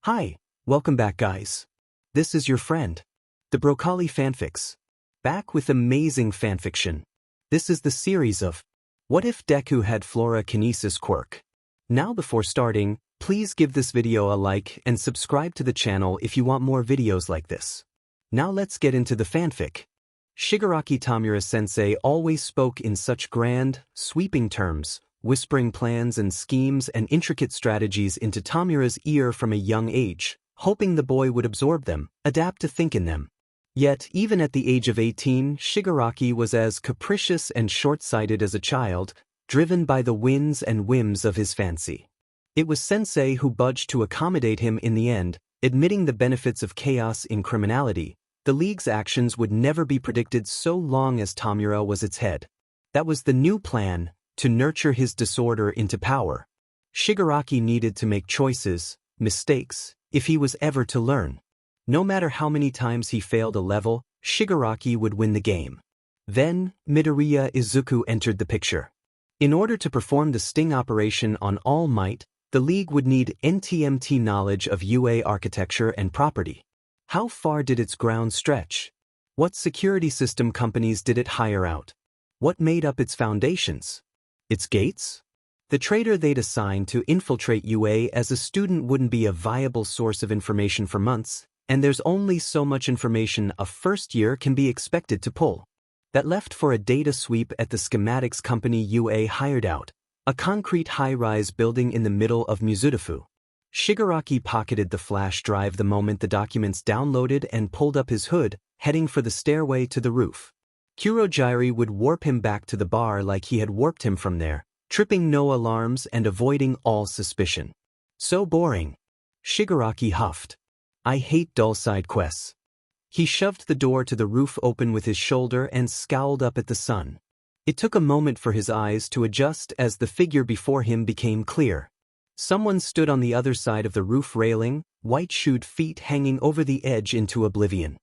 Hi, welcome back guys. This is your friend, the Broccoli Fanfics. Back with amazing fanfiction. This is the series of What If Deku Had Flora Kinesis Quirk? Now before starting, please give this video a like and subscribe to the channel if you want more videos like this. Now let's get into the fanfic. Shigaraki Tomura sensei always spoke in such grand, sweeping terms, whispering plans and schemes and intricate strategies into Tomura's ear from a young age, hoping the boy would absorb them, adapt to think in them. Yet, even at the age of 18, Shigaraki was as capricious and short-sighted as a child, driven by the winds and whims of his fancy. It was Sensei who budged to accommodate him in the end, admitting the benefits of chaos in criminality. The League's actions would never be predicted so long as Tomura was its head. That was the new plan, to nurture his disorder into power. Shigaraki needed to make choices, mistakes, if he was ever to learn. No matter how many times he failed a level, Shigaraki would win the game. Then, Midoriya Izuku entered the picture. In order to perform the sting operation on All Might, the League would need NTMT knowledge of UA architecture and property. How far did its ground stretch? What security system companies did it hire out? What made up its foundations? Its gates? The traitor they'd assigned to infiltrate UA as a student wouldn't be a viable source of information for months, and there's only so much information a first year can be expected to pull. That left for a data sweep at the schematics company UA hired out, a concrete high-rise building in the middle of Mizudafu. Shigaraki pocketed the flash drive the moment the documents downloaded and pulled up his hood, heading for the stairway to the roof. Kurogiri would warp him back to the bar like he had warped him from there, tripping no alarms and avoiding all suspicion. So boring. Shigaraki huffed. I hate dull side quests. He shoved the door to the roof open with his shoulder and scowled up at the sun. It took a moment for his eyes to adjust as the figure before him became clear. Someone stood on the other side of the roof railing, white-shoed feet hanging over the edge into oblivion.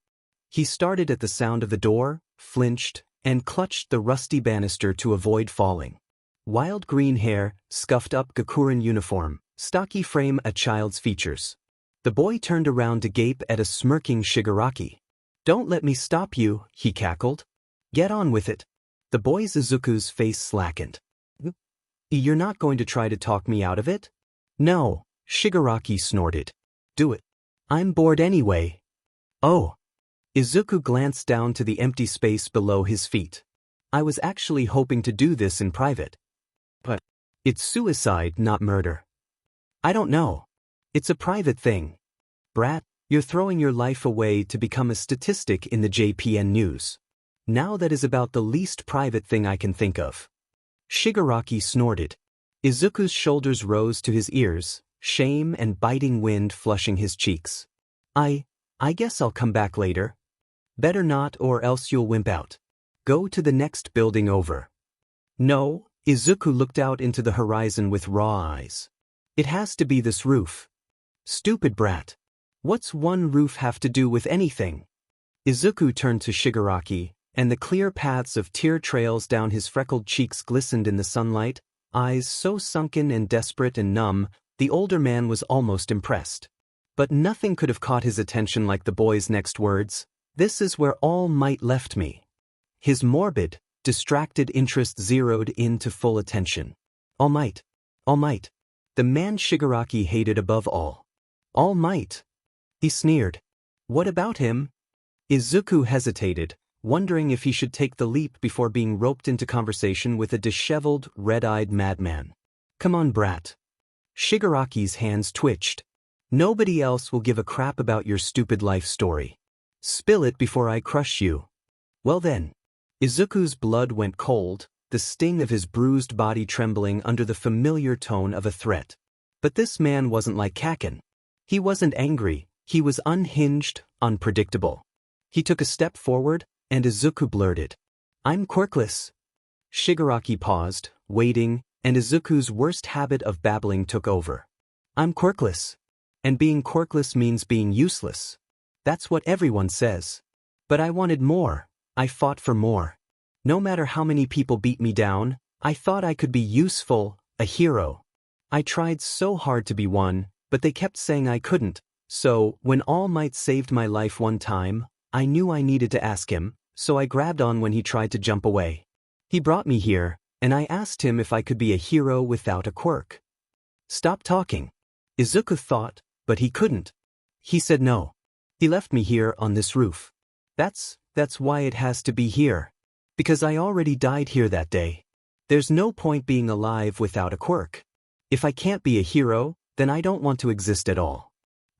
He started at the sound of the door, flinched, and clutched the rusty banister to avoid falling. Wild green hair, scuffed up Gakurin uniform, stocky frame a child's features. The boy turned around to gape at a smirking Shigaraki. Don't let me stop you, he cackled. Get on with it. The boy Izuku's face slackened. You're not going to try to talk me out of it? No, Shigaraki snorted. Do it. I'm bored anyway. Oh. Izuku glanced down to the empty space below his feet. I was actually hoping to do this in private. But it's suicide, not murder. I don't know. It's a private thing. Brat, you're throwing your life away to become a statistic in the JPN news. Now that is about the least private thing I can think of. Shigaraki snorted. Izuku's shoulders rose to his ears, shame and biting wind flushing his cheeks. I guess I'll come back later. Better not or else you'll wimp out. Go to the next building over. No, Izuku looked out into the horizon with raw eyes. It has to be this roof. Stupid brat. What's one roof have to do with anything? Izuku turned to Shigaraki, and the clear paths of tear trails down his freckled cheeks glistened in the sunlight, eyes so sunken and desperate and numb, the older man was almost impressed. But nothing could have caught his attention like the boy's next words. This is where All Might left me. His morbid, distracted interest zeroed in to full attention. All Might. All Might. The man Shigaraki hated above all. All Might. He sneered. What about him? Izuku hesitated, wondering if he should take the leap before being roped into conversation with a disheveled, red-eyed madman. Come on, brat. Shigaraki's hands twitched. Nobody else will give a crap about your stupid life story. Spill it before I crush you. Well then. Izuku's blood went cold, the sting of his bruised body trembling under the familiar tone of a threat. But this man wasn't like Kaken. He wasn't angry, he was unhinged, unpredictable. He took a step forward, and Izuku blurted. I'm quirkless. Shigaraki paused, waiting, and Izuku's worst habit of babbling took over. I'm quirkless. And being quirkless means being useless. That's what everyone says. But I wanted more. I fought for more. No matter how many people beat me down, I thought I could be useful, a hero. I tried so hard to be one, but they kept saying I couldn't, So, when All Might saved my life one time, I knew I needed to ask him, so I grabbed on when he tried to jump away. He brought me here, and I asked him if I could be a hero without a quirk. Stop talking. Izuku thought, but he couldn't. He said no. He left me here on this roof. That's why it has to be here. Because I already died here that day. There's no point being alive without a quirk. If I can't be a hero, then I don't want to exist at all.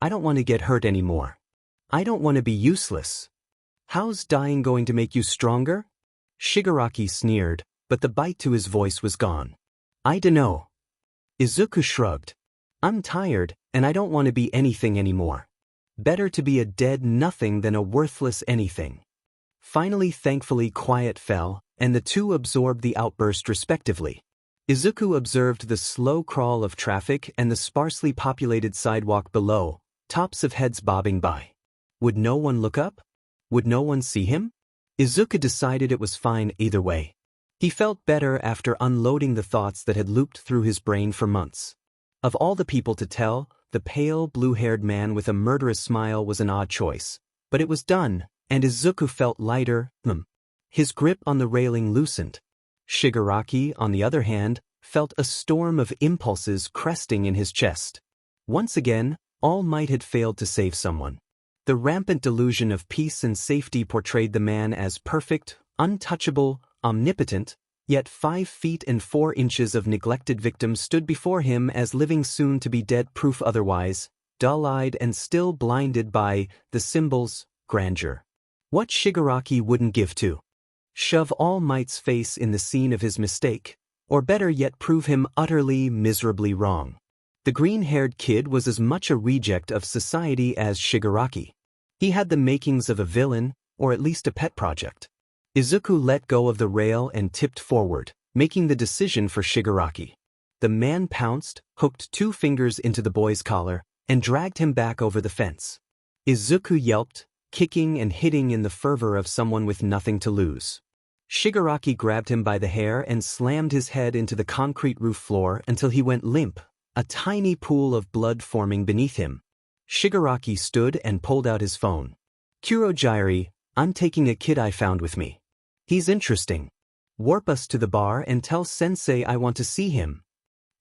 I don't want to get hurt anymore. I don't want to be useless. How's dying going to make you stronger? Shigaraki sneered, but the bite to his voice was gone. I dunno. Izuku shrugged. I'm tired, and I don't want to be anything anymore. Better to be a dead nothing than a worthless anything. Finally, thankfully, quiet fell, and the two absorbed the outburst respectively. Izuku observed the slow crawl of traffic and the sparsely populated sidewalk below, tops of heads bobbing by. Would no one look up? Would no one see him? Izuku decided it was fine either way. He felt better after unloading the thoughts that had looped through his brain for months. Of all the people to tell, the pale, blue-haired man with a murderous smile was an odd choice. But it was done, and Izuku felt lighter. His grip on the railing loosened. Shigaraki, on the other hand, felt a storm of impulses cresting in his chest. Once again, All Might had failed to save someone. The rampant delusion of peace and safety portrayed the man as perfect, untouchable, omnipotent, yet 5 feet and 4 inches of neglected victims stood before him as living soon to be dead proof otherwise, dull-eyed and still blinded by the symbol's grandeur. What Shigaraki wouldn't give to shove All Might's face in the scene of his mistake, or better yet prove him utterly, miserably wrong. The green-haired kid was as much a reject of society as Shigaraki. He had the makings of a villain, or at least a pet project. Izuku let go of the rail and tipped forward, making the decision for Shigaraki. The man pounced, hooked 2 fingers into the boy's collar, and dragged him back over the fence. Izuku yelped, kicking and hitting in the fervor of someone with nothing to lose. Shigaraki grabbed him by the hair and slammed his head into the concrete roof floor until he went limp, a tiny pool of blood forming beneath him. Shigaraki stood and pulled out his phone. Kurogyari, I'm taking a kid I found with me. He's interesting. Warp us to the bar and tell Sensei I want to see him.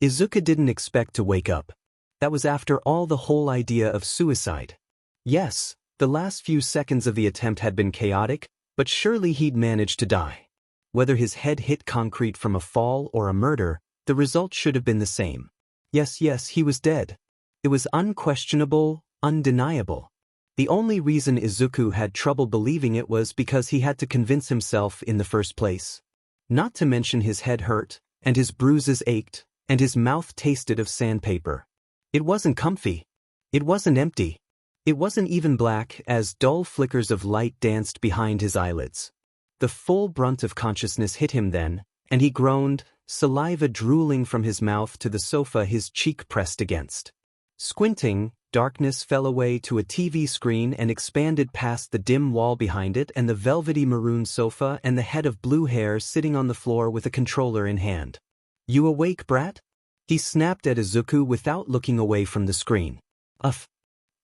Izuku didn't expect to wake up. That was after all the whole idea of suicide. Yes, the last few seconds of the attempt had been chaotic, but surely he'd managed to die. Whether his head hit concrete from a fall or a murder, the result should have been the same. Yes, he was dead. It was unquestionable, undeniable. The only reason Izuku had trouble believing it was because he had to convince himself in the first place. Not to mention his head hurt, and his bruises ached, and his mouth tasted of sandpaper. It wasn't comfy. It wasn't empty. It wasn't even black, as dull flickers of light danced behind his eyelids. The full brunt of consciousness hit him then, and he groaned, saliva drooling from his mouth to the sofa his cheek pressed against. Squinting, darkness fell away to a TV screen and expanded past the dim wall behind it and the velvety maroon sofa and the head of blue hair sitting on the floor with a controller in hand. You awake, brat? He snapped at Izuku without looking away from the screen.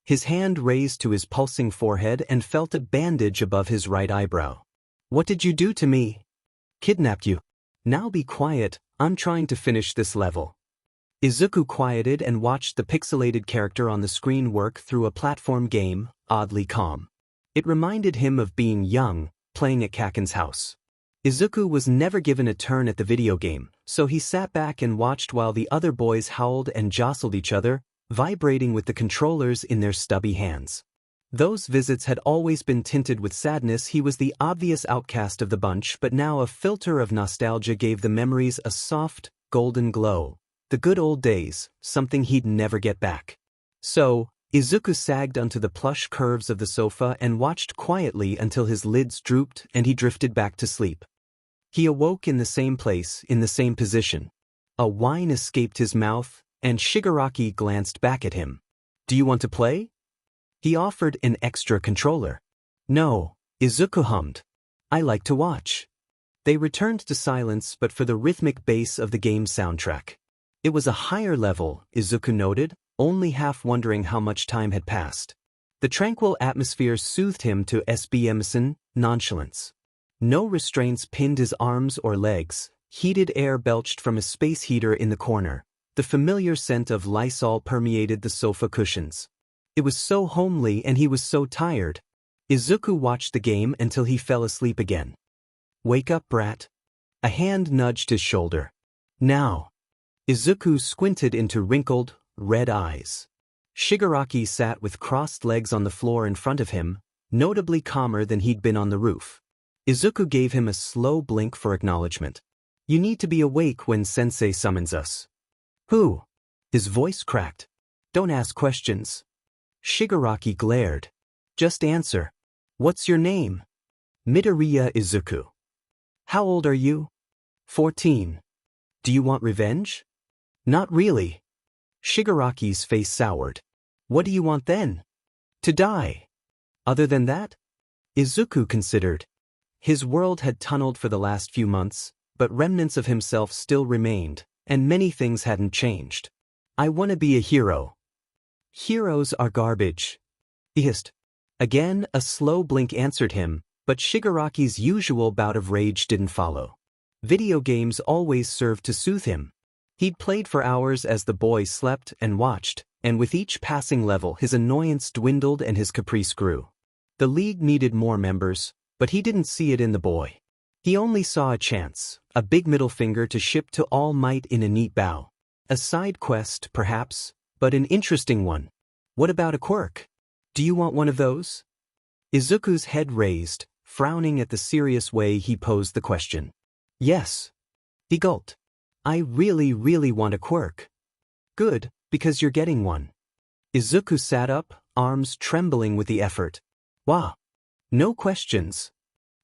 His hand raised to his pulsing forehead and felt a bandage above his right eyebrow. What did you do to me? Kidnapped you. Now be quiet, I'm trying to finish this level. Izuku quieted and watched the pixelated character on the screen work through a platform game, oddly calm. It reminded him of being young, playing at Kaken's house. Izuku was never given a turn at the video game, so he sat back and watched while the other boys howled and jostled each other, vibrating with the controllers in their stubby hands. Those visits had always been tinted with sadness. He was the obvious outcast of the bunch, but now a filter of nostalgia gave the memories a soft, golden glow. The good old days, something he'd never get back. So, Izuku sagged onto the plush curves of the sofa and watched quietly until his lids drooped and he drifted back to sleep. He awoke in the same place, in the same position. A whine escaped his mouth, and Shigaraki glanced back at him. Do you want to play? He offered an extra controller. No, Izuku hummed. I like to watch. They returned to silence but for the rhythmic bass of the game's soundtrack. It was a higher level, Izuku noted, only half wondering how much time had passed. The tranquil atmosphere soothed him to SBMson nonchalance. No restraints pinned his arms or legs, heated air belched from a space heater in the corner. The familiar scent of Lysol permeated the sofa cushions. It was so homely and he was so tired. Izuku watched the game until he fell asleep again. "Wake up, brat." A hand nudged his shoulder. "Now." Izuku squinted into wrinkled, red eyes. Shigaraki sat with crossed legs on the floor in front of him, notably calmer than he'd been on the roof. Izuku gave him a slow blink for acknowledgement. "You need to be awake when Sensei summons us." "Who?" His voice cracked. "Don't ask questions." Shigaraki glared. "Just answer. What's your name?" "Midoriya Izuku." "How old are you?" 14. "Do you want revenge?" "Not really." Shigaraki's face soured. "What do you want then?" "To die." "Other than that?" Izuku considered. His world had tunneled for the last few months, but remnants of himself still remained, and many things hadn't changed. "I want to be a hero." "Heroes are garbage." He hissed. Again, a slow blink answered him, but Shigaraki's usual bout of rage didn't follow. Video games always served to soothe him. He'd played for hours as the boy slept and watched, and with each passing level his annoyance dwindled and his caprice grew. The league needed more members, but he didn't see it in the boy. He only saw a chance, a big middle finger to ship to All Might in a neat bow. A side quest, perhaps, but an interesting one. "What about a quirk? Do you want one of those?" Izuku's head raised, frowning at the serious way he posed the question. "Yes." He gulped. "I really want a quirk." "Good, because you're getting one." Izuku sat up, arms trembling with the effort. "Wah." "No questions."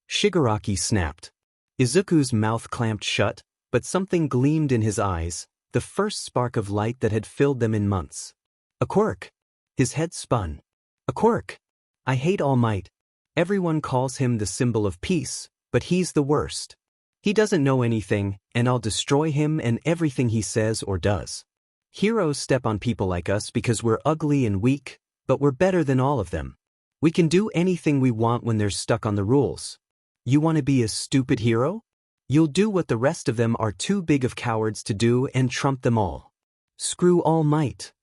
Shigaraki snapped. Izuku's mouth clamped shut, but something gleamed in his eyes, the first spark of light that had filled them in months. "A quirk." His head spun. "A quirk. I hate All Might. Everyone calls him the symbol of peace, but he's the worst. He doesn't know anything, and I'll destroy him and everything he says or does. Heroes step on people like us because we're ugly and weak, but we're better than all of them. We can do anything we want when they're stuck on the rules. You want to be a stupid hero? You'll do what the rest of them are too big of cowards to do and trump them all. Screw All Might."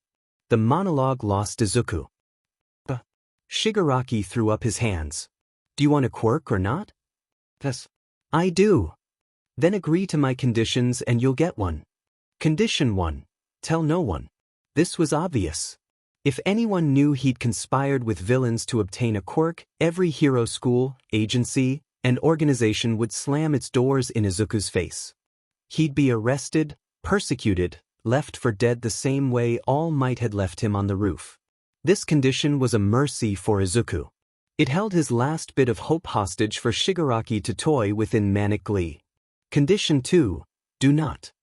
The monologue lost Izuku. Shigaraki threw up his hands. "Do you want a quirk or not?" "Yes." "I do." "Then agree to my conditions and you'll get one." Condition 1. Tell no one. This was obvious. If anyone knew he'd conspired with villains to obtain a quirk, every hero school, agency, and organization would slam its doors in Izuku's face. He'd be arrested, persecuted, left for dead the same way All Might had left him on the roof. This condition was a mercy for Izuku. It held his last bit of hope hostage for Shigaraki to toy with in manic glee. Condition 2. Do not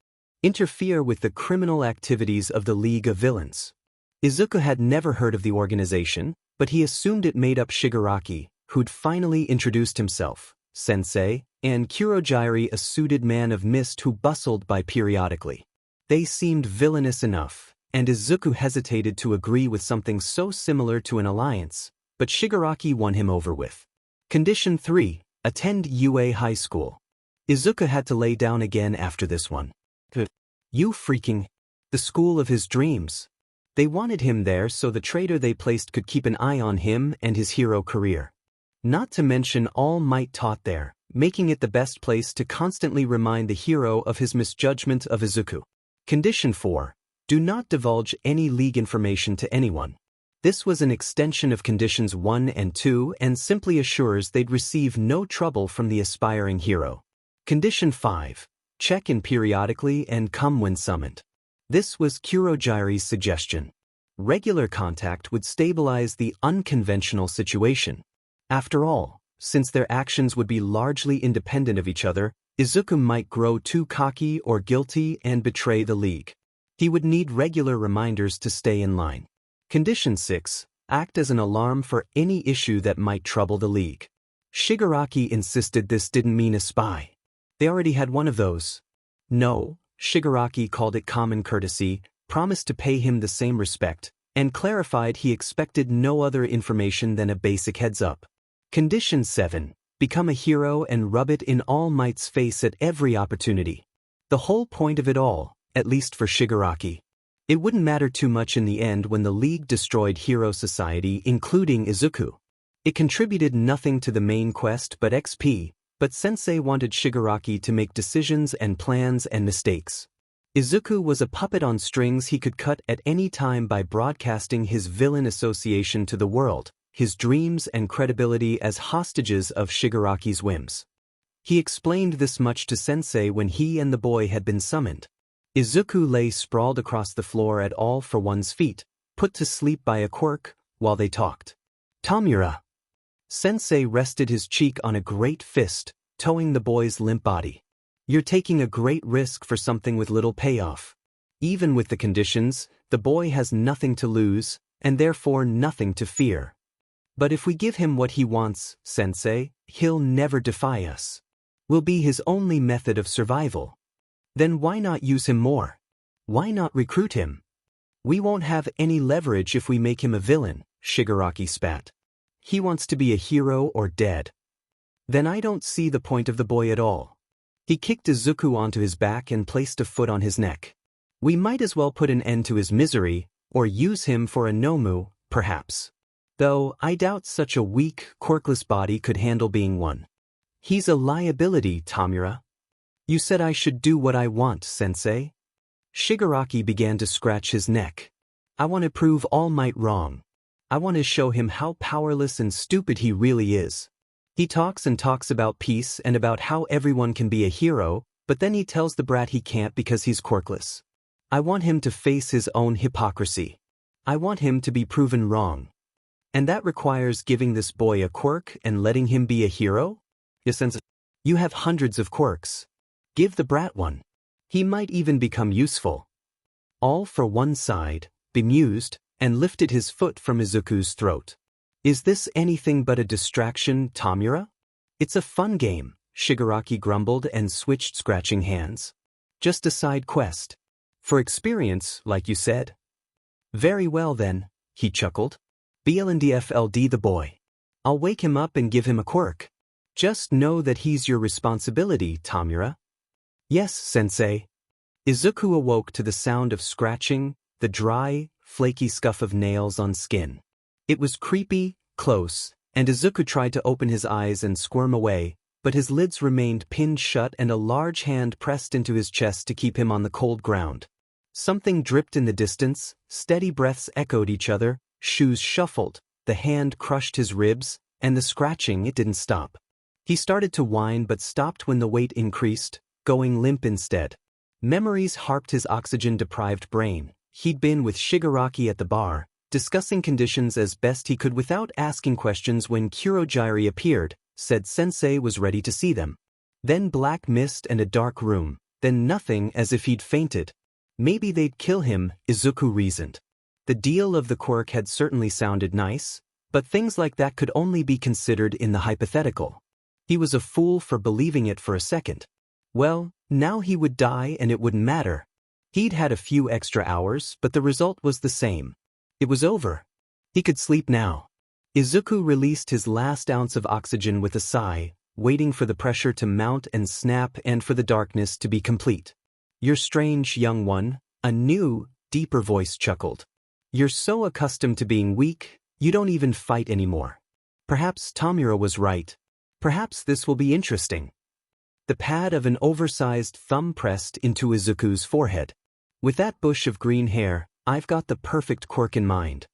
interfere with the criminal activities of the League of Villains. Izuku had never heard of the organization, but he assumed it made up Shigaraki, who'd finally introduced himself, Sensei, and Kurogiri, a suited man of mist who bustled by periodically. They seemed villainous enough, and Izuku hesitated to agree with something so similar to an alliance, but Shigaraki won him over with. Condition 3. Attend UA High School. Izuku had to lay down again after this one. You freaking... The school of his dreams. They wanted him there so the traitor they placed could keep an eye on him and his hero career. Not to mention All Might taught there, making it the best place to constantly remind the hero of his misjudgment of Izuku. Condition 4. Do not divulge any league information to anyone. This was an extension of conditions 1 and 2 and simply assures they'd receive no trouble from the aspiring hero. Condition 5. Check in periodically and come when summoned. This was Kurogiri's suggestion. Regular contact would stabilize the unconventional situation. After all, since their actions would be largely independent of each other, Izuku might grow too cocky or guilty and betray the League. He would need regular reminders to stay in line. Condition 6. Act as an alarm for any issue that might trouble the League. Shigaraki insisted this didn't mean a spy. They already had one of those. No, Shigaraki called it common courtesy, promised to pay him the same respect, and clarified he expected no other information than a basic heads-up. Condition 7. Become a hero and rub it in All Might's face at every opportunity. The whole point of it all, at least for Shigaraki. It wouldn't matter too much in the end when the League destroyed Hero Society, including Izuku. It contributed nothing to the main quest but XP, but Sensei wanted Shigaraki to make decisions and plans and mistakes. Izuku was a puppet on strings he could cut at any time by broadcasting his villain association to the world, his dreams and credibility as hostages of Shigaraki's whims. He explained this much to Sensei when he and the boy had been summoned. Izuku lay sprawled across the floor at All for One's feet, put to sleep by a quirk, while they talked. Tomura. Sensei rested his cheek on a great fist, towing the boy's limp body. You're taking a great risk for something with little payoff. Even with the conditions, the boy has nothing to lose, and therefore nothing to fear. But if we give him what he wants, Sensei, he'll never defy us. We'll be his only method of survival. Then why not use him more? Why not recruit him? We won't have any leverage if we make him a villain, Shigaraki spat. He wants to be a hero or dead. Then I don't see the point of the boy at all. He kicked Izuku onto his back and placed a foot on his neck. We might as well put an end to his misery, or use him for a Nomu, perhaps. Though I doubt such a weak, quirkless body could handle being one. He's a liability, Tomura. You said I should do what I want, Sensei. Shigaraki began to scratch his neck. I want to prove All Might wrong. I want to show him how powerless and stupid he really is. He talks and talks about peace and about how everyone can be a hero, but then he tells the brat he can't because he's quirkless. I want him to face his own hypocrisy. I want him to be proven wrong. And that requires giving this boy a quirk and letting him be a hero? Yes, Sensei. You have hundreds of quirks. Give the brat one. He might even become useful. All for One sighed, bemused, and lifted his foot from Izuku's throat. Is this anything but a distraction, Tomura? It's a fun game, Shigaraki grumbled and switched scratching hands. Just a side quest. For experience, like you said. Very well then, he chuckled. BLNDFLD the boy. I'll wake him up and give him a quirk. Just know that he's your responsibility, Tomura. Yes, Sensei. Izuku awoke to the sound of scratching, the dry, flaky scuff of nails on skin. It was creepy, close, and Izuku tried to open his eyes and squirm away, but his lids remained pinned shut and a large hand pressed into his chest to keep him on the cold ground. Something dripped in the distance, steady breaths echoed each other, shoes shuffled, the hand crushed his ribs, and the scratching it didn't stop. He started to whine but stopped when the weight increased, going limp instead. Memories harped his oxygen-deprived brain. He'd been with Shigaraki at the bar, discussing conditions as best he could without asking questions when Kurogiri appeared, said Sensei was ready to see them. Then black mist and a dark room, then nothing as if he'd fainted. Maybe they'd kill him, Izuku reasoned. The deal of the quirk had certainly sounded nice, but things like that could only be considered in the hypothetical. He was a fool for believing it for a second. Well, now he would die and it wouldn't matter. He'd had a few extra hours, but the result was the same. It was over. He could sleep now. Izuku released his last ounce of oxygen with a sigh, waiting for the pressure to mount and snap and for the darkness to be complete. You're strange, young one, a new, deeper voice chuckled. You're so accustomed to being weak, you don't even fight anymore. Perhaps Tomura was right. Perhaps this will be interesting. The pad of an oversized thumb pressed into Izuku's forehead. With that bush of green hair, I've got the perfect quirk in mind.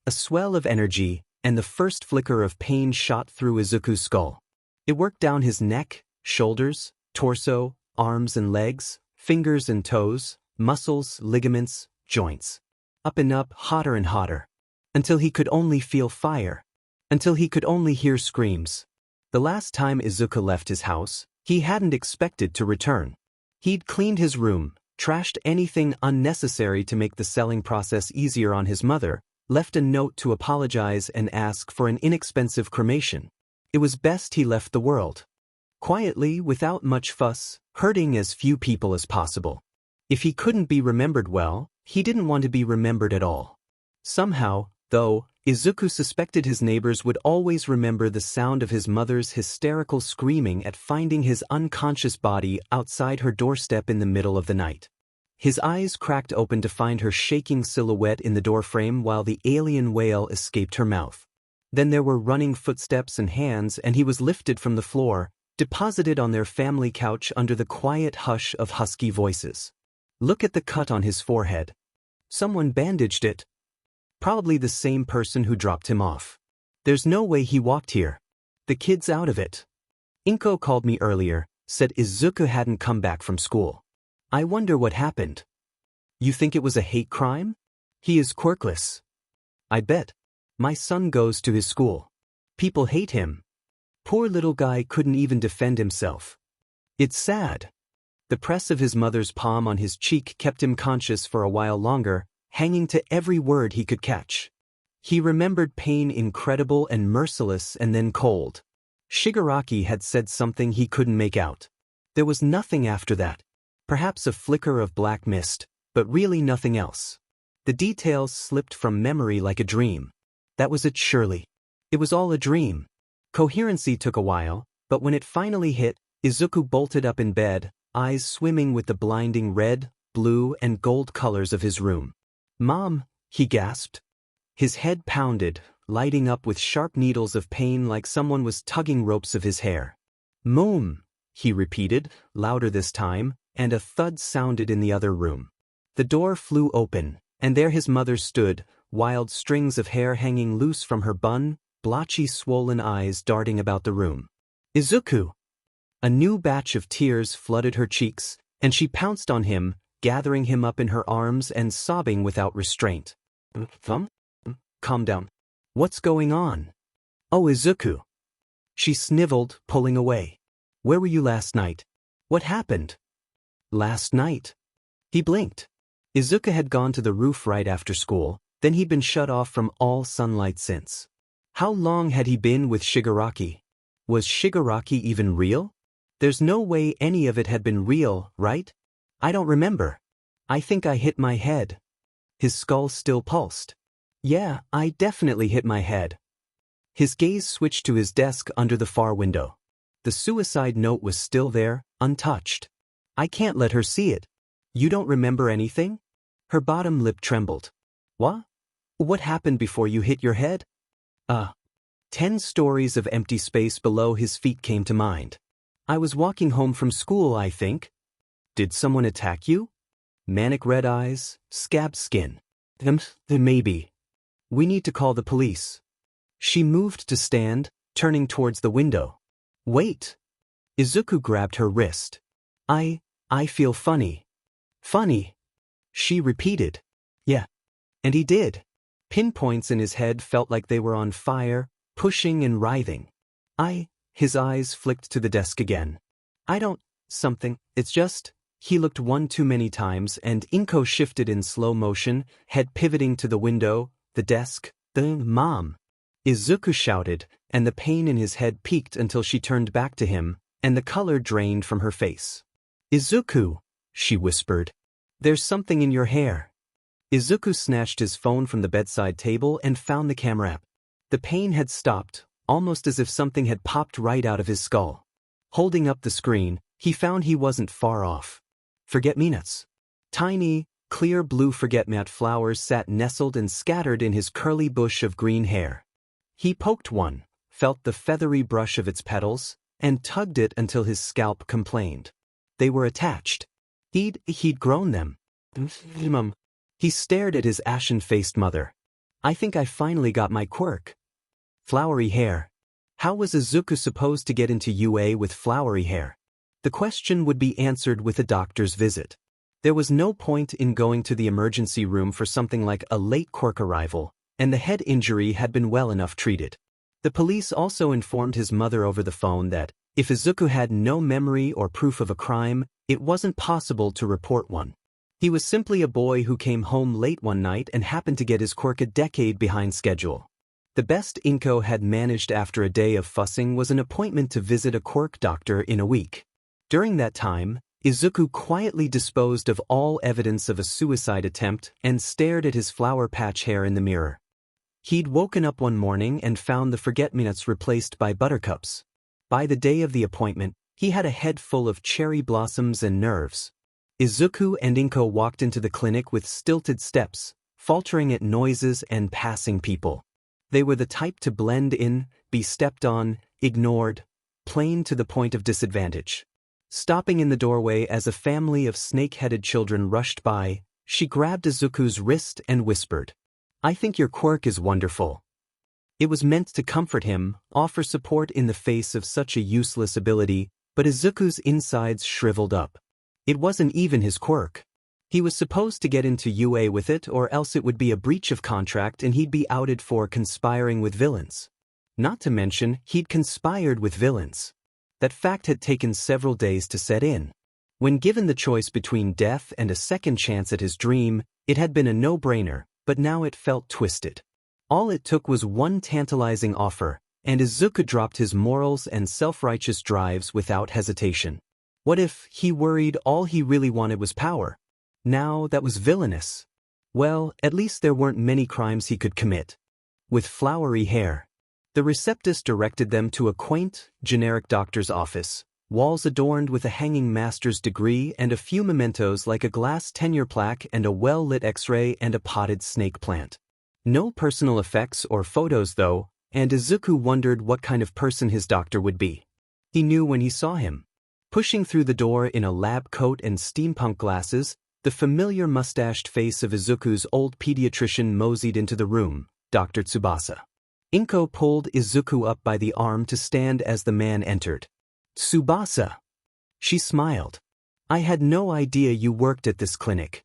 A swell of energy, and the first flicker of pain shot through Izuku's skull. It worked down his neck, shoulders, torso, arms and legs, fingers and toes, muscles, ligaments, joints. Up and up, hotter and hotter. Until he could only feel fire. Until he could only hear screams. The last time Izuku left his house, he hadn't expected to return. He'd cleaned his room, trashed anything unnecessary to make the selling process easier on his mother, left a note to apologize and ask for an inexpensive cremation. It was best he left the world. Quietly, without much fuss, hurting as few people as possible. If he couldn't be remembered well, He didn't want to be remembered at all. Somehow, though, Izuku suspected his neighbors would always remember the sound of his mother's hysterical screaming at finding his unconscious body outside her doorstep in the middle of the night. His eyes cracked open to find her shaking silhouette in the doorframe while the alien wail escaped her mouth. Then there were running footsteps and hands, and he was lifted from the floor, deposited on their family couch under the quiet hush of husky voices. Look at the cut on his forehead. Someone bandaged it. Probably the same person who dropped him off. There's no way he walked here. The kid's out of it. Inko called me earlier, said Izuku hadn't come back from school. I wonder what happened. You think it was a hate crime? He is quirkless. I bet. My son goes to his school. People hate him. Poor little guy couldn't even defend himself. It's sad. The press of his mother's palm on his cheek kept him conscious for a while longer, hanging to every word he could catch. He remembered pain incredible and merciless and then cold. Shigaraki had said something he couldn't make out. There was nothing after that. Perhaps a flicker of black mist, but really nothing else. The details slipped from memory like a dream. That was it surely. It was all a dream. Coherency took a while, but when it finally hit, Izuku bolted up in bed, eyes swimming with the blinding red, blue, and gold colors of his room. Mom, he gasped. His head pounded, lighting up with sharp needles of pain like someone was tugging ropes of his hair. Mom, he repeated, louder this time, and a thud sounded in the other room. The door flew open, and there his mother stood, wild strings of hair hanging loose from her bun, blotchy swollen eyes darting about the room. Izuku! A new batch of tears flooded her cheeks, and she pounced on him, gathering him up in her arms and sobbing without restraint. Calm down. What's going on? Oh, Izuku. She sniveled, pulling away. Where were you last night? What happened? Last night. He blinked. Izuku had gone to the roof right after school, then he'd been shut off from all sunlight since. How long had he been with Shigaraki? Was Shigaraki even real? There's no way any of it had been real, right? I don't remember. I think I hit my head. His skull still pulsed. Yeah, I definitely hit my head. His gaze switched to his desk under the far window. The suicide note was still there, untouched. I can't let her see it. You don't remember anything? Her bottom lip trembled. What? What happened before you hit your head? 10 stories of empty space below his feet came to mind. I was walking home from school, I think. Did someone attack you? Manic red eyes, scabbed skin. Maybe. We need to call the police. She moved to stand, turning towards the window. Wait. Izuku grabbed her wrist. I feel funny. Funny. She repeated. Yeah. And he did. Pinpoints in his head felt like they were on fire, pushing and writhing. His eyes flicked to the desk again. It's just, he looked one too many times and Inko shifted in slow motion, head pivoting to the window, the desk, Mom. Izuku shouted, and the pain in his head peaked until she turned back to him, and the color drained from her face. Izuku, she whispered. There's something in your hair. Izuku snatched his phone from the bedside table and found the camera app. The pain had stopped, almost as if something had popped right out of his skull. Holding up the screen, he found he wasn't far off. Forget-me-nots. Tiny, clear blue forget-me-not flowers sat nestled and scattered in his curly bush of green hair. He poked one, felt the feathery brush of its petals, and tugged it until his scalp complained. They were attached. He'd grown them. He stared at his ashen-faced mother. I think I finally got my quirk. Flowery hair. How was Izuku supposed to get into UA with flowery hair? The question would be answered with a doctor's visit. There was no point in going to the emergency room for something like a late quirk arrival, and the head injury had been well enough treated. The police also informed his mother over the phone that, if Izuku had no memory or proof of a crime, it wasn't possible to report one. He was simply a boy who came home late one night and happened to get his quirk a decade behind schedule. The best Inko had managed after a day of fussing was an appointment to visit a quirk doctor in a week. During that time, Izuku quietly disposed of all evidence of a suicide attempt and stared at his flower patch hair in the mirror. He'd woken up one morning and found the forget-me-nots replaced by buttercups. By the day of the appointment, he had a head full of cherry blossoms and nerves. Izuku and Inko walked into the clinic with stilted steps, faltering at noises and passing people. They were the type to blend in, be stepped on, ignored, plain to the point of disadvantage. Stopping in the doorway as a family of snake-headed children rushed by, she grabbed Izuku's wrist and whispered, "I think your quirk is wonderful." It was meant to comfort him, offer support in the face of such a useless ability, but Izuku's insides shriveled up. It wasn't even his quirk. He was supposed to get into UA with it, or else it would be a breach of contract and he'd be outed for conspiring with villains. Not to mention, he'd conspired with villains. That fact had taken several days to set in. When given the choice between death and a second chance at his dream, it had been a no-brainer, but now it felt twisted. All it took was one tantalizing offer, and Izuku dropped his morals and self-righteous drives without hesitation. What if he worried all he really wanted was power? Now that was villainous. Well, at least there weren't many crimes he could commit. With flowery hair. The receptionist directed them to a quaint, generic doctor's office, walls adorned with a hanging master's degree and a few mementos like a glass tenure plaque and a well-lit X-ray and a potted snake plant. No personal effects or photos though, and Izuku wondered what kind of person his doctor would be. He knew when he saw him. Pushing through the door in a lab coat and steampunk glasses, the familiar mustached face of Izuku's old pediatrician moseyed into the room, Dr. Tsubasa. Inko pulled Izuku up by the arm to stand as the man entered. "Tsubasa." She smiled. "I had no idea you worked at this clinic."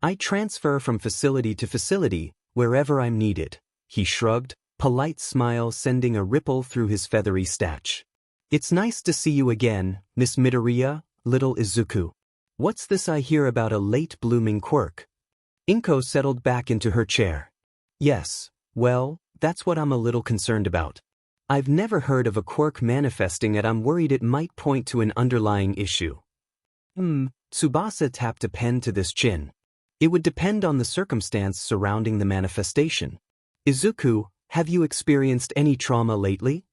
"I transfer from facility to facility, wherever I'm needed," he shrugged, polite smile sending a ripple through his feathery stache. "It's nice to see you again, Miss Midoriya, little Izuku. What's this I hear about a late-blooming quirk?" Inko settled back into her chair. "Yes, well, that's what I'm a little concerned about. I've never heard of a quirk manifesting and I'm worried it might point to an underlying issue." Tsubasa tapped a pen to this chin. "It would depend on the circumstance surrounding the manifestation. Izuku, have you experienced any trauma lately?"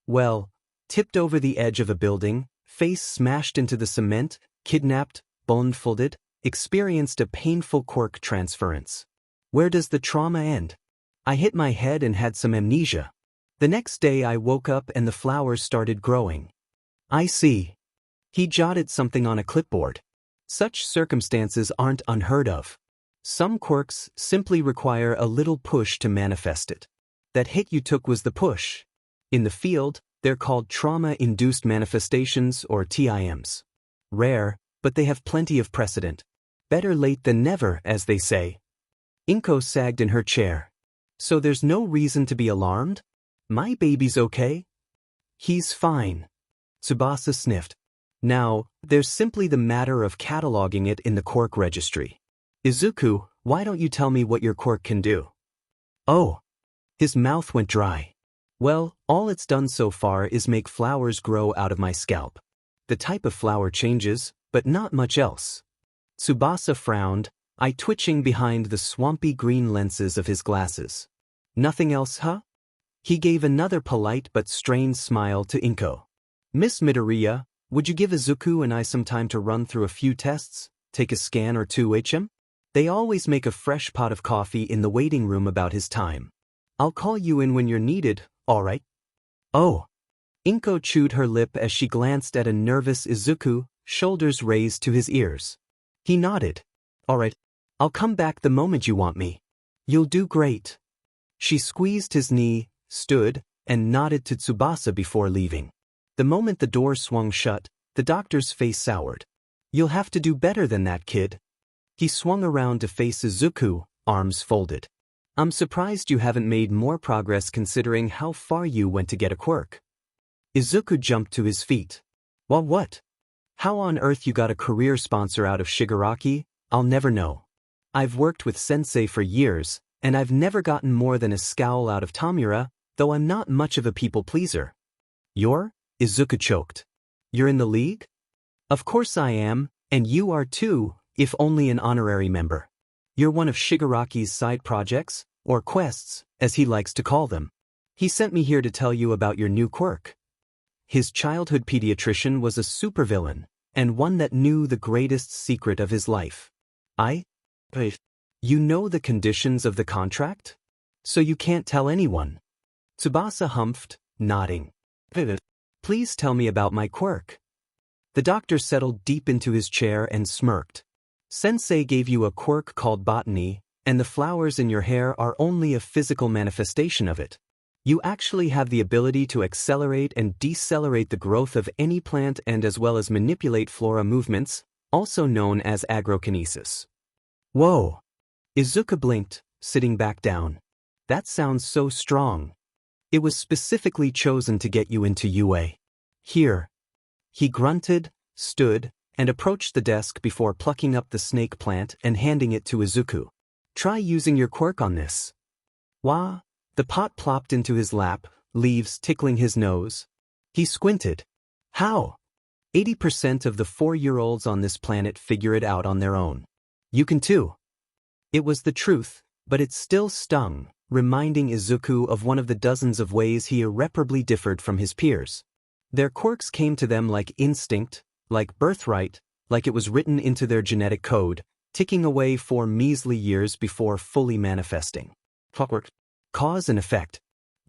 "Well, tipped over the edge of a building, face smashed into the cement, kidnapped, bone folded, experienced a painful quirk transference." "Where does the trauma end?" "I hit my head and had some amnesia. The next day I woke up and the flowers started growing." "I see." He jotted something on a clipboard. Such circumstances aren't unheard of. Some quirks simply require a little push to manifest it. That hit you took was the push. In the field, they're called trauma-induced manifestations or TIMs. Rare, but they have plenty of precedent. Better late than never, as they say. Inko sagged in her chair. "So there's no reason to be alarmed? My baby's okay?" "He's fine." Tsubasa sniffed. "Now, there's simply the matter of cataloging it in the quirk registry. Izuku, why don't you tell me what your quirk can do?" "Oh." His mouth went dry. "Well, all it's done so far is make flowers grow out of my scalp. The type of flower changes, but not much else." Tsubasa frowned, eye twitching behind the swampy green lenses of his glasses. "Nothing else, huh?" He gave another polite but strained smile to Inko. "Miss Midoriya, would you give Izuku and I some time to run through a few tests, take a scan or two, HM? They always make a fresh pot of coffee in the waiting room about his time. I'll call you in when you're needed, all right?" "Oh." Inko chewed her lip as she glanced at a nervous Izuku, shoulders raised to his ears. He nodded. "All right, I'll come back the moment you want me." "You'll do great." She squeezed his knee, stood, and nodded to Tsubasa before leaving. The moment the door swung shut, the doctor's face soured. "You'll have to do better than that, kid." He swung around to face Izuku, arms folded. "I'm surprised you haven't made more progress considering how far you went to get a quirk." Izuku jumped to his feet. "Well, what? How on earth you got a career sponsor out of Shigaraki, I'll never know. I've worked with Sensei for years, and I've never gotten more than a scowl out of Tomura, though I'm not much of a people pleaser." "You're?" Izuku choked. "You're in the league?" Of course I am, and you are too, if only an honorary member. You're one of Shigaraki's side projects, or quests, as he likes to call them. He sent me here to tell you about your new quirk. His childhood pediatrician was a supervillain, and one that knew the greatest secret of his life. You know the conditions of the contract? So you can't tell anyone. Tsubasa humphed, nodding. Please tell me about my quirk. The doctor settled deep into his chair and smirked. Sensei gave you a quirk called botany, and the flowers in your hair are only a physical manifestation of it. You actually have the ability to accelerate and decelerate the growth of any plant and as well as manipulate flora movements, also known as agrokinesis. Whoa! Izuku blinked, sitting back down. That sounds so strong. It was specifically chosen to get you into UA. Here. He grunted, stood, and approached the desk before plucking up the snake plant and handing it to Izuku. Try using your quirk on this. Wah! The pot plopped into his lap, leaves tickling his nose. He squinted. How? 80% of the 4-year-olds on this planet figure it out on their own. You can too. It was the truth, but it still stung, reminding Izuku of one of the dozens of ways he irreparably differed from his peers. Their quirks came to them like instinct, like birthright, like it was written into their genetic code, ticking away for measly years before fully manifesting. Clockwork. Cause and effect.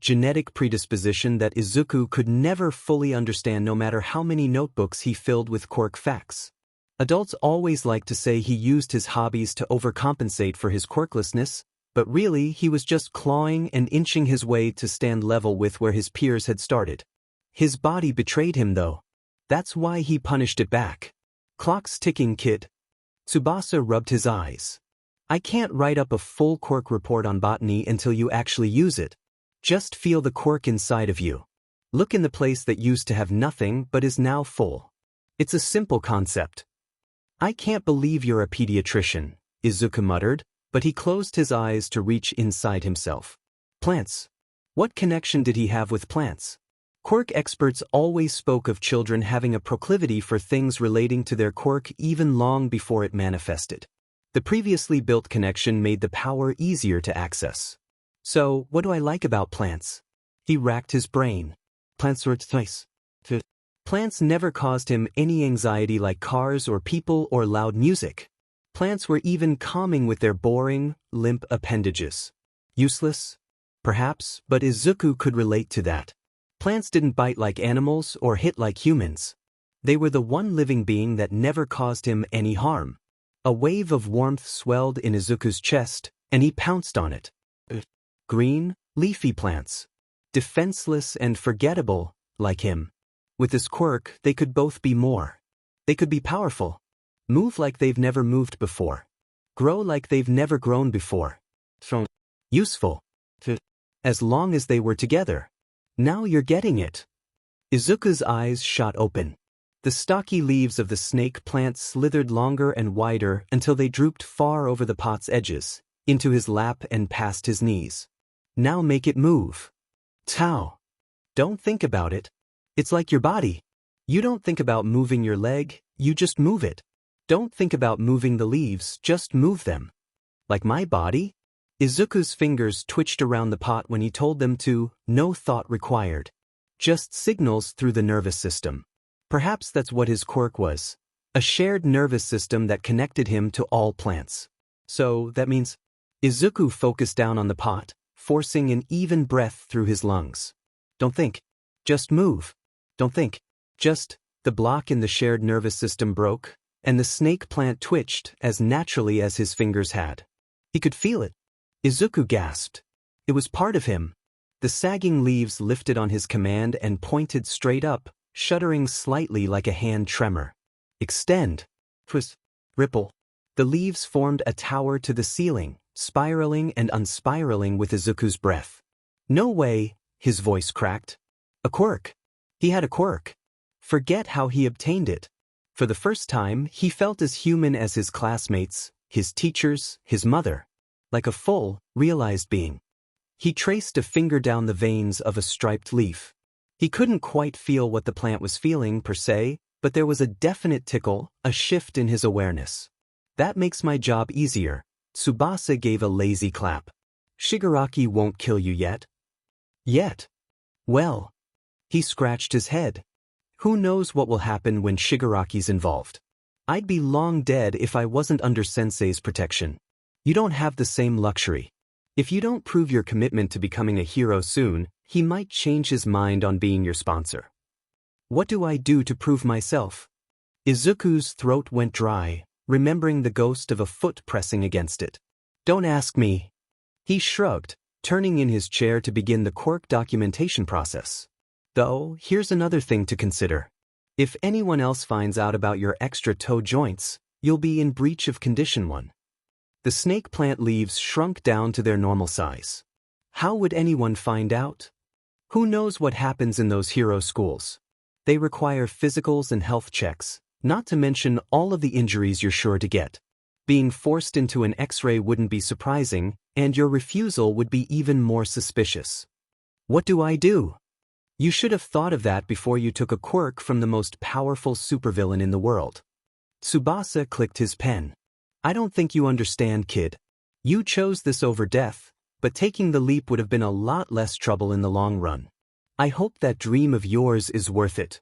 Genetic predisposition that Izuku could never fully understand no matter how many notebooks he filled with quirk facts. Adults always like to say he used his hobbies to overcompensate for his quirklessness, but really he was just clawing and inching his way to stand level with where his peers had started. His body betrayed him though. That's why he punished it back. Clock's ticking, kid. Tsubasa rubbed his eyes. I can't write up a full quirk report on botany until you actually use it. Just feel the quirk inside of you. Look in the place that used to have nothing but is now full. It's a simple concept. I can't believe you're a pediatrician, Izuku muttered, but he closed his eyes to reach inside himself. Plants. What connection did he have with plants? Quirk experts always spoke of children having a proclivity for things relating to their quirk even long before it manifested. The previously built connection made the power easier to access. So, what do I like about plants? He racked his brain. Plants were nice. Plants never caused him any anxiety like cars or people or loud music. Plants were even calming with their boring, limp appendages. Useless? Perhaps, but Izuku could relate to that. Plants didn't bite like animals or hit like humans. They were the one living being that never caused him any harm. A wave of warmth swelled in Izuku's chest, and he pounced on it. Green, leafy plants. Defenseless and forgettable, like him. With his quirk, they could both be more. They could be powerful. Move like they've never moved before. Grow like they've never grown before. Useful. As long as they were together. Now you're getting it. Izuku's eyes shot open. The stocky leaves of the snake plant slithered longer and wider until they drooped far over the pot's edges, into his lap and past his knees. Now make it move. Tao. Don't think about it. It's like your body. You don't think about moving your leg, you just move it. Don't think about moving the leaves, just move them. Like my body? Izuku's fingers twitched around the pot when he told them to, no thought required. Just signals through the nervous system. Perhaps that's what his quirk was. A shared nervous system that connected him to all plants. So, that means... Izuku focused down on the pot, forcing an even breath through his lungs. Don't think. Just move. Don't think. Just... The block in the shared nervous system broke, and the snake plant twitched as naturally as his fingers had. He could feel it. Izuku gasped. It was part of him. The sagging leaves lifted on his command and pointed straight up, shuddering slightly like a hand tremor. Extend. Twist. Ripple. The leaves formed a tower to the ceiling, spiraling and unspiraling with Izuku's breath. No way, his voice cracked. A quirk. He had a quirk. Forget how he obtained it. For the first time, he felt as human as his classmates, his teachers, his mother. Like a full, realized being. He traced a finger down the veins of a striped leaf. He couldn't quite feel what the plant was feeling, per se, but there was a definite tickle, a shift in his awareness. That makes my job easier. Tsubasa gave a lazy clap. Shigaraki won't kill you yet? Yet? Well. He scratched his head. Who knows what will happen when Shigaraki's involved? I'd be long dead if I wasn't under Sensei's protection. You don't have the same luxury. If you don't prove your commitment to becoming a hero soon, he might change his mind on being your sponsor. What do I do to prove myself? Izuku's throat went dry, remembering the ghost of a foot pressing against it. Don't ask me. He shrugged, turning in his chair to begin the quirk documentation process. Though, here's another thing to consider. If anyone else finds out about your extra toe joints, you'll be in breach of Condition 1. The snake plant leaves shrunk down to their normal size. How would anyone find out? Who knows what happens in those hero schools? They require physicals and health checks, not to mention all of the injuries you're sure to get. Being forced into an X-ray wouldn't be surprising, and your refusal would be even more suspicious. What do I do? You should have thought of that before you took a quirk from the most powerful supervillain in the world. Tsubasa clicked his pen. I don't think you understand, kid. You chose this over death, but taking the leap would have been a lot less trouble in the long run. I hope that dream of yours is worth it.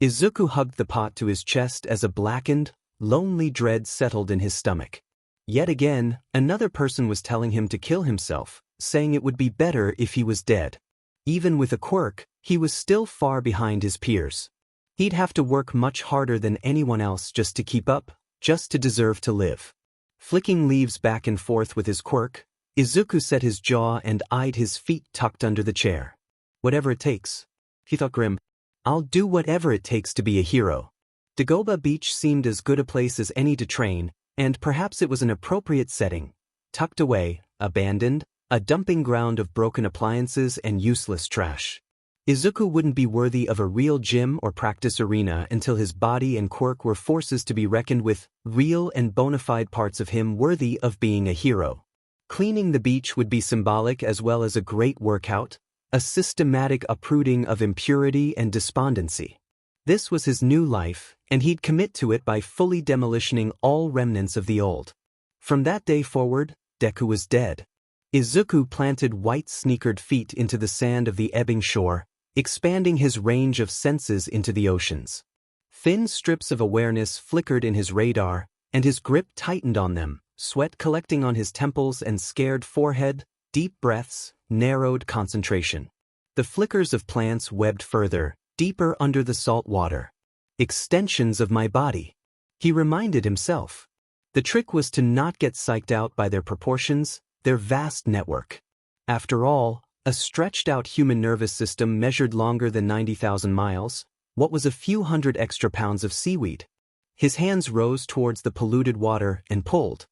Izuku hugged the pot to his chest as a blackened, lonely dread settled in his stomach. Yet again, another person was telling him to kill himself, saying it would be better if he was dead. Even with a quirk, he was still far behind his peers. He'd have to work much harder than anyone else just to keep up, just to deserve to live. Flicking leaves back and forth with his quirk, Izuku set his jaw and eyed his feet tucked under the chair. Whatever it takes. He thought grim. I'll do whatever it takes to be a hero. Dagoba Beach seemed as good a place as any to train, and perhaps it was an appropriate setting. Tucked away, abandoned, a dumping ground of broken appliances and useless trash. Izuku wouldn't be worthy of a real gym or practice arena until his body and quirk were forces to be reckoned with, real and bona fide parts of him worthy of being a hero. Cleaning the beach would be symbolic as well as a great workout, a systematic uprooting of impurity and despondency. This was his new life, and he'd commit to it by fully demolishing all remnants of the old. From that day forward, Deku was dead. Izuku planted white-sneakered feet into the sand of the ebbing shore, expanding his range of senses into the oceans. Thin strips of awareness flickered in his radar, and his grip tightened on them, sweat collecting on his temples and scared forehead, deep breaths, narrowed concentration. The flickers of plants webbed further, deeper under the salt water. Extensions of my body. He reminded himself. The trick was to not get psyched out by their proportions, their vast network. After all, a stretched-out human nervous system measured longer than 90,000 miles. What was a few hundred extra pounds of seaweed? His hands rose towards the polluted water and pulled.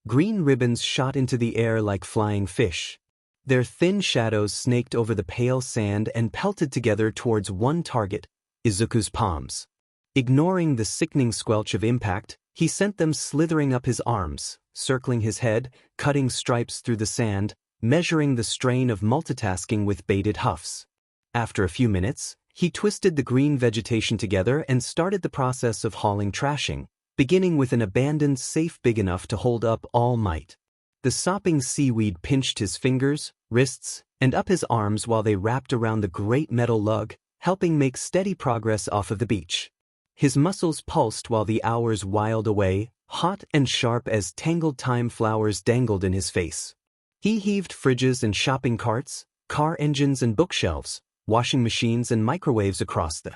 Green ribbons shot into the air like flying fish. Their thin shadows snaked over the pale sand and pelted together towards one target, Izuku's palms. Ignoring the sickening squelch of impact, he sent them slithering up his arms, circling his head, cutting stripes through the sand, measuring the strain of multitasking with bated huffs. After a few minutes, he twisted the green vegetation together and started the process of hauling trashing, beginning with an abandoned safe big enough to hold up all might. The sopping seaweed pinched his fingers, wrists, and up his arms while they wrapped around the great metal lug, helping make steady progress off of the beach. His muscles pulsed while the hours whiled away, hot and sharp as tangled time flowers dangled in his face. He heaved fridges and shopping carts, car engines and bookshelves, washing machines and microwaves across the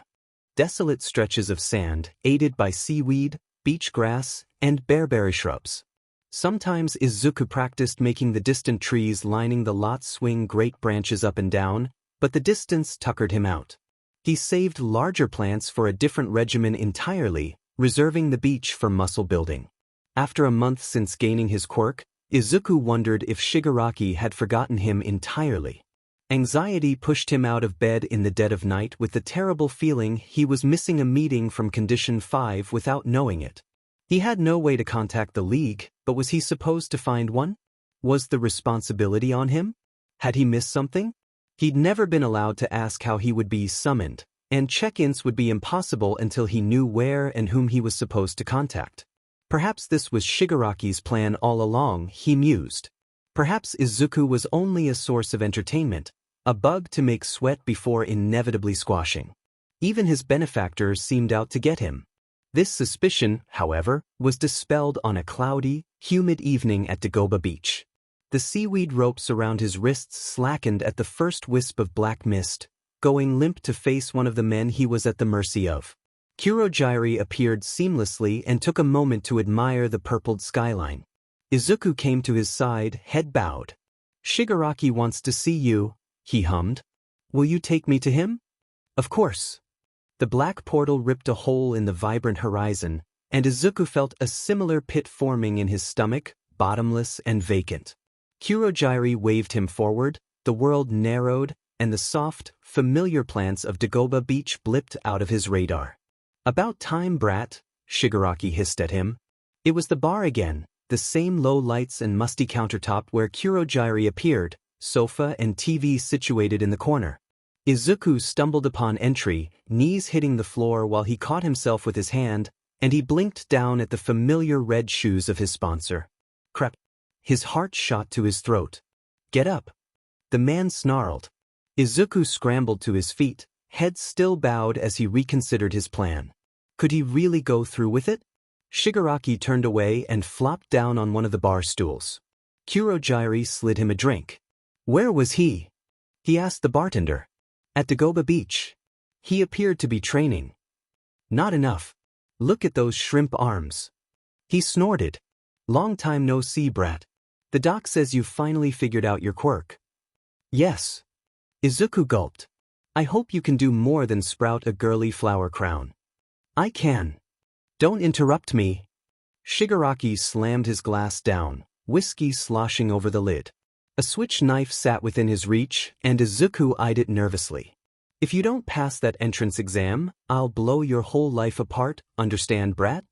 desolate stretches of sand, aided by seaweed, beach grass, and bearberry shrubs. Sometimes Izuku practiced making the distant trees lining the lot swing great branches up and down, but the distance tuckered him out. He saved larger plants for a different regimen entirely, reserving the beach for muscle building. After a month since gaining his quirk, Izuku wondered if Shigaraki had forgotten him entirely. Anxiety pushed him out of bed in the dead of night with the terrible feeling he was missing a meeting from Condition 5 without knowing it. He had no way to contact the League, but was he supposed to find one? Was the responsibility on him? Had he missed something? He'd never been allowed to ask how he would be summoned, and check-ins would be impossible until he knew where and whom he was supposed to contact. Perhaps this was Shigaraki's plan all along, he mused. Perhaps Izuku was only a source of entertainment, a bug to make sweat before inevitably squashing. Even his benefactors seemed out to get him. This suspicion, however, was dispelled on a cloudy, humid evening at Dagoba Beach. The seaweed ropes around his wrists slackened at the first wisp of black mist, going limp to face one of the men he was at the mercy of. Kurogiri appeared seamlessly and took a moment to admire the purpled skyline. Izuku came to his side, head bowed. "Shigaraki wants to see you," he hummed. "Will you take me to him?" "Of course." The black portal ripped a hole in the vibrant horizon, and Izuku felt a similar pit forming in his stomach, bottomless and vacant. Kurogiri waved him forward, the world narrowed, and the soft, familiar plants of Dagoba Beach blipped out of his radar. "About time, brat," Shigaraki hissed at him. It was the bar again, the same low lights and musty countertop where Kurogiri appeared, sofa and TV situated in the corner. Izuku stumbled upon entry, knees hitting the floor while he caught himself with his hand, and he blinked down at the familiar red shoes of his sponsor. Crap. His heart shot to his throat. "Get up." The man snarled. Izuku scrambled to his feet, head still bowed as he reconsidered his plan. Could he really go through with it? Shigaraki turned away and flopped down on one of the bar stools. Kurogiri slid him a drink. Where was he? He asked the bartender. At Dagoba Beach. He appeared to be training. Not enough. Look at those shrimp arms. He snorted. Long time no see, brat. The doc says you've finally figured out your quirk. Yes. Izuku gulped. I hope you can do more than sprout a girly flower crown. I can. Don't interrupt me. Shigaraki slammed his glass down, whiskey sloshing over the lid. A switch knife sat within his reach, and Izuku eyed it nervously. If you don't pass that entrance exam, I'll blow your whole life apart, understand, brat?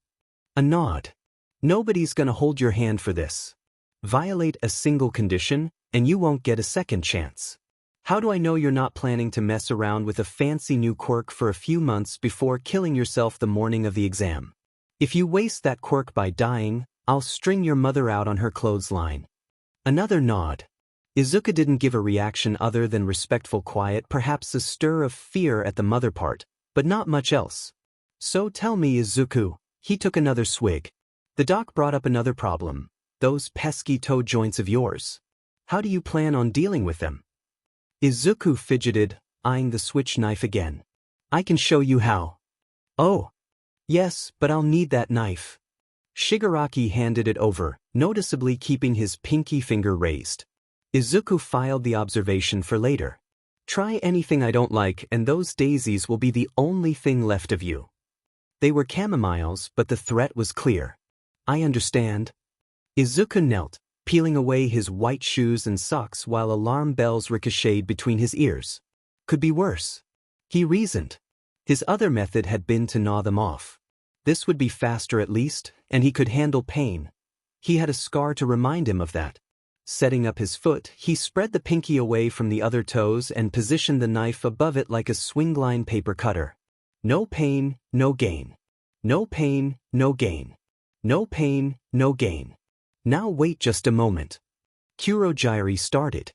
A nod. Nobody's gonna hold your hand for this. Violate a single condition, and you won't get a second chance. How do I know you're not planning to mess around with a fancy new quirk for a few months before killing yourself the morning of the exam? If you waste that quirk by dying, I'll string your mother out on her clothesline. Another nod. Izuku didn't give a reaction other than respectful quiet, perhaps a stir of fear at the mother part, but not much else. So tell me, Izuku. He took another swig. The doc brought up another problem. Those pesky toe joints of yours. How do you plan on dealing with them? Izuku fidgeted, eyeing the switch knife again. I can show you how. Oh. Yes, but I'll need that knife. Shigaraki handed it over, noticeably keeping his pinky finger raised. Izuku filed the observation for later. Try anything I don't like and those daisies will be the only thing left of you. They were chamomiles, but the threat was clear. I understand. Izuku knelt, peeling away his white shoes and socks while alarm bells ricocheted between his ears. Could be worse. He reasoned. His other method had been to gnaw them off. This would be faster at least, and he could handle pain. He had a scar to remind him of that. Setting up his foot, he spread the pinky away from the other toes and positioned the knife above it like a swingline paper cutter. No pain, no gain. No pain, no gain. No pain, no gain. Now wait just a moment. Kurogiri started.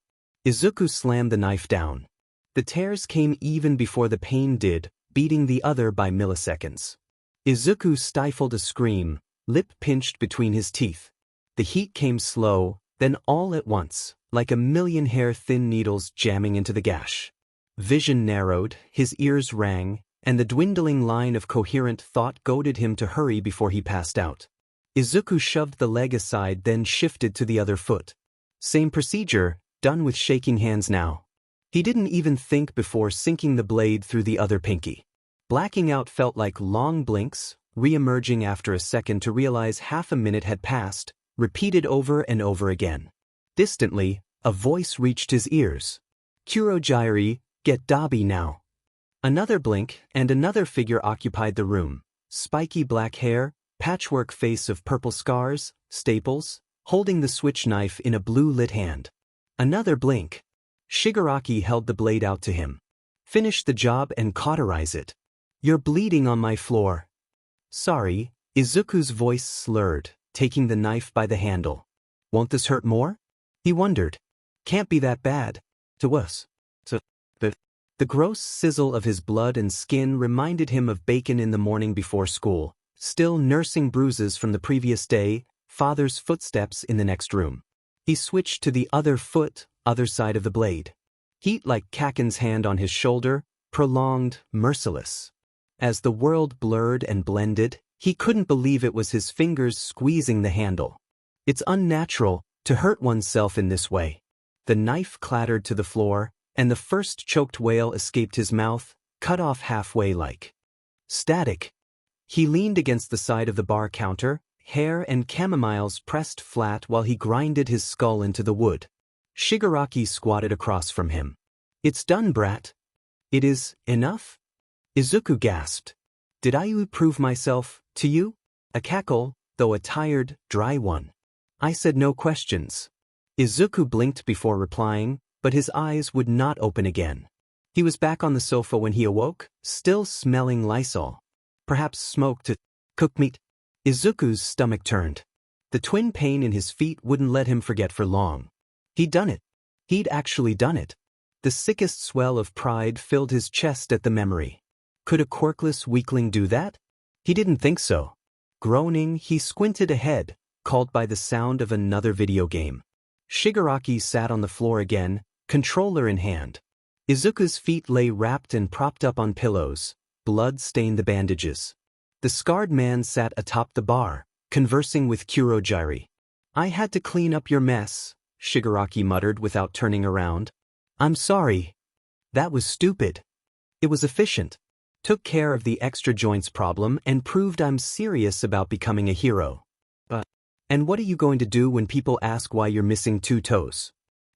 Izuku slammed the knife down. The tears came even before the pain did, beating the other by milliseconds. Izuku stifled a scream, lip pinched between his teeth. The heat came slow, then all at once, like a million hair-thin needles jamming into the gash. Vision narrowed, his ears rang, and the dwindling line of coherent thought goaded him to hurry before he passed out. Izuku shoved the leg aside, then shifted to the other foot. Same procedure, done with shaking hands now. He didn't even think before sinking the blade through the other pinky. Blacking out felt like long blinks, re-emerging after a second to realize half a minute had passed, repeated over and over again. Distantly, a voice reached his ears. Kurogiri, get Dabi now. Another blink, and another figure occupied the room. Spiky black hair, patchwork face of purple scars, staples, holding the switch knife in a blue-lit hand. Another blink. Shigaraki held the blade out to him. Finish the job and cauterize it. You're bleeding on my floor. Sorry, Izuku's voice slurred, taking the knife by the handle. Won't this hurt more? He wondered. Can't be that bad. To us. The gross sizzle of his blood and skin reminded him of bacon in the morning before school, still nursing bruises from the previous day, father's footsteps in the next room. He switched to the other side of the blade. Heat like Kaken's hand on his shoulder, prolonged, merciless. As the world blurred and blended, he couldn't believe it was his fingers squeezing the handle. It's unnatural to hurt oneself in this way. The knife clattered to the floor, and the first choked wail escaped his mouth, cut off halfway like static. He leaned against the side of the bar counter, hair and chamomiles pressed flat while he grinded his skull into the wood. Shigaraki squatted across from him. It's done, brat. It is enough? Izuku gasped. Did I prove myself to you? A cackle, though a tired, dry one. I said no questions. Izuku blinked before replying, but his eyes would not open again. He was back on the sofa when he awoke, still smelling Lysol. Perhaps smoke to cook meat. Izuku's stomach turned. The twin pain in his feet wouldn't let him forget for long. He'd done it. He'd actually done it. The sickest swell of pride filled his chest at the memory. Could a quirkless weakling do that? He didn't think so. Groaning, he squinted ahead, called by the sound of another video game. Shigaraki sat on the floor again, controller in hand. Izuku's feet lay wrapped and propped up on pillows. Blood stained the bandages. The scarred man sat atop the bar, conversing with Kurojiri. I had to clean up your mess, Shigaraki muttered without turning around. I'm sorry. That was stupid. It was efficient. Took care of the extra joints problem and proved I'm serious about becoming a hero. And what are you going to do when people ask why you're missing 2 toes?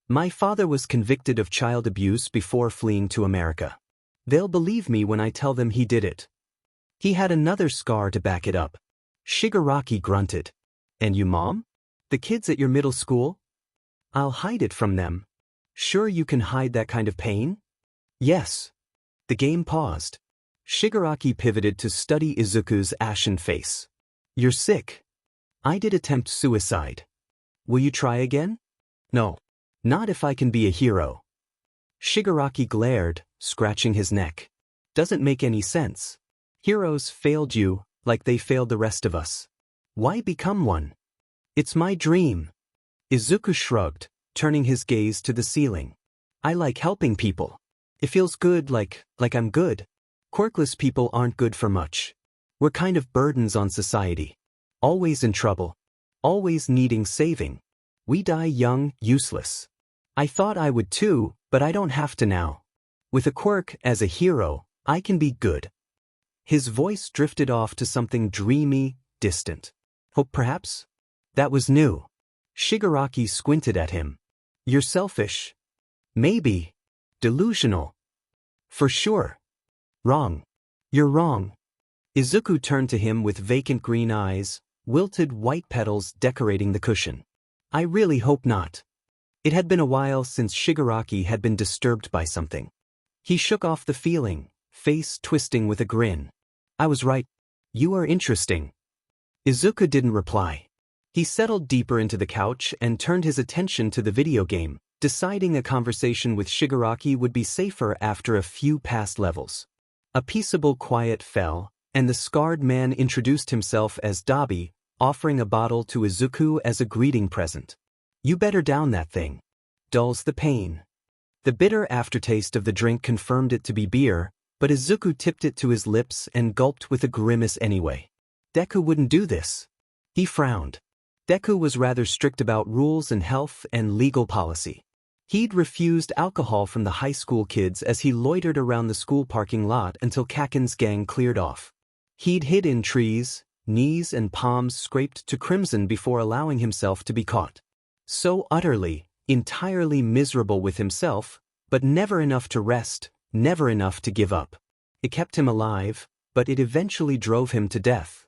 My father was convicted of child abuse before fleeing to America. They'll believe me when I tell them he did it. He had another scar to back it up. Shigaraki grunted. And you, Mom? The kids at your middle school? I'll hide it from them. Sure you can hide that kind of pain? Yes. The game paused. Shigaraki pivoted to study Izuku's ashen face. You're sick. I did attempt suicide. Will you try again? No. Not if I can be a hero. Shigaraki glared, scratching his neck. Doesn't make any sense. Heroes failed you, like they failed the rest of us. Why become one? It's my dream. Izuku shrugged, turning his gaze to the ceiling. I like helping people. It feels good like I'm good. Quirkless people aren't good for much. We're kind of burdens on society. Always in trouble. Always needing saving. We die young, useless. I thought I would too, but I don't have to now. With a quirk as a hero, I can be good. His voice drifted off to something dreamy, distant. Hope perhaps? That was new. Shigaraki squinted at him. You're selfish. Maybe. Delusional. For sure. Wrong. You're wrong. Izuku turned to him with vacant green eyes, wilted white petals decorating the cushion. I really hope not. It had been a while since Shigaraki had been disturbed by something. He shook off the feeling, face twisting with a grin. I was right. You are interesting. Izuku didn't reply. He settled deeper into the couch and turned his attention to the video game, deciding a conversation with Shigaraki would be safer after a few past levels. A peaceable quiet fell, and the scarred man introduced himself as Dabi, offering a bottle to Izuku as a greeting present. You better down that thing. Dulls the pain. The bitter aftertaste of the drink confirmed it to be beer, but Izuku tipped it to his lips and gulped with a grimace anyway. Deku wouldn't do this. He frowned. Deku was rather strict about rules and health and legal policy. He'd refused alcohol from the high school kids as he loitered around the school parking lot until Kaken's gang cleared off. He'd hid in trees, knees and palms scraped to crimson before allowing himself to be caught. So utterly, entirely miserable with himself, but never enough to rest, never enough to give up. It kept him alive, but it eventually drove him to death.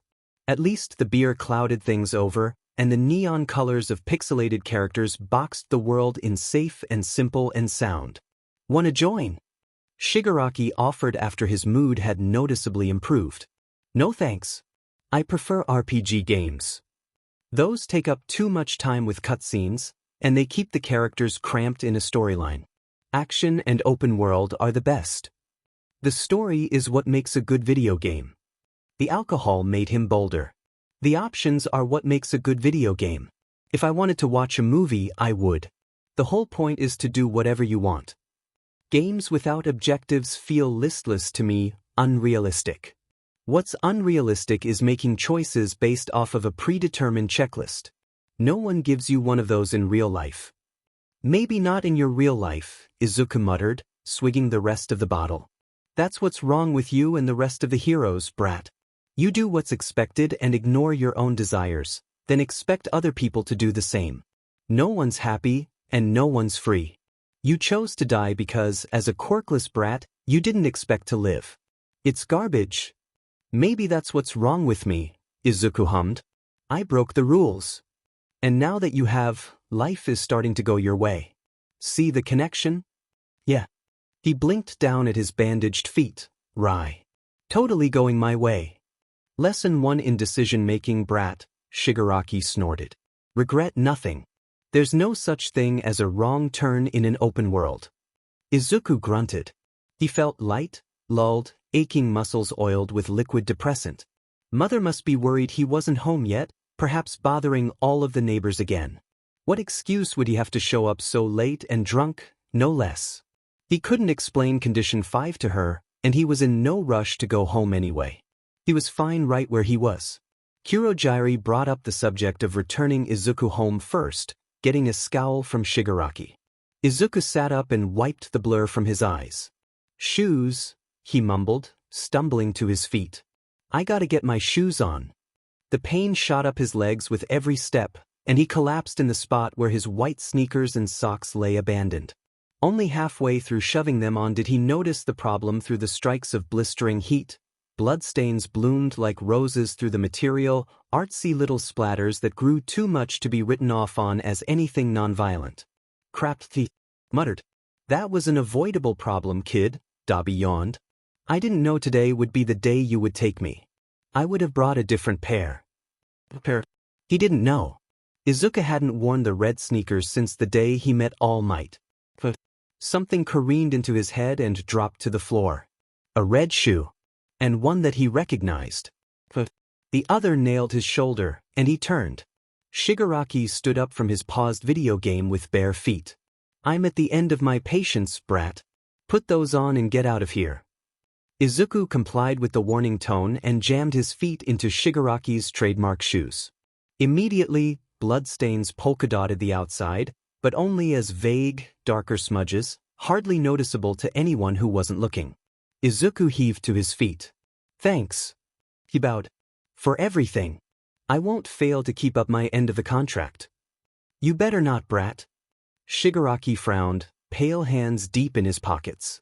At least the beer clouded things over, and the neon colors of pixelated characters boxed the world in safe and simple and sound. Wanna join? Shigaraki offered after his mood had noticeably improved. No thanks. I prefer RPG games. Those take up too much time with cutscenes, and they keep the characters cramped in a storyline. Action and open world are the best. The story is what makes a good video game. The alcohol made him bolder. The options are what makes a good video game. If I wanted to watch a movie, I would. The whole point is to do whatever you want. Games without objectives feel listless to me, unrealistic. What's unrealistic is making choices based off of a predetermined checklist. No one gives you one of those in real life. Maybe not in your real life, Izuku muttered, swigging the rest of the bottle. That's what's wrong with you and the rest of the heroes, brat. You do what's expected and ignore your own desires, then expect other people to do the same. No one's happy, and no one's free. You chose to die because, as a quirkless brat, you didn't expect to live. It's garbage. Maybe that's what's wrong with me, Izuku hummed. I broke the rules. And now that you have, life is starting to go your way. See the connection? Yeah. He blinked down at his bandaged feet. Right. Totally going my way. Lesson 1 in decision-making, brat, Shigaraki snorted. Regret nothing. There's no such thing as a wrong turn in an open world. Izuku grunted. He felt light, lulled, aching muscles oiled with liquid depressant. Mother must be worried he wasn't home yet, perhaps bothering all of the neighbors again. What excuse would he have to show up so late and drunk, no less? He couldn't explain Condition 5 to her, and he was in no rush to go home anyway. He was fine right where he was. Kurojirai brought up the subject of returning Izuku home first, getting a scowl from Shigaraki. Izuku sat up and wiped the blur from his eyes. Shoes, he mumbled, stumbling to his feet. I gotta get my shoes on. The pain shot up his legs with every step, and he collapsed in the spot where his white sneakers and socks lay abandoned. Only halfway through shoving them on did he notice the problem through the strikes of blistering heat. Bloodstains bloomed like roses through the material, artsy little splatters that grew too much to be written off on as anything nonviolent. Crap, he muttered. That was an avoidable problem, kid, Dabi yawned. I didn't know today would be the day you would take me. I would have brought a different pair. He didn't know. Izuku hadn't worn the red sneakers since the day he met All Might. Something careened into his head and dropped to the floor. A red shoe. And one that he recognized. The other nailed his shoulder, and he turned. Shigaraki stood up from his paused video game with bare feet. I'm at the end of my patience, brat. Put those on and get out of here. Izuku complied with the warning tone and jammed his feet into Shigaraki's trademark shoes. Immediately, bloodstains polka-dotted the outside, but only as vague, darker smudges, hardly noticeable to anyone who wasn't looking. Izuku heaved to his feet. Thanks. He bowed. For everything. I won't fail to keep up my end of the contract. You better not, brat. Shigaraki frowned, pale hands deep in his pockets.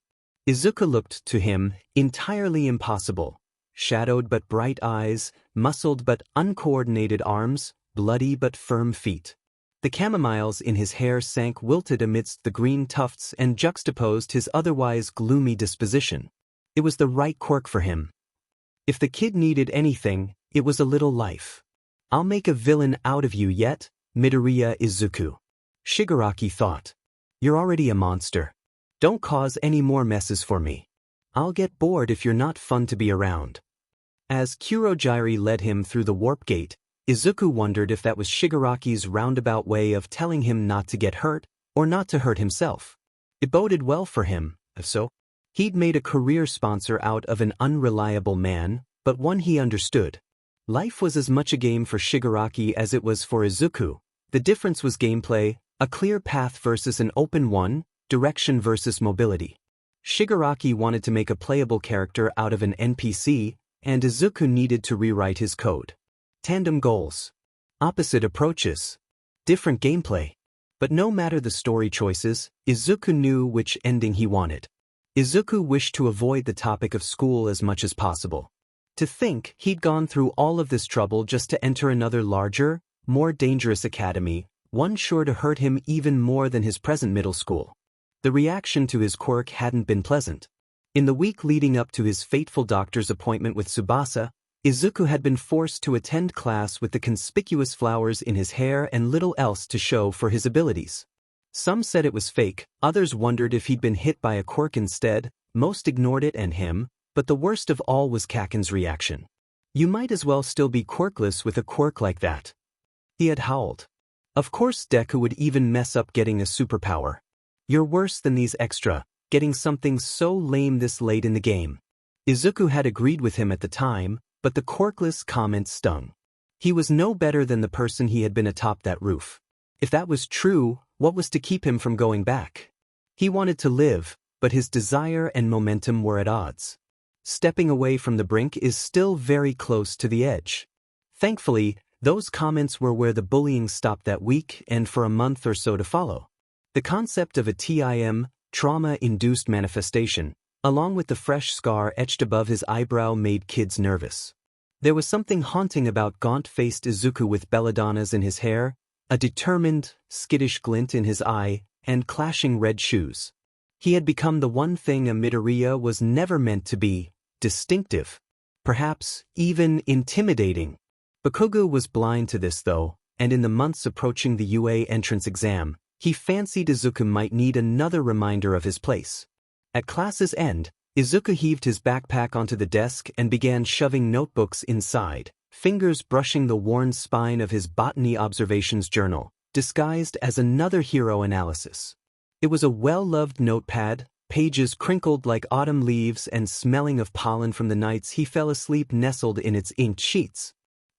Izuku looked to him, entirely impossible. Shadowed but bright eyes, muscled but uncoordinated arms, bloody but firm feet. The chamomiles in his hair sank wilted amidst the green tufts and juxtaposed his otherwise gloomy disposition. It was the right quirk for him. If the kid needed anything, it was a little life. I'll make a villain out of you yet, Midoriya Izuku. Shigaraki thought. You're already a monster. Don't cause any more messes for me. I'll get bored if you're not fun to be around. As Kurojirai led him through the warp gate, Izuku wondered if that was Shigaraki's roundabout way of telling him not to get hurt, or not to hurt himself. It boded well for him, if so. He'd made a career sponsor out of an unreliable man, but one he understood. Life was as much a game for Shigaraki as it was for Izuku. The difference was gameplay, a clear path versus an open one, direction versus mobility. Shigaraki wanted to make a playable character out of an NPC, and Izuku needed to rewrite his code. Tandem goals. Opposite approaches. Different gameplay. But no matter the story choices, Izuku knew which ending he wanted. Izuku wished to avoid the topic of school as much as possible. To think he'd gone through all of this trouble just to enter another larger, more dangerous academy, one sure to hurt him even more than his present middle school. The reaction to his quirk hadn't been pleasant. In the week leading up to his fateful doctor's appointment with Tsubasa, Izuku had been forced to attend class with the conspicuous flowers in his hair and little else to show for his abilities. Some said it was fake, others wondered if he'd been hit by a quirk instead, most ignored it and him, but the worst of all was Kaken's reaction. "You might as well still be quirkless with a quirk like that," he had howled. Of course Deku would even mess up getting a superpower. "You're worse than these extra, getting something so lame this late in the game." Izuku had agreed with him at the time, but the quirkless comment stung. He was no better than the person he had been atop that roof. If that was true, what was to keep him from going back? He wanted to live, but his desire and momentum were at odds. Stepping away from the brink is still very close to the edge. Thankfully, those comments were where the bullying stopped that week and for a month or so to follow. The concept of a TIM, trauma-induced manifestation, along with the fresh scar etched above his eyebrow made kids nervous. There was something haunting about gaunt-faced Izuku with belladonnas in his hair, a determined, skittish glint in his eye, and clashing red shoes. He had become the one thing a Midoriya was never meant to be: distinctive. Perhaps even intimidating. Bakugo was blind to this though, and in the months approaching the UA entrance exam, he fancied Izuku might need another reminder of his place. At class's end, Izuku heaved his backpack onto the desk and began shoving notebooks inside, fingers brushing the worn spine of his botany observations journal, disguised as another hero analysis. It was a well-loved notepad, pages crinkled like autumn leaves and smelling of pollen from the nights he fell asleep nestled in its inked sheets.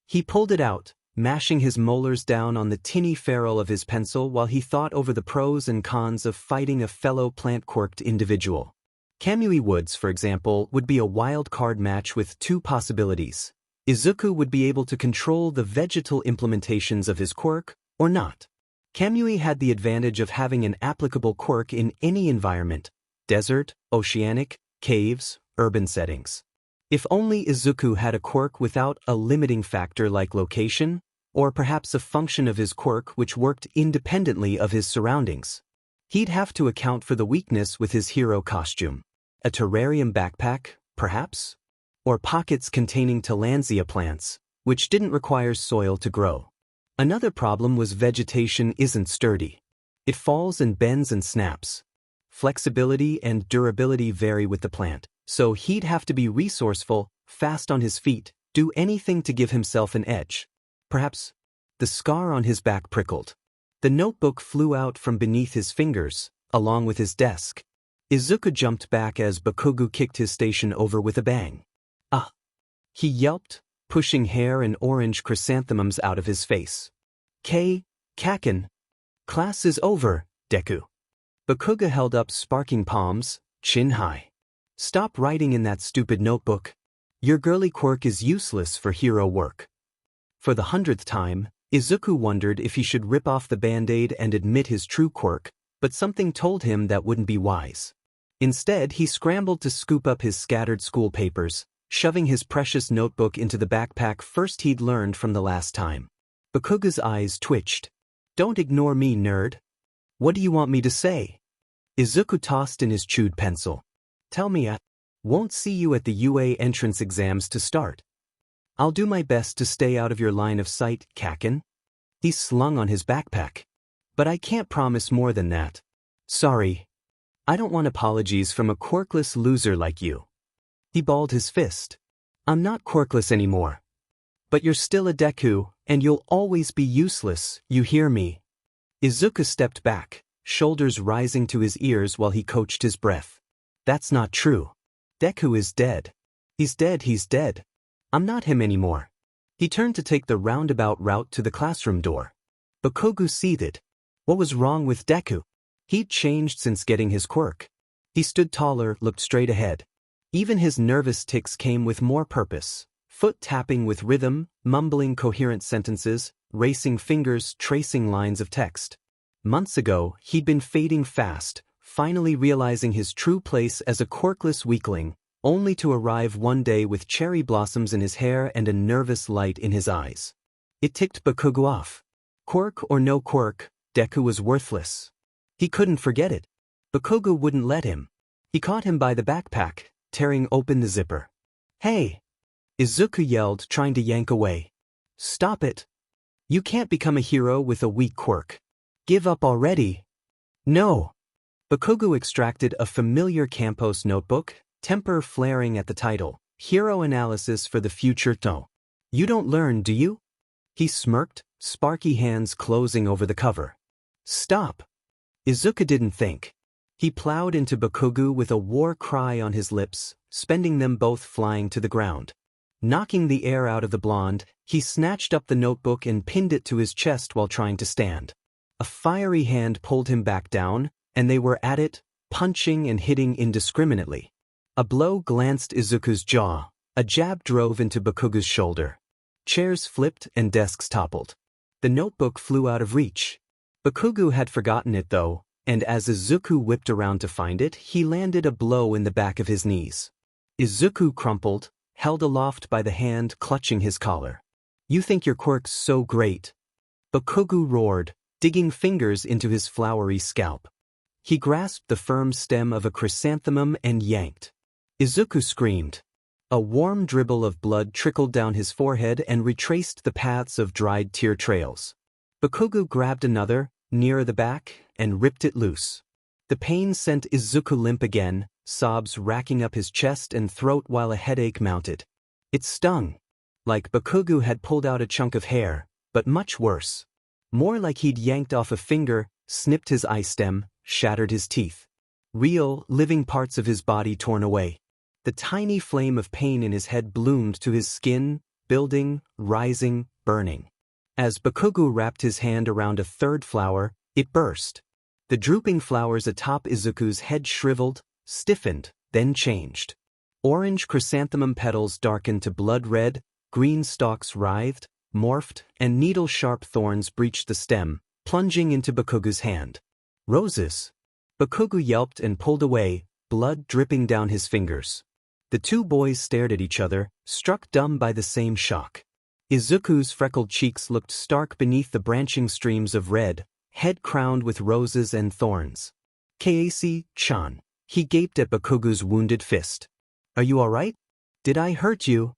He pulled it out, mashing his molars down on the tinny ferrule of his pencil while he thought over the pros and cons of fighting a fellow plant-quirked individual. Kamui Woods, for example, would be a wild card match with two possibilities. Izuku would be able to control the vegetal implementations of his quirk, or not. Kamui had the advantage of having an applicable quirk in any environment: desert, oceanic, caves, urban settings. If only Izuku had a quirk without a limiting factor like location, or perhaps a function of his quirk which worked independently of his surroundings. He'd have to account for the weakness with his hero costume. A terrarium backpack, perhaps? Or pockets containing tillandsia plants, which didn't require soil to grow. Another problem was vegetation isn't sturdy. It falls and bends and snaps. Flexibility and durability vary with the plant, so he'd have to be resourceful, fast on his feet, do anything to give himself an edge. Perhaps. The scar on his back prickled. The notebook flew out from beneath his fingers, along with his desk. Izuku jumped back as Bakugo kicked his station over with a bang. "Ah!" he yelped, pushing hair and orange chrysanthemums out of his face. Kaken. Class is over, Deku." Bakugo held up sparking palms, chin high. "Stop writing in that stupid notebook. Your girly quirk is useless for hero work." For the 100th time, Izuku wondered if he should rip off the band-aid and admit his true quirk, but something told him that wouldn't be wise. Instead, he scrambled to scoop up his scattered school papers, shoving his precious notebook into the backpack first he'd learned from the last time. Bakugo's eyes twitched. "Don't ignore me, nerd. What do you want me to say?" Izuku tossed in his chewed pencil. "Tell me I won't see you at the UA entrance exams to start. I'll do my best to stay out of your line of sight, Kaken." He slung on his backpack. "But I can't promise more than that. Sorry. I don't want apologies from a quirkless loser like you." He balled his fist. "I'm not quirkless anymore. But you're still a Deku, and you'll always be useless, you hear me?" Izuku stepped back, shoulders rising to his ears while he coached his breath. "That's not true. Deku is dead. He's dead. I'm not him anymore." He turned to take the roundabout route to the classroom door. Bakugo seethed. What was wrong with Deku? He'd changed since getting his quirk. He stood taller, looked straight ahead. Even his nervous tics came with more purpose. Foot tapping with rhythm, mumbling coherent sentences, racing fingers tracing lines of text. Months ago, he'd been fading fast, finally realizing his true place as a quirkless weakling, only to arrive one day with cherry blossoms in his hair and a nervous light in his eyes. It ticked Bakugo off. Quirk or no quirk, Deku was worthless. He couldn't forget it. Bakugo wouldn't let him. He caught him by the backpack, tearing open the zipper. "Hey!" Izuku yelled, trying to yank away. "Stop it! You can't become a hero with a weak quirk. Give up already." "No!" Bakugo extracted a familiar Campos notebook, temper flaring at the title, Hero Analysis for the Future. "No. You don't learn, do you?" He smirked, sparky hands closing over the cover. "Stop!" Izuku didn't think. He plowed into Bakugo with a war cry on his lips, spending them both flying to the ground. Knocking the air out of the blonde, he snatched up the notebook and pinned it to his chest while trying to stand. A fiery hand pulled him back down, and they were at it, punching and hitting indiscriminately. A blow glanced Izuku's jaw, a jab drove into Bakugo's shoulder. Chairs flipped and desks toppled. The notebook flew out of reach. Bakugo had forgotten it though, and as Izuku whipped around to find it, he landed a blow in the back of his knees. Izuku crumpled, held aloft by the hand clutching his collar. "You think your quirk's so great?" Bakugo roared, digging fingers into his flowery scalp. He grasped the firm stem of a chrysanthemum and yanked. Izuku screamed. A warm dribble of blood trickled down his forehead and retraced the paths of dried tear trails. Bakugo grabbed another, nearer the back, and ripped it loose. The pain sent Izuku limp again, sobs racking up his chest and throat while a headache mounted. It stung. Like Bakugo had pulled out a chunk of hair, but much worse. More like he'd yanked off a finger, snipped his eye stem, shattered his teeth. Real, living parts of his body torn away. The tiny flame of pain in his head bloomed to his skin, building, rising, burning. As Bakugo wrapped his hand around a third flower, it burst. The drooping flowers atop Izuku's head shriveled, stiffened, then changed. Orange chrysanthemum petals darkened to blood red, green stalks writhed, morphed, and needle-sharp thorns breached the stem, plunging into Bakugo's hand. "Roses!" Bakugo yelped and pulled away, blood dripping down his fingers. The two boys stared at each other, struck dumb by the same shock. Izuku's freckled cheeks looked stark beneath the branching streams of red, head crowned with roses and thorns. "Kaisi-chan." He gaped at Bakugo's wounded fist. "Are you all right? Did I hurt you?"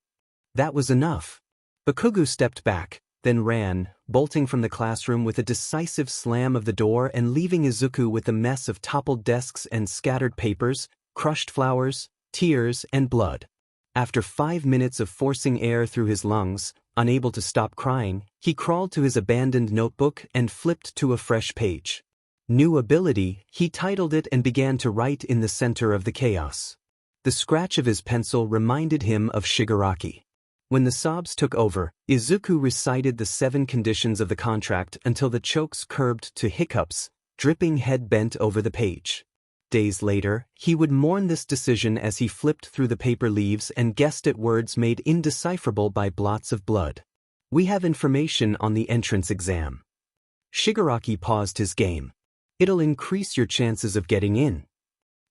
That was enough. Bakugo stepped back, then ran, bolting from the classroom with a decisive slam of the door and leaving Izuku with a mess of toppled desks and scattered papers, crushed flowers, tears, and blood. After 5 minutes of forcing air through his lungs, unable to stop crying, he crawled to his abandoned notebook and flipped to a fresh page. New ability, he titled it and began to write in the center of the chaos. The scratch of his pencil reminded him of Shigaraki. When the sobs took over, Izuku recited the 7 conditions of the contract until the chokes curbed to hiccups, dripping head bent over the page. Days later, he would mourn this decision as he flipped through the paper leaves and guessed at words made indecipherable by blots of blood. "We have information on the entrance exam." Shigaraki paused his game. "It'll increase your chances of getting in."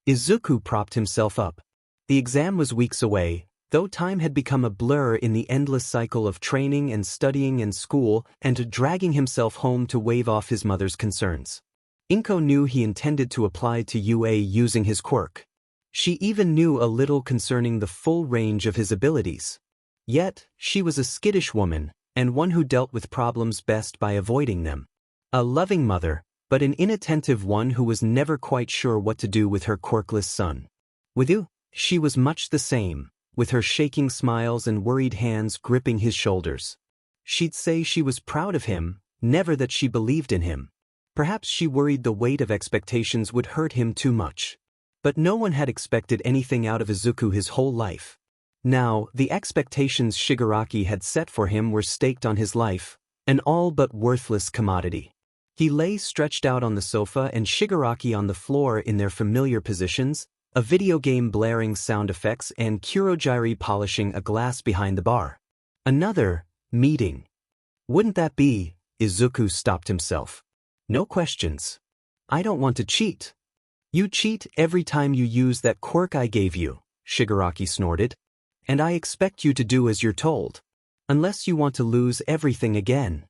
Izuku propped himself up. The exam was weeks away, though time had become a blur in the endless cycle of training and studying and school and dragging himself home to wave off his mother's concerns. Inko knew he intended to apply to UA using his quirk. She even knew a little concerning the full range of his abilities. Yet, she was a skittish woman, and one who dealt with problems best by avoiding them. A loving mother, but an inattentive one who was never quite sure what to do with her quirkless son. With you, she was much the same, with her shaking smiles and worried hands gripping his shoulders. She'd say she was proud of him, never that she believed in him. Perhaps she worried the weight of expectations would hurt him too much. But no one had expected anything out of Izuku his whole life. Now, the expectations Shigaraki had set for him were staked on his life, an all but worthless commodity. He lay stretched out on the sofa and Shigaraki on the floor in their familiar positions, a video game blaring sound effects and Kurogiri polishing a glass behind the bar. Another meeting. Wouldn't that be? Izuku stopped himself. No questions. I don't want to cheat. You cheat every time you use that quirk I gave you, Shigaraki snorted. And I expect you to do as you're told. Unless you want to lose everything again.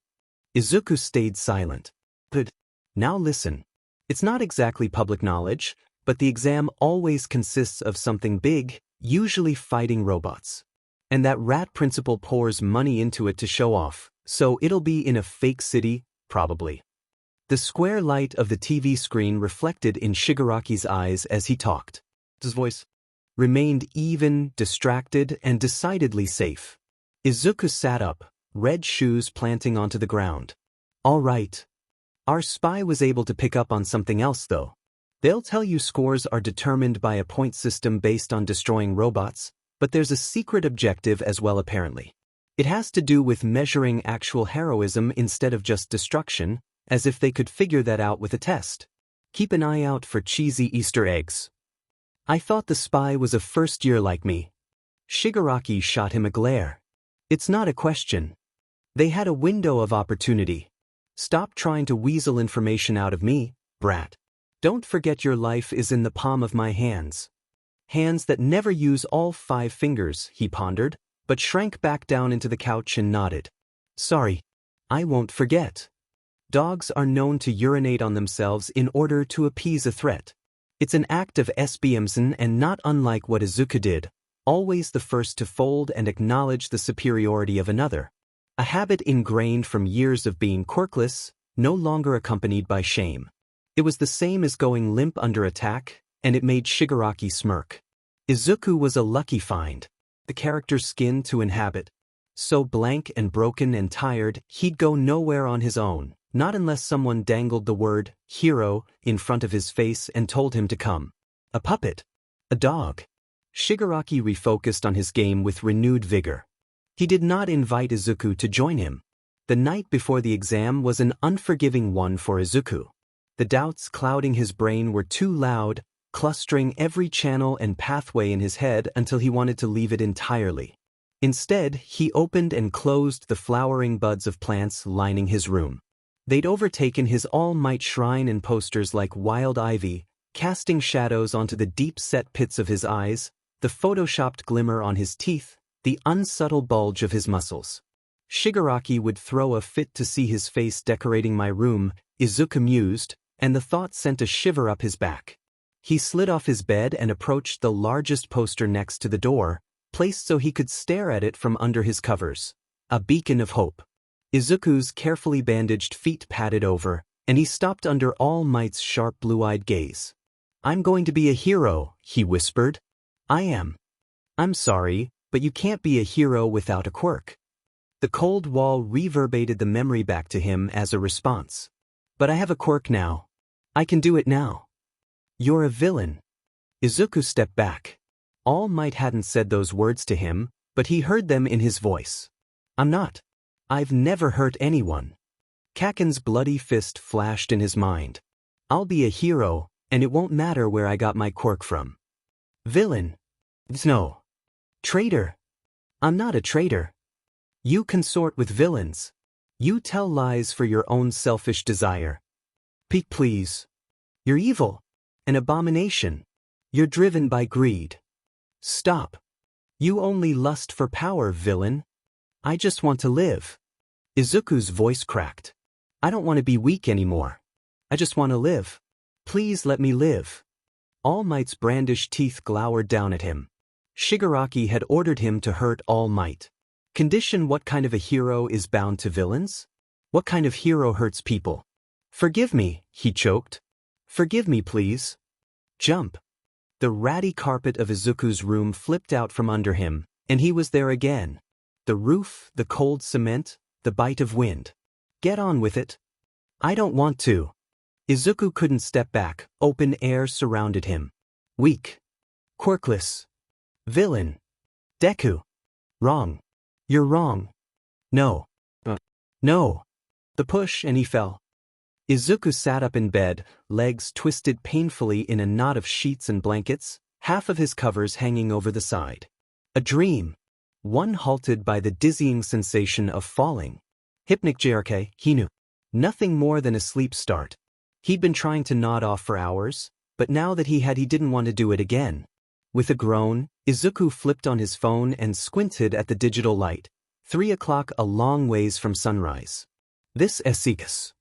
Izuku stayed silent. But now listen. It's not exactly public knowledge, but the exam always consists of something big, usually fighting robots. And that rat principal pours money into it to show off, so it'll be in a fake city, probably. The square light of the TV screen reflected in Shigaraki's eyes as he talked. His voice remained even, distracted, and decidedly safe. Izuku sat up, red shoes planting onto the ground. All right. Our spy was able to pick up on something else though. They'll tell you scores are determined by a point system based on destroying robots, but there's a secret objective as well apparently. It has to do with measuring actual heroism instead of just destruction, as if they could figure that out with a test. Keep an eye out for cheesy Easter eggs. I thought the spy was a first year like me. Shigaraki shot him a glare. It's not a question. They had a window of opportunity. Stop trying to weasel information out of me, brat. Don't forget your life is in the palm of my hands. Hands that never use all 5 fingers, he pondered, but shrank back down into the couch and nodded. Sorry. I won't forget. Dogs are known to urinate on themselves in order to appease a threat. It's an act of espionage and not unlike what Izuku did, always the first to fold and acknowledge the superiority of another. A habit ingrained from years of being quirkless, no longer accompanied by shame. It was the same as going limp under attack, and it made Shigaraki smirk. Izuku was a lucky find. The character's skin to inhabit. So blank and broken and tired, he'd go nowhere on his own. Not unless someone dangled the word, hero, in front of his face and told him to come. A puppet. A dog. Shigaraki refocused on his game with renewed vigor. He did not invite Izuku to join him. The night before the exam was an unforgiving one for Izuku. The doubts clouding his brain were too loud, clustering every channel and pathway in his head until he wanted to leave it entirely. Instead, he opened and closed the flowering buds of plants lining his room. They'd overtaken his all-might shrine and posters like wild ivy, casting shadows onto the deep-set pits of his eyes, the photoshopped glimmer on his teeth, the unsubtle bulge of his muscles. Shigaraki would throw a fit to see his face decorating my room, Izuku mused, and the thought sent a shiver up his back. He slid off his bed and approached the largest poster next to the door, placed so he could stare at it from under his covers. A beacon of hope. Izuku's carefully bandaged feet padded over, and he stopped under All Might's sharp blue-eyed gaze. I'm going to be a hero, he whispered. I am. I'm sorry, but you can't be a hero without a quirk. The cold wall reverberated the memory back to him as a response. But I have a quirk now. I can do it now. You're a villain. Izuku stepped back. All Might hadn't said those words to him, but he heard them in his voice. I'm not. I've never hurt anyone. Kaken's bloody fist flashed in his mind. I'll be a hero, and it won't matter where I got my quirk from. Villain? No. Traitor? I'm not a traitor. You consort with villains. You tell lies for your own selfish desire. Peek, please. You're evil. An abomination. You're driven by greed. Stop. You only lust for power, villain. I just want to live. Izuku's voice cracked. I don't want to be weak anymore. I just want to live. Please let me live. All Might's brandished teeth glowered down at him. Shigaraki had ordered him to hurt All Might. Condition: what kind of a hero is bound to villains? What kind of hero hurts people? Forgive me, he choked. Forgive me, please. Jump. The ratty carpet of Izuku's room flipped out from under him, and he was there again. The roof, the cold cement, the bite of wind. Get on with it. I don't want to. Izuku couldn't step back, open air surrounded him. Weak. Quirkless. Villain. Deku. Wrong. You're wrong. No. No. The push, and he fell. Izuku sat up in bed, legs twisted painfully in a knot of sheets and blankets, half of his covers hanging over the side. A dream. One halted by the dizzying sensation of falling. Hypnic, he knew. Nothing more than a sleep start. He'd been trying to nod off for hours, but now that he didn't want to do it again. With a groan, Izuku flipped on his phone and squinted at the digital light. 3 o'clock, a long ways from sunrise. This Esikas.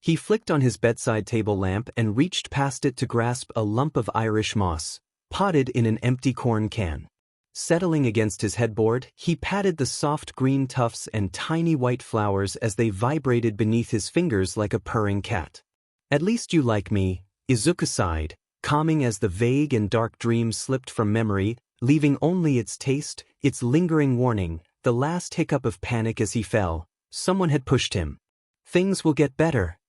He flicked on his bedside table lamp and reached past it to grasp a lump of Irish moss, potted in an empty corn can. Settling against his headboard, he patted the soft green tufts and tiny white flowers as they vibrated beneath his fingers like a purring cat. At least you like me, Izuku sighed, calming as the vague and dark dream slipped from memory, leaving only its taste, its lingering warning, the last hiccup of panic as he fell. Someone had pushed him. Things will get better.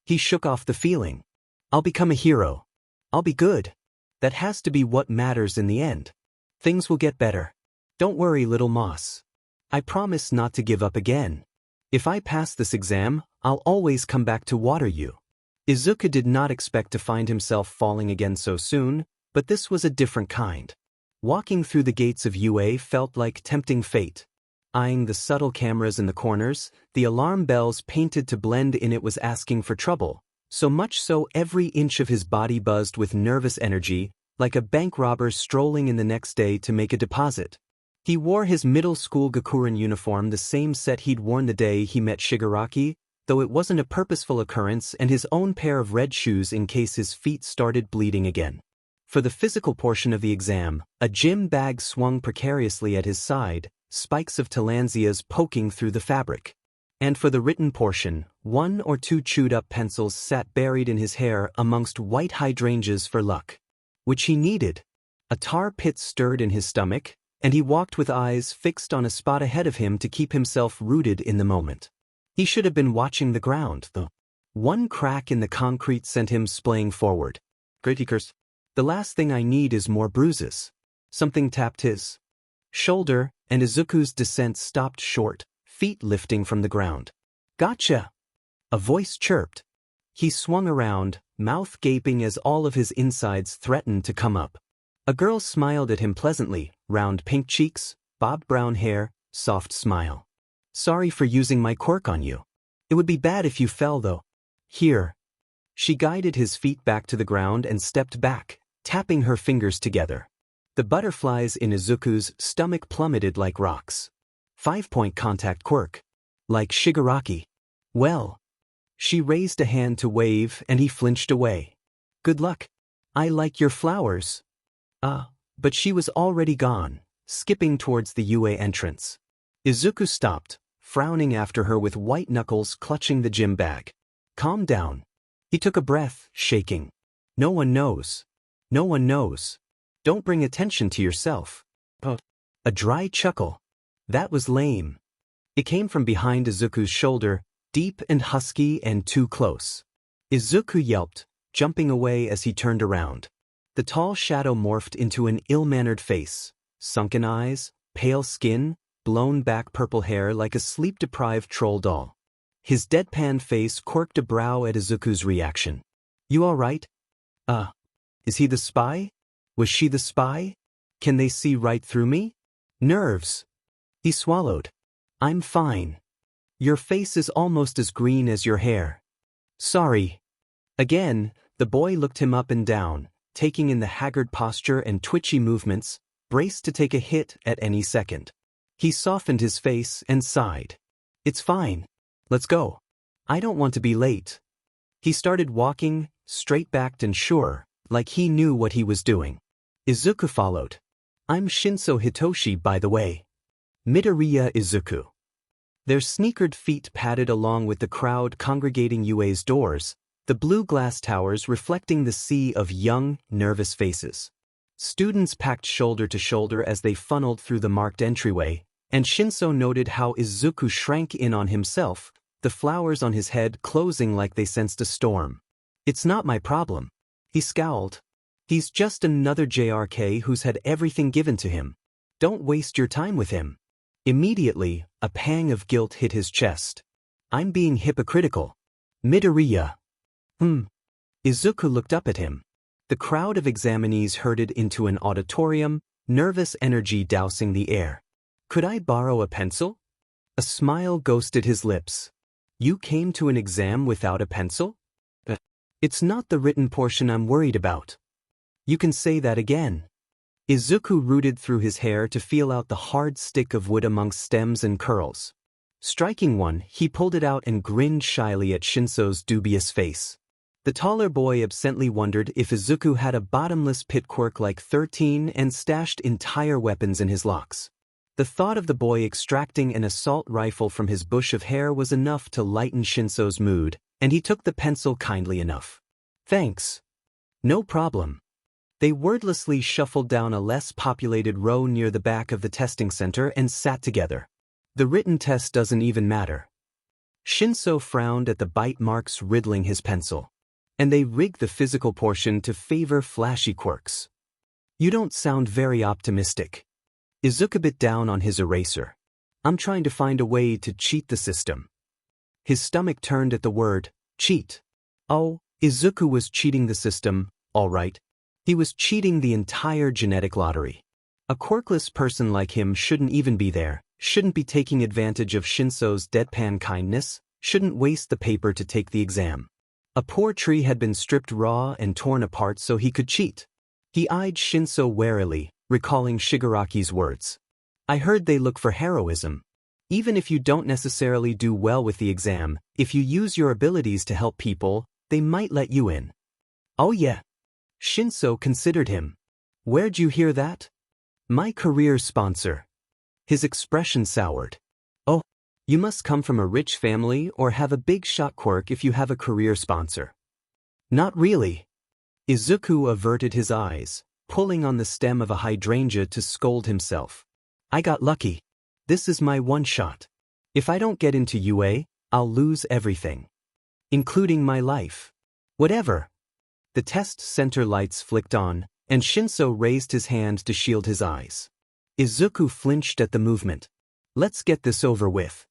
He shook off the feeling. I'll become a hero. I'll be good. That has to be what matters in the end. Things will get better. Don't worry, little moss. I promise not to give up again. If I pass this exam, I'll always come back to water you. Izuku did not expect to find himself falling again so soon, but this was a different kind. Walking through the gates of UA felt like tempting fate. Eyeing the subtle cameras in the corners, the alarm bells painted to blend in it was asking for trouble, so much so every inch of his body buzzed with nervous energy, like a bank robber strolling in the next day to make a deposit. He wore his middle school Gakuren uniform, the same set he'd worn the day he met Shigaraki, though it wasn't a purposeful occurrence, and his own pair of red shoes in case his feet started bleeding again. For the physical portion of the exam, a gym bag swung precariously at his side, spikes of tillandsias poking through the fabric. And for the written portion, 1 or 2 chewed-up pencils sat buried in his hair amongst white hydrangeas for luck. Which he needed. A tar pit stirred in his stomach, and he walked with eyes fixed on a spot ahead of him to keep himself rooted in the moment. He should have been watching the ground, though. One crack in the concrete sent him splaying forward. Criticers. The last thing I need is more bruises. Something tapped his shoulder, and Izuku's descent stopped short, feet lifting from the ground. Gotcha! A voice chirped. He swung around, mouth gaping as all of his insides threatened to come up. A girl smiled at him pleasantly, round pink cheeks, bobbed brown hair, soft smile. Sorry for using my quirk on you. It would be bad if you fell though. Here. She guided his feet back to the ground and stepped back, tapping her fingers together. The butterflies in Izuku's stomach plummeted like rocks. 5-point contact quirk. Like Shigaraki. Well. She raised a hand to wave and he flinched away. Good luck. I like your flowers. But she was already gone, skipping towards the UA entrance. Izuku stopped, frowning after her with white knuckles clutching the gym bag. Calm down. He took a breath, shaking. No one knows. No one knows. Don't bring attention to yourself. A dry chuckle. That was lame. It came from behind Izuku's shoulder, deep and husky and too close. Izuku yelped, jumping away as he turned around. The tall shadow morphed into an ill-mannered face, sunken eyes, pale skin, blown back purple hair like a sleep-deprived troll doll. His deadpan face quirked a brow at Izuku's reaction. You all right? Is he the spy? Was she the spy? Can they see right through me? Nerves. He swallowed. I'm fine. Your face is almost as green as your hair. Sorry. Again, the boy looked him up and down, taking in the haggard posture and twitchy movements, braced to take a hit at any second. He softened his face and sighed. It's fine. Let's go. I don't want to be late. He started walking, straight-backed and sure, like he knew what he was doing. Izuku followed. I'm Shinso Hitoshi, by the way. Midoriya Izuku. Their sneakered feet padded along with the crowd congregating UA's doors, the blue glass towers reflecting the sea of young, nervous faces. Students packed shoulder to shoulder as they funneled through the marked entryway, and Shinso noted how Izuku shrank in on himself, the flowers on his head closing like they sensed a storm. It's not my problem. He scowled. He's just another JRK who's had everything given to him. Don't waste your time with him. Immediately, a pang of guilt hit his chest. I'm being hypocritical. Midoriya. Izuku looked up at him. The crowd of examinees herded into an auditorium, nervous energy dousing the air. Could I borrow a pencil? A smile ghosted his lips. You came to an exam without a pencil? It's not the written portion I'm worried about. You can say that again. Izuku rooted through his hair to feel out the hard stick of wood amongst stems and curls. Striking one, he pulled it out and grinned shyly at Shinso's dubious face. The taller boy absently wondered if Izuku had a bottomless pit quirk like 13 and stashed entire weapons in his locks. The thought of the boy extracting an assault rifle from his bush of hair was enough to lighten Shinso's mood, and he took the pencil kindly enough. Thanks. No problem. They wordlessly shuffled down a less populated row near the back of the testing center and sat together. The written test doesn't even matter. Shinso frowned at the bite marks riddling his pencil. And they rigged the physical portion to favor flashy quirks. You don't sound very optimistic. Izuku bit down on his eraser. I'm trying to find a way to cheat the system. His stomach turned at the word, cheat. Oh, Izuku was cheating the system, all right. He was cheating the entire genetic lottery. A quirkless person like him shouldn't even be there, shouldn't be taking advantage of Shinso's deadpan kindness, shouldn't waste the paper to take the exam. A poor tree had been stripped raw and torn apart so he could cheat. He eyed Shinso warily, recalling Shigaraki's words. I heard they look for heroism. Even if you don't necessarily do well with the exam, if you use your abilities to help people, they might let you in. Oh yeah. Shinso considered him. Where'd you hear that? My career sponsor. His expression soured. Oh. You must come from a rich family or have a big shot quirk if you have a career sponsor. Not really. Izuku averted his eyes, pulling on the stem of a hydrangea to scold himself. I got lucky. This is my one shot. If I don't get into UA, I'll lose everything. Including my life. Whatever. The test center lights flicked on, and Shinso raised his hand to shield his eyes. Izuku flinched at the movement. Let's get this over with.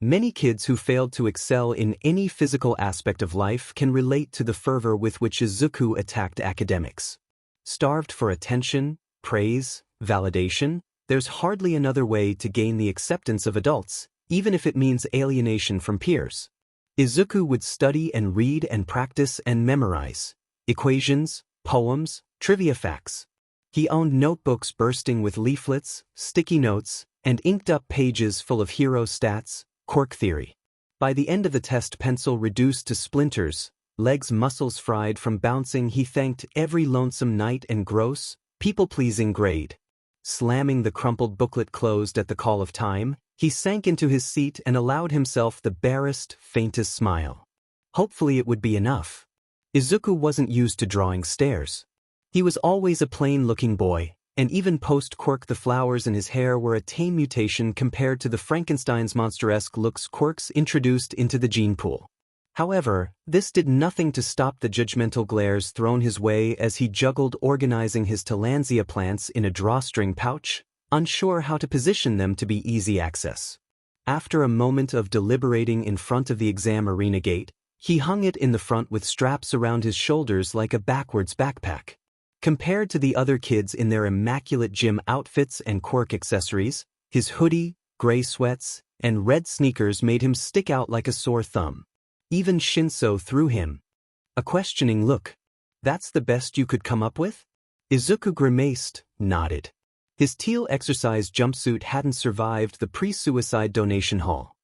Many kids who failed to excel in any physical aspect of life can relate to the fervor with which Izuku attacked academics. Starved for attention, praise, validation, there's hardly another way to gain the acceptance of adults, even if it means alienation from peers. Izuku would study and read and practice and memorize equations, poems, trivia facts. He owned notebooks bursting with leaflets, sticky notes, and inked-up pages full of hero stats, quirk theory. By the end of the test, pencil reduced to splinters, legs muscles fried from bouncing, he thanked every lonesome night and gross, people-pleasing grade. Slamming the crumpled booklet closed at the call of time, he sank into his seat and allowed himself the barest, faintest smile. Hopefully it would be enough. Izuku wasn't used to drawing stairs. He was always a plain-looking boy, and even post-quirk the flowers in his hair were a tame mutation compared to the Frankenstein's monster-esque looks quirks introduced into the gene pool. However, this did nothing to stop the judgmental glares thrown his way as he juggled organizing his Tillandsia plants in a drawstring pouch, unsure how to position them to be easy access. After a moment of deliberating in front of the exam arena gate, he hung it in the front with straps around his shoulders like a backwards backpack. Compared to the other kids in their immaculate gym outfits and quirk accessories, his hoodie, gray sweats, and red sneakers made him stick out like a sore thumb. Even Shinso threw him a questioning look. That's the best you could come up with? Izuku grimaced, nodded. His teal exercise jumpsuit hadn't survived the pre-suicide donation haul.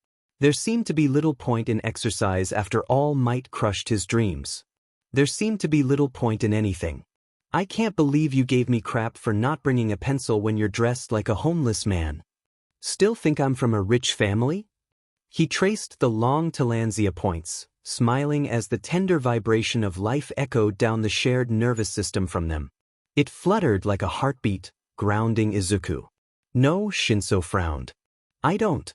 There seemed to be little point in exercise after All Might crushed his dreams. There seemed to be little point in anything. I can't believe you gave me crap for not bringing a pencil when you're dressed like a homeless man. Still think I'm from a rich family? He traced the long Tillandsia points, smiling as the tender vibration of life echoed down the shared nervous system from them. It fluttered like a heartbeat, grounding Izuku. No, Shinso frowned. I don't.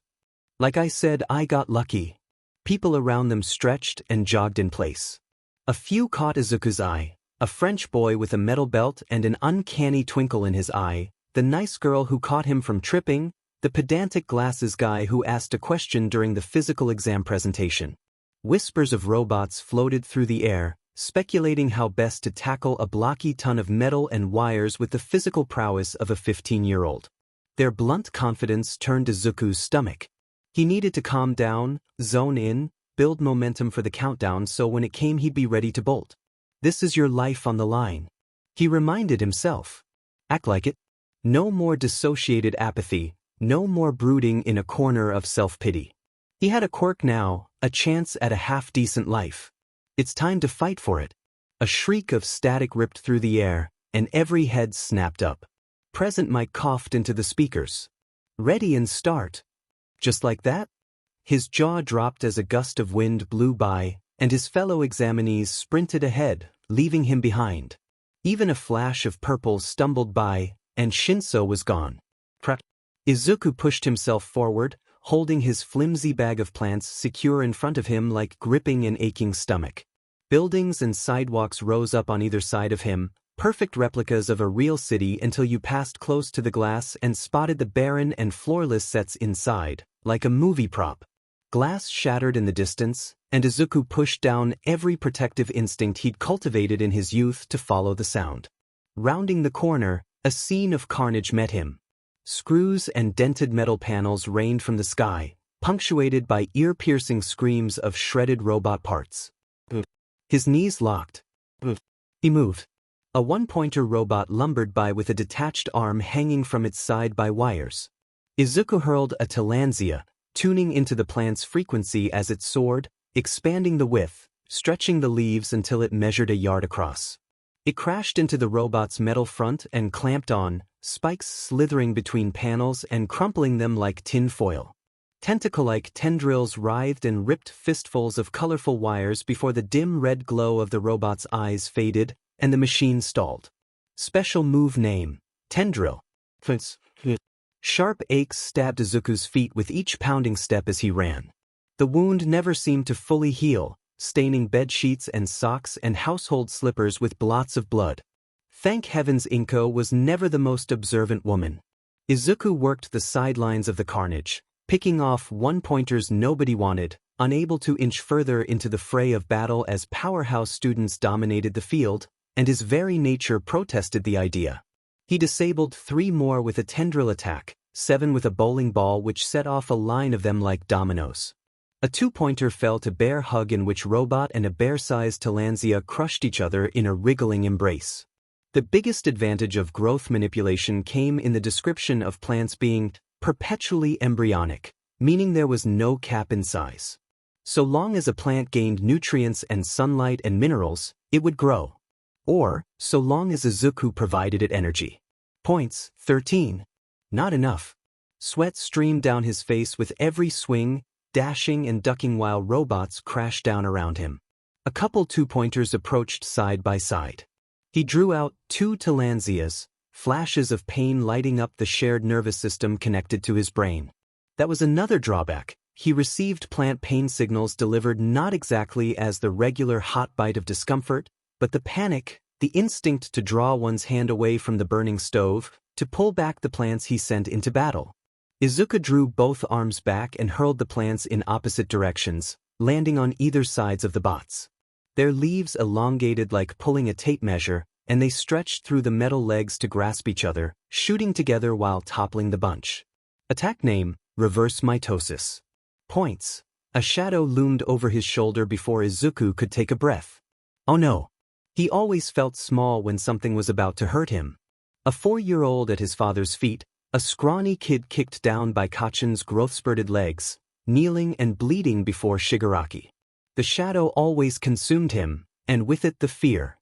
Like I said, I got lucky. People around them stretched and jogged in place. A few caught Izuku's eye. A French boy with a metal belt and an uncanny twinkle in his eye, the nice girl who caught him from tripping, the pedantic glasses guy who asked a question during the physical exam presentation. Whispers of robots floated through the air, speculating how best to tackle a blocky ton of metal and wires with the physical prowess of a 15-year-old. Their blunt confidence turned Izuku's stomach. He needed to calm down, zone in, build momentum for the countdown so when it came he'd be ready to bolt. This is your life on the line. He reminded himself. Act like it. No more dissociated apathy, no more brooding in a corner of self-pity. He had a quirk now, a chance at a half-decent life. It's time to fight for it. A shriek of static ripped through the air, and every head snapped up. Present Mike coughed into the speakers. Ready and start. Just like that? His jaw dropped as a gust of wind blew by, and his fellow examinees sprinted ahead, leaving him behind. Even a flash of purple stumbled by, and Shinso was gone. Izuku pushed himself forward, holding his flimsy bag of plants secure in front of him like gripping an aching stomach. Buildings and sidewalks rose up on either side of him, perfect replicas of a real city until you passed close to the glass and spotted the barren and floorless sets inside, like a movie prop. Glass shattered in the distance, and Izuku pushed down every protective instinct he'd cultivated in his youth to follow the sound. Rounding the corner, a scene of carnage met him. Screws and dented metal panels rained from the sky, punctuated by ear-piercing screams of shredded robot parts. His knees locked. He moved. A one-pointer robot lumbered by with a detached arm hanging from its side by wires. Izuku hurled a Talanzia, tuning into the plant's frequency as it soared, expanding the width, stretching the leaves until it measured a yard across. It crashed into the robot's metal front and clamped on, spikes slithering between panels and crumpling them like tin foil. Tentacle-like tendrils writhed and ripped fistfuls of colorful wires before the dim red glow of the robot's eyes faded, and the machine stalled. Special move name: Tendril. Sharp aches stabbed Izuku's feet with each pounding step as he ran. The wound never seemed to fully heal, staining bedsheets and socks and household slippers with blots of blood. Thank heavens Inko was never the most observant woman. Izuku worked the sidelines of the carnage, picking off one-pointers nobody wanted, unable to inch further into the fray of battle as powerhouse students dominated the field, and his very nature protested the idea. He disabled 3 more with a tendril attack, 7 with a bowling ball which set off a line of them like dominoes. A 2-pointer fell to bear hug in which Robot and a bear-sized Talanzia crushed each other in a wriggling embrace. The biggest advantage of growth manipulation came in the description of plants being perpetually embryonic, meaning there was no cap in size. So long as a plant gained nutrients and sunlight and minerals, it would grow. Or, so long as Izuku provided it energy. Points: 13. Not enough. Sweat streamed down his face with every swing, dashing and ducking while robots crashed down around him. A couple 2-pointers approached side by side. He drew out 2 Talanzias, flashes of pain lighting up the shared nervous system connected to his brain. That was another drawback. He received plant pain signals delivered not exactly as the regular hot bite of discomfort, but the panic, the instinct to draw one's hand away from the burning stove, to pull back the plants he sent into battle. Izuku drew both arms back and hurled the plants in opposite directions, landing on either sides of the bots. Their leaves elongated like pulling a tape measure, and they stretched through the metal legs to grasp each other, shooting together while toppling the bunch. Attack name: Reverse Mitosis. Points: a shadow loomed over his shoulder before Izuku could take a breath. Oh no. He always felt small when something was about to hurt him. A 4-year-old at his father's feet, a scrawny kid kicked down by Kachin's growth-spurted legs, kneeling and bleeding before Shigaraki. The shadow always consumed him, and with it the fear.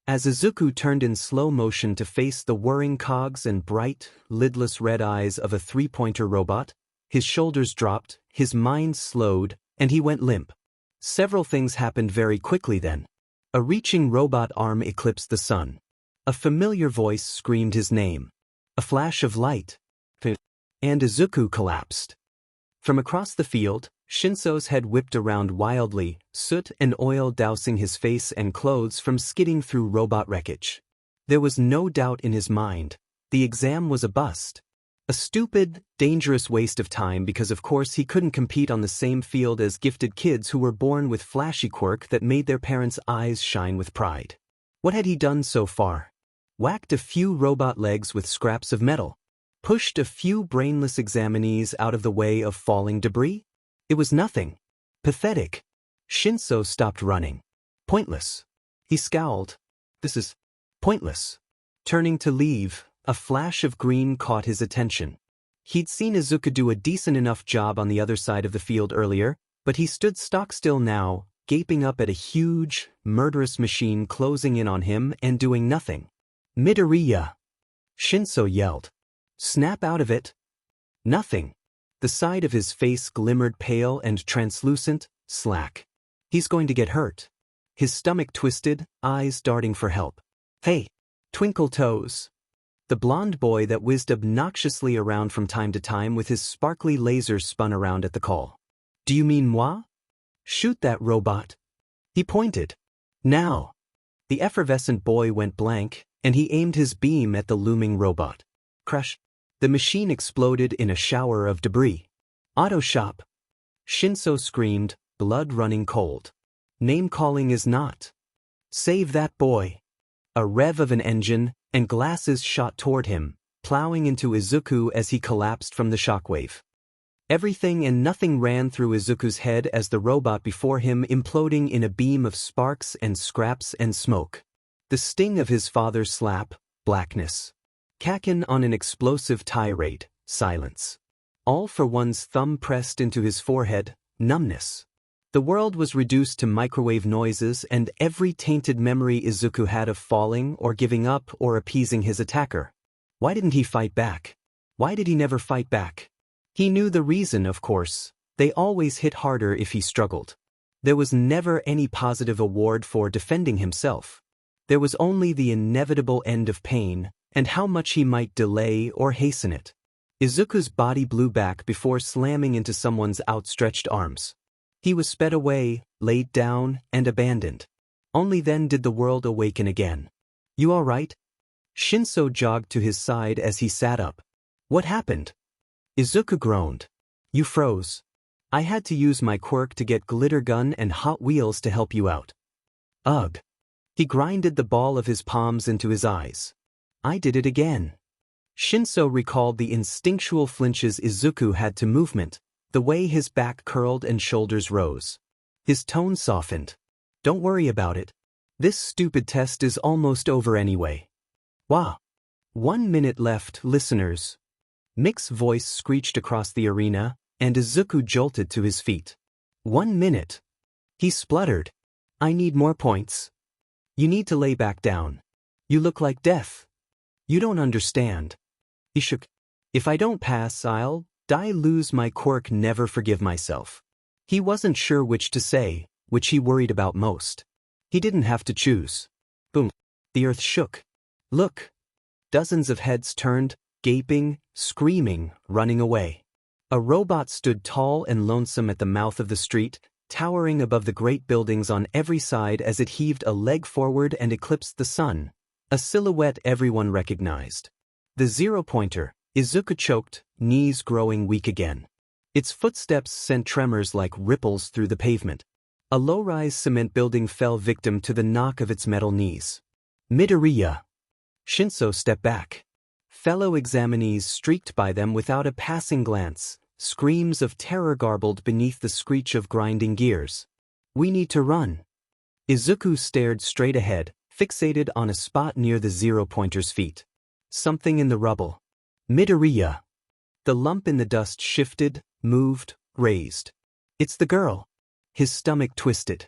As Izuku turned in slow motion to face the whirring cogs and bright, lidless red eyes of a 3-pointer robot, his shoulders dropped, his mind slowed, and he went limp. Several things happened very quickly then. A reaching robot arm eclipsed the sun. A familiar voice screamed his name. A flash of light. And Izuku collapsed. From across the field, Shinso's head whipped around wildly, soot and oil dousing his face and clothes from skidding through robot wreckage. There was no doubt in his mind. The exam was a bust. A stupid, dangerous waste of time because of course he couldn't compete on the same field as gifted kids who were born with flashy quirk that made their parents' eyes shine with pride. What had he done so far? Whacked a few robot legs with scraps of metal. Pushed a few brainless examinees out of the way of falling debris? It was nothing. Pathetic. Shinso stopped running. Pointless. He scowled. This is pointless. Turning to leave, a flash of green caught his attention. He'd seen Izuku do a decent enough job on the other side of the field earlier, but he stood stock still now, gaping up at a huge, murderous machine closing in on him and doing nothing. Midoriya! Shinso yelled. Snap out of it! Nothing. The side of his face glimmered pale and translucent, slack. He's going to get hurt. His stomach twisted, eyes darting for help. Hey! Twinkle Toes! The blonde boy that whizzed obnoxiously around from time to time with his sparkly laser spun around at the call. Do you mean moi? Shoot that robot. He pointed. Now. The effervescent boy went blank, and he aimed his beam at the looming robot. Crash. The machine exploded in a shower of debris. Auto shop. Shinso screamed, blood running cold. Name-calling is not. Save that boy. A rev of an engine, and glasses shot toward him, plowing into Izuku as he collapsed from the shockwave. Everything and nothing ran through Izuku's head as the robot before him imploding in a beam of sparks and scraps and smoke. The sting of his father's slap, blackness. Kakin on an explosive tirade, silence. All for one's thumb pressed into his forehead, numbness. The world was reduced to microwave noises and every tainted memory Izuku had of falling or giving up or appeasing his attacker. Why didn't he fight back? Why did he never fight back? He knew the reason, of course. They always hit harder if he struggled. There was never any positive award for defending himself. There was only the inevitable end of pain, and how much he might delay or hasten it. Izuku's body blew back before slamming into someone's outstretched arms. He was sped away, laid down, and abandoned. Only then did the world awaken again. You all right? Shinso jogged to his side as he sat up. What happened? Izuku groaned. You froze. I had to use my quirk to get glitter gun and Hot Wheels to help you out. Ugh. He grinded the ball of his palms into his eyes. I did it again. Shinso recalled the instinctual flinches Izuku had to movement, the way his back curled and shoulders rose. His tone softened. Don't worry about it. This stupid test is almost over anyway. Wah. 1 minute left, listeners. Mick's voice screeched across the arena, and Izuku jolted to his feet. 1 minute. He spluttered. I need more points. You need to lay back down. You look like death. You don't understand. He shook. If I don't pass, I'll lose my quirk, never forgive myself. He wasn't sure which to say, which he worried about most. He didn't have to choose. Boom. The earth shook. Look. Dozens of heads turned, gaping, screaming, running away. A robot stood tall and lonesome at the mouth of the street, towering above the great buildings on every side as it heaved a leg forward and eclipsed the sun, a silhouette everyone recognized. The zero-pointer. Izuku choked, knees growing weak again. Its footsteps sent tremors like ripples through the pavement. A low-rise cement building fell victim to the knock of its metal knees. Midoriya. Shinso stepped back. Fellow examinees streaked by them without a passing glance, screams of terror garbled beneath the screech of grinding gears. We need to run. Izuku stared straight ahead, fixated on a spot near the zero-pointer's feet. Something in the rubble. Midoriya. The lump in the dust shifted, moved, raised. It's the girl. His stomach twisted.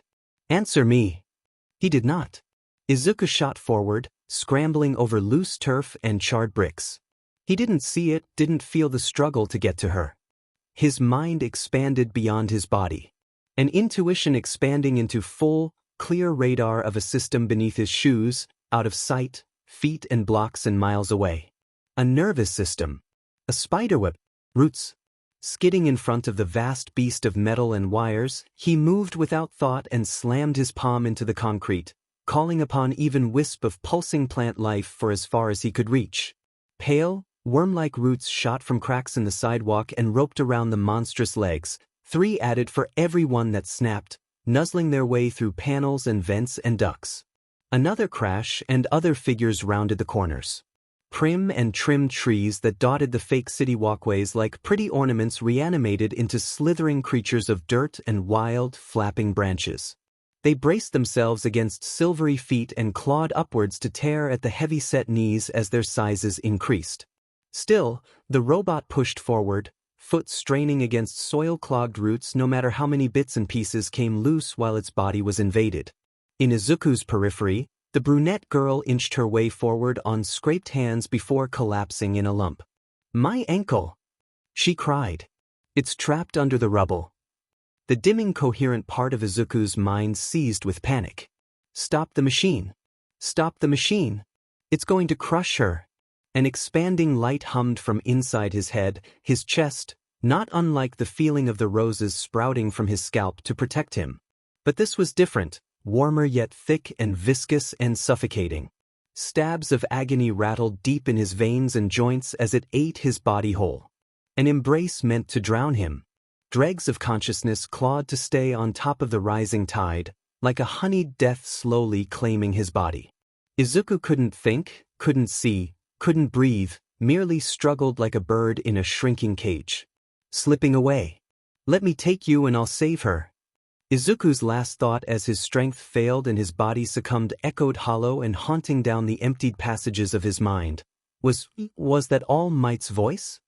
Answer me. He did not. Izuku shot forward, scrambling over loose turf and charred bricks. He didn't see it, didn't feel the struggle to get to her. His mind expanded beyond his body. An intuition expanding into full, clear radar of a system beneath his shoes, out of sight, feet and blocks and miles away. A nervous system. A spiderweb. Roots. Skidding in front of the vast beast of metal and wires, he moved without thought and slammed his palm into the concrete, calling upon even wisp of pulsing plant life for as far as he could reach. Pale, worm-like roots shot from cracks in the sidewalk and roped around the monstrous legs, 3 added for every one that snapped, nuzzling their way through panels and vents and ducts. Another crash and other figures rounded the corners. Prim and trimmed trees that dotted the fake city walkways like pretty ornaments reanimated into slithering creatures of dirt and wild, flapping branches. They braced themselves against silvery feet and clawed upwards to tear at the heavy-set knees as their sizes increased. Still, the robot pushed forward, foot straining against soil-clogged roots no matter how many bits and pieces came loose while its body was invaded. In Izuku's periphery, the brunette girl inched her way forward on scraped hands before collapsing in a lump. "My ankle!" she cried. "It's trapped under the rubble." The dimming coherent part of Izuku's mind seized with panic. "Stop the machine! Stop the machine! It's going to crush her!" An expanding light hummed from inside his head, his chest, not unlike the feeling of the roses sprouting from his scalp to protect him. But this was different, warmer yet thick and viscous and suffocating. Stabs of agony rattled deep in his veins and joints as it ate his body whole. An embrace meant to drown him. Dregs of consciousness clawed to stay on top of the rising tide, like a honeyed death slowly claiming his body. Izuku couldn't think, couldn't see, couldn't breathe, merely struggled like a bird in a shrinking cage. Slipping away. "Let me take you and I'll save her." Izuku's last thought as his strength failed and his body succumbed echoed hollow and haunting down the emptied passages of his mind. Was that All Might's voice?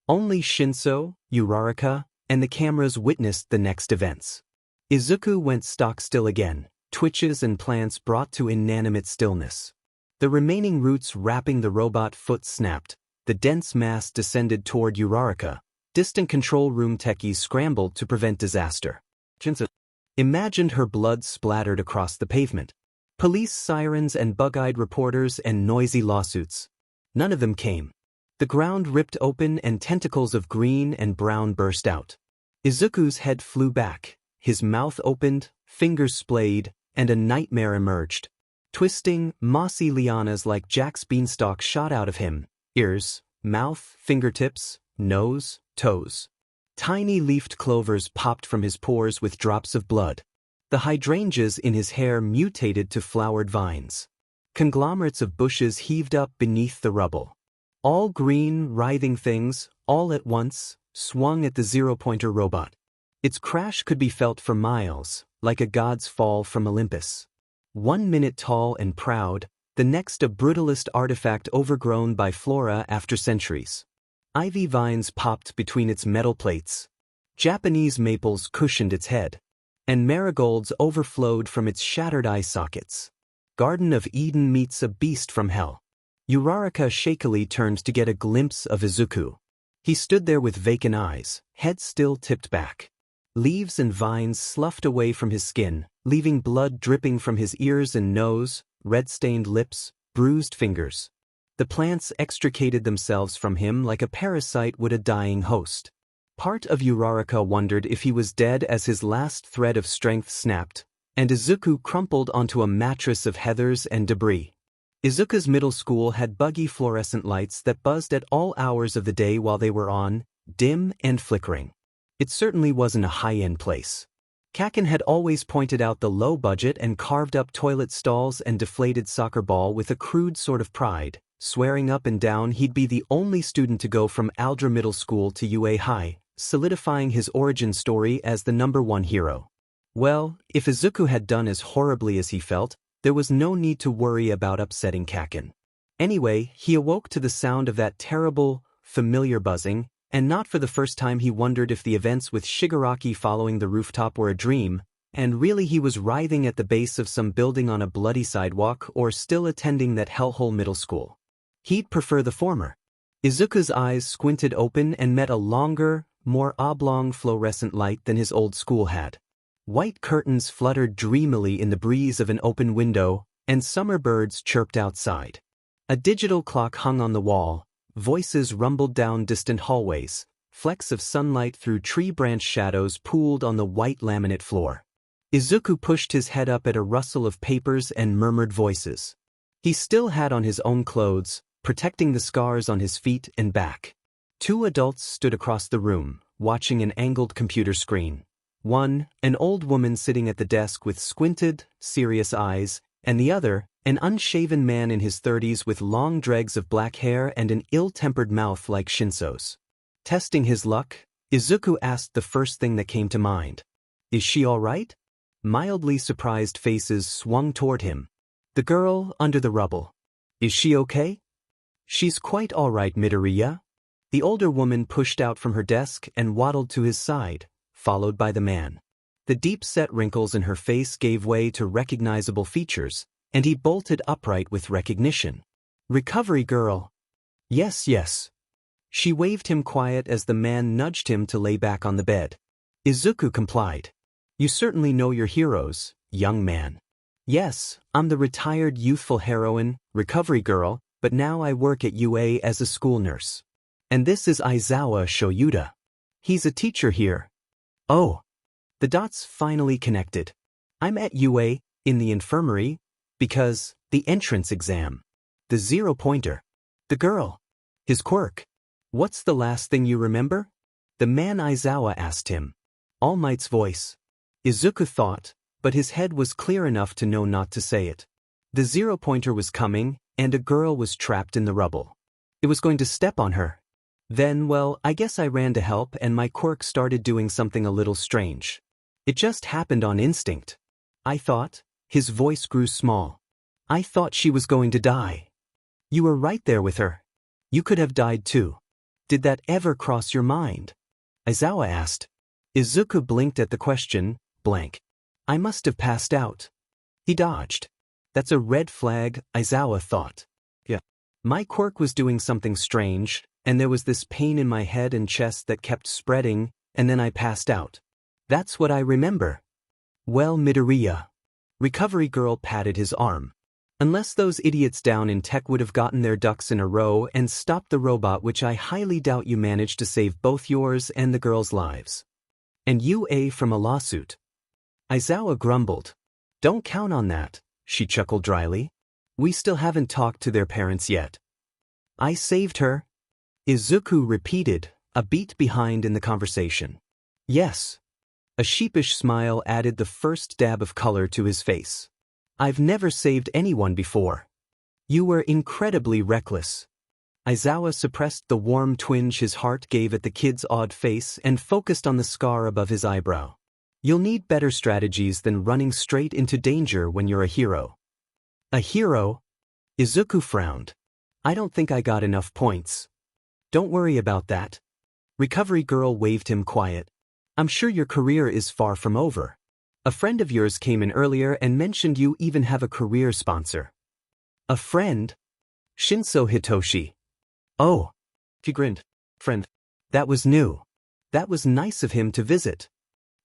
Only Shinso, Uraraka, and the cameras witnessed the next events. Izuku went stock still again, twitches and plants brought to inanimate stillness. The remaining roots wrapping the robot foot snapped, the dense mass descended toward Uraraka. Distant control room techies scrambled to prevent disaster. Shinso imagined her blood splattered across the pavement. Police sirens and bug-eyed reporters and noisy lawsuits. None of them came. The ground ripped open and tentacles of green and brown burst out. Izuku's head flew back, his mouth opened, fingers splayed, and a nightmare emerged. Twisting, mossy lianas like Jack's beanstalk shot out of him, ears, mouth, fingertips, nose, toes. Tiny leafed clovers popped from his pores with drops of blood. The hydrangeas in his hair mutated to flowered vines. Conglomerates of bushes heaved up beneath the rubble. All green, writhing things, all at once, swung at the zero-pointer robot. Its crash could be felt for miles, like a god's fall from Olympus. 1 minute tall and proud, the next a brutalist artifact overgrown by flora after centuries. Ivy vines popped between its metal plates. Japanese maples cushioned its head. And marigolds overflowed from its shattered eye sockets. Garden of Eden meets a beast from hell. Uraraka shakily turned to get a glimpse of Izuku. He stood there with vacant eyes, head still tipped back. Leaves and vines sloughed away from his skin, leaving blood dripping from his ears and nose, red-stained lips, bruised fingers. The plants extricated themselves from him like a parasite would a dying host. Part of Uraraka wondered if he was dead as his last thread of strength snapped, and Izuku crumpled onto a mattress of heathers and debris. Izuku's middle school had buggy fluorescent lights that buzzed at all hours of the day while they were on, dim and flickering. It certainly wasn't a high-end place. Kaken had always pointed out the low budget and carved-up toilet stalls and deflated soccer ball with a crude sort of pride, swearing up and down he'd be the only student to go from Aldra Middle School to UA High, solidifying his origin story as the #1 hero. Well, if Izuku had done as horribly as he felt, there was no need to worry about upsetting Kaken. Anyway, he awoke to the sound of that terrible, familiar buzzing, and not for the first time he wondered if the events with Shigaraki following the rooftop were a dream, and really he was writhing at the base of some building on a bloody sidewalk or still attending that hellhole middle school. He'd prefer the former. Izuku's eyes squinted open and met a longer, more oblong fluorescent light than his old school had. White curtains fluttered dreamily in the breeze of an open window, and summer birds chirped outside. A digital clock hung on the wall, voices rumbled down distant hallways, flecks of sunlight through tree branch shadows pooled on the white laminate floor. Izuku pushed his head up at a rustle of papers and murmured voices. He still had on his own clothes, protecting the scars on his feet and back. 2 adults stood across the room, watching an angled computer screen. One, an old woman sitting at the desk with squinted, serious eyes, and the other, an unshaven man in his 30s with long dregs of black hair and an ill-tempered mouth like Shinso's. Testing his luck, Izuku asked the first thing that came to mind. "Is she all right?" Mildly surprised faces swung toward him. "The girl under the rubble. Is she okay?" She's quite all right, Midoriya. The older woman pushed out from her desk and waddled to his side, followed by the man. The deep-set wrinkles in her face gave way to recognizable features, and he bolted upright with recognition. Recovery girl. Yes, yes. She waved him quiet as the man nudged him to lay back on the bed. Izuku complied. You certainly know your heroes, young man. Yes, I'm the retired youthful heroine, recovery girl, but now I work at UA as a school nurse. And this is Aizawa Shoyuda. He's a teacher here. Oh. The dots finally connected. I'm at UA, in the infirmary, because the entrance exam. The 0-pointer. The girl. His quirk. What's the last thing you remember? The man Aizawa asked him. All Might's voice. Izuku thought, but his head was clear enough to know not to say it. The 0-pointer was coming, and a girl was trapped in the rubble. It was going to step on her. Then, well, I guess I ran to help and my quirk started doing something a little strange. It just happened on instinct. I thought, his voice grew small. I thought she was going to die. You were right there with her. You could have died too. Did that ever cross your mind? Aizawa asked. Izuku blinked at the question, blank. I must have passed out. He dodged. That's a red flag, Aizawa thought. Yeah. My quirk was doing something strange, and there was this pain in my head and chest that kept spreading, and then I passed out. That's what I remember. Well, Midoriya. Recovery girl patted his arm. Unless those idiots down in tech would have gotten their ducks in a row and stopped the robot, which I highly doubt, you managed to save both yours and the girls' lives. And UA from a lawsuit. Aizawa grumbled. Don't count on that, she chuckled dryly. We still haven't talked to their parents yet. I saved her. Izuku repeated, a beat behind in the conversation. Yes. A sheepish smile added the first dab of color to his face. I've never saved anyone before. You were incredibly reckless. Aizawa suppressed the warm twinge his heart gave at the kid's odd face and focused on the scar above his eyebrow. You'll need better strategies than running straight into danger when you're a hero. A hero? Izuku frowned. I don't think I got enough points. Don't worry about that. Recovery girl waved him quiet. I'm sure your career is far from over. A friend of yours came in earlier and mentioned you even have a career sponsor. A friend? Shinso Hitoshi. Oh. He grinned. Friend. That was new. That was nice of him to visit.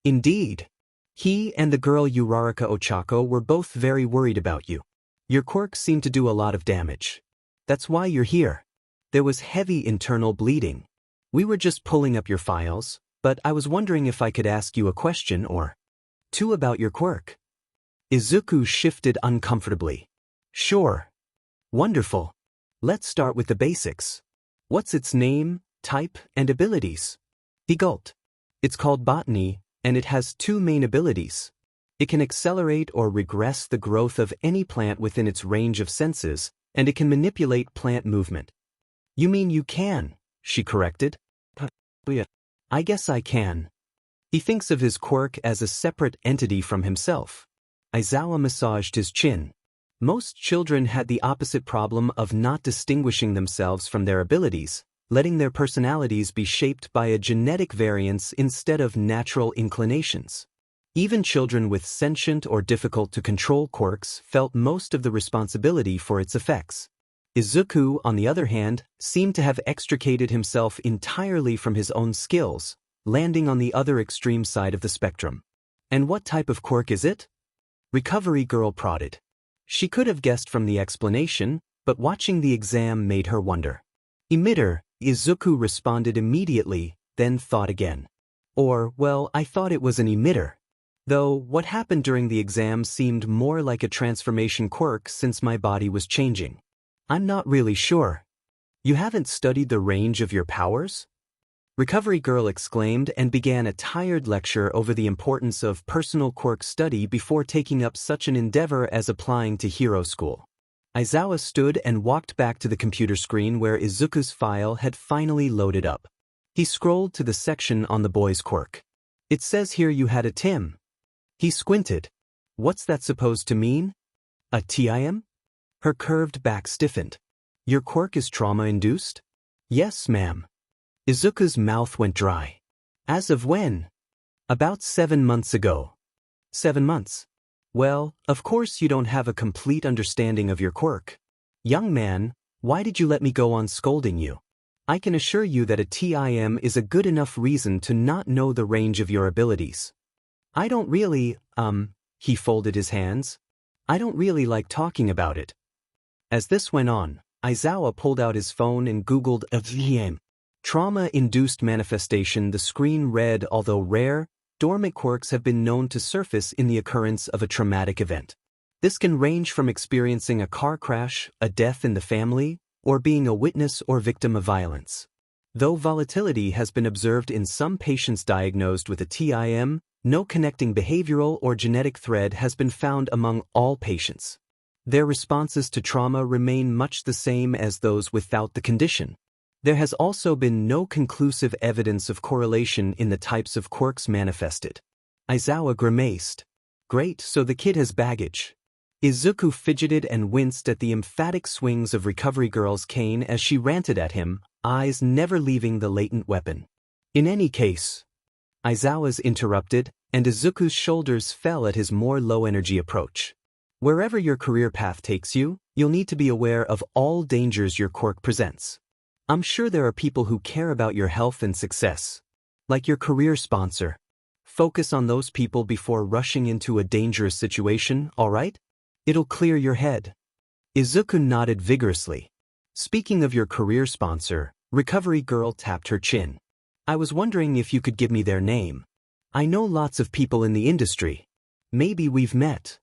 Indeed. He and the girl Uraraka Ochako were both very worried about you. Your quirks seem to do a lot of damage. That's why you're here. There was heavy internal bleeding. We were just pulling up your files, but I was wondering if I could ask you a question or two about your quirk. Izuku shifted uncomfortably. Sure. Wonderful. Let's start with the basics. What's its name, type, and abilities? He gulped. It's called botany, and it has two main abilities. It can accelerate or regress the growth of any plant within its range of senses, and it can manipulate plant movement. You mean you can, she corrected. I guess I can. He thinks of his quirk as a separate entity from himself. Aizawa massaged his chin. Most children had the opposite problem of not distinguishing themselves from their abilities, letting their personalities be shaped by a genetic variance instead of natural inclinations. Even children with sentient or difficult-to-control quirks felt most of the responsibility for its effects. Izuku, on the other hand, seemed to have extricated himself entirely from his own skills, landing on the other extreme side of the spectrum. And what type of quirk is it? Recovery girl prodded. She could have guessed from the explanation, but watching the exam made her wonder. Emitter, Izuku responded immediately, then thought again. Or, well, I thought it was an emitter. Though, what happened during the exam seemed more like a transformation quirk since my body was changing. I'm not really sure. You haven't studied the range of your powers? Recovery girl exclaimed and began a tired lecture over the importance of personal quirk study before taking up such an endeavor as applying to hero school. Aizawa stood and walked back to the computer screen where Izuku's file had finally loaded up. He scrolled to the section on the boy's quirk. It says here you had a TIM. He squinted. What's that supposed to mean? A TIM? Her curved back stiffened. Your quirk is trauma-induced? Yes, ma'am. Izuku's mouth went dry. As of when? About 7 months ago. 7 months. Well, of course you don't have a complete understanding of your quirk. Young man, why did you let me go on scolding you? I can assure you that a TIM is a good enough reason to not know the range of your abilities. I don't really, he folded his hands. I don't really like talking about it. As this went on, Aizawa pulled out his phone and Googled TIM. Trauma-induced manifestation. The screen read, although rare, dormant quirks have been known to surface in the occurrence of a traumatic event. This can range from experiencing a car crash, a death in the family, or being a witness or victim of violence. Though volatility has been observed in some patients diagnosed with a TIM, no connecting behavioral or genetic thread has been found among all patients. Their responses to trauma remain much the same as those without the condition. There has also been no conclusive evidence of correlation in the types of quirks manifested. Aizawa grimaced. Great, so the kid has baggage. Izuku fidgeted and winced at the emphatic swings of Recovery Girl's cane as she ranted at him, eyes never leaving the latent weapon. In any case, Aizawa's interrupted, and Izuku's shoulders fell at his more low-energy approach. Wherever your career path takes you, you'll need to be aware of all dangers your quirk presents. I'm sure there are people who care about your health and success. Like your career sponsor. Focus on those people before rushing into a dangerous situation, alright? It'll clear your head. Izuku nodded vigorously. Speaking of your career sponsor, Recovery Girl tapped her chin. I was wondering if you could give me their name. I know lots of people in the industry. Maybe we've met.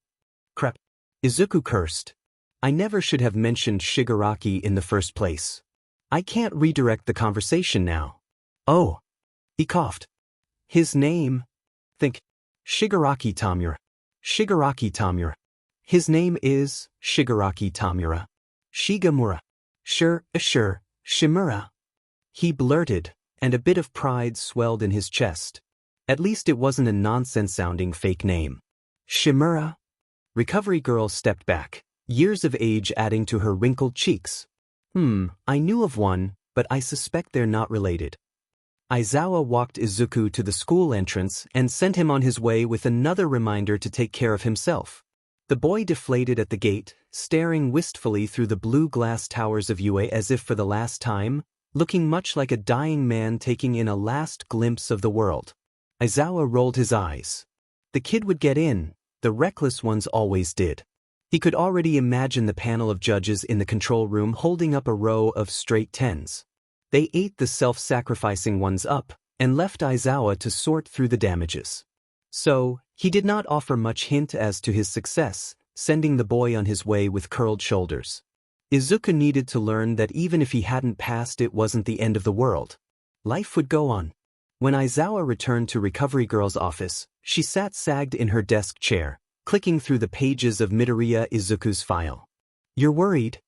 Crap. Izuku cursed. I never should have mentioned Shigaraki in the first place. I can't redirect the conversation now. Oh. He coughed. His name? Think. Shigaraki Tomura. Shigaraki Tomura. His name is Shigaraki Tomura. Shigamura. Sure, Shimura. He blurted, and a bit of pride swelled in his chest. At least it wasn't a nonsense-sounding fake name. Shimura? Recovery Girl stepped back, years of age adding to her wrinkled cheeks. I knew of one, but I suspect they're not related. Aizawa walked Izuku to the school entrance and sent him on his way with another reminder to take care of himself. The boy deflated at the gate, staring wistfully through the blue glass towers of UA as if for the last time, looking much like a dying man taking in a last glimpse of the world. Aizawa rolled his eyes. The kid would get in, the reckless ones always did. He could already imagine the panel of judges in the control room holding up a row of straight tens. They ate the self-sacrificing ones up, and left Aizawa to sort through the damages. So, he did not offer much hint as to his success, sending the boy on his way with curled shoulders. Izuku needed to learn that even if he hadn't passed, it wasn't the end of the world. Life would go on. When Aizawa returned to Recovery Girl's office, she sat sagged in her desk chair, clicking through the pages of Midoriya Izuku's file. You're worried?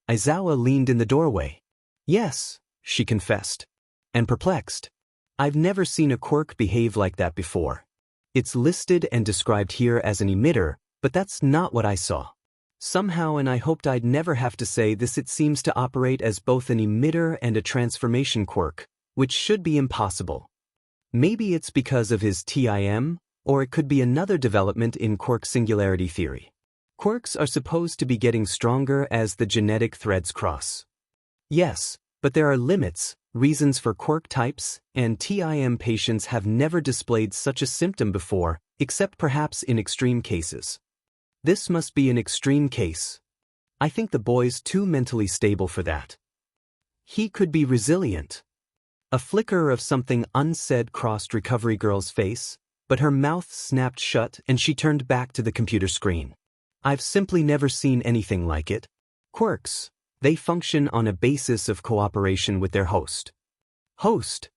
Aizawa leaned in the doorway. Yes, she confessed. And perplexed. I've never seen a quirk behave like that before. It's listed and described here as an emitter, but that's not what I saw. Somehow, and I hoped I'd never have to say this, it seems to operate as both an emitter and a transformation quirk, which should be impossible. Maybe it's because of his TIM, or it could be another development in quirk singularity theory. Quirks are supposed to be getting stronger as the genetic threads cross. Yes, but there are limits, reasons for quirk types, and TIM patients have never displayed such a symptom before, except perhaps in extreme cases. This must be an extreme case. I think the boy's too mentally stable for that. He could be resilient. A flicker of something unsaid crossed Recovery Girl's face, but her mouth snapped shut and she turned back to the computer screen. I've simply never seen anything like it. Quirks. They function on a basis of cooperation with their host. Host?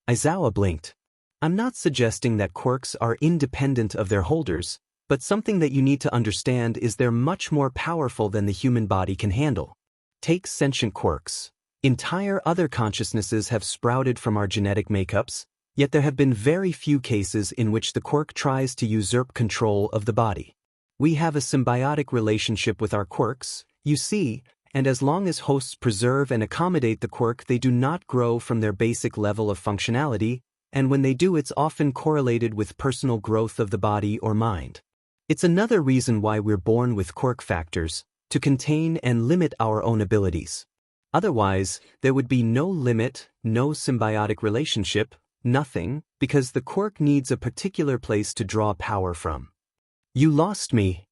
Aizawa blinked. I'm not suggesting that quirks are independent of their holders, but something that you need to understand is they're much more powerful than the human body can handle. Take sentient quirks. Entire other consciousnesses have sprouted from our genetic makeups, yet there have been very few cases in which the quirk tries to usurp control of the body. We have a symbiotic relationship with our quirks, you see, and as long as hosts preserve and accommodate the quirk, they do not grow from their basic level of functionality, and when they do, it's often correlated with personal growth of the body or mind. It's another reason why we're born with quirk factors, to contain and limit our own abilities. Otherwise, there would be no limit, no symbiotic relationship, nothing, because the quirk needs a particular place to draw power from. You lost me.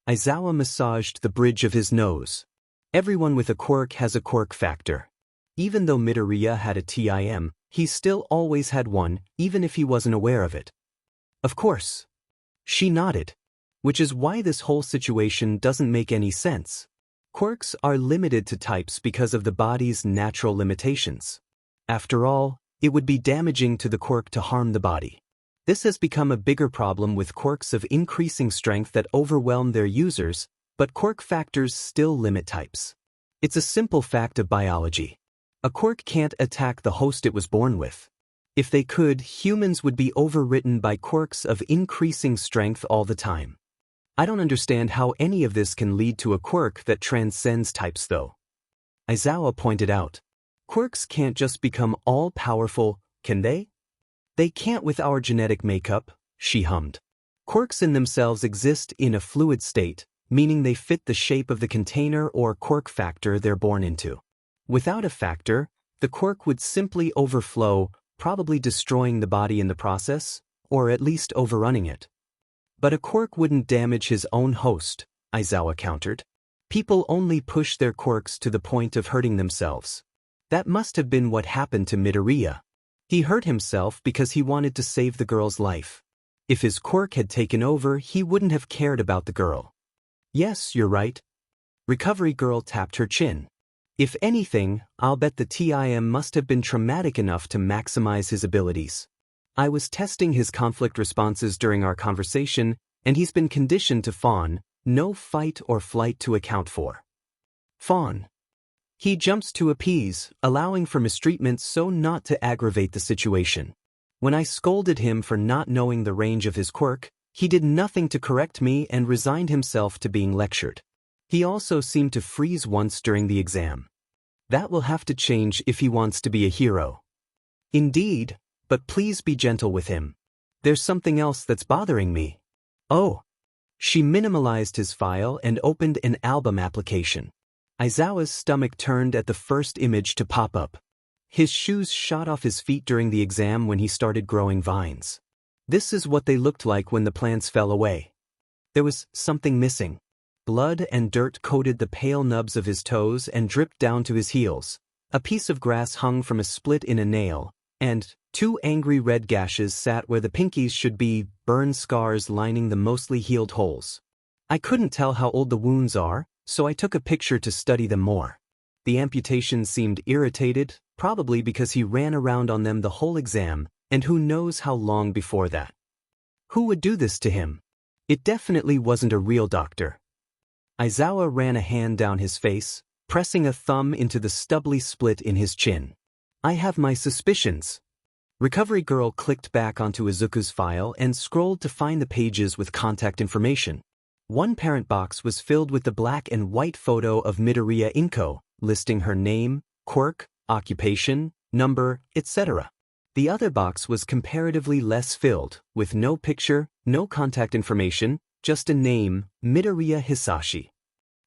Aizawa massaged the bridge of his nose. Everyone with a quirk has a quirk factor. Even though Midoriya had a TIM, he still always had one, even if he wasn't aware of it. Of course. She nodded. Which is why this whole situation doesn't make any sense. Quirks are limited to types because of the body's natural limitations. After all, it would be damaging to the quirk to harm the body. This has become a bigger problem with quirks of increasing strength that overwhelm their users, but quirk factors still limit types. It's a simple fact of biology. A quirk can't attack the host it was born with. If they could, humans would be overwritten by quirks of increasing strength all the time. I don't understand how any of this can lead to a quirk that transcends types though. Aizawa pointed out. Quirks can't just become all-powerful, can they? They can't with our genetic makeup, she hummed. Quirks in themselves exist in a fluid state, meaning they fit the shape of the container or quirk factor they're born into. Without a factor, the quirk would simply overflow, probably destroying the body in the process, or at least overrunning it. But a quirk wouldn't damage his own host, Aizawa countered. People only push their quirks to the point of hurting themselves. That must have been what happened to Midoriya. He hurt himself because he wanted to save the girl's life. If his quirk had taken over, he wouldn't have cared about the girl. Yes, you're right. Recovery Girl tapped her chin. If anything, I'll bet the TIM must have been traumatic enough to maximize his abilities. I was testing his conflict responses during our conversation, and he's been conditioned to fawn, no fight or flight to account for. Fawn. He jumps to appease, allowing for mistreatment so not to aggravate the situation. When I scolded him for not knowing the range of his quirk, he did nothing to correct me and resigned himself to being lectured. He also seemed to freeze once during the exam. That will have to change if he wants to be a hero. Indeed. But please be gentle with him. There's something else that's bothering me. Oh. She minimalized his file and opened an album application. Aizawa's stomach turned at the first image to pop up. His shoes shot off his feet during the exam when he started growing vines. This is what they looked like when the plants fell away. There was something missing. Blood and dirt coated the pale nubs of his toes and dripped down to his heels. A piece of grass hung from a split in a nail, and 2 angry red gashes sat where the pinkies should be, burn scars lining the mostly healed holes. I couldn't tell how old the wounds are, so I took a picture to study them more. The amputation seemed irritated, probably because he ran around on them the whole exam, and who knows how long before that. Who would do this to him? It definitely wasn't a real doctor. Aizawa ran a hand down his face, pressing a thumb into the stubbly split in his chin. I have my suspicions. Recovery Girl clicked back onto Izuku's file and scrolled to find the pages with contact information. One parent box was filled with the black and white photo of Midoriya Izuku, listing her name, quirk, occupation, number, etc. The other box was comparatively less filled, with no picture, no contact information, just a name, Midoriya Hisashi.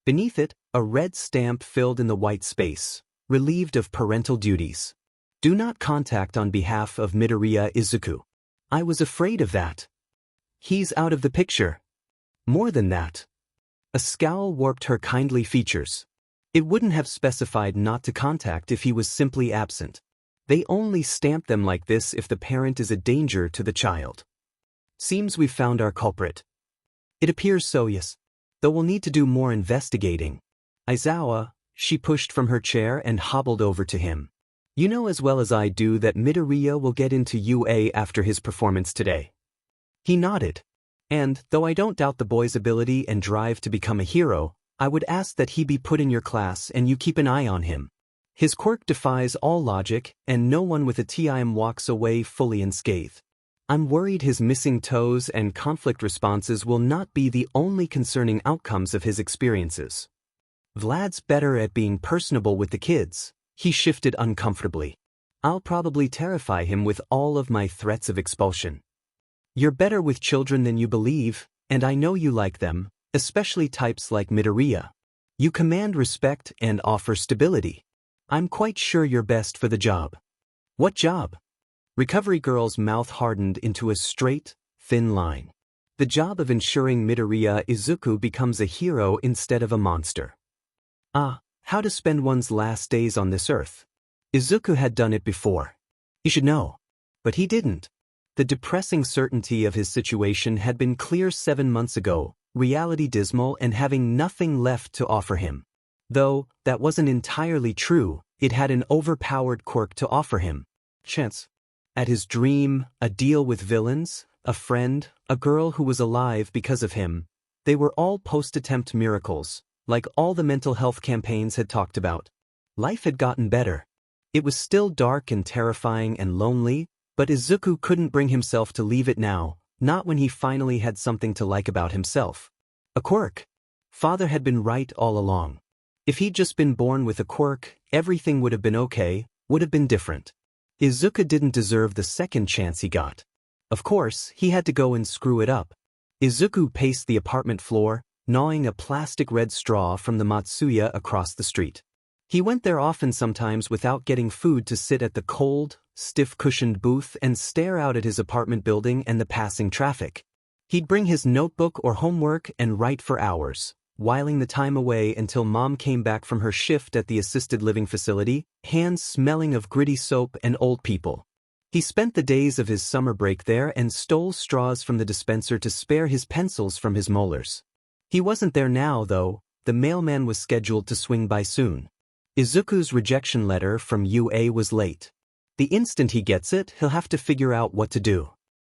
Beneath it, a red stamp filled in the white space, relieved of parental duties. Do not contact on behalf of Midoriya Izuku. I was afraid of that. He's out of the picture. More than that. A scowl warped her kindly features. It wouldn't have specified not to contact if he was simply absent. They only stamp them like this if the parent is a danger to the child. Seems we've found our culprit. It appears so, yes. Though we'll need to do more investigating. Aizawa, she pushed from her chair and hobbled over to him. You know as well as I do that Midoriya will get into UA after his performance today. He nodded. And, though I don't doubt the boy's ability and drive to become a hero, I would ask that he be put in your class and you keep an eye on him. His quirk defies all logic, and no one with a TIM walks away fully unscathed. I'm worried his missing toes and conflict responses will not be the only concerning outcomes of his experiences. Vlad's better at being personable with the kids, he shifted uncomfortably. I'll probably terrify him with all of my threats of expulsion. You're better with children than you believe, and I know you like them, especially types like Midoriya. You command respect and offer stability. I'm quite sure you're best for the job. What job? Recovery Girl's mouth hardened into a straight, thin line. The job of ensuring Midoriya Izuku becomes a hero instead of a monster. How to spend one's last days on this earth. Izuku had done it before. He should know. But he didn't. The depressing certainty of his situation had been clear 7 months ago, reality dismal and having nothing left to offer him. Though, that wasn't entirely true, it had an overpowered quirk to offer him. Chance. At his dream, a deal with villains, a friend, a girl who was alive because of him, they were all post-attempt miracles, like all the mental health campaigns had talked about. Life had gotten better. It was still dark and terrifying and lonely, but Izuku couldn't bring himself to leave it now, not when he finally had something to like about himself. A quirk. Father had been right all along. If he'd just been born with a quirk, everything would have been okay, would have been different. Izuku didn't deserve the second chance he got. Of course, he had to go and screw it up. Izuku paced the apartment floor, gnawing a plastic red straw from the Matsuya across the street. He went there often sometimes without getting food to sit at the cold, stiff-cushioned booth and stare out at his apartment building and the passing traffic. He'd bring his notebook or homework and write for hours, whiling the time away until Mom came back from her shift at the assisted living facility, hands smelling of gritty soap and old people. He spent the days of his summer break there and stole straws from the dispenser to spare his pencils from his molars. He wasn't there now, though. The mailman was scheduled to swing by soon. Izuku's rejection letter from UA was late. The instant he gets it, he'll have to figure out what to do.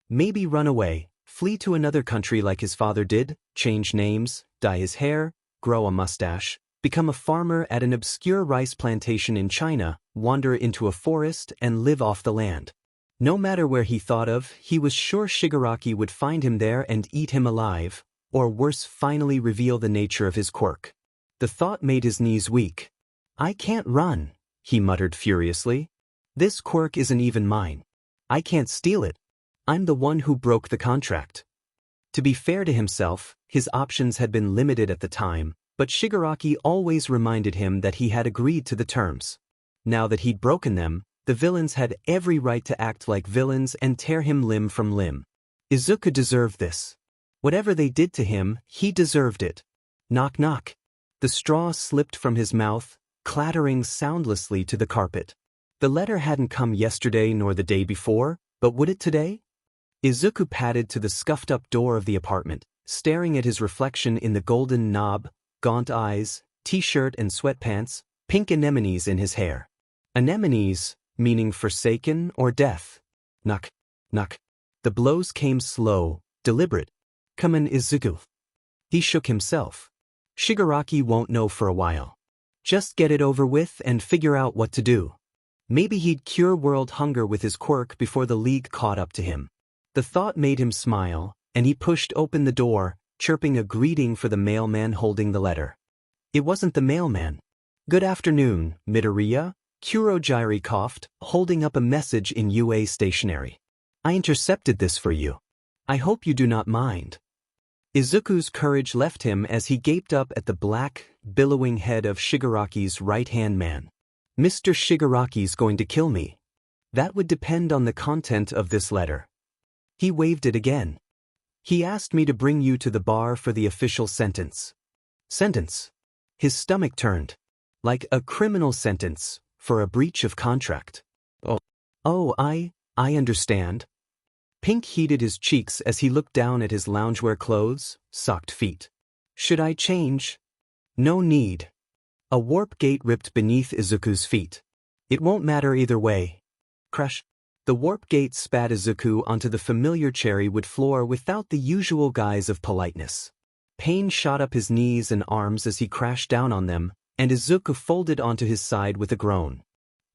Maybe run away, flee to another country like his father did, change names, dye his hair, grow a mustache, become a farmer at an obscure rice plantation in China, wander into a forest and live off the land. No matter where he thought of, he was sure Shigaraki would find him there and eat him alive, or worse, finally reveal the nature of his quirk. The thought made his knees weak. I can't run, he muttered furiously. This quirk isn't even mine. I can't steal it. I'm the one who broke the contract. To be fair to himself, his options had been limited at the time, but Shigaraki always reminded him that he had agreed to the terms. Now that he'd broken them, the villains had every right to act like villains and tear him limb from limb. Izuku deserved this. Whatever they did to him, he deserved it. Knock knock. The straw slipped from his mouth, clattering soundlessly to the carpet. The letter hadn't come yesterday nor the day before, but would it today? Izuku padded to the scuffed-up door of the apartment, staring at his reflection in the golden knob, gaunt eyes, t-shirt and sweatpants, pink anemones in his hair. Anemones, meaning forsaken or death. Knock, knock. The blows came slow, deliberate. Come in, Izuku. He shook himself. Shigaraki won't know for a while. Just get it over with and figure out what to do. Maybe he'd cure world hunger with his quirk before the League caught up to him. The thought made him smile, and he pushed open the door, chirping a greeting for the mailman holding the letter. It wasn't the mailman. Good afternoon, Midoriya, Kurojiri coughed, holding up a message in UA stationery. I intercepted this for you. I hope you do not mind. Izuku's courage left him as he gaped up at the black, billowing head of Shigaraki's right-hand man. Mr. Shigaraki's going to kill me. That would depend on the content of this letter. He waved it again. He asked me to bring you to the bar for the official sentence. Sentence? His stomach turned. Like a criminal sentence, for a breach of contract. I understand. Pink heated his cheeks as he looked down at his loungewear clothes, socked feet. Should I change? No need. A warp gate ripped beneath Izuku's feet. It won't matter either way. Crash. The warp gate spat Izuku onto the familiar cherry-wood floor without the usual guise of politeness. Pain shot up his knees and arms as he crashed down on them, and Izuku folded onto his side with a groan.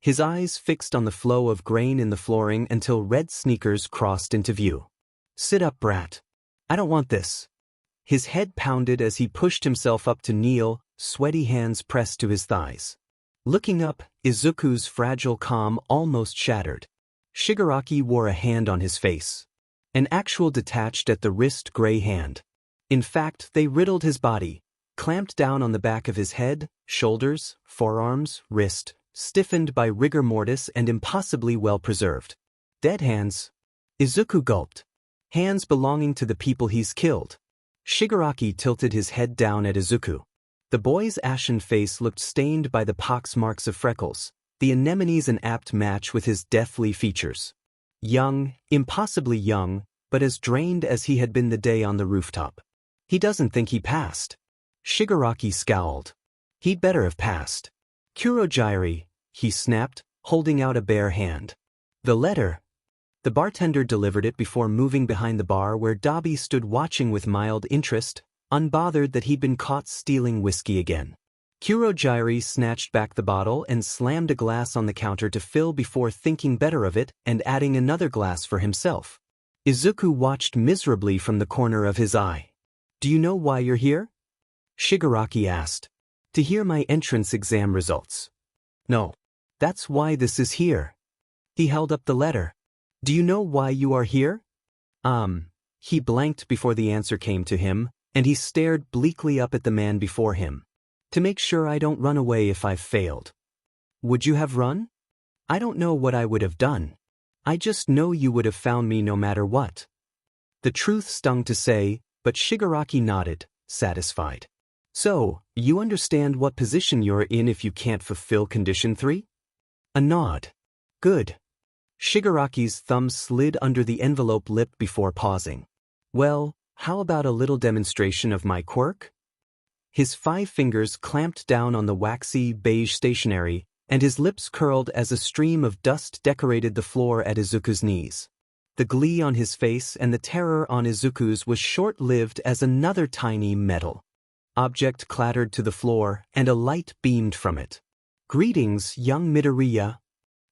His eyes fixed on the flow of grain in the flooring until red sneakers crossed into view. Sit up, brat. I don't want this. His head pounded as he pushed himself up to kneel, sweaty hands pressed to his thighs. Looking up, Izuku's fragile calm almost shattered. Shigaraki wore a hand on his face. An actual detached at the wrist gray hand. In fact, they riddled his body, clamped down on the back of his head, shoulders, forearms, wrist, stiffened by rigor mortis and impossibly well preserved. Dead hands. Izuku gulped. Hands belonging to the people he's killed. Shigaraki tilted his head down at Izuku. The boy's ashen face looked stained by the pox marks of freckles, the anemones an apt match with his deathly features. Young, impossibly young, but as drained as he had been the day on the rooftop. He doesn't think he passed. Shigaraki scowled. He'd better have passed. Kurogyri, he snapped, holding out a bare hand. The letter. The bartender delivered it before moving behind the bar where Dabi stood watching with mild interest, unbothered that he'd been caught stealing whiskey again. Kurogyri snatched back the bottle and slammed a glass on the counter to fill before thinking better of it and adding another glass for himself. Izuku watched miserably from the corner of his eye. "Do you know why you're here?" Shigaraki asked. "To hear my entrance exam results." "No. That's why this is here." He held up the letter. "Do you know why you are here?" He blanked before the answer came to him, and he stared bleakly up at the man before him. "To make sure I don't run away if I've failed." "Would you have run?" "I don't know what I would have done. I just know you would have found me no matter what." The truth stung to say, but Shigaraki nodded, satisfied. "So, you understand what position you're in if you can't fulfill Condition 3? A nod. "Good." Shigaraki's thumb slid under the envelope lip before pausing. "Well, how about a little demonstration of my quirk?" His 5 fingers clamped down on the waxy, beige stationery, and his lips curled as a stream of dust decorated the floor at Izuku's knees. The glee on his face and the terror on Izuku's was short-lived as another tiny metal object clattered to the floor, and a light beamed from it. "Greetings, young Midoriya."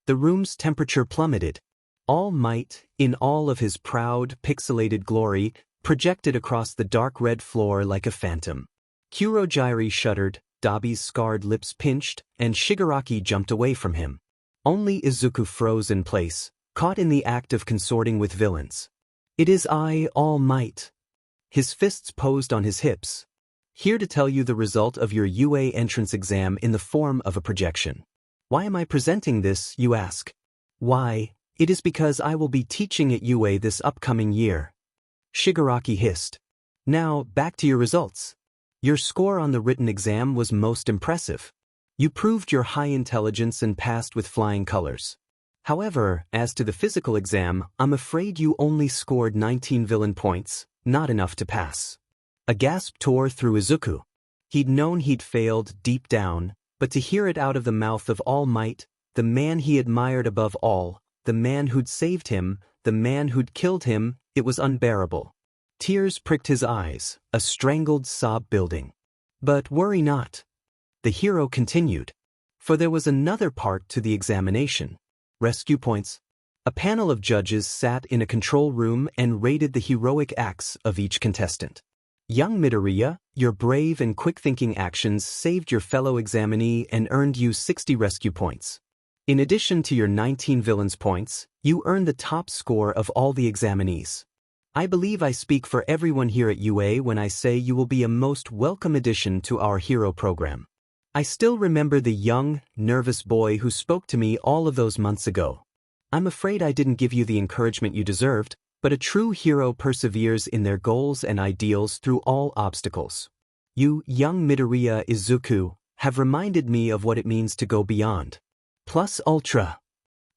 The room's temperature plummeted. All Might, in all of his proud, pixelated glory, projected across the dark red floor like a phantom. Kurogyri shuddered, Dabi's scarred lips pinched, and Shigaraki jumped away from him. Only Izuku froze in place, caught in the act of consorting with villains. "It is I, All Might." His fists posed on his hips. "Here to tell you the result of your UA entrance exam in the form of a projection." "Why am I presenting this, you ask?" "Why, it is because I will be teaching at UA this upcoming year." Shigaraki hissed. "Now, back to your results. Your score on the written exam was most impressive. You proved your high intelligence and passed with flying colors. However, as to the physical exam, I'm afraid you only scored 19 villain points, not enough to pass." A gasp tore through Izuku. He'd known he'd failed deep down, but to hear it out of the mouth of All Might, the man he admired above all, the man who'd saved him, the man who'd killed him, it was unbearable. Tears pricked his eyes, a strangled sob building. But worry not. The hero continued. For there was another part to the examination. Rescue points. A panel of judges sat in a control room and rated the heroic acts of each contestant. Young Midoriya, your brave and quick-thinking actions saved your fellow examinee and earned you 60 rescue points. In addition to your 19 villains points, you earned the top score of all the examinees. I believe I speak for everyone here at UA when I say you will be a most welcome addition to our hero program. I still remember the young, nervous boy who spoke to me all of those months ago. I'm afraid I didn't give you the encouragement you deserved, but a true hero perseveres in their goals and ideals through all obstacles. You, young Midoriya Izuku, have reminded me of what it means to go beyond. Plus Ultra.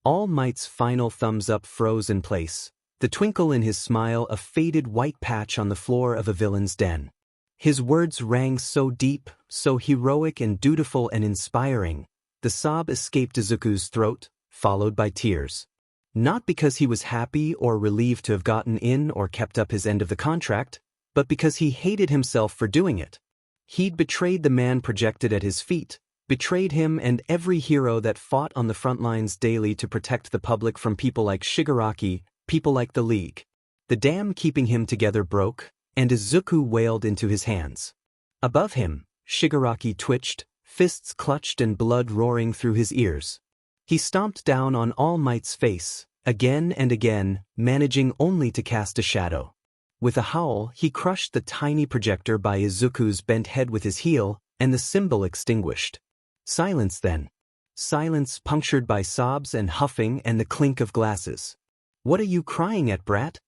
All Might's final thumbs up froze in place, the twinkle in his smile a faded white patch on the floor of a villain's den. His words rang so deep, so heroic and dutiful and inspiring, the sob escaped Izuku's throat, followed by tears. Not because he was happy or relieved to have gotten in or kept up his end of the contract, but because he hated himself for doing it. He'd betrayed the man projected at his feet, betrayed him and every hero that fought on the front lines daily to protect the public from people like Shigaraki, people like the League. The dam keeping him together broke, and Izuku wailed into his hands. Above him, Shigaraki twitched, fists clutched and blood roaring through his ears. He stomped down on All Might's face, again and again, managing only to cast a shadow. With a howl, he crushed the tiny projector by Izuku's bent head with his heel, and the symbol extinguished. Silence then. Silence punctured by sobs and huffing and the clink of glasses. "What are you crying at, brat?"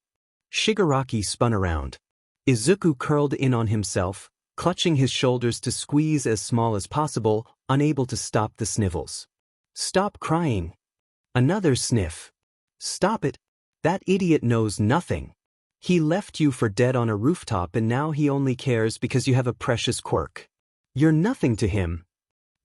Shigaraki spun around. Izuku curled in on himself, clutching his shoulders to squeeze as small as possible, unable to stop the snivels. "Stop crying." Another sniff. "Stop it. That idiot knows nothing. He left you for dead on a rooftop and now he only cares because you have a precious quirk. You're nothing to him."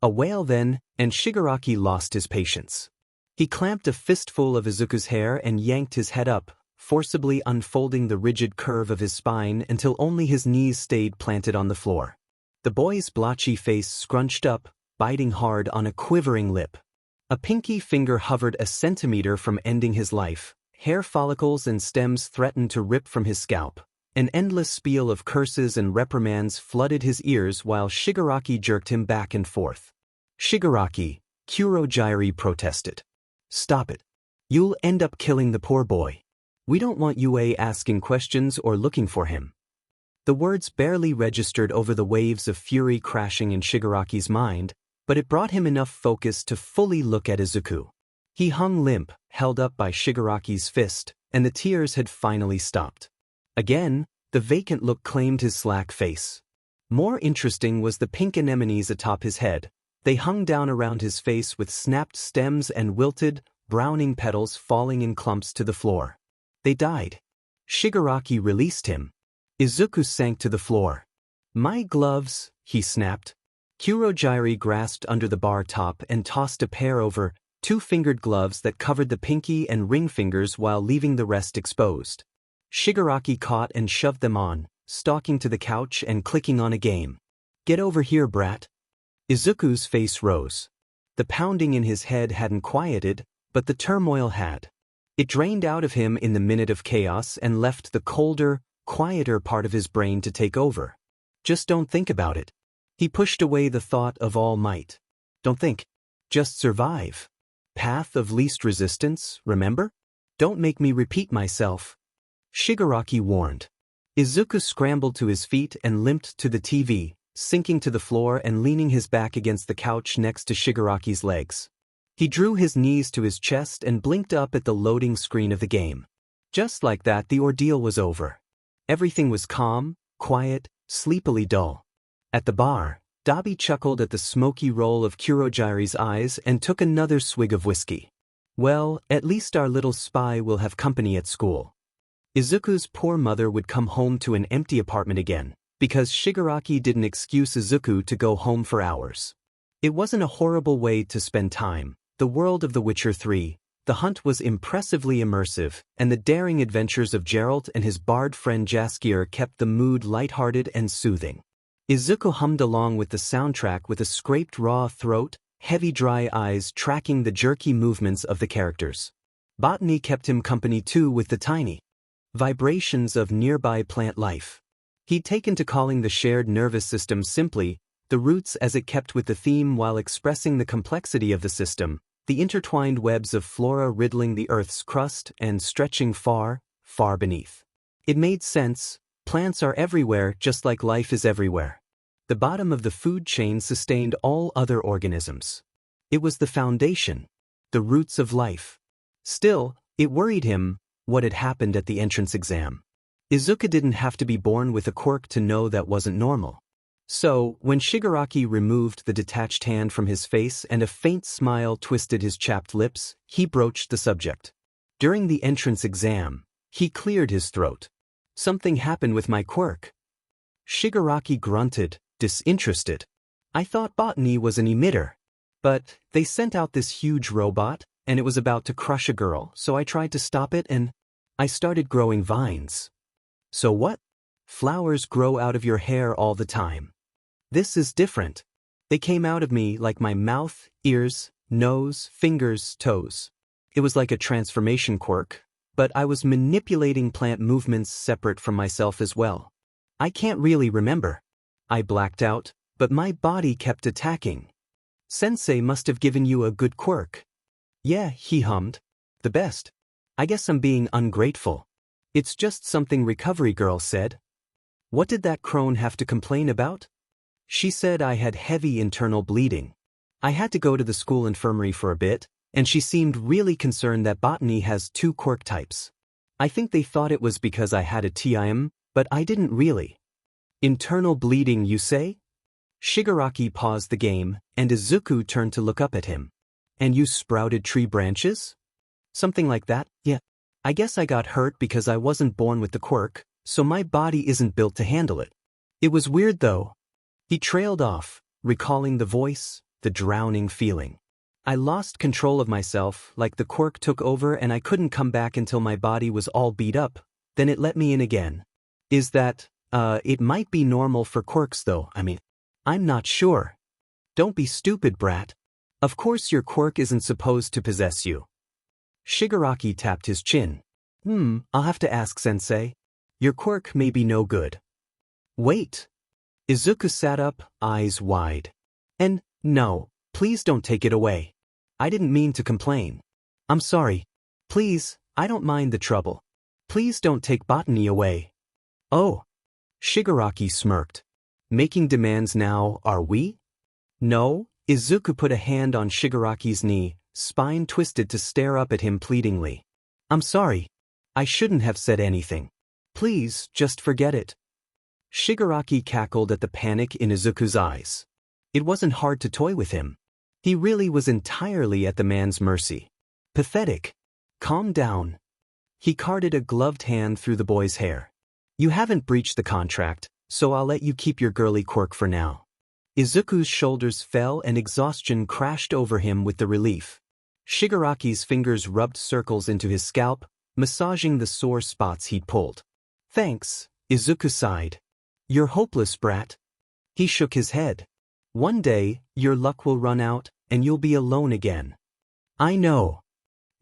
A wail then, and Shigaraki lost his patience. He clamped a fistful of Izuku's hair and yanked his head up, forcibly unfolding the rigid curve of his spine until only his knees stayed planted on the floor. The boy's blotchy face scrunched up, biting hard on a quivering lip. A pinky finger hovered a centimeter from ending his life. Hair follicles and stems threatened to rip from his scalp. An endless spiel of curses and reprimands flooded his ears while Shigaraki jerked him back and forth. "Shigaraki," Kurojairi protested. "Stop it. You'll end up killing the poor boy. We don't want UA asking questions or looking for him." The words barely registered over the waves of fury crashing in Shigaraki's mind, but it brought him enough focus to fully look at Izuku. He hung limp, held up by Shigaraki's fist, and the tears had finally stopped. Again, the vacant look claimed his slack face. More interesting was the pink anemones atop his head. They hung down around his face with snapped stems and wilted, browning petals falling in clumps to the floor. They died. Shigaraki released him. Izuku sank to the floor. "My gloves," he snapped. Kurojairi grasped under the bar top and tossed a pair over, two-fingered gloves that covered the pinky and ring fingers while leaving the rest exposed. Shigaraki caught and shoved them on, stalking to the couch and clicking on a game. "Get over here, brat." Izuku's face rose. The pounding in his head hadn't quieted, but the turmoil had. It drained out of him in the minute of chaos and left the colder, quieter part of his brain to take over. "Just don't think about it." He pushed away the thought of All Might. "Don't think. Just survive. Path of least resistance, remember? Don't make me repeat myself." Shigaraki warned. Izuku scrambled to his feet and limped to the TV, sinking to the floor and leaning his back against the couch next to Shigaraki's legs. He drew his knees to his chest and blinked up at the loading screen of the game. Just like that, the ordeal was over. Everything was calm, quiet, sleepily dull. At the bar, Dabi chuckled at the smoky roll of Kurojairi's eyes and took another swig of whiskey. "Well, at least our little spy will have company at school." Izuku's poor mother would come home to an empty apartment again, because Shigaraki didn't excuse Izuku to go home for hours. It wasn't a horrible way to spend time. The world of The Witcher 3, the hunt was impressively immersive, and the daring adventures of Geralt and his bard friend Jaskier kept the mood lighthearted and soothing. Izuku hummed along with the soundtrack with a scraped raw throat, heavy dry eyes tracking the jerky movements of the characters. Botany kept him company too with the tiny vibrations of nearby plant life. He'd taken to calling the shared nervous system simply the roots, as it kept with the theme while expressing the complexity of the system, the intertwined webs of flora riddling the Earth's crust and stretching far, far beneath. It made sense. Plants are everywhere just like life is everywhere. The bottom of the food chain sustained all other organisms. It was the foundation, the roots of life. Still, it worried him what had happened at the entrance exam. Izuku didn't have to be born with a quirk to know that wasn't normal. So, when Shigaraki removed the detached hand from his face and a faint smile twisted his chapped lips, he broached the subject. During the entrance exam, he cleared his throat. "Something happened with my quirk." Shigaraki grunted, disinterested. "I thought botany was an emitter. But they sent out this huge robot, and it was about to crush a girl, so I tried to stop it and I started growing vines." "So what?" "Flowers grow out of your hair all the time. This is different. They came out of me like my mouth, ears, nose, fingers, toes. It was like a transformation quirk, but I was manipulating plant movements separate from myself as well. I can't really remember. I blacked out, but my body kept attacking. Sensei must have given you a good quirk. Yeah, he hummed. The best. I guess I'm being ungrateful. It's just something recovery girl said. What did that crone have to complain about? She said I had heavy internal bleeding. I had to go to the school infirmary for a bit, and she seemed really concerned that botany has 2 quirk types. I think they thought it was because I had a TIM, but I didn't really. Internal bleeding, you say? Shigaraki paused the game, and Izuku turned to look up at him. And you sprouted tree branches? Something like that, yeah. I guess I got hurt because I wasn't born with the quirk, so my body isn't built to handle it. It was weird though. He trailed off, recalling the voice, the drowning feeling. I lost control of myself, like the quirk took over and I couldn't come back until my body was all beat up, then it let me in again. Is that, it might be normal for quirks though, I'm not sure. Don't be stupid, brat. Of course your quirk isn't supposed to possess you. Shigaraki tapped his chin. I'll have to ask Sensei. Your quirk may be no good. Wait. Izuku sat up, eyes wide. And, no, please don't take it away. I didn't mean to complain. I'm sorry. Please, I don't mind the trouble. Please don't take botany away. Oh. Shigaraki smirked. Making demands now, are we? No. Izuku put a hand on Shigaraki's knee, spine twisted to stare up at him pleadingly. I'm sorry. I shouldn't have said anything. Please, just forget it. Shigaraki cackled at the panic in Izuku's eyes. It wasn't hard to toy with him. He really was entirely at the man's mercy. Pathetic. Calm down. He carted a gloved hand through the boy's hair. You haven't breached the contract, so I'll let you keep your girly quirk for now. Izuku's shoulders fell and exhaustion crashed over him with the relief. Shigaraki's fingers rubbed circles into his scalp, massaging the sore spots he'd pulled. Thanks, Izuku sighed. You're hopeless, brat. He shook his head. One day, your luck will run out, and you'll be alone again. I know.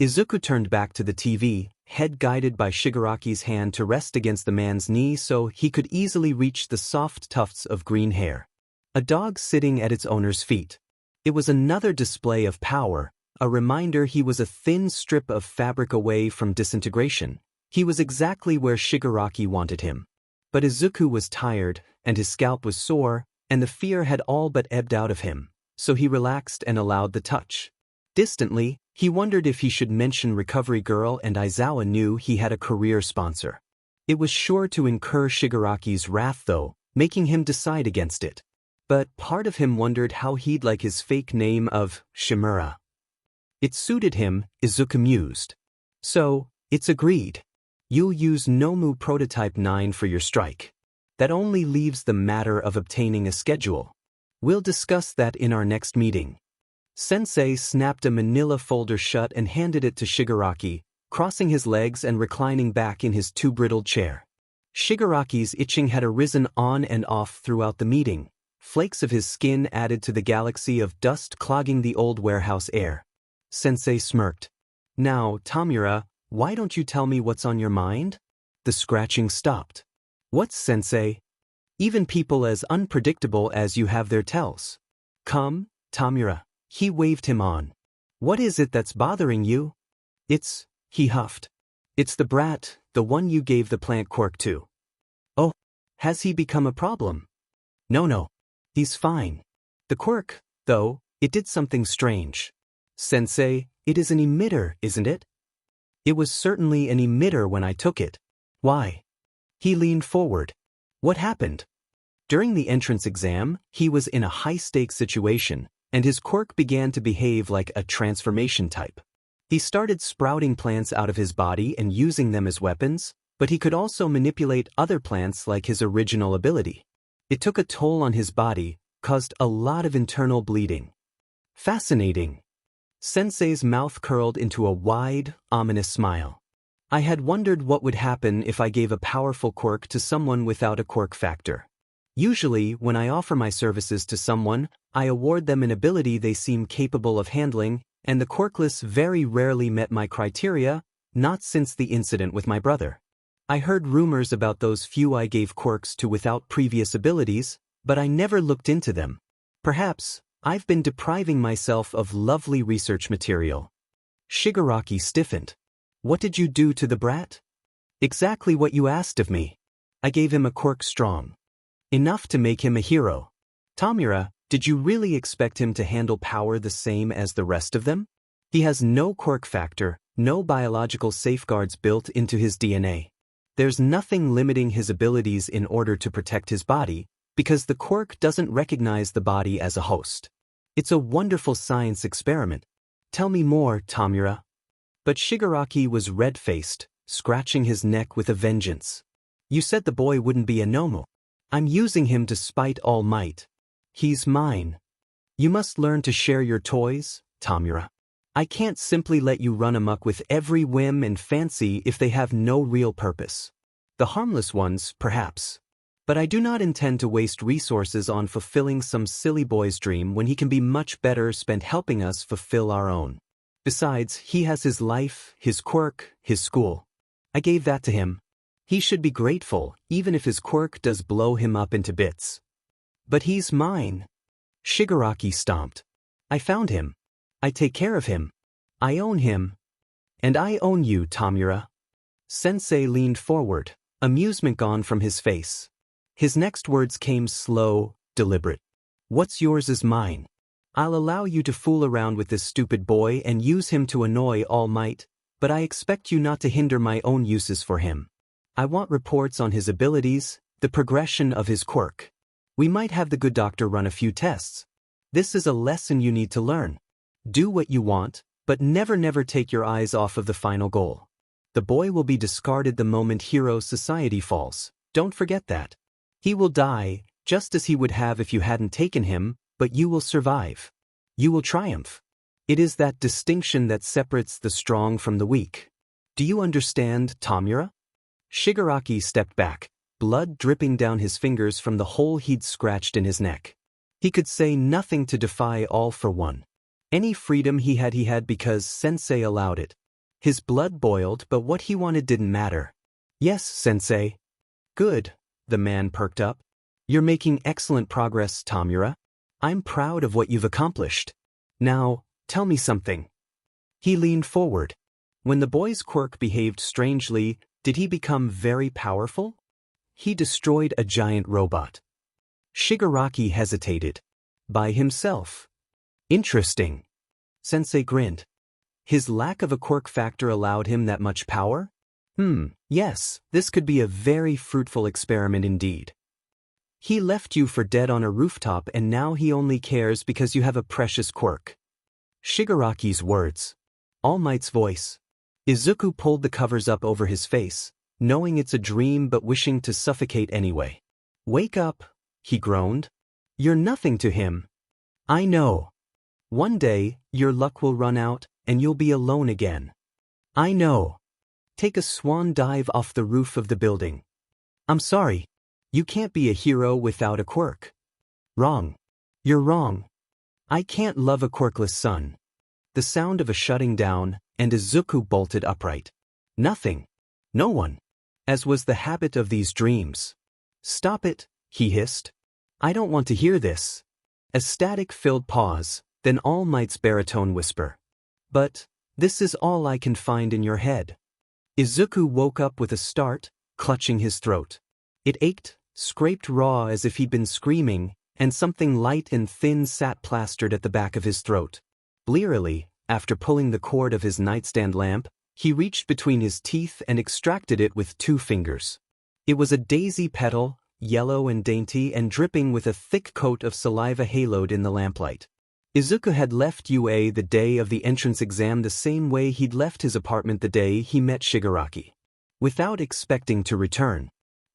Izuku turned back to the TV, head guided by Shigaraki's hand to rest against the man's knee so he could easily reach the soft tufts of green hair. A dog sitting at its owner's feet. It was another display of power, a reminder he was a thin strip of fabric away from disintegration. He was exactly where Shigaraki wanted him. But Izuku was tired, and his scalp was sore, and the fear had all but ebbed out of him, so he relaxed and allowed the touch. Distantly, he wondered if he should mention Recovery Girl and Aizawa knew he had a career sponsor. It was sure to incur Shigaraki's wrath though, making him decide against it. But part of him wondered how he'd like his fake name of Shimura. It suited him, Izuku mused. So, it's agreed. You'll use Nomu Prototype 9 for your strike. That only leaves the matter of obtaining a schedule. We'll discuss that in our next meeting. Sensei snapped a manila folder shut and handed it to Shigaraki, crossing his legs and reclining back in his two-brittled chair. Shigaraki's itching had arisen on and off throughout the meeting. Flakes of his skin added to the galaxy of dust clogging the old warehouse air. Sensei smirked. Now, Tomura, why don't you tell me what's on your mind? The scratching stopped. What's, Sensei? Even people as unpredictable as you have their tells. Come, Tomura. He waved him on. What is it that's bothering you? He huffed. It's the brat, the one you gave the plant quirk to. Oh, has he become a problem? No. He's fine. The quirk, though, it did something strange. Sensei, it is an emitter, isn't it? It was certainly an emitter when I took it. Why? He leaned forward. What happened? During the entrance exam, he was in a high-stakes situation, and his quirk began to behave like a transformation type. He started sprouting plants out of his body and using them as weapons, but he could also manipulate other plants like his original ability. It took a toll on his body, caused a lot of internal bleeding. Fascinating. Sensei's mouth curled into a wide, ominous smile. I had wondered what would happen if I gave a powerful quirk to someone without a quirk factor. Usually, when I offer my services to someone, I award them an ability they seem capable of handling, and the quirkless very rarely met my criteria, not since the incident with my brother. I heard rumors about those few I gave quirks to without previous abilities, but I never looked into them. Perhaps I've been depriving myself of lovely research material. Shigaraki stiffened. What did you do to the brat? Exactly what you asked of me. I gave him a quirk strong enough to make him a hero. Tomura, did you really expect him to handle power the same as the rest of them? He has no quirk factor, no biological safeguards built into his DNA. There's nothing limiting his abilities in order to protect his body, because the quirk doesn't recognize the body as a host. It's a wonderful science experiment. Tell me more, Tomura. But Shigaraki was red-faced, scratching his neck with a vengeance. You said the boy wouldn't be a Nomu. I'm using him despite all might. He's mine. You must learn to share your toys, Tomura. I can't simply let you run amok with every whim and fancy if they have no real purpose. The harmless ones, perhaps. But I do not intend to waste resources on fulfilling some silly boy's dream when he can be much better spent helping us fulfill our own. Besides, he has his life, his quirk, his school. I gave that to him. He should be grateful, even if his quirk does blow him up into bits. But he's mine. Shigaraki stomped. I found him. I take care of him. I own him. And I own you, Tomura. Sensei leaned forward, amusement gone from his face. His next words came slow, deliberate. What's yours is mine. I'll allow you to fool around with this stupid boy and use him to annoy All Might, but I expect you not to hinder my own uses for him. I want reports on his abilities, the progression of his quirk. We might have the good doctor run a few tests. This is a lesson you need to learn. Do what you want, but never take your eyes off of the final goal. The boy will be discarded the moment Hero Society falls. Don't forget that. He will die, just as he would have if you hadn't taken him, but you will survive. You will triumph. It is that distinction that separates the strong from the weak. Do you understand, Tomura? Shigaraki stepped back, blood dripping down his fingers from the hole he'd scratched in his neck. He could say nothing to defy All for One. Any freedom he had because Sensei allowed it. His blood boiled, but what he wanted didn't matter. Yes, Sensei. Good, the man perked up. You're making excellent progress, Tomura. I'm proud of what you've accomplished. Now, tell me something. He leaned forward. When the boy's quirk behaved strangely, did he become very powerful? He destroyed a giant robot. Shigaraki hesitated. By himself. Interesting. Sensei grinned. His lack of a quirk factor allowed him that much power? Yes, this could be a very fruitful experiment indeed. He left you for dead on a rooftop and now he only cares because you have a precious quirk. Shigaraki's words. All Might's voice. Izuku pulled the covers up over his face, knowing it's a dream but wishing to suffocate anyway. Wake up, he groaned. You're nothing to him. I know. One day, your luck will run out, and you'll be alone again. I know. Take a swan dive off the roof of the building. I'm sorry. You can't be a hero without a quirk. Wrong. You're wrong. I can't love a quirkless son. The sound of a shutting down, and Izuku bolted upright. Nothing. No one. As was the habit of these dreams. Stop it, he hissed. I don't want to hear this. A static-filled pause, then All Might's baritone whisper. But, this is all I can find in your head. Izuku woke up with a start, clutching his throat. It ached, scraped raw as if he'd been screaming, and something light and thin sat plastered at the back of his throat. Blearily, after pulling the cord of his nightstand lamp, he reached between his teeth and extracted it with 2 fingers. It was a daisy petal, yellow and dainty and dripping with a thick coat of saliva haloed in the lamplight. Izuku had left UA the day of the entrance exam the same way he'd left his apartment the day he met Shigaraki. Without expecting to return.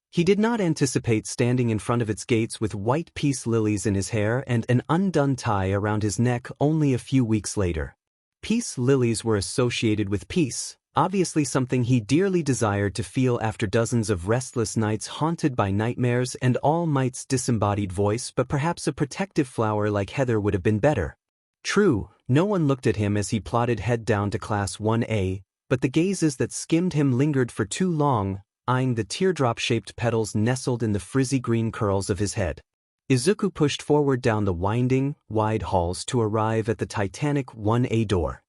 He did not anticipate standing in front of its gates with white peace lilies in his hair and an undone tie around his neck only a few weeks later. Peace lilies were associated with peace, obviously something he dearly desired to feel after dozens of restless nights haunted by nightmares and All Might's disembodied voice, but perhaps a protective flower like heather would have been better. True, no one looked at him as he plodded head down to Class 1A, but the gazes that skimmed him lingered for too long, eyeing the teardrop-shaped petals nestled in the frizzy green curls of his head. Izuku pushed forward down the winding, wide halls to arrive at the titanic 1A door.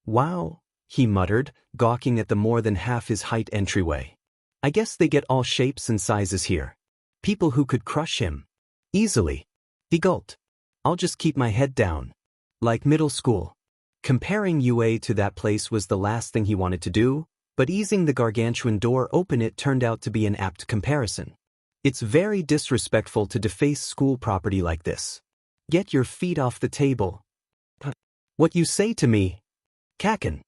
Wow, he muttered, gawking at the more than half his height entryway. I guess they get all shapes and sizes here. People who could crush him. Easily. He gulped. I'll just keep my head down. Like middle school. Comparing UA to that place was the last thing he wanted to do, but easing the gargantuan door open it turned out to be an apt comparison. It's very disrespectful to deface school property like this. Get your feet off the table. What you say to me? Kaken.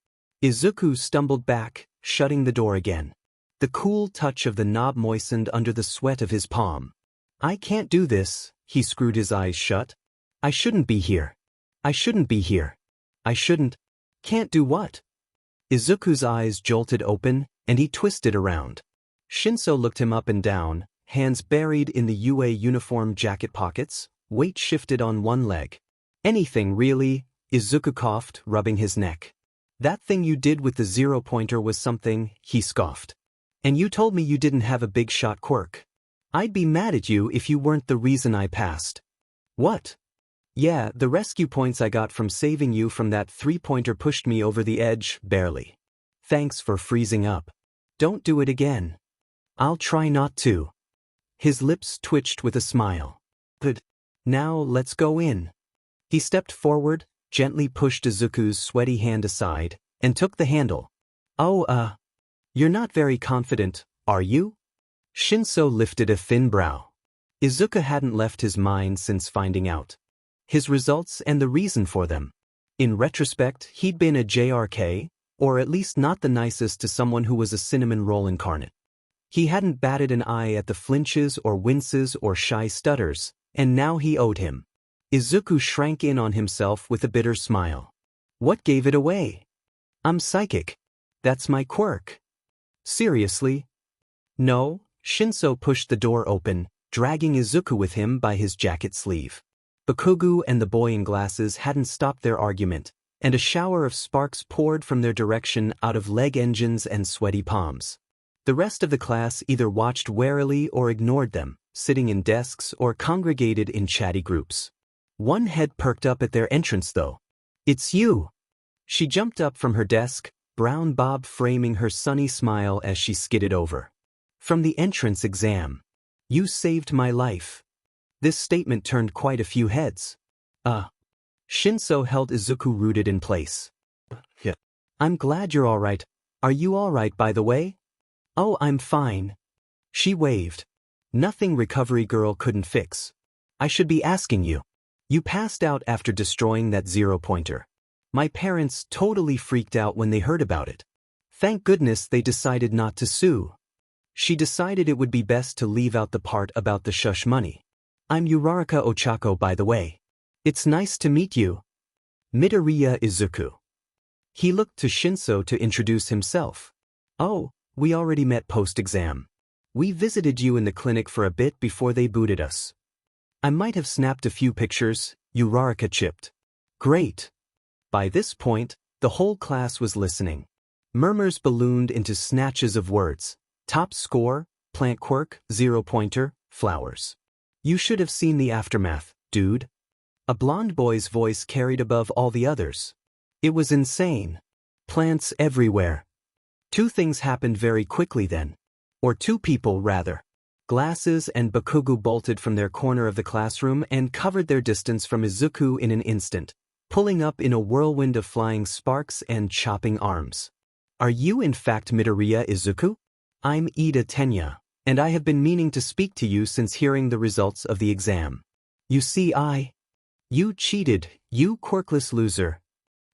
Izuku stumbled back, shutting the door again. The cool touch of the knob moistened under the sweat of his palm. I can't do this, he screwed his eyes shut. I shouldn't be here. I shouldn't be here. I shouldn't. Can't do what? Izuku's eyes jolted open, and he twisted around. Shinso looked him up and down, hands buried in the UA uniform jacket pockets, weight shifted on one leg. Anything really, Izuku coughed, rubbing his neck. That thing you did with the 0-pointer was something, he scoffed. And you told me you didn't have a big shot quirk. I'd be mad at you if you weren't the reason I passed. What? Yeah, the rescue points I got from saving you from that 3-pointer pushed me over the edge, barely. Thanks for freezing up. Don't do it again. I'll try not to. His lips twitched with a smile. Good. Now let's go in. He stepped forward, gently pushed Izuku's sweaty hand aside, and took the handle. Oh, you're not very confident, are you? Shinso lifted a thin brow. Izuku hadn't left his mind since finding out his results and the reason for them. In retrospect, he'd been a JRK, or at least not the nicest to someone who was a cinnamon roll incarnate. He hadn't batted an eye at the flinches or winces or shy stutters, and now he owed him. Izuku shrank in on himself with a bitter smile. What gave it away? I'm psychic. That's my quirk. Seriously? No, Shinso pushed the door open, dragging Izuku with him by his jacket sleeve. Bakugo and the boy in glasses hadn't stopped their argument, and a shower of sparks poured from their direction out of leg engines and sweaty palms. The rest of the class either watched warily or ignored them, sitting in desks or congregated in chatty groups. One head perked up at their entrance though. It's you! She jumped up from her desk, brown bob framing her sunny smile as she skidded over. From the entrance exam. You saved my life. This statement turned quite a few heads. Shinso held Izuku rooted in place. Yeah. I'm glad you're all right. Are you all right, by the way? Oh, I'm fine. She waved. Nothing recovery girl couldn't fix. I should be asking you. You passed out after destroying that 0-pointer. My parents totally freaked out when they heard about it. Thank goodness they decided not to sue. She decided it would be best to leave out the part about the shush money. I'm Uraraka Ochako, by the way. It's nice to meet you. Midoriya Izuku. He looked to Shinso to introduce himself. Oh, we already met post-exam. We visited you in the clinic for a bit before they booted us. I might have snapped a few pictures, Uraraka chipped. Great. By this point, the whole class was listening. Murmurs ballooned into snatches of words. Top score, plant quirk, 0-pointer, flowers. You should have seen the aftermath, dude. A blonde boy's voice carried above all the others. It was insane. Plants everywhere. Two things happened very quickly then. Or two people, rather. Glasses and Bakugo bolted from their corner of the classroom and covered their distance from Izuku in an instant, pulling up in a whirlwind of flying sparks and chopping arms. Are you in fact Midoriya Izuku? I'm Ida Tenya, and I have been meaning to speak to you since hearing the results of the exam. You see, You cheated, you quirkless loser.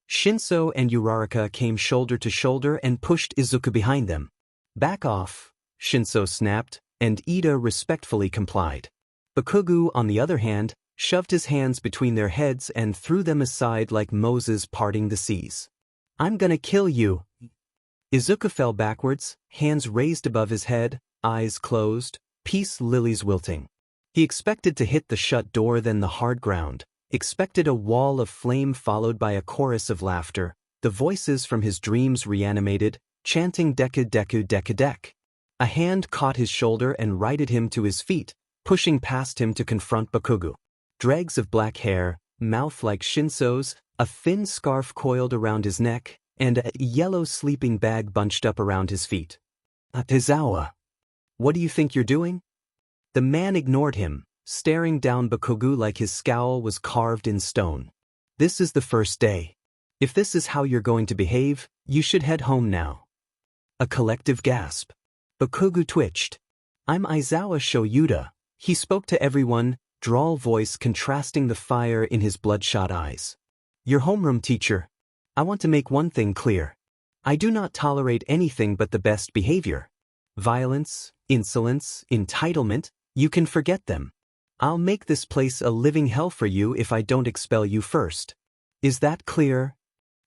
Shinso and Uraraka came shoulder to shoulder and pushed Izuku behind them. Back off, Shinso snapped, and Ida respectfully complied. Bakugo, on the other hand, shoved his hands between their heads and threw them aside like Moses parting the seas. I'm gonna kill you. Izuku fell backwards, hands raised above his head, eyes closed, peace lilies wilting. He expected to hit the shut door, then the hard ground, expected a wall of flame followed by a chorus of laughter, the voices from his dreams reanimated, chanting Deku Deku Deku Dek. A hand caught his shoulder and righted him to his feet, pushing past him to confront Bakugo. Dregs of black hair, mouth like Shinso's, a thin scarf coiled around his neck, and a yellow sleeping bag bunched up around his feet. Aizawa, what do you think you're doing? The man ignored him, staring down Bakugo like his scowl was carved in stone. This is the first day. If this is how you're going to behave, you should head home now. A collective gasp. Bakugo twitched. I'm Aizawa Shoyuda. He spoke to everyone, drawl voice contrasting the fire in his bloodshot eyes. Your homeroom teacher. I want to make one thing clear. I do not tolerate anything but the best behavior. Violence, insolence, entitlement, you can forget them. I'll make this place a living hell for you if I don't expel you first. Is that clear?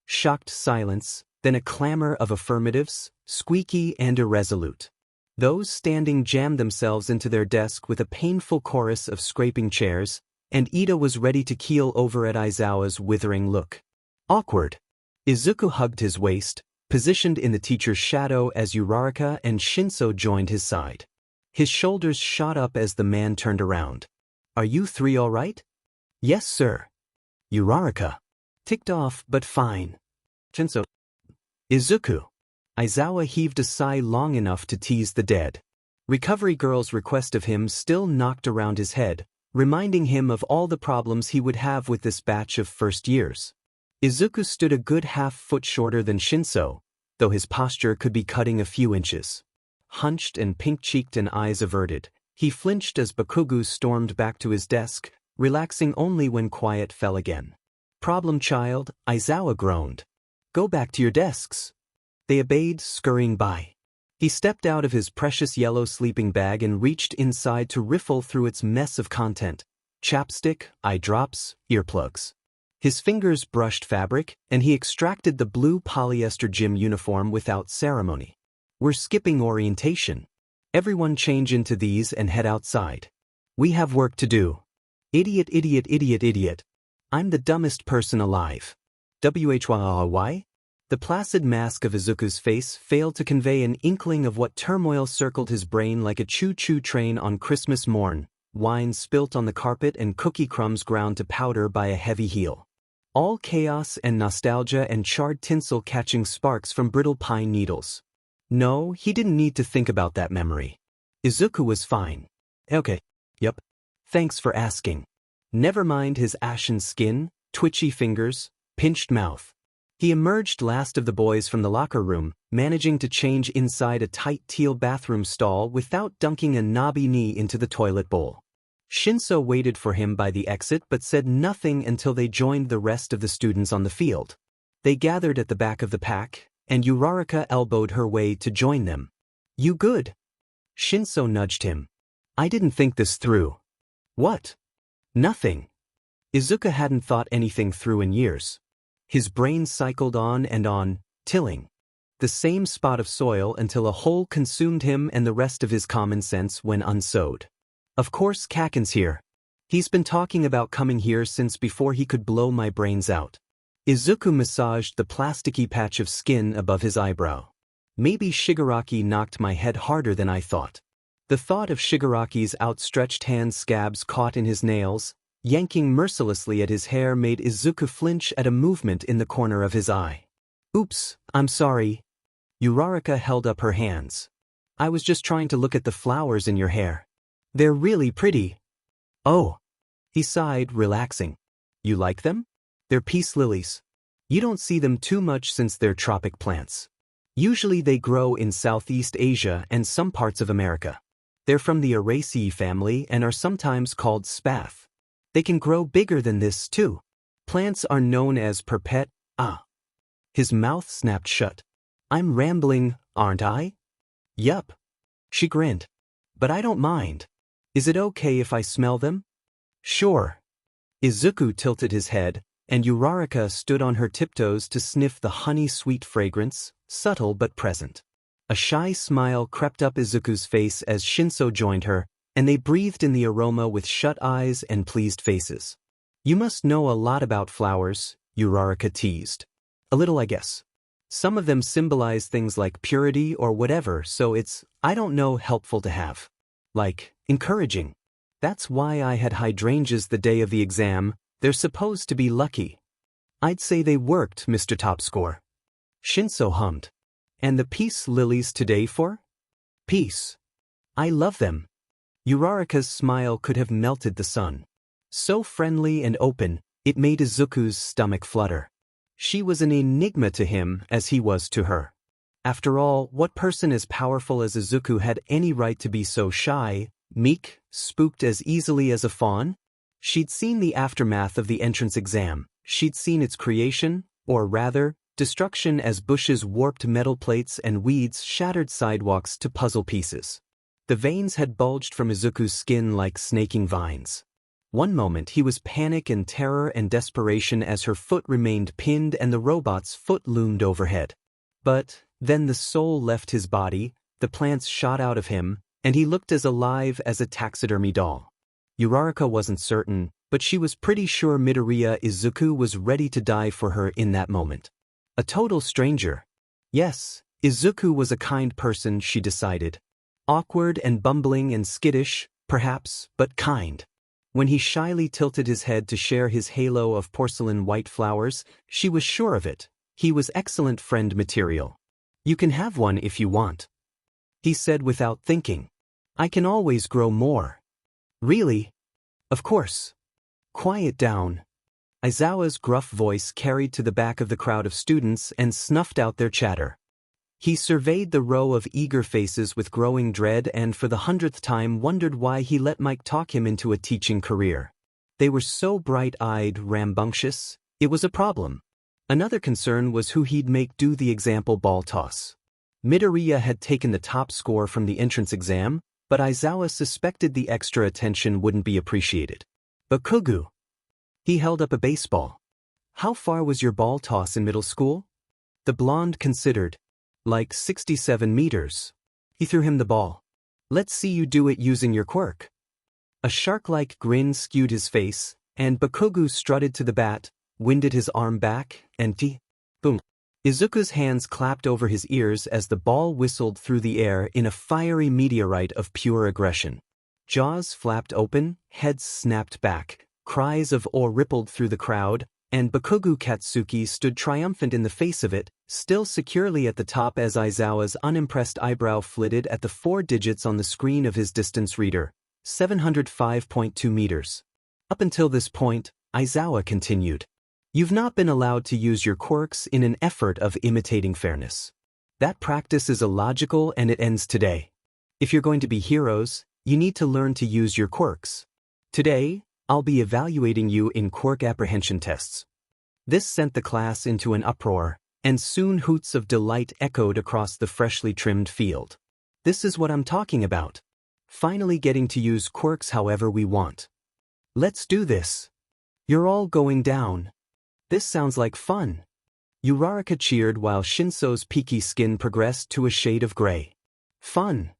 Shocked silence, then a clamor of affirmatives, squeaky and irresolute. Those standing jammed themselves into their desk with a painful chorus of scraping chairs, and Ida was ready to keel over at Aizawa's withering look. Awkward. Izuku hugged his waist, positioned in the teacher's shadow as Uraraka and Shinso joined his side. His shoulders shot up as the man turned around. Are you three all right? Yes, sir. Uraraka. Ticked off, but fine. Shinso. Izuku. Aizawa heaved a sigh long enough to tease the dead. Recovery Girl's request of him still knocked around his head, reminding him of all the problems he would have with this batch of first years. Izuku stood a good half-foot shorter than Shinso, though his posture could be cutting a few inches. Hunched and pink-cheeked and eyes averted, he flinched as Bakugo stormed back to his desk, relaxing only when quiet fell again. Problem child, Aizawa groaned. Go back to your desks. They obeyed, scurrying by. He stepped out of his precious yellow sleeping bag and reached inside to riffle through its mess of content. Chapstick, eye drops, earplugs. His fingers brushed fabric, and he extracted the blue polyester gym uniform without ceremony. We're skipping orientation. Everyone change into these and head outside. We have work to do. Idiot, idiot, idiot, idiot. I'm the dumbest person alive. Why? The placid mask of Izuku's face failed to convey an inkling of what turmoil circled his brain like a choo-choo train on Christmas morn, wine spilt on the carpet and cookie crumbs ground to powder by a heavy heel. All chaos and nostalgia and charred tinsel catching sparks from brittle pine needles. No, he didn't need to think about that memory. Izuku was fine. Okay. Yup. Thanks for asking. Never mind his ashen skin, twitchy fingers, pinched mouth. He emerged last of the boys from the locker room, managing to change inside a tight teal bathroom stall without dunking a knobby knee into the toilet bowl. Shinso waited for him by the exit but said nothing until they joined the rest of the students on the field. They gathered at the back of the pack, and Uraraka elbowed her way to join them. You good? Shinso nudged him. I didn't think this through. What? Nothing. Izuku hadn't thought anything through in years. His brain cycled on, tilling the same spot of soil until a hole consumed him and the rest of his common sense when unsowed. Of course Kaken's here. He's been talking about coming here since before he could blow my brains out. Izuku massaged the plasticky patch of skin above his eyebrow. Maybe Shigaraki knocked my head harder than I thought. The thought of Shigaraki's outstretched hand scabs caught in his nails, yanking mercilessly at his hair made Izuku flinch at a movement in the corner of his eye. Oops, I'm sorry. Uraraka held up her hands. I was just trying to look at the flowers in your hair. They're really pretty. Oh. He sighed, relaxing. You like them? They're peace lilies. You don't see them too much since they're tropic plants. Usually they grow in Southeast Asia and some parts of America. They're from the Araceae family and are sometimes called spath. They can grow bigger than this too. Plants are known as His mouth snapped shut. I'm rambling, aren't I? Yup. She grinned. But I don't mind. Is it okay if I smell them? Sure. Izuku tilted his head, and Uraraka stood on her tiptoes to sniff the honey-sweet fragrance, subtle but present. A shy smile crept up Izuku's face as Shinso joined her, and they breathed in the aroma with shut eyes and pleased faces. You must know a lot about flowers, Uraraka teased. A little, I guess. Some of them symbolize things like purity or whatever, so it's, I don't know, helpful to have. Like, encouraging. That's why I had hydrangeas the day of the exam. They're supposed to be lucky. I'd say they worked, Mr. Top Score. Shinso hummed. And the peace lilies today for? Peace. I love them. Uraraka's smile could have melted the sun. So friendly and open, it made Izuku's stomach flutter. She was an enigma to him as he was to her. After all, what person as powerful as Izuku had any right to be so shy, meek, spooked as easily as a fawn? She'd seen the aftermath of the entrance exam. She'd seen its creation, or rather, destruction as bushes warped metal plates and weeds shattered sidewalks to puzzle pieces. The veins had bulged from Izuku's skin like snaking vines. One moment he was panic and terror and desperation as her foot remained pinned and the robot's foot loomed overhead. But then the soul left his body, the plants shot out of him, and he looked as alive as a taxidermy doll. Uraraka wasn't certain, but she was pretty sure Midoriya Izuku was ready to die for her in that moment. A total stranger. Yes, Izuku was a kind person, she decided. Awkward and bumbling and skittish, perhaps, but kind. When he shyly tilted his head to share his halo of porcelain white flowers, she was sure of it. He was excellent friend material. You can have one if you want, he said without thinking. I can always grow more. Really? Of course. Quiet down. Aizawa's gruff voice carried to the back of the crowd of students and snuffed out their chatter. He surveyed the row of eager faces with growing dread and for the 100th time wondered why he let Mike talk him into a teaching career. They were so bright-eyed, rambunctious, it was a problem. Another concern was who he'd make do the example ball toss. Midoriya had taken the top score from the entrance exam, but Aizawa suspected the extra attention wouldn't be appreciated. Bakugu. He held up a baseball. How far was your ball toss in middle school? The blonde considered. Like 67 meters. He threw him the ball. Let's see you do it using your quirk. A shark-like grin skewed his face, and Bakugu strutted to the bat, winded his arm back, and boom. Izuku's hands clapped over his ears as the ball whistled through the air in a fiery meteorite of pure aggression. Jaws flapped open, heads snapped back, cries of awe rippled through the crowd, and Bakugu Katsuki stood triumphant in the face of it, still securely at the top as Aizawa's unimpressed eyebrow flitted at the 4 digits on the screen of his distance reader, 705.2 meters. Up until this point, Aizawa continued. You've not been allowed to use your quirks in an effort of imitating fairness. That practice is illogical and it ends today. If you're going to be heroes, you need to learn to use your quirks. Today, I'll be evaluating you in quirk apprehension tests. This sent the class into an uproar, and soon hoots of delight echoed across the freshly trimmed field. This is what I'm talking about. Finally getting to use quirks however we want. Let's do this. You're all going down. This sounds like fun. Uraraka cheered while Shinso's peaky skin progressed to a shade of gray. Fun.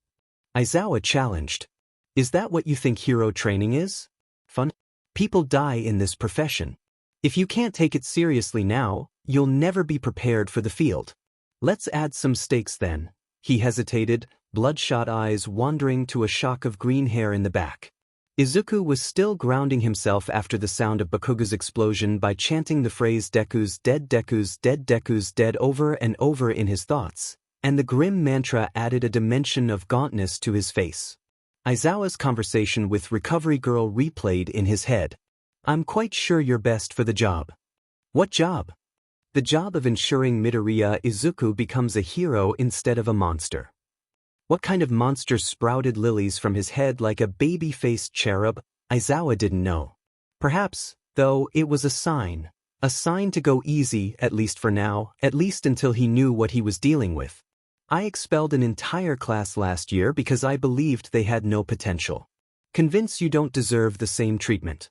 Aizawa challenged. Is that what you think hero training is? Fun? People die in this profession. If you can't take it seriously now, you'll never be prepared for the field. Let's add some stakes then. He hesitated, bloodshot eyes wandering to a shock of green hair in the back. Izuku was still grounding himself after the sound of Bakugu's explosion by chanting the phrase Deku's dead over and over in his thoughts, and the grim mantra added a dimension of gauntness to his face. Aizawa's conversation with Recovery Girl replayed in his head. I'm quite sure you're best for the job. What job? The job of ensuring Midoriya Izuku becomes a hero instead of a monster. What kind of monster sprouted lilies from his head like a baby-faced cherub? Aizawa didn't know. Perhaps, though, it was a sign to go easy, at least for now, at least until he knew what he was dealing with. I expelled an entire class last year because I believed they had no potential. Convince you don't deserve the same treatment.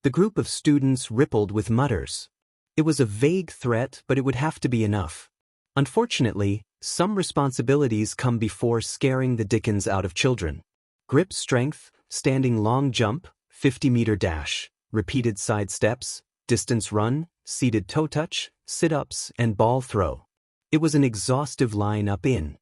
The group of students rippled with mutters. It was a vague threat, but it would have to be enough. Unfortunately, some responsibilities come before scaring the dickens out of children. Grip strength, standing long jump, 50-meter dash, repeated side steps, distance run, seated toe touch, sit-ups, and ball throw. It was an exhaustive line-up in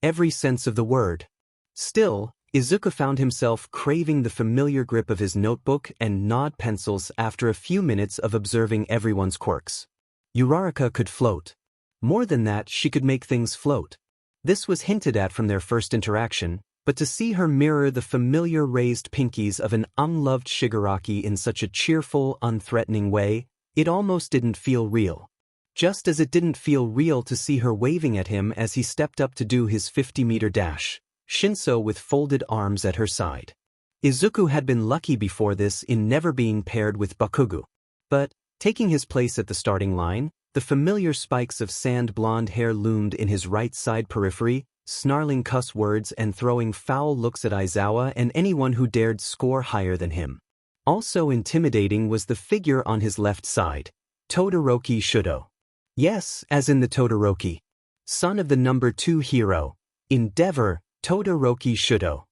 every sense of the word. Still, Izuku found himself craving the familiar grip of his notebook and gnawed pencils after a few minutes of observing everyone's quirks. Uraraka could float. More than that, she could make things float. This was hinted at from their first interaction, but to see her mirror the familiar raised pinkies of an unloved Shigaraki in such a cheerful, unthreatening way, it almost didn't feel real. Just as it didn't feel real to see her waving at him as he stepped up to do his 50-meter dash, Shinso with folded arms at her side. Izuku had been lucky before this in never being paired with Bakugo. But, taking his place at the starting line, the familiar spikes of sand blonde hair loomed in his right side periphery, snarling cuss words and throwing foul looks at Aizawa and anyone who dared score higher than him. Also intimidating was the figure on his left side, Todoroki Shudo. Yes, as in the Todoroki. Son of the number 2 hero, Endeavor, Todoroki Shudo.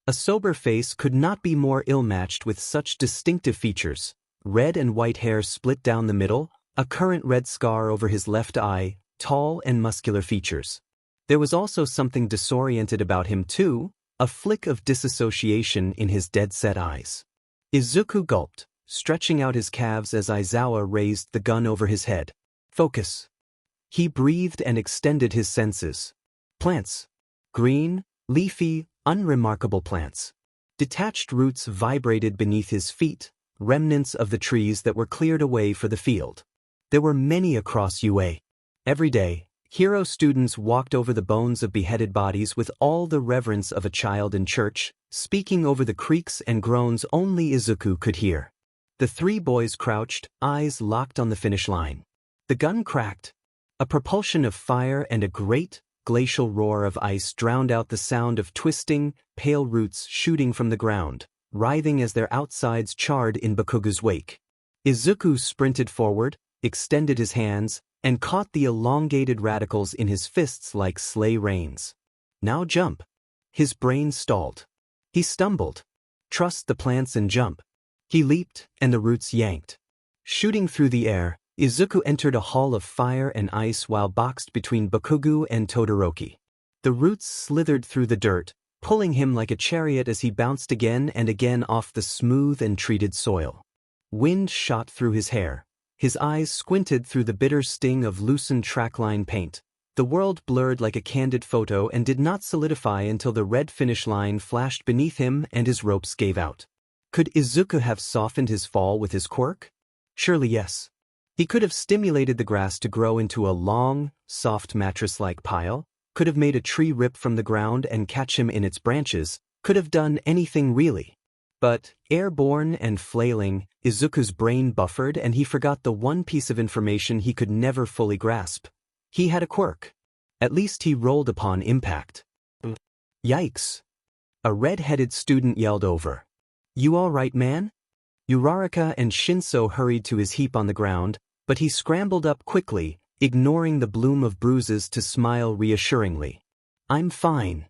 A sober face could not be more ill-matched with such distinctive features: red and white hair split down the middle, a current red scar over his left eye, tall and muscular features. There was also something disoriented about him too, a flick of disassociation in his dead-set eyes. Izuku gulped, stretching out his calves as Aizawa raised the gun over his head. Focus. He breathed and extended his senses. Plants. Green, leafy, unremarkable plants. Detached roots vibrated beneath his feet, remnants of the trees that were cleared away for the field. There were many across UA. Every day, hero students walked over the bones of beheaded bodies with all the reverence of a child in church, speaking over the creaks and groans only Izuku could hear. The 3 boys crouched, eyes locked on the finish line. The gun cracked. A propulsion of fire and a great, glacial roar of ice drowned out the sound of twisting, pale roots shooting from the ground, writhing as their outsides charred in Bakugo's wake. Izuku sprinted forward, extended his hands, and caught the elongated radicals in his fists like sleigh reins. Now jump. His brain stalled. He stumbled. Trust the plants and jump. He leaped, and the roots yanked. Shooting through the air, Izuku entered a hall of fire and ice while boxed between Bakugo and Todoroki. The roots slithered through the dirt, pulling him like a chariot as he bounced again and again off the smooth and treated soil. Wind shot through his hair. His eyes squinted through the bitter sting of loosened trackline paint. The world blurred like a candid photo and did not solidify until the red finish line flashed beneath him and his ropes gave out. Could Izuku have softened his fall with his quirk? Surely yes. He could have stimulated the grass to grow into a long, soft mattress-like pile, could have made a tree rip from the ground and catch him in its branches, could have done anything really. But, airborne and flailing, Izuku's brain buffered and he forgot the one piece of information he could never fully grasp. He had a quirk. At least he rolled upon impact. Yikes. A red-headed student yelled over. You all right, man? Uraraka and Shinso hurried to his heap on the ground, but he scrambled up quickly, ignoring the bloom of bruises to smile reassuringly. I'm fine.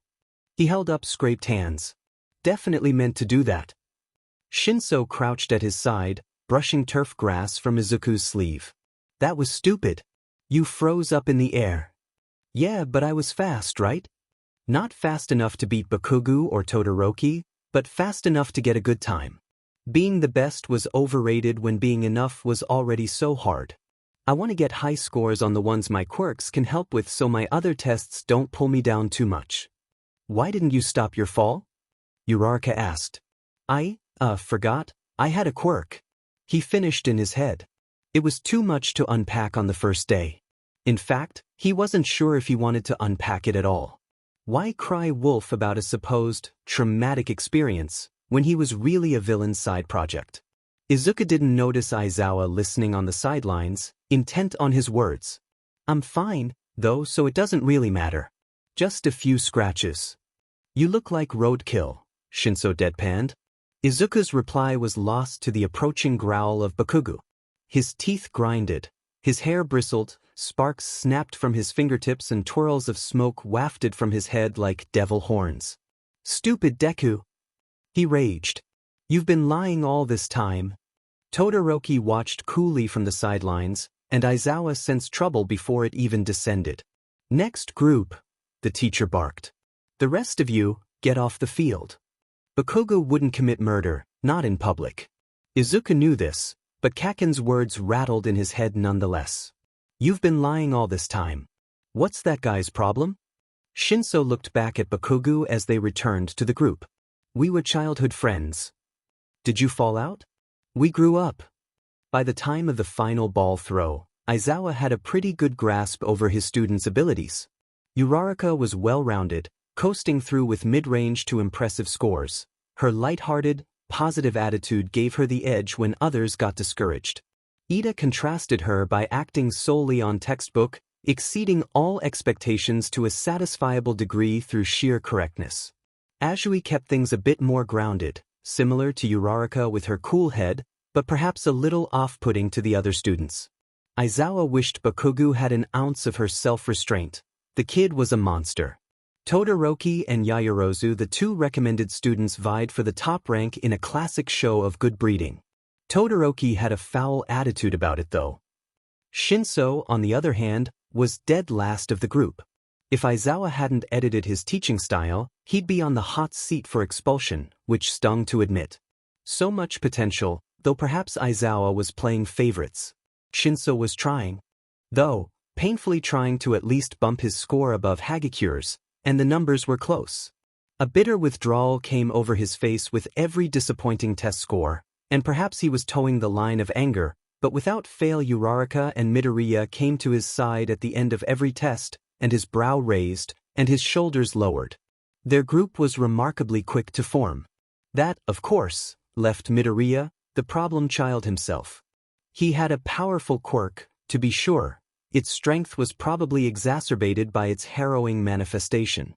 He held up scraped hands. Definitely meant to do that. Shinso crouched at his side, brushing turf grass from Izuku's sleeve. That was stupid. You froze up in the air. Yeah, but I was fast, right? Not fast enough to beat Bakugo or Todoroki, but fast enough to get a good time. Being the best was overrated when being enough was already so hard. I want to get high scores on the ones my quirks can help with so my other tests don't pull me down too much. Why didn't you stop your fall? Uraraka asked. I forgot, I had a quirk. He finished in his head. It was too much to unpack on the first day. In fact, he wasn't sure if he wanted to unpack it at all. Why cry wolf about a supposed, traumatic experience, when he was really a villain's side project? Izuku didn't notice Aizawa listening on the sidelines, intent on his words. I'm fine, though, so it doesn't really matter. Just a few scratches. You look like roadkill, Shinso deadpanned. Izuku's reply was lost to the approaching growl of Bakugo. His teeth grinded, his hair bristled, sparks snapped from his fingertips and twirls of smoke wafted from his head like devil horns. Stupid Deku! He raged. You've been lying all this time. Todoroki watched coolly from the sidelines, and Aizawa sensed trouble before it even descended. Next group, the teacher barked. The rest of you, get off the field. Bakugo wouldn't commit murder, not in public. Izuku knew this, but Kaken's words rattled in his head nonetheless. You've been lying all this time. What's that guy's problem? Shinso looked back at Bakugo as they returned to the group. We were childhood friends. Did you fall out? We grew up. By the time of the final ball throw, Aizawa had a pretty good grasp over his students' abilities. Uraraka was well-rounded, coasting through with mid-range to impressive scores. Her light-hearted, positive attitude gave her the edge when others got discouraged. Ida contrasted her by acting solely on textbook, exceeding all expectations to a satisfiable degree through sheer correctness. Azui kept things a bit more grounded, similar to Uraraka with her cool head, but perhaps a little off-putting to the other students. Aizawa wished Bakugo had an ounce of her self-restraint. The kid was a monster. Todoroki and Yaoyorozu, the two recommended students, vied for the top rank in a classic show of good breeding. Todoroki had a foul attitude about it though. Shinso, on the other hand, was dead last of the group. If Aizawa hadn't edited his teaching style, he'd be on the hot seat for expulsion, which stung to admit. So much potential, though perhaps Aizawa was playing favorites. Shinso was trying. Though, painfully trying to at least bump his score above Hagekyure's, and the numbers were close. A bitter withdrawal came over his face with every disappointing test score, and perhaps he was towing the line of anger, but without fail Uraraka and Midoriya came to his side at the end of every test, and his brow raised, and his shoulders lowered. Their group was remarkably quick to form. That, of course, left Midoriya, the problem child himself. He had a powerful quirk, to be sure. Its strength was probably exacerbated by its harrowing manifestation.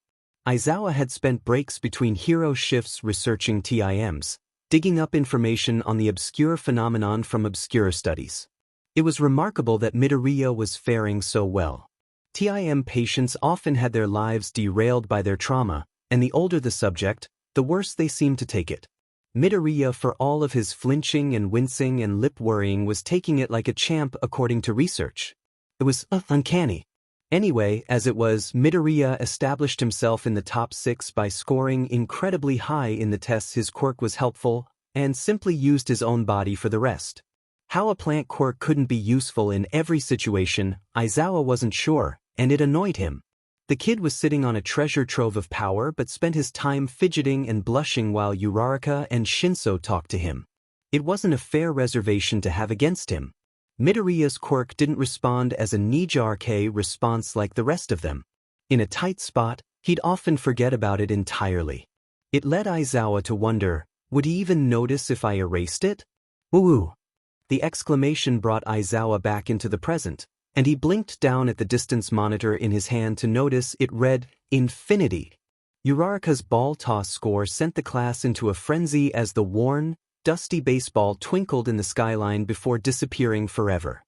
Aizawa had spent breaks between hero shifts researching TIMs, digging up information on the obscure phenomenon from obscure studies. It was remarkable that Midoriya was faring so well. TIM patients often had their lives derailed by their trauma, and the older the subject, the worse they seemed to take it. Midoriya, for all of his flinching and wincing and lip-worrying, was taking it like a champ according to research. It was uncanny. Anyway, as it was, Midoriya established himself in the top 6 by scoring incredibly high in the tests. His quirk was helpful, and simply used his own body for the rest. How a plant quirk couldn't be useful in every situation, Aizawa wasn't sure, and it annoyed him. The kid was sitting on a treasure trove of power but spent his time fidgeting and blushing while Uraraka and Shinso talked to him. It wasn't a fair reservation to have against him. Midoriya's quirk didn't respond as a knee-jerk response like the rest of them. In a tight spot, he'd often forget about it entirely. It led Aizawa to wonder, would he even notice if I erased it? Woo! The exclamation brought Aizawa back into the present, and he blinked down at the distance monitor in his hand to notice it read, Infinity. Uraraka's ball toss score sent the class into a frenzy as the worn, dusty baseball twinkled in the skyline before disappearing forever.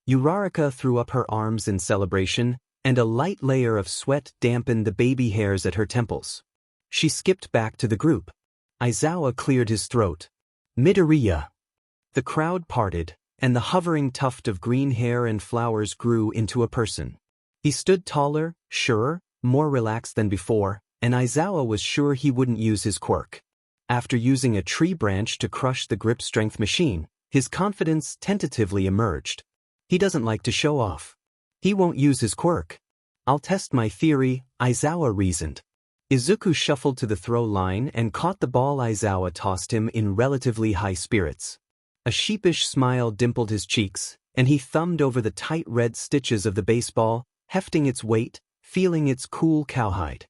Uraraka threw up her arms in celebration, and a light layer of sweat dampened the baby hairs at her temples. She skipped back to the group. Aizawa cleared his throat. Midoriya. The crowd parted, and the hovering tuft of green hair and flowers grew into a person. He stood taller, surer, more relaxed than before, and Aizawa was sure he wouldn't use his quirk. After using a tree branch to crush the grip strength machine, his confidence tentatively emerged. He doesn't like to show off. He won't use his quirk. I'll test my theory, Aizawa reasoned. Izuku shuffled to the throw line and caught the ball Aizawa tossed him in relatively high spirits. A sheepish smile dimpled his cheeks, and he thumbed over the tight red stitches of the baseball, hefting its weight, feeling its cool cowhide.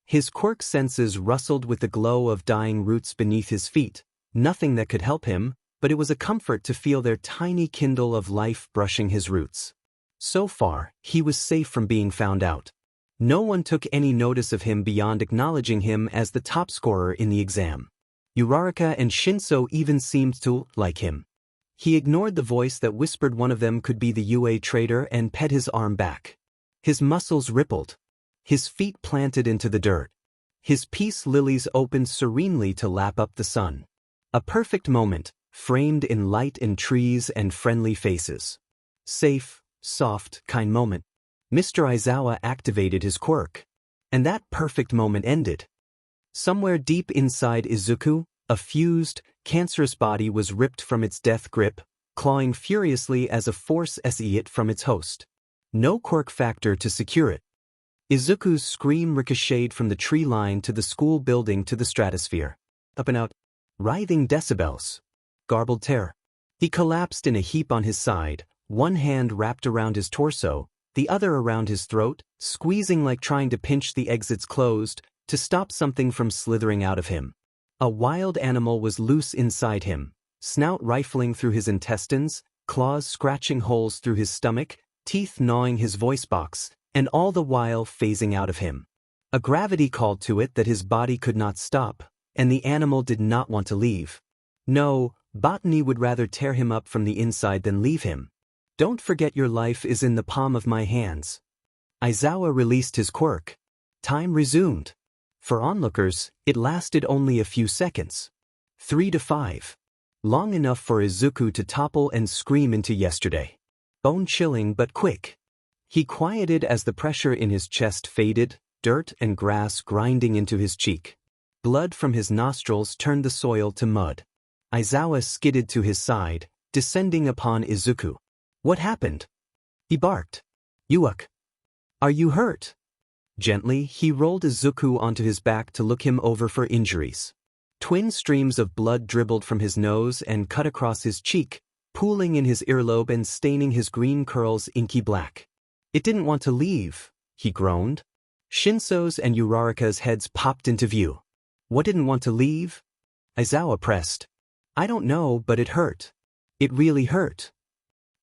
His quirk senses rustled with the glow of dying roots beneath his feet, nothing that could help him, but it was a comfort to feel their tiny kindle of life brushing his roots. So far, he was safe from being found out. No one took any notice of him beyond acknowledging him as the top scorer in the exam. Uraraka and Shinso even seemed to like him. He ignored the voice that whispered one of them could be the UA trader and pet his arm back. His muscles rippled. His feet planted into the dirt. His peace lilies opened serenely to lap up the sun. A perfect moment, framed in light and trees and friendly faces. Safe, soft, kind moment. Mr. Aizawa activated his quirk. And that perfect moment ended. Somewhere deep inside Izuku, a fused, cancerous body was ripped from its death grip, clawing furiously as a force sees it from its host. No quirk factor to secure it. Izuku's scream ricocheted from the tree line to the school building to the stratosphere. Up and out. Writhing decibels. Garbled terror. He collapsed in a heap on his side, one hand wrapped around his torso, the other around his throat, squeezing like trying to pinch the exits closed, to stop something from slithering out of him. A wild animal was loose inside him, snout rifling through his intestines, claws scratching holes through his stomach, teeth gnawing his voice box, and all the while phasing out of him. A gravity called to it that his body could not stop, and the animal did not want to leave. No, botany would rather tear him up from the inside than leave him. Don't forget your life is in the palm of my hands. Aizawa released his quirk. Time resumed. For onlookers, it lasted only a few seconds. 3 to 5. Long enough for Izuku to topple and scream into yesterday. Bone-chilling but quick. He quieted as the pressure in his chest faded, dirt and grass grinding into his cheek. Blood from his nostrils turned the soil to mud. Aizawa skidded to his side, descending upon Izuku. What happened? He barked. Yuck. Are you hurt? Gently, he rolled Izuku onto his back to look him over for injuries. Twin streams of blood dribbled from his nose and cut across his cheek, pooling in his earlobe and staining his green curls inky black. It didn't want to leave, he groaned. Shinso's and Uraraka's heads popped into view. What didn't want to leave? Aizawa pressed. I don't know, but it hurt. It really hurt.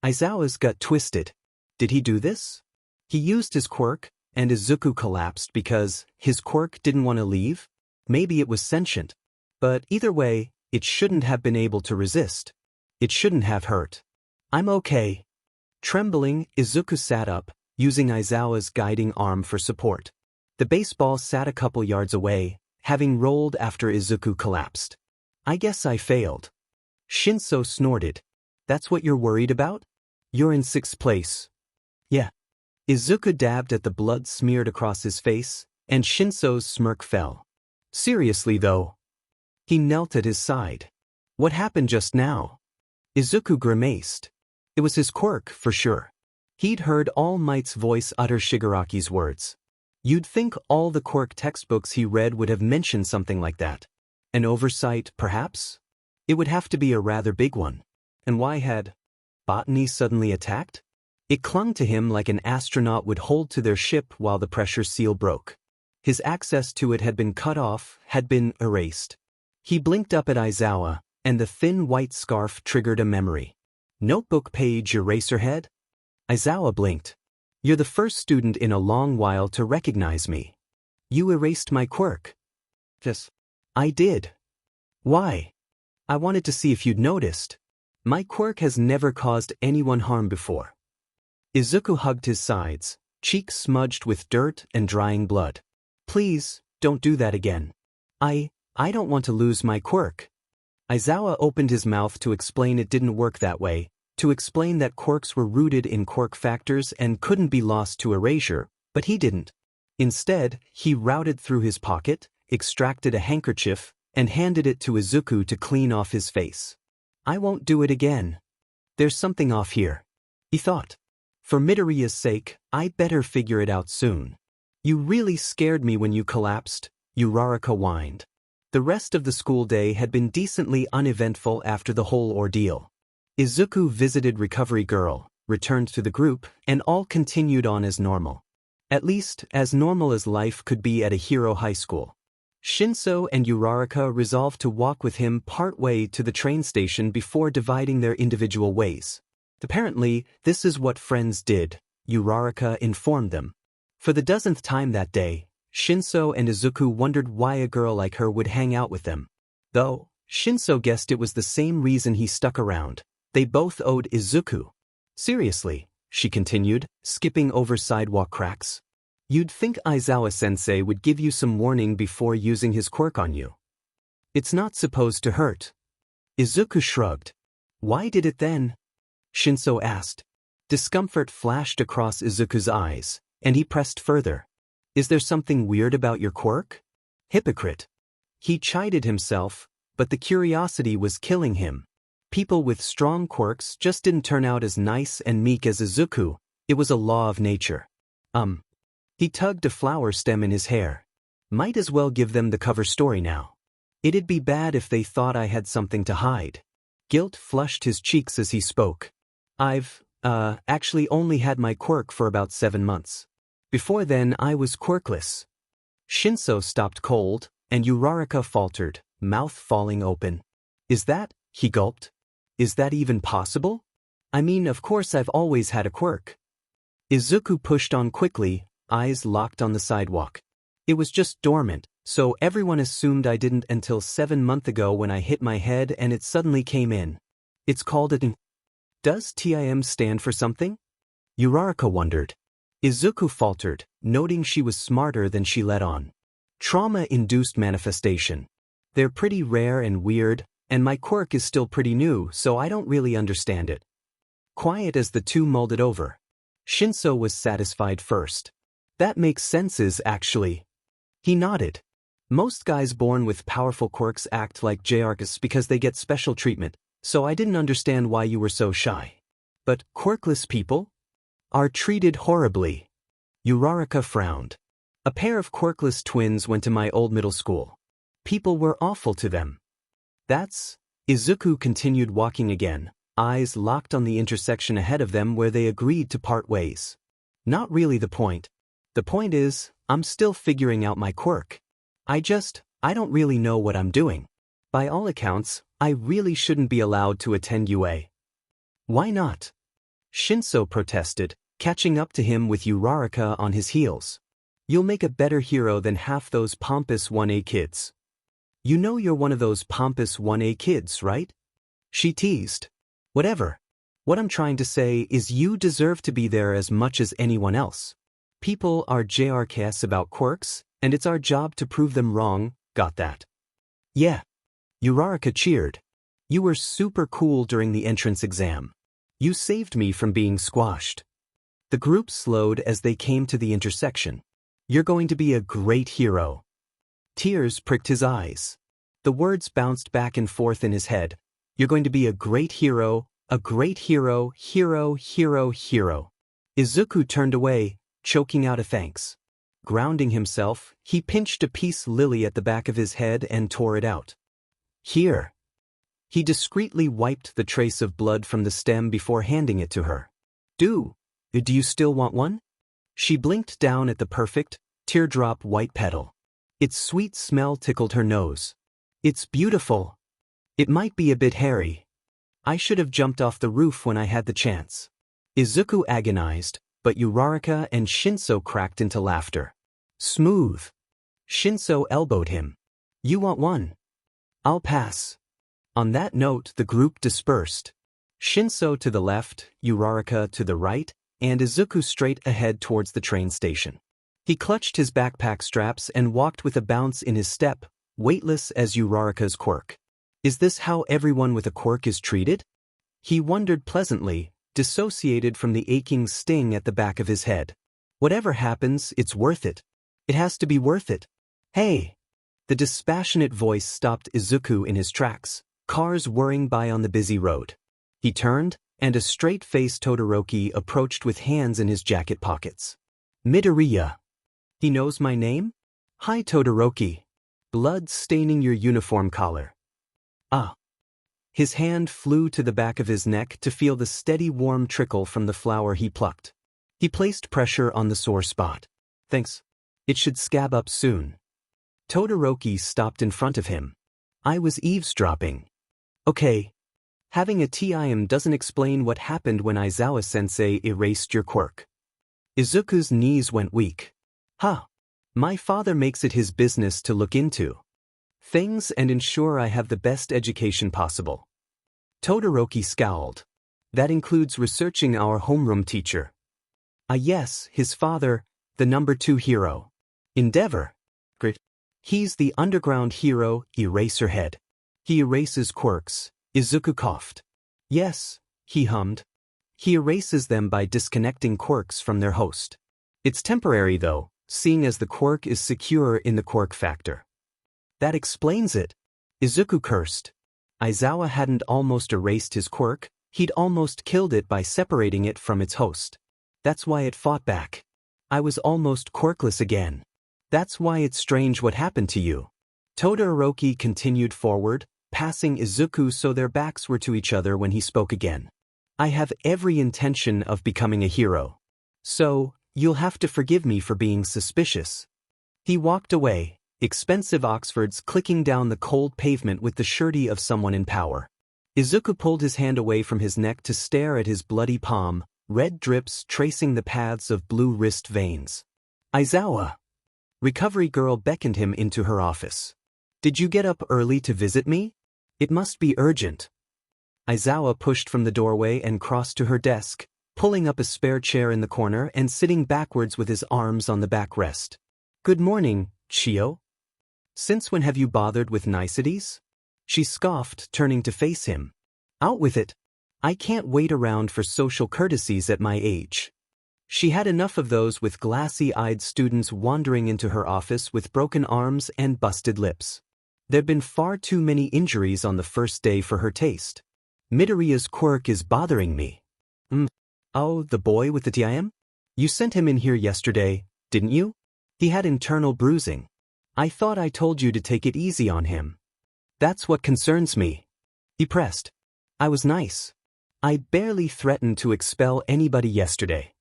Aizawa's gut twisted. Did he do this? He used his quirk, and Izuku collapsed because his quirk didn't want to leave? Maybe it was sentient. But either way, it shouldn't have been able to resist. It shouldn't have hurt. I'm okay. Trembling, Izuku sat up, using Aizawa's guiding arm for support. The baseball sat a couple yards away, having rolled after Izuku collapsed. I guess I failed. Shinso snorted. That's what you're worried about? You're in 6th place. Yeah. Izuku dabbed at the blood smeared across his face, and Shinso's smirk fell. Seriously though. He knelt at his side. What happened just now? Izuku grimaced. It was his quirk, for sure. He'd heard All Might's voice utter Shigaraki's words. You'd think all the quirk textbooks he read would have mentioned something like that. An oversight, perhaps? It would have to be a rather big one. And why had botany suddenly attacked? It clung to him like an astronaut would hold to their ship while the pressure seal broke. His access to it had been cut off, had been erased. He blinked up at Aizawa, and the thin white scarf triggered a memory. Notebook page Eraserhead? Aizawa blinked. You're the first student in a long while to recognize me. You erased my quirk. Yes. I did. Why? I wanted to see if you'd noticed. My quirk has never caused anyone harm before. Izuku hugged his sides, cheeks smudged with dirt and drying blood. Please, don't do that again. I don't want to lose my quirk. Aizawa opened his mouth to explain it didn't work that way, to explain that quirks were rooted in quirk factors and couldn't be lost to erasure, but he didn't. Instead, he routed through his pocket, extracted a handkerchief, and handed it to Izuku to clean off his face. I won't do it again. There's something off here, he thought. For Midoriya's sake, I'd better figure it out soon. You really scared me when you collapsed, Uraraka whined. The rest of the school day had been decently uneventful after the whole ordeal. Izuku visited Recovery Girl, returned to the group, and all continued on as normal. At least, as normal as life could be at a hero high school. Shinso and Uraraka resolved to walk with him partway to the train station before dividing their individual ways. Apparently, this is what friends did, Uraraka informed them. For the 10th time that day, Shinso and Izuku wondered why a girl like her would hang out with them. Though, Shinso guessed it was the same reason he stuck around. They both owed Izuku. Seriously, she continued, skipping over sidewalk cracks. You'd think Aizawa-sensei would give you some warning before using his quirk on you. It's not supposed to hurt. Izuku shrugged. Why did it then? Shinso asked. Discomfort flashed across Izuku's eyes, and he pressed further. Is there something weird about your quirk? Hypocrite. He chided himself, but the curiosity was killing him. People with strong quirks just didn't turn out as nice and meek as Izuku. It was a law of nature. He tugged a flower stem in his hair. Might as well give them the cover story now. It'd be bad if they thought I had something to hide. Guilt flushed his cheeks as he spoke. I've, actually only had my quirk for about 7 months. Before then I was quirkless. Shinso stopped cold, and Uraraka faltered, mouth falling open. Is that, he gulped. Is that even possible? I mean, of course I've always had a quirk. Izuku pushed on quickly, eyes locked on the sidewalk. It was just dormant, so everyone assumed I didn't until 7 months ago when I hit my head and it suddenly came in. It's called it. Does TIM stand for something? Uraraka wondered. Izuku faltered, noting she was smarter than she let on. Trauma-induced manifestation. They're pretty rare and weird, and my quirk is still pretty new, so I don't really understand it. Quiet as the two mulled it over. Shinso was satisfied first. That makes sense, actually. He nodded. Most guys born with powerful quirks act like JRKs because they get special treatment, so I didn't understand why you were so shy. But quirkless people are treated horribly. Uraraka frowned. A pair of quirkless twins went to my old middle school. People were awful to them. That's... Izuku continued walking again, eyes locked on the intersection ahead of them where they agreed to part ways. Not really the point. The point is, I'm still figuring out my quirk. I don't really know what I'm doing. By all accounts, I really shouldn't be allowed to attend UA. Why not? Shinso protested, catching up to him with Uraraka on his heels. You'll make a better hero than half those pompous 1A kids. You know you're one of those pompous 1A kids, right? She teased. Whatever. What I'm trying to say is you deserve to be there as much as anyone else. People are JRKs about quirks, and it's our job to prove them wrong, got that? Yeah. Uraraka cheered. You were super cool during the entrance exam. You saved me from being squashed. The group slowed as they came to the intersection. You're going to be a great hero. Tears pricked his eyes. The words bounced back and forth in his head. You're going to be a great hero, hero. Izuku turned away, choking out a thanks. Grounding himself, he pinched a peace lily at the back of his head and tore it out. Here. He discreetly wiped the trace of blood from the stem before handing it to her. Do you still want one? She blinked down at the perfect, teardrop white petal. Its sweet smell tickled her nose. It's beautiful. It might be a bit hairy. I should have jumped off the roof when I had the chance. Izuku agonized, but Uraraka and Shinso cracked into laughter. Smooth. Shinso elbowed him. You want one? I'll pass. On that note, the group dispersed. Shinso to the left, Uraraka to the right, and Izuku straight ahead towards the train station. He clutched his backpack straps and walked with a bounce in his step, weightless as Uraraka's quirk. Is this how everyone with a quirk is treated? He wondered pleasantly, dissociated from the aching sting at the back of his head. Whatever happens, it's worth it. It has to be worth it. Hey! The dispassionate voice stopped Izuku in his tracks, cars whirring by on the busy road. He turned, and a straight-faced Todoroki approached with hands in his jacket pockets. Midoriya. He knows my name? Hi Todoroki. Blood staining your uniform collar. Ah. His hand flew to the back of his neck to feel the steady warm trickle from the flower he plucked. He placed pressure on the sore spot. Thanks. It should scab up soon. Todoroki stopped in front of him. I was eavesdropping. Okay. Having a TIM doesn't explain what happened when Aizawa-sensei erased your quirk. Izuku's knees went weak. Huh. My father makes it his business to look into things and ensure I have the best education possible. Todoroki scowled. That includes researching our homeroom teacher. Ah yes, his father, the number 2 hero. Endeavor. Great. He's the underground hero, Eraserhead. He erases quirks. Izuku coughed. Yes, he hummed. He erases them by disconnecting quirks from their host. It's temporary though, seeing as the quirk is secure in the quirk factor. That explains it. Izuku cursed. Aizawa hadn't almost erased his quirk, he'd almost killed it by separating it from its host. That's why it fought back. I was almost quirkless again. That's why it's strange what happened to you. Todoroki continued forward, passing Izuku so their backs were to each other when he spoke again. I have every intention of becoming a hero. So, you'll have to forgive me for being suspicious. He walked away, expensive Oxfords clicking down the cold pavement with the surety of someone in power. Izuku pulled his hand away from his neck to stare at his bloody palm, red drips tracing the paths of blue wrist veins. Aizawa. Recovery girl beckoned him into her office. Did you get up early to visit me? It must be urgent. Aizawa pushed from the doorway and crossed to her desk, pulling up a spare chair in the corner and sitting backwards with his arms on the backrest. Good morning, Chio. Since when have you bothered with niceties? She scoffed, turning to face him. Out with it. I can't wait around for social courtesies at my age. She had enough of those with glassy-eyed students wandering into her office with broken arms and busted lips. There'd been far too many injuries on the first day for her taste. Midoriya's quirk is bothering me. Oh, the boy with the TIM? You sent him in here yesterday, didn't you? He had internal bruising. I thought I told you to take it easy on him. That's what concerns me. He pressed. I was nice. I barely threatened to expel anybody yesterday.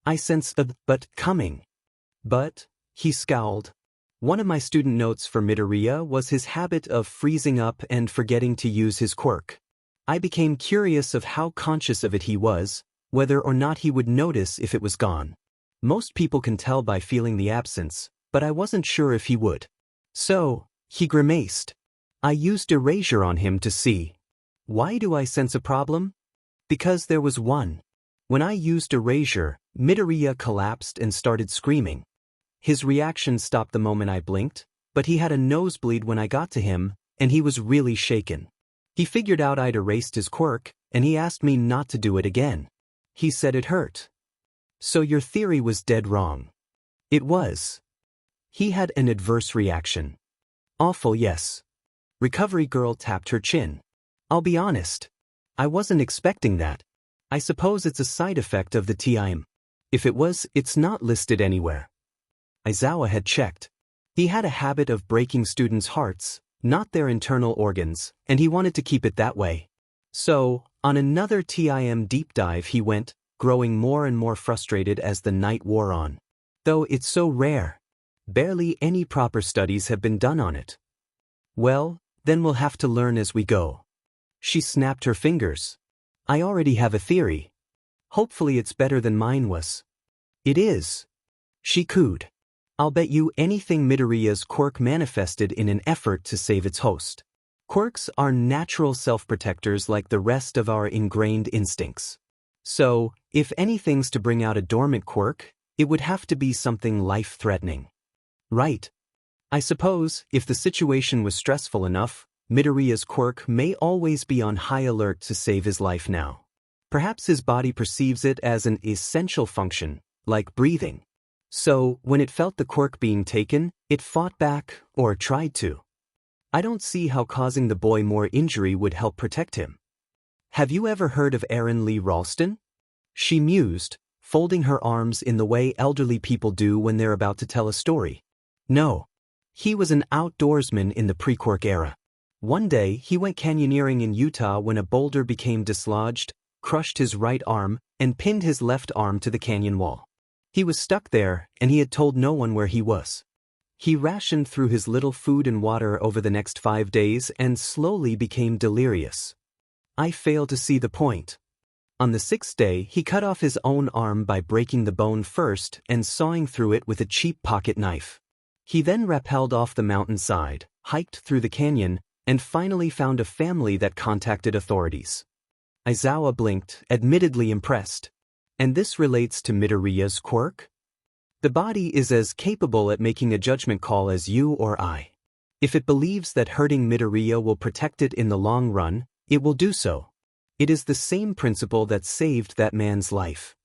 I sensed a but coming. But, he scowled. One of my student notes for Midoriya was his habit of freezing up and forgetting to use his quirk. I became curious of how conscious of it he was, whether or not he would notice if it was gone. Most people can tell by feeling the absence, but I wasn't sure if he would. So, he grimaced. I used erasure on him to see. Why do I sense a problem? Because there was one. When I used erasure, Midoriya collapsed and started screaming. His reaction stopped the moment I blinked, but he had a nosebleed when I got to him, and he was really shaken. He figured out I'd erased his quirk, and he asked me not to do it again. He said it hurt. So your theory was dead wrong. It was. He had an adverse reaction. Awful, yes. Recovery girl tapped her chin. I'll be honest. I wasn't expecting that. I suppose it's a side effect of the TIM. If it was, it's not listed anywhere. Aizawa had checked. He had a habit of breaking students' hearts, not their internal organs, and he wanted to keep it that way. So, on another TIM deep dive he went, growing more and more frustrated as the night wore on. Though it's so rare. Barely any proper studies have been done on it. Well, then we'll have to learn as we go. She snapped her fingers. I already have a theory. Hopefully it's better than mine was. It is. She cooed. I'll bet you anything Midoriya's quirk manifested in an effort to save its host. Quirks are natural self-protectors like the rest of our ingrained instincts. So, if anything's to bring out a dormant quirk, it would have to be something life-threatening. Right. I suppose, if the situation was stressful enough, Midoriya's quirk may always be on high alert to save his life now. Perhaps his body perceives it as an essential function, like breathing. So, when it felt the quirk being taken, it fought back, or tried to. I don't see how causing the boy more injury would help protect him. Have you ever heard of Aaron Lee Ralston? She mused, folding her arms in the way elderly people do when they're about to tell a story. No. He was an outdoorsman in the pre-quirk era. One day, he went canyoneering in Utah when a boulder became dislodged, crushed his right arm, and pinned his left arm to the canyon wall. He was stuck there, and he had told no one where he was. He rationed through his little food and water over the next 5 days and slowly became delirious. I fail to see the point. On the 6th day, he cut off his own arm by breaking the bone first and sawing through it with a cheap pocket knife. He then rappelled off the mountainside, hiked through the canyon, and finally found a family that contacted authorities. Aizawa blinked, admittedly impressed. And this relates to Midoriya's quirk? The body is as capable at making a judgment call as you or I. If it believes that hurting Midoriya will protect it in the long run, it will do so. It is the same principle that saved that man's life.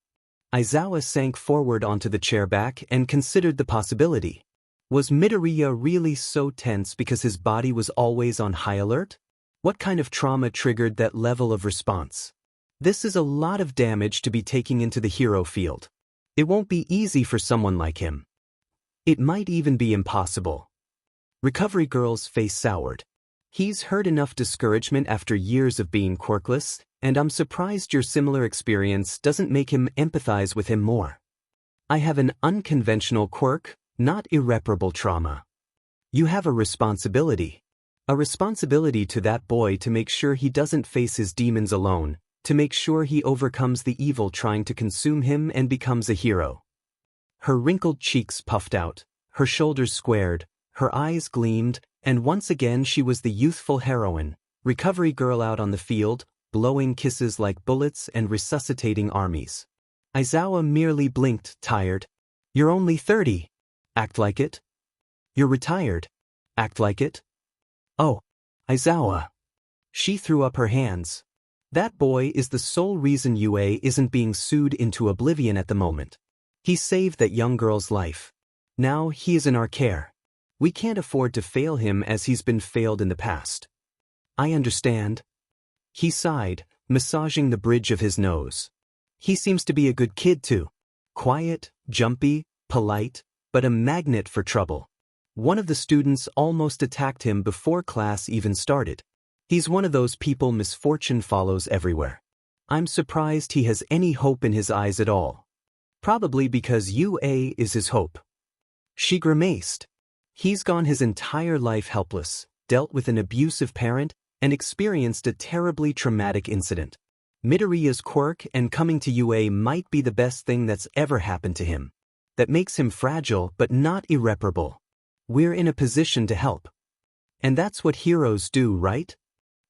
Aizawa sank forward onto the chair back and considered the possibility. Was Midoriya really so tense because his body was always on high alert? What kind of trauma triggered that level of response? This is a lot of damage to be taking into the hero field. It won't be easy for someone like him. It might even be impossible. Recovery Girl's face soured. He's heard enough discouragement after years of being quirkless, and I'm surprised your similar experience doesn't make him empathize with him more. I have an unconventional quirk, not irreparable trauma. You have a responsibility. A responsibility to that boy to make sure he doesn't face his demons alone, to make sure he overcomes the evil trying to consume him and becomes a hero. Her wrinkled cheeks puffed out, her shoulders squared, her eyes gleamed, and once again she was the youthful heroine, recovery girl out on the field, blowing kisses like bullets and resuscitating armies. Aizawa merely blinked, tired. You're only 30. Act like it. You're retired. Act like it. Oh, Aizawa. She threw up her hands. That boy is the sole reason UA isn't being sued into oblivion at the moment. He saved that young girl's life. Now he is in our care. We can't afford to fail him as he's been failed in the past. I understand. He sighed, massaging the bridge of his nose. He seems to be a good kid too. Quiet, jumpy, polite, but a magnet for trouble. One of the students almost attacked him before class even started. He's one of those people misfortune follows everywhere. I'm surprised he has any hope in his eyes at all. Probably because UA is his hope. She grimaced. He's gone his entire life helpless, dealt with an abusive parent, and experienced a terribly traumatic incident. Midoriya's quirk and coming to UA might be the best thing that's ever happened to him. That makes him fragile but not irreparable. We're in a position to help. And that's what heroes do, right?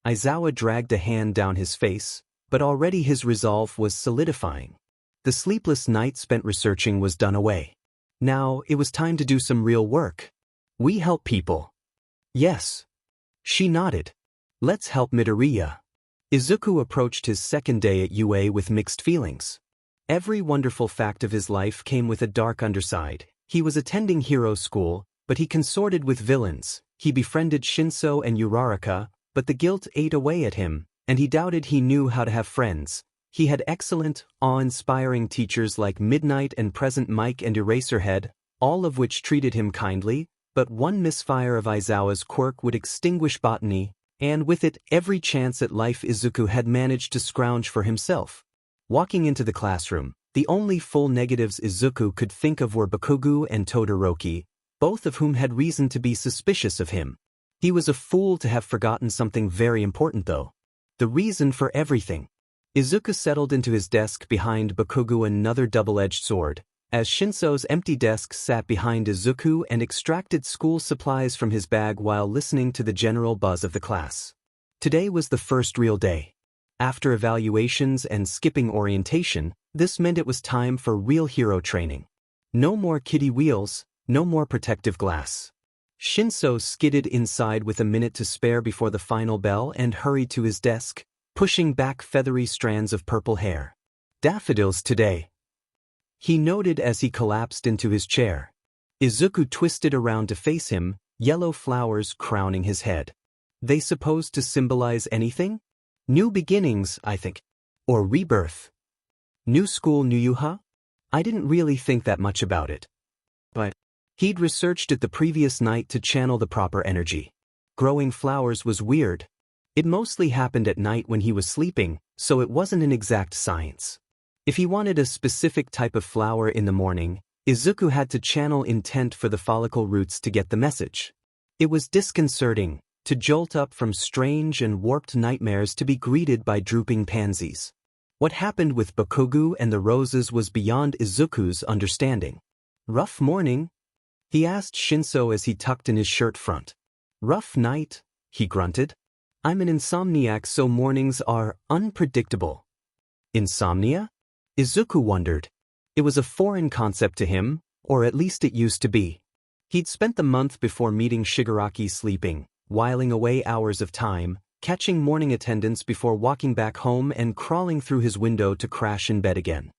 Aizawa dragged a hand down his face, but already his resolve was solidifying. The sleepless night spent researching was done away. Now it was time to do some real work. We help people. Yes. She nodded. Let's help Midoriya. Izuku approached his second day at UA with mixed feelings. Every wonderful fact of his life came with a dark underside. He was attending hero school, but he consorted with villains. He befriended Shinso and Uraraka, but the guilt ate away at him, and he doubted he knew how to have friends. He had excellent, awe-inspiring teachers like Midnight and Present Mike and Eraserhead, all of which treated him kindly, but one misfire of Aizawa's quirk would extinguish botany, and with it every chance at life Izuku had managed to scrounge for himself. Walking into the classroom, the only full negatives Izuku could think of were Bakugo and Todoroki, both of whom had reason to be suspicious of him. He was a fool to have forgotten something very important though. The reason for everything. Izuku settled into his desk behind Bakugo, another double-edged sword, as Shinso's empty desk sat behind Izuku and extracted school supplies from his bag while listening to the general buzz of the class. Today was the first real day. After evaluations and skipping orientation, this meant it was time for real hero training. No more kiddie wheels, no more protective glass. Shinso skidded inside with a minute to spare before the final bell and hurried to his desk, pushing back feathery strands of purple hair. Daffodils today, he noted as he collapsed into his chair. Izuku twisted around to face him, yellow flowers crowning his head. They supposed to symbolize anything? New beginnings, I think. Or rebirth. New school, new Yuha? I didn't really think that much about it. But he'd researched it the previous night to channel the proper energy. Growing flowers was weird. It mostly happened at night when he was sleeping, so it wasn't an exact science. If he wanted a specific type of flower in the morning, Izuku had to channel intent for the follicle roots to get the message. It was disconcerting to jolt up from strange and warped nightmares to be greeted by drooping pansies. What happened with Bakugo and the roses was beyond Izuku's understanding. Rough morning? He asked Shinso as he tucked in his shirt front. Rough night, he grunted. I'm an insomniac, so mornings are unpredictable. Insomnia? Izuku wondered. It was a foreign concept to him, or at least it used to be. He'd spent the month before meeting Shigaraki sleeping, whiling away hours of time, catching morning attendance before walking back home and crawling through his window to crash in bed again.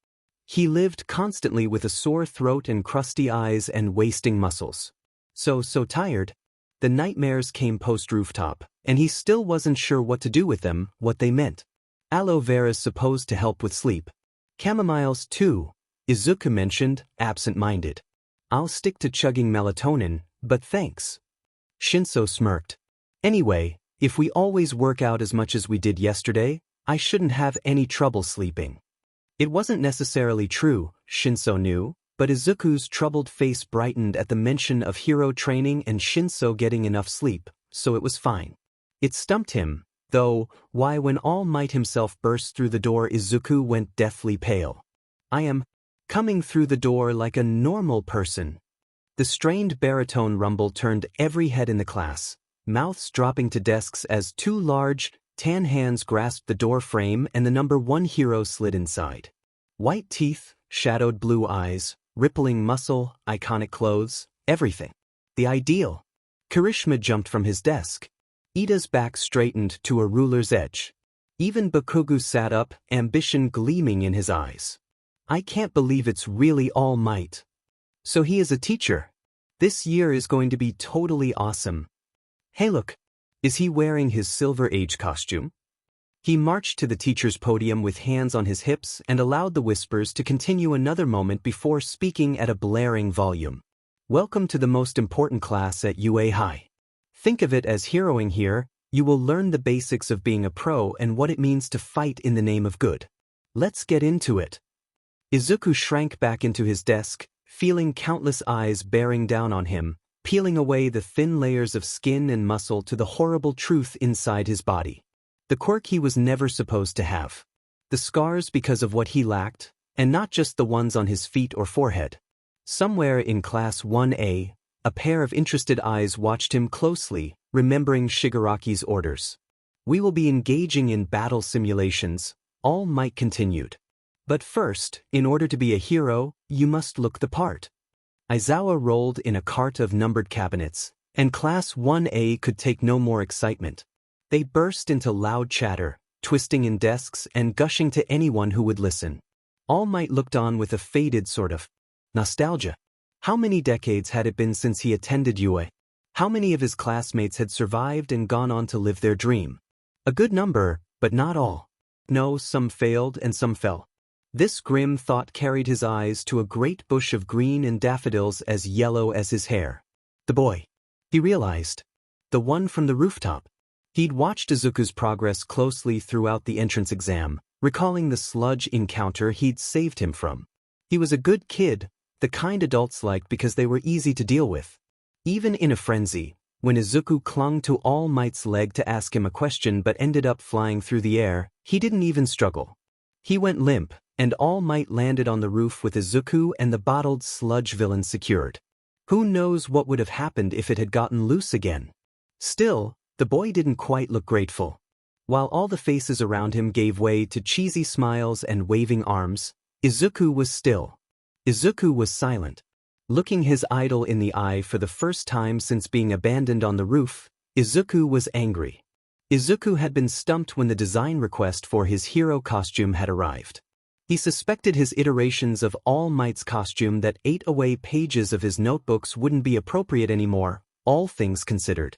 He lived constantly with a sore throat and crusty eyes and wasting muscles. So tired. The nightmares came post-rooftop, and he still wasn't sure what to do with them, what they meant. Aloe vera's supposed to help with sleep. Chamomiles too, Izuku mentioned, absent-minded. I'll stick to chugging melatonin, but thanks. Shinso smirked. Anyway, if we always work out as much as we did yesterday, I shouldn't have any trouble sleeping. It wasn't necessarily true, Shinso knew, but Izuku's troubled face brightened at the mention of hero training and Shinso getting enough sleep, so it was fine. It stumped him, though, why when All Might himself burst through the door Izuku went deathly pale. I am coming through the door like a normal person. The strained baritone rumble turned every head in the class, mouths dropping to desks as two large, tan hands grasped the door frame and the number 1 hero slid inside. White teeth, shadowed blue eyes, rippling muscle, iconic clothes, everything. The ideal. Kirishima jumped from his desk. Ida's back straightened to a ruler's edge. Even Bakugu sat up, ambition gleaming in his eyes. I can't believe it's really All Might. So he is a teacher. This year is going to be totally awesome. Hey look, is he wearing his Silver Age costume? He marched to the teacher's podium with hands on his hips and allowed the whispers to continue another moment before speaking at a blaring volume. Welcome to the most important class at UA High. Think of it as heroing here. You will learn the basics of being a pro and what it means to fight in the name of good. Let's get into it. Izuku shrank back into his desk, feeling countless eyes bearing down on him, peeling away the thin layers of skin and muscle to the horrible truth inside his body. The quirk he was never supposed to have. The scars because of what he lacked, and not just the ones on his feet or forehead. Somewhere in Class 1A, a pair of interested eyes watched him closely, remembering Shigaraki's orders. We will be engaging in battle simulations, All Might continued. But first, in order to be a hero, you must look the part. Aizawa rolled in a cart of numbered cabinets, and Class 1A could take no more excitement. They burst into loud chatter, twisting in desks and gushing to anyone who would listen. All Might looked on with a faded sort of nostalgia. How many decades had it been since he attended UA? How many of his classmates had survived and gone on to live their dream? A good number, but not all. No, some failed and some fell. This grim thought carried his eyes to a great bush of green and daffodils as yellow as his hair. The boy. He realized. The one from the rooftop. He'd watched Izuku's progress closely throughout the entrance exam, recalling the sludge encounter he'd saved him from. He was a good kid, the kind adults liked because they were easy to deal with. Even in a frenzy, when Izuku clung to All Might's leg to ask him a question but ended up flying through the air, he didn't even struggle. He went limp, and All Might landed on the roof with Izuku and the bottled sludge villain secured. Who knows what would have happened if it had gotten loose again? Still, the boy didn't quite look grateful. While all the faces around him gave way to cheesy smiles and waving arms, Izuku was still. Izuku was silent. Looking his idol in the eye for the first time since being abandoned on the roof, Izuku was angry. Izuku had been stumped when the design request for his hero costume had arrived. He suspected his iterations of All Might's costume that ate away pages of his notebooks wouldn't be appropriate anymore, all things considered.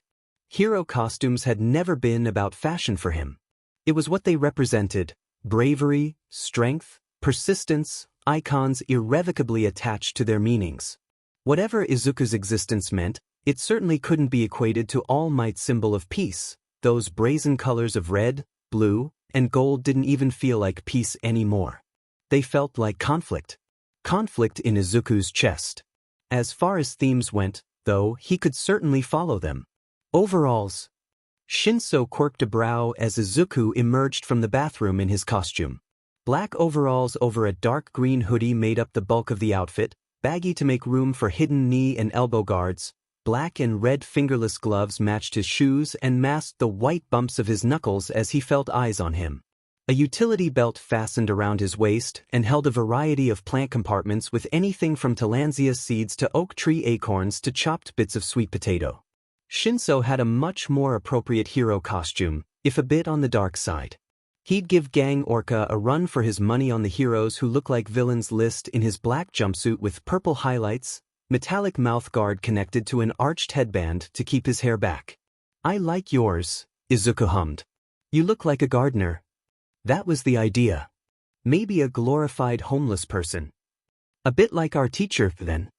Hero costumes had never been about fashion for him. It was what they represented: bravery, strength, persistence, icons irrevocably attached to their meanings. Whatever Izuku's existence meant, it certainly couldn't be equated to All Might's symbol of peace. Those brazen colors of red, blue, and gold didn't even feel like peace anymore. They felt like conflict. Conflict in Izuku's chest. As far as themes went, though, he could certainly follow them. Overalls. Shinso quirked a brow as Izuku emerged from the bathroom in his costume. Black overalls over a dark green hoodie made up the bulk of the outfit, baggy to make room for hidden knee and elbow guards. Black and red fingerless gloves matched his shoes and masked the white bumps of his knuckles as he felt eyes on him. A utility belt fastened around his waist and held a variety of plant compartments with anything from tillandsia seeds to oak tree acorns to chopped bits of sweet potato. Shinso had a much more appropriate hero costume, if a bit on the dark side. He'd give Gang Orca a run for his money on the heroes who look like villains list in his black jumpsuit with purple highlights, metallic mouthguard connected to an arched headband to keep his hair back. I like yours, Izuku hummed. You look like a gardener. That was the idea. Maybe a glorified homeless person. A bit like our teacher, then.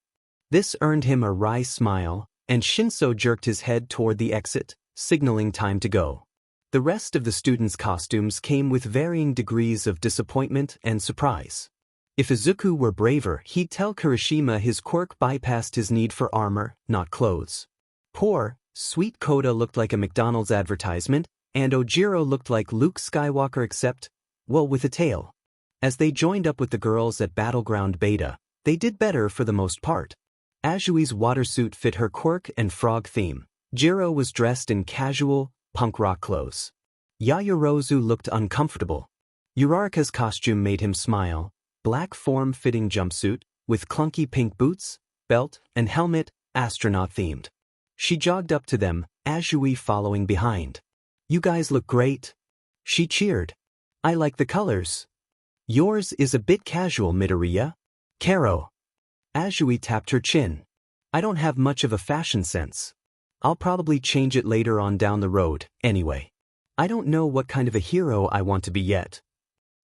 This earned him a wry smile, and Shinso jerked his head toward the exit, signaling time to go. The rest of the students' costumes came with varying degrees of disappointment and surprise. If Izuku were braver, he'd tell Kirishima his quirk bypassed his need for armor, not clothes. Poor, sweet Koda looked like a McDonald's advertisement, and Ojiro looked like Luke Skywalker except, well, with a tail. As they joined up with the girls at Battleground Beta, they did better for the most part. Ajui's water suit fit her quirk and frog theme. Jiro was dressed in casual, punk rock clothes. Yayorozu looked uncomfortable. Uraraka's costume made him smile. Black form-fitting jumpsuit, with clunky pink boots, belt, and helmet, astronaut-themed. She jogged up to them, Ajui following behind. You guys look great. She cheered. I like the colors. Yours is a bit casual, Midoriya. Karo. Ajui tapped her chin. I don't have much of a fashion sense. I'll probably change it later on down the road, anyway. I don't know what kind of a hero I want to be yet.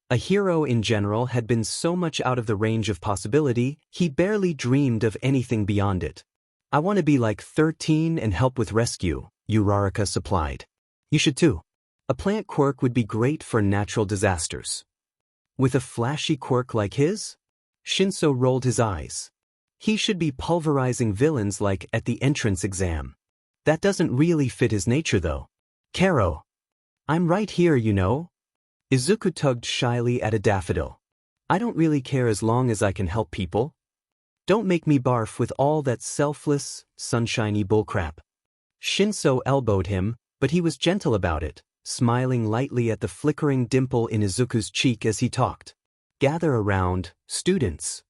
A hero in general had been so much out of the range of possibility, he barely dreamed of anything beyond it. I want to be like 13 and help with rescue, Uraraka supplied. You should too. A plant quirk would be great for natural disasters. With a flashy quirk like his? Shinso rolled his eyes. He should be pulverizing villains like at the entrance exam. That doesn't really fit his nature though. Karo. I'm right here, you know. Izuku tugged shyly at a daffodil. I don't really care as long as I can help people. Don't make me barf with all that selfless, sunshiny bullcrap. Shinso elbowed him, but he was gentle about it, smiling lightly at the flickering dimple in Izuku's cheek as he talked. Gather around, students.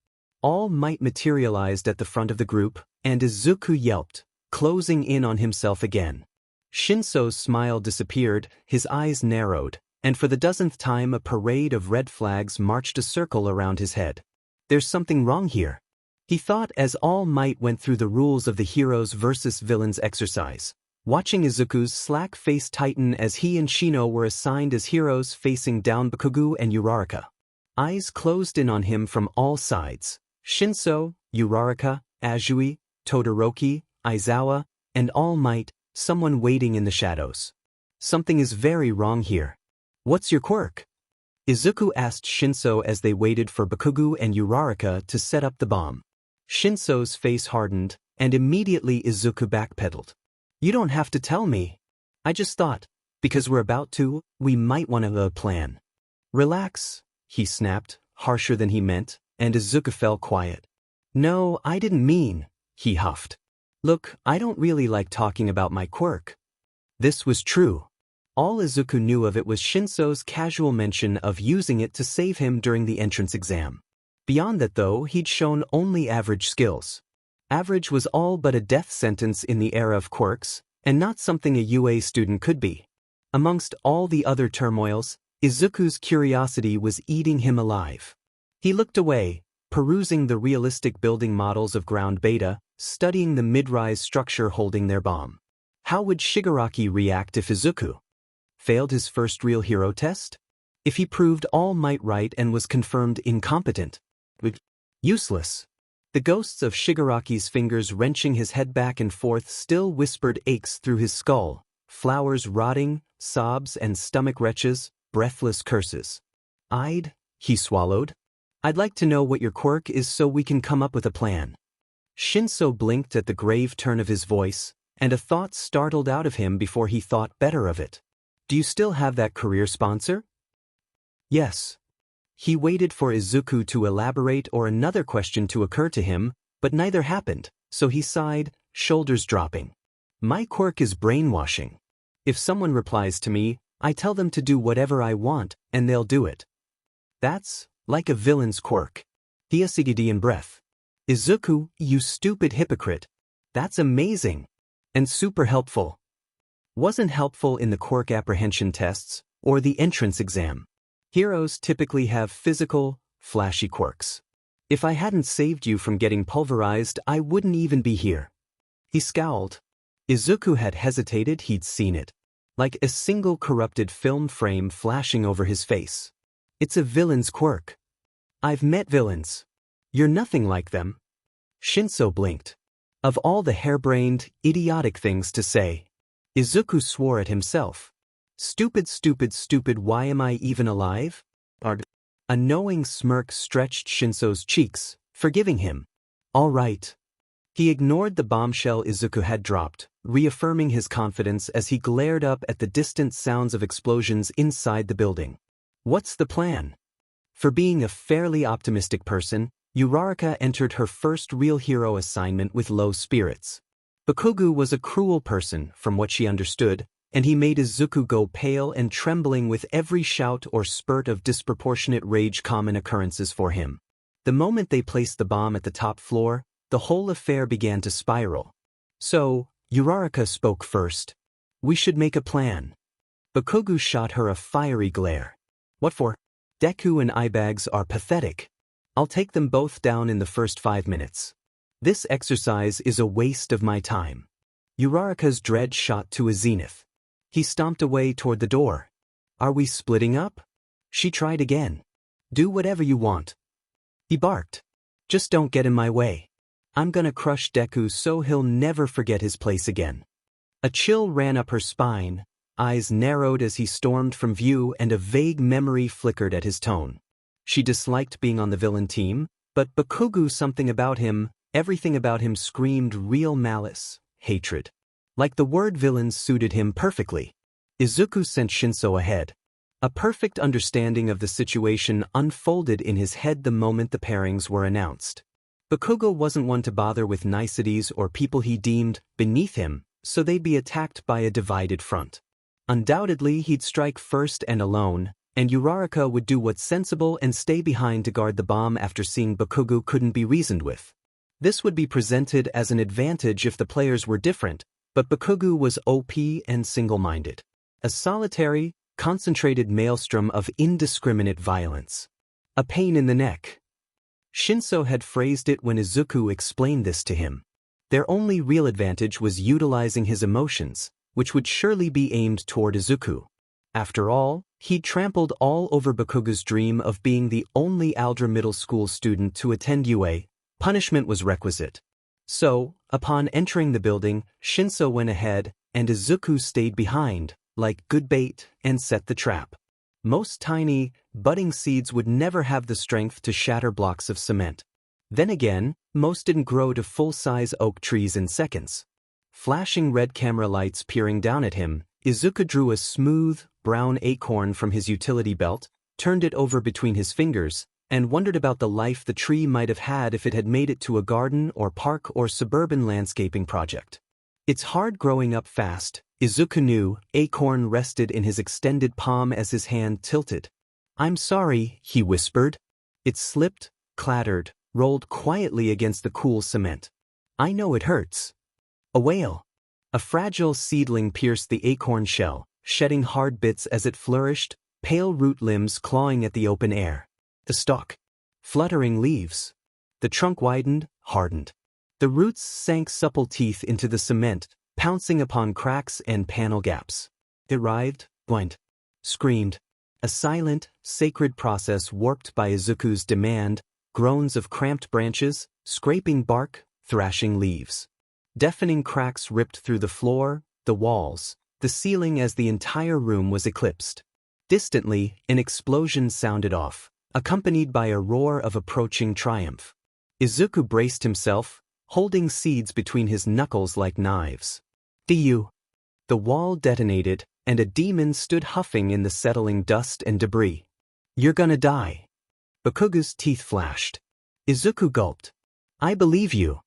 All Might materialized at the front of the group, and Izuku yelped, closing in on himself again. Shinso's smile disappeared, his eyes narrowed, and for the dozenth time a parade of red flags marched a circle around his head. There's something wrong here. He thought as All Might went through the rules of the heroes versus villains exercise, watching Izuku's slack face tighten as he and Shino were assigned as heroes facing down Bakugo and Uraraka. Eyes closed in on him from all sides. Shinso, Uraraka, Ajui, Todoroki, Aizawa, and All Might, someone waiting in the shadows. Something is very wrong here. What's your quirk? Izuku asked Shinso as they waited for Bakugo and Uraraka to set up the bomb. Shinso's face hardened, and immediately Izuku backpedaled. You don't have to tell me. I just thought, because we're about to, we might want to have a plan. Relax, he snapped, harsher than he meant, and Izuku fell quiet. No, I didn't mean, he huffed. Look, I don't really like talking about my quirk. This was true. All Izuku knew of it was Shinso's casual mention of using it to save him during the entrance exam. Beyond that though, he'd shown only average skills. Average was all but a death sentence in the era of quirks, and not something a UA student could be. Amongst all the other turmoils, Izuku's curiosity was eating him alive. He looked away, perusing the realistic building models of Ground Beta, studying the mid-rise structure holding their bomb. How would Shigaraki react if Izuku failed his first real hero test? If he proved All Might right and was confirmed incompetent? Useless. The ghosts of Shigaraki's fingers wrenching his head back and forth still whispered aches through his skull, flowers rotting, sobs and stomach retches, breathless curses. He swallowed. I'd like to know what your quirk is so we can come up with a plan. Shinso blinked at the grave turn of his voice, and a thought startled out of him before he thought better of it. Do you still have that career sponsor? Yes. He waited for Izuku to elaborate or another question to occur to him, but neither happened, so he sighed, shoulders dropping. My quirk is brainwashing. If someone replies to me, I tell them to do whatever I want, and they'll do it. That's like a villain's quirk. Hiasigidi in breath. Izuku, you stupid hypocrite. That's amazing. And super helpful. Wasn't helpful in the quirk apprehension tests, or the entrance exam. Heroes typically have physical, flashy quirks. If I hadn't saved you from getting pulverized, I wouldn't even be here. He scowled. Izuku had hesitated, he'd seen it. Like a single corrupted film frame flashing over his face. It's a villain's quirk. I've met villains. You're nothing like them. Shinso blinked. Of all the harebrained, idiotic things to say. Izuku swore at himself. Stupid, stupid, stupid, why am I even alive? A knowing smirk stretched Shinso's cheeks, forgiving him. All right. He ignored the bombshell Izuku had dropped, reaffirming his confidence as he glared up at the distant sounds of explosions inside the building. What's the plan? For being a fairly optimistic person, Uraraka entered her first real hero assignment with low spirits. Bakugo was a cruel person, from what she understood, and he made Izuku go pale and trembling with every shout or spurt of disproportionate rage common occurrences for him. The moment they placed the bomb at the top floor, the whole affair began to spiral. So, Uraraka spoke first. We should make a plan. Bakugo shot her a fiery glare. What for? Deku and Ibags are pathetic. I'll take them both down in the first 5 minutes. This exercise is a waste of my time. Uraraka's dread shot to a zenith. He stomped away toward the door. Are we splitting up? She tried again. Do whatever you want. He barked. Just don't get in my way. I'm gonna crush Deku so he'll never forget his place again. A chill ran up her spine, eyes narrowed as he stormed from view, and a vague memory flickered at his tone. She disliked being on the villain team, but Bakugo, something about him, everything about him screamed real malice, hatred. Like the word villain suited him perfectly. Izuku sent Shinso ahead. A perfect understanding of the situation unfolded in his head the moment the pairings were announced. Bakugo wasn't one to bother with niceties or people he deemed beneath him, so they'd be attacked by a divided front. Undoubtedly he'd strike first and alone, and Uraraka would do what's sensible and stay behind to guard the bomb after seeing Bakugo couldn't be reasoned with. This would be presented as an advantage if the players were different, but Bakugo was OP and single-minded. A solitary, concentrated maelstrom of indiscriminate violence. A pain in the neck. Shinso had phrased it when Izuku explained this to him. Their only real advantage was utilizing his emotions, which would surely be aimed toward Izuku. After all, he'd trampled all over Bakugo's dream of being the only Aldra Middle School student to attend UA. Punishment was requisite. So, upon entering the building, Shinso went ahead, and Izuku stayed behind, like good bait, and set the trap. Most tiny, budding seeds would never have the strength to shatter blocks of cement. Then again, most didn't grow to full-size oak trees in seconds. Flashing red camera lights peering down at him, Izuku drew a smooth, brown acorn from his utility belt, turned it over between his fingers, and wondered about the life the tree might have had if it had made it to a garden or park or suburban landscaping project. It's hard growing up fast, Izuku knew. Acorn rested in his extended palm as his hand tilted. I'm sorry, he whispered. It slipped, clattered, rolled quietly against the cool cement. I know it hurts. A wail. A fragile seedling pierced the acorn shell, shedding hard bits as it flourished, pale root limbs clawing at the open air. The stalk. Fluttering leaves. The trunk widened, hardened. The roots sank supple teeth into the cement, pouncing upon cracks and panel gaps. It writhed, whined, screamed. A silent, sacred process warped by Izuku's demand, groans of cramped branches, scraping bark, thrashing leaves. Deafening cracks ripped through the floor, the walls, the ceiling as the entire room was eclipsed. Distantly, an explosion sounded off, accompanied by a roar of approaching triumph. Izuku braced himself, holding seeds between his knuckles like knives. "Du." The wall detonated, and a demon stood huffing in the settling dust and debris. "You're gonna die." Bakugo's teeth flashed. Izuku gulped. "I believe you."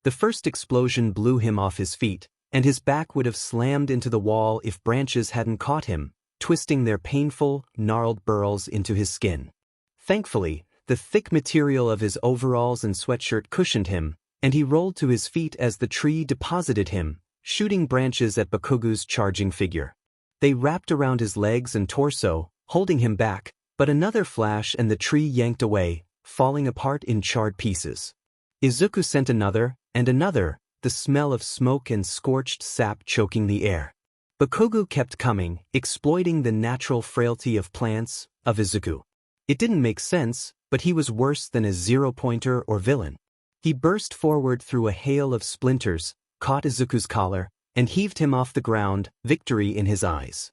The first explosion blew him off his feet, and his back would have slammed into the wall if branches hadn't caught him, twisting their painful, gnarled burls into his skin. Thankfully, the thick material of his overalls and sweatshirt cushioned him, and he rolled to his feet as the tree deposited him, shooting branches at Bakugo's charging figure. They wrapped around his legs and torso, holding him back, but another flash and the tree yanked away, falling apart in charred pieces. Izuku sent another, and another, the smell of smoke and scorched sap choking the air. Bakugo kept coming, exploiting the natural frailty of plants, of Izuku. It didn't make sense, but he was worse than a zero-pointer or villain. He burst forward through a hail of splinters, caught Izuku's collar, and heaved him off the ground, victory in his eyes.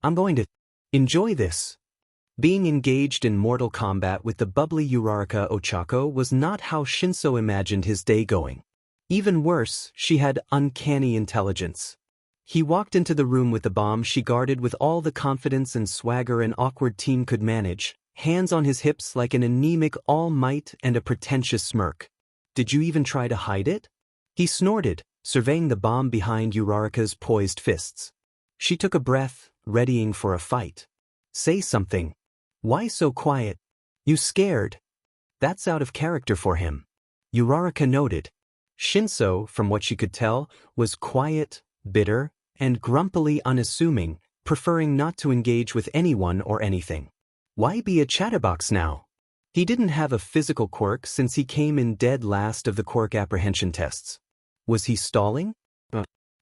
I'm going to enjoy this. Being engaged in mortal combat with the bubbly Uraraka Ochako was not how Shinso imagined his day going. Even worse, she had uncanny intelligence. He walked into the room with the bomb she guarded with all the confidence and swagger an awkward teen could manage, hands on his hips like an anemic all-might and a pretentious smirk. Did you even try to hide it? He snorted, surveying the bomb behind Uraraka's poised fists. She took a breath, readying for a fight. Say something. Why so quiet? You scared? That's out of character for him. Uraraka noted. Shinso, from what she could tell, was quiet, bitter, and grumpily unassuming, preferring not to engage with anyone or anything. Why be a chatterbox now? He didn't have a physical quirk since he came in dead last of the quirk apprehension tests. Was he stalling?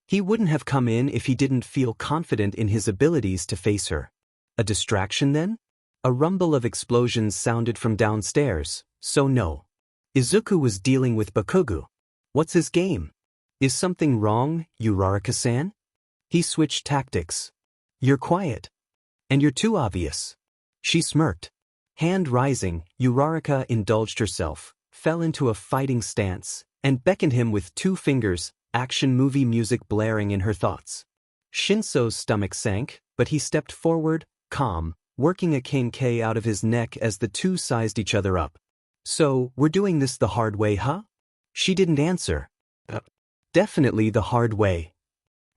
He wouldn't have come in if he didn't feel confident in his abilities to face her. A distraction then? A rumble of explosions sounded from downstairs, so no. Izuku was dealing with Bakugo. What's his game? Is something wrong, Uraraka-san? He switched tactics. You're quiet. And you're too obvious. She smirked. Hand rising, Uraraka indulged herself, fell into a fighting stance, and beckoned him with 2 fingers, action movie music blaring in her thoughts. Shinso's stomach sank, but he stepped forward, calm, working a kenkai out of his neck as the two sized each other up. So, we're doing this the hard way, huh? She didn't answer. Definitely the hard way.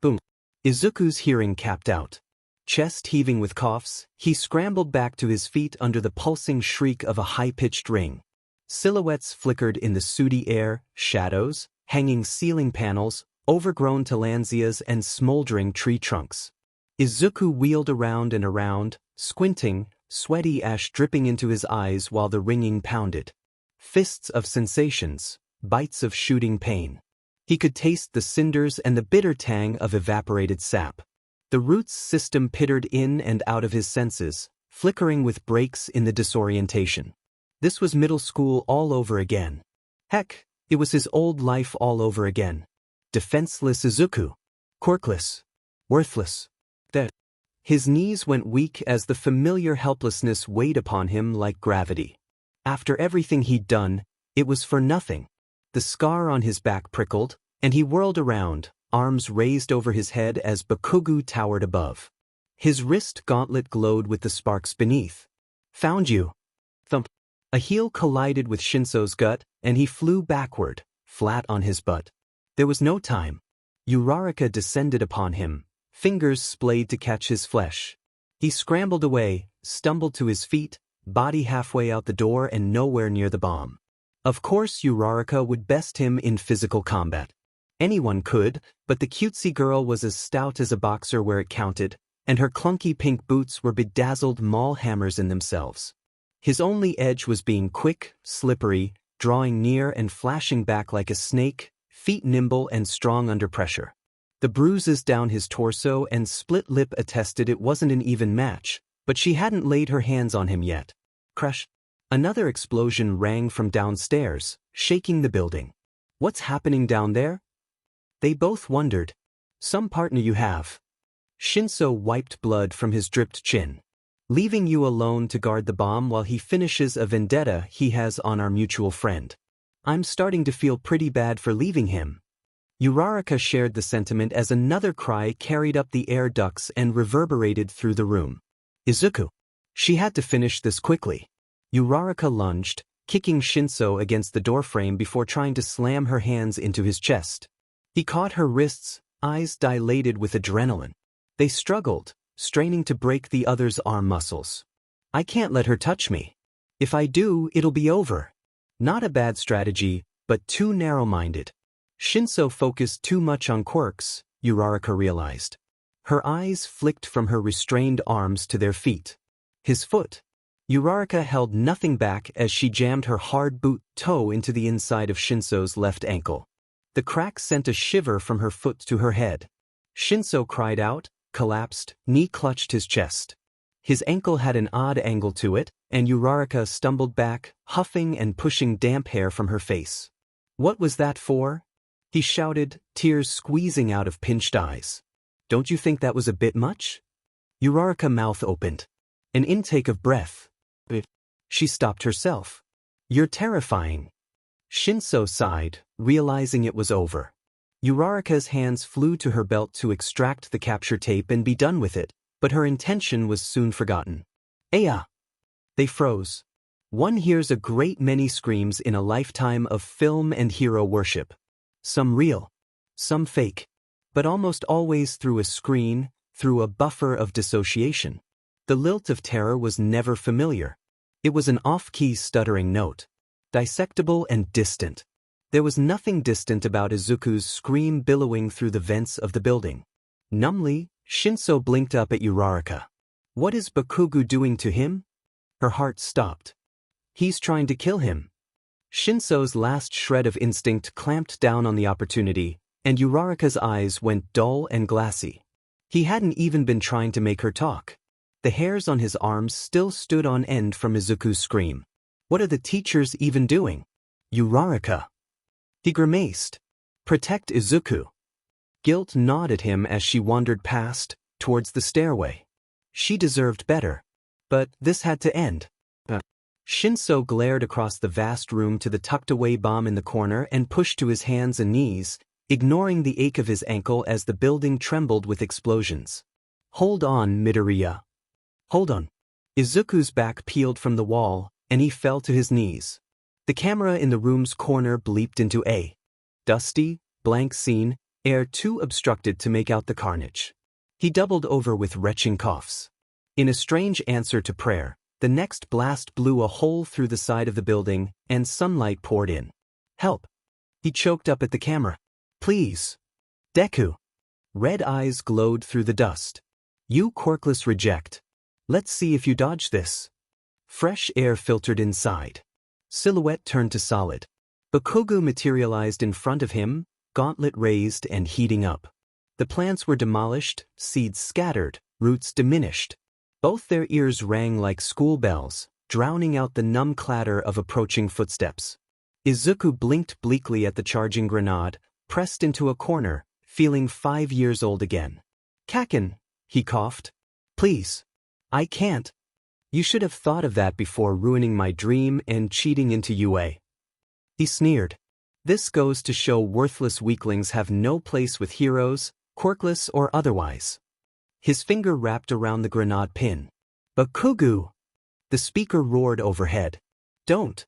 Boom. Izuku's hearing capped out. Chest heaving with coughs, he scrambled back to his feet under the pulsing shriek of a high-pitched ring. Silhouettes flickered in the sooty air, shadows, hanging ceiling panels, overgrown tillandsias and smoldering tree trunks. Izuku wheeled around and around, squinting, sweaty ash dripping into his eyes while the ringing pounded. Fists of sensations, bites of shooting pain. He could taste the cinders and the bitter tang of evaporated sap. The roots system pittered in and out of his senses, flickering with breaks in the disorientation. This was middle school all over again. Heck, it was his old life all over again. Defenseless Izuku. Quirkless. Worthless. Dead. His knees went weak as the familiar helplessness weighed upon him like gravity. After everything he'd done, it was for nothing. The scar on his back prickled, and he whirled around, arms raised over his head as Bakugo towered above. His wrist gauntlet glowed with the sparks beneath. Found you. Thump. A heel collided with Shinso's gut, and he flew backward, flat on his butt. There was no time. Uraraka descended upon him, fingers splayed to catch his flesh. He scrambled away, stumbled to his feet, body halfway out the door and nowhere near the bomb. Of course Uraraka would best him in physical combat. Anyone could, but the cutesy girl was as stout as a boxer where it counted, and her clunky pink boots were bedazzled maul hammers in themselves. His only edge was being quick, slippery, drawing near and flashing back like a snake, feet nimble and strong under pressure. The bruises down his torso and split lip attested it wasn't an even match, but she hadn't laid her hands on him yet. Crash. Another explosion rang from downstairs, shaking the building. What's happening down there? They both wondered. Some partner you have. Shinso wiped blood from his dripped chin. Leaving you alone to guard the bomb while he finishes a vendetta he has on our mutual friend. I'm starting to feel pretty bad for leaving him. Uraraka shared the sentiment as another cry carried up the air ducts and reverberated through the room. Izuku. She had to finish this quickly. Uraraka lunged, kicking Shinso against the doorframe before trying to slam her hands into his chest. He caught her wrists, eyes dilated with adrenaline. They struggled, straining to break the other's arm muscles. I can't let her touch me. If I do, it'll be over. Not a bad strategy, but too narrow-minded. Shinso focused too much on quirks, Uraraka realized. Her eyes flicked from her restrained arms to their feet. His foot. Uraraka held nothing back as she jammed her hard boot toe into the inside of Shinso's left ankle. The crack sent a shiver from her foot to her head. Shinso cried out, collapsed, knee clutched his chest. His ankle had an odd angle to it, and Uraraka stumbled back, huffing and pushing damp hair from her face. "What was that for?" he shouted, tears squeezing out of pinched eyes. "Don't you think that was a bit much?" Uraraka mouth opened. An intake of breath. She stopped herself. "You're terrifying." Shinso sighed, realizing it was over. Uraraka's hands flew to her belt to extract the capture tape and be done with it, but her intention was soon forgotten. "Aya!" They froze. One hears a great many screams in a lifetime of film and hero worship. Some real, some fake, but almost always through a screen, through a buffer of dissociation. The lilt of terror was never familiar. It was an off-key stuttering note. Dissectable and distant. There was nothing distant about Izuku's scream billowing through the vents of the building. Numbly, Shinso blinked up at Uraraka. "What is Bakugu doing to him?" Her heart stopped. "He's trying to kill him." Shinso's last shred of instinct clamped down on the opportunity, and Uraraka's eyes went dull and glassy. He hadn't even been trying to make her talk. The hairs on his arms still stood on end from Izuku's scream. What are the teachers even doing? "Uraraka." He grimaced. "Protect Izuku." Guilt gnawed at him as she wandered past, towards the stairway. She deserved better. But this had to end. Shinso glared across the vast room to the tucked-away bomb in the corner and pushed to his hands and knees, ignoring the ache of his ankle as the building trembled with explosions. "Hold on, Midoriya. Hold on." Izuku's back peeled from the wall, and he fell to his knees. The camera in the room's corner bleeped into a dusty, blank scene, air too obstructed to make out the carnage. He doubled over with retching coughs. In a strange answer to prayer, the next blast blew a hole through the side of the building, and sunlight poured in. "Help!" He choked up at the camera. "Please! Deku!" Red eyes glowed through the dust. "You quirkless reject. Let's see if you dodge this." Fresh air filtered inside. Silhouette turned to solid. Bakugu materialized in front of him, gauntlet raised and heating up. The plants were demolished, seeds scattered, roots diminished. Both their ears rang like school bells, drowning out the numb clatter of approaching footsteps. Izuku blinked bleakly at the charging grenade, pressed into a corner, feeling 5 years old again. "Kaken," he coughed. "Please. I can't. You should have thought of that before ruining my dream and cheating into UA." He sneered. This goes to show worthless weaklings have no place with heroes, quirkless or otherwise. His finger wrapped around the grenade pin. "Bakugu!" The speaker roared overhead. "Don't."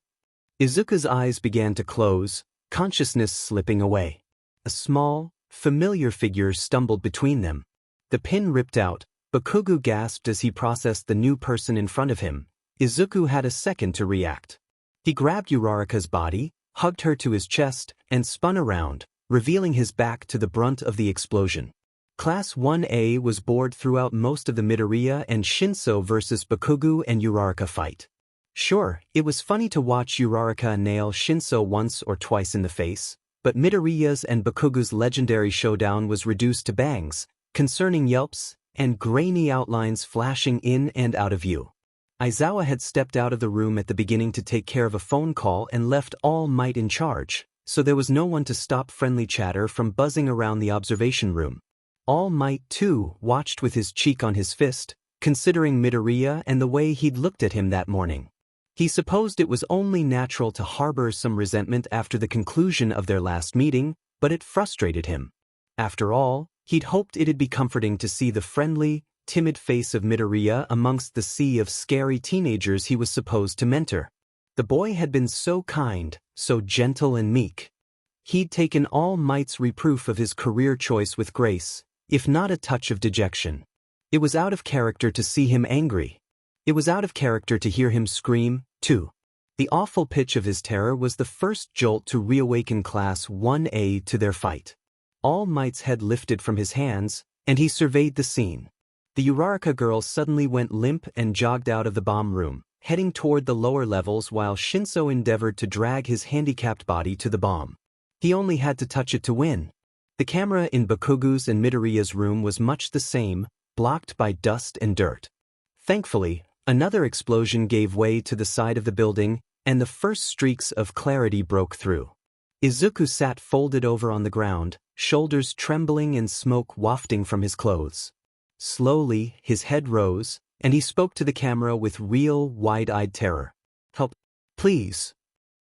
Izuku's eyes began to close, consciousness slipping away. A small, familiar figure stumbled between them. The pin ripped out. Bakugu gasped as he processed the new person in front of him. Izuku had a second to react. He grabbed Uraraka's body, hugged her to his chest, and spun around, revealing his back to the brunt of the explosion. Class 1A was bored throughout most of the Midoriya and Shinso versus Bakugu and Uraraka fight. Sure, it was funny to watch Uraraka nail Shinso once or twice in the face, but Midoriya's and Bakugu's legendary showdown was reduced to bangs, concerning yelps, and grainy outlines flashing in and out of view. Aizawa had stepped out of the room at the beginning to take care of a phone call and left All Might in charge, so there was no one to stop friendly chatter from buzzing around the observation room. All Might, too, watched with his cheek on his fist, considering Midoriya and the way he'd looked at him that morning. He supposed it was only natural to harbor some resentment after the conclusion of their last meeting, but it frustrated him. After all, he'd hoped it'd be comforting to see the friendly, timid face of Midoriya amongst the sea of scary teenagers he was supposed to mentor. The boy had been so kind, so gentle and meek. He'd taken All Might's reproof of his career choice with grace, if not a touch of dejection. It was out of character to see him angry. It was out of character to hear him scream, too. The awful pitch of his terror was the first jolt to reawaken Class 1A to their fight. All Might's head lifted from his hands, and he surveyed the scene. The Uraraka girl suddenly went limp and jogged out of the bomb room, heading toward the lower levels while Shinso endeavored to drag his handicapped body to the bomb. He only had to touch it to win. The camera in Bakugu's and Midoriya's room was much the same, blocked by dust and dirt. Thankfully, another explosion gave way to the side of the building, and the first streaks of clarity broke through. Izuku sat folded over on the ground, shoulders trembling and smoke wafting from his clothes. Slowly, his head rose, and he spoke to the camera with real, wide-eyed terror. "Help, please."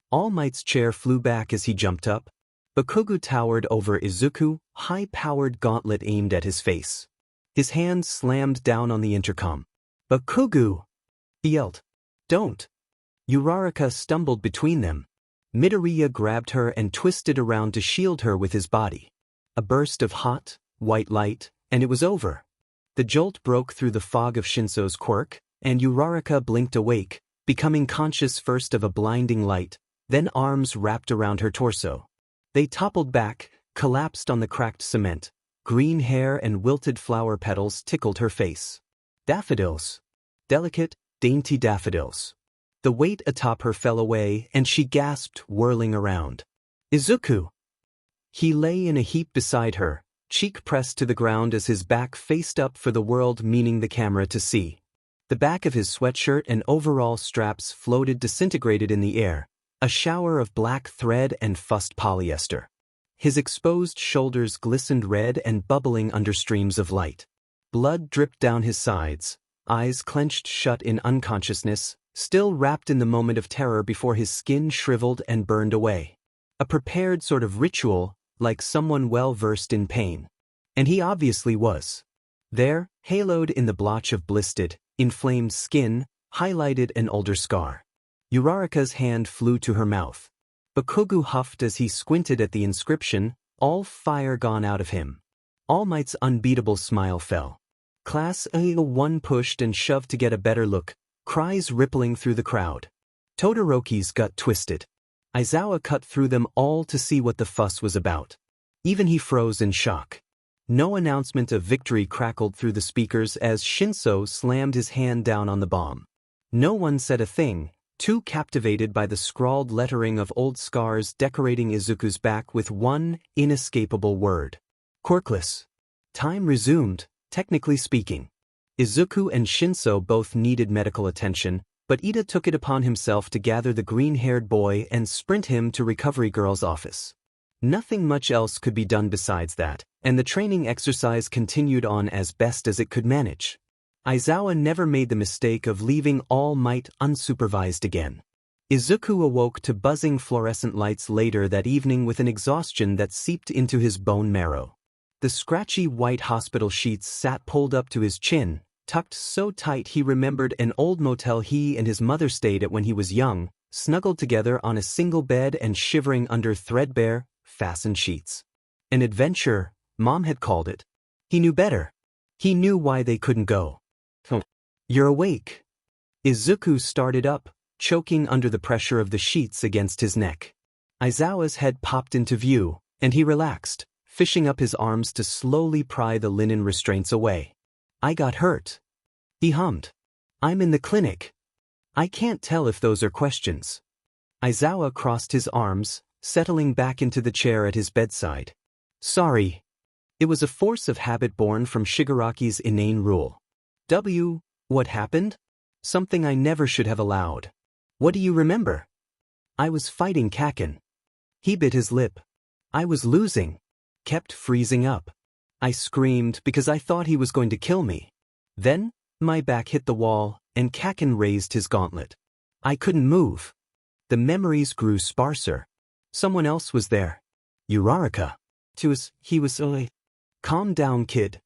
All Might's chair flew back as he jumped up. Bakugu towered over Izuku, high-powered gauntlet aimed at his face. His hand slammed down on the intercom. "Bakugu!" he yelled. "Don't!" Uraraka stumbled between them. Midoriya grabbed her and twisted around to shield her with his body. A burst of hot, white light, and it was over. The jolt broke through the fog of Shinso's quirk, and Uraraka blinked awake, becoming conscious first of a blinding light, then arms wrapped around her torso. They toppled back, collapsed on the cracked cement. Green hair and wilted flower petals tickled her face. Daffodils. Delicate, dainty daffodils. The weight atop her fell away, and she gasped, whirling around. "Izuku!" He lay in a heap beside her, cheek pressed to the ground as his back faced up for the world, meaning the camera to see. The back of his sweatshirt and overall straps floated disintegrated in the air, a shower of black thread and fussed polyester. His exposed shoulders glistened red and bubbling under streams of light. Blood dripped down his sides, eyes clenched shut in unconsciousness, still wrapped in the moment of terror before his skin shriveled and burned away. A prepared sort of ritual, like someone well-versed in pain. And he obviously was. There, haloed in the blotch of blistered, inflamed skin, highlighted an older scar. Uraraka's hand flew to her mouth. Bakugu huffed as he squinted at the inscription, all fire gone out of him. All Might's unbeatable smile fell. Class A1 pushed and shoved to get a better look, cries rippling through the crowd. Todoroki's gut twisted. Aizawa cut through them all to see what the fuss was about. Even he froze in shock. No announcement of victory crackled through the speakers as Shinso slammed his hand down on the bomb. No one said a thing, too captivated by the scrawled lettering of old scars decorating Izuku's back with one inescapable word. Quirkless. Time resumed, technically speaking. Izuku and Shinso both needed medical attention, but Ida took it upon himself to gather the green-haired boy and sprint him to Recovery Girl's office. Nothing much else could be done besides that, and the training exercise continued on as best as it could manage. Aizawa never made the mistake of leaving All Might unsupervised again. Izuku awoke to buzzing fluorescent lights later that evening with an exhaustion that seeped into his bone marrow. The scratchy white hospital sheets sat pulled up to his chin, tucked so tight he remembered an old motel he and his mother stayed at when he was young, snuggled together on a single bed and shivering under threadbare, fastened sheets. An adventure, Mom had called it. He knew better. He knew why they couldn't go. "You're awake." Izuku started up, choking under the pressure of the sheets against his neck. Aizawa's head popped into view, and he relaxed, fishing up his arms to slowly pry the linen restraints away. "I got hurt," he hummed. "I'm in the clinic. I can't tell if those are questions." Aizawa crossed his arms, settling back into the chair at his bedside. "Sorry." It was a force of habit born from Shigaraki's inane rule. What happened? Something I never should have allowed. What do you remember? I was fighting Kaken. He bit his lip. I was losing. Kept freezing up. I screamed because I thought he was going to kill me. Then, my back hit the wall, and Kaken raised his gauntlet. I couldn't move. The memories grew sparser. Someone else was there. Uraraka. He was so. Calm down, kid.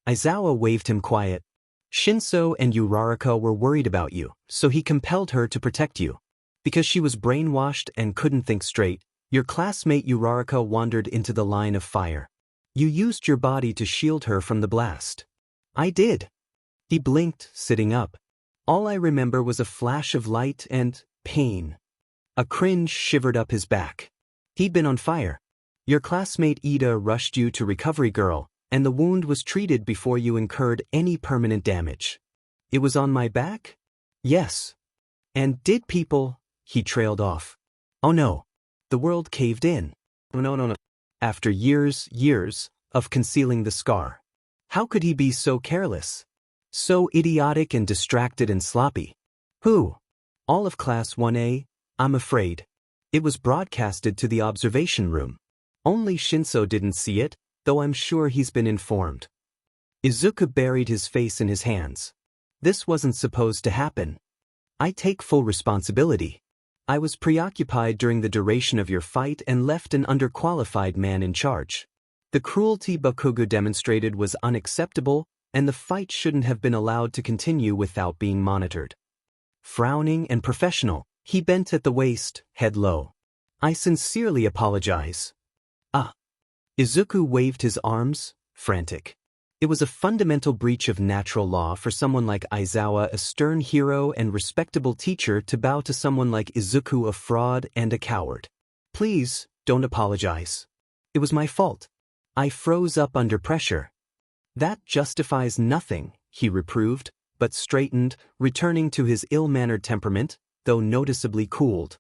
Aizawa waved him quiet. Shinso and Uraraka were worried about you, so he compelled her to protect you. Because she was brainwashed and couldn't think straight, your classmate Uraraka wandered into the line of fire. You used your body to shield her from the blast. I did. He blinked, sitting up. All I remember was a flash of light and pain. A cringe shivered up his back. He'd been on fire. Your classmate Ida rushed you to Recovery Girl, and the wound was treated before you incurred any permanent damage. It was on my back? Yes. And did people? He trailed off. Oh no. The world caved in. Oh no. After years of concealing the scar. How could he be so careless? So idiotic and distracted and sloppy? Who? All of Class 1A, I'm afraid. It was broadcasted to the observation room. Only Shinso didn't see it, though I'm sure he's been informed. Izuku buried his face in his hands. This wasn't supposed to happen. I take full responsibility. I was preoccupied during the duration of your fight and left an underqualified man in charge. The cruelty Bakugo demonstrated was unacceptable, and the fight shouldn't have been allowed to continue without being monitored. Frowning and professional, he bent at the waist, head low. I sincerely apologize. Izuku waved his arms, frantic. It was a fundamental breach of natural law for someone like Aizawa, a stern hero and respectable teacher, to bow to someone like Izuku, a fraud and a coward. Please, don't apologize. It was my fault. I froze up under pressure. That justifies nothing, he reproved, but straightened, returning to his ill-mannered temperament, though noticeably cooled.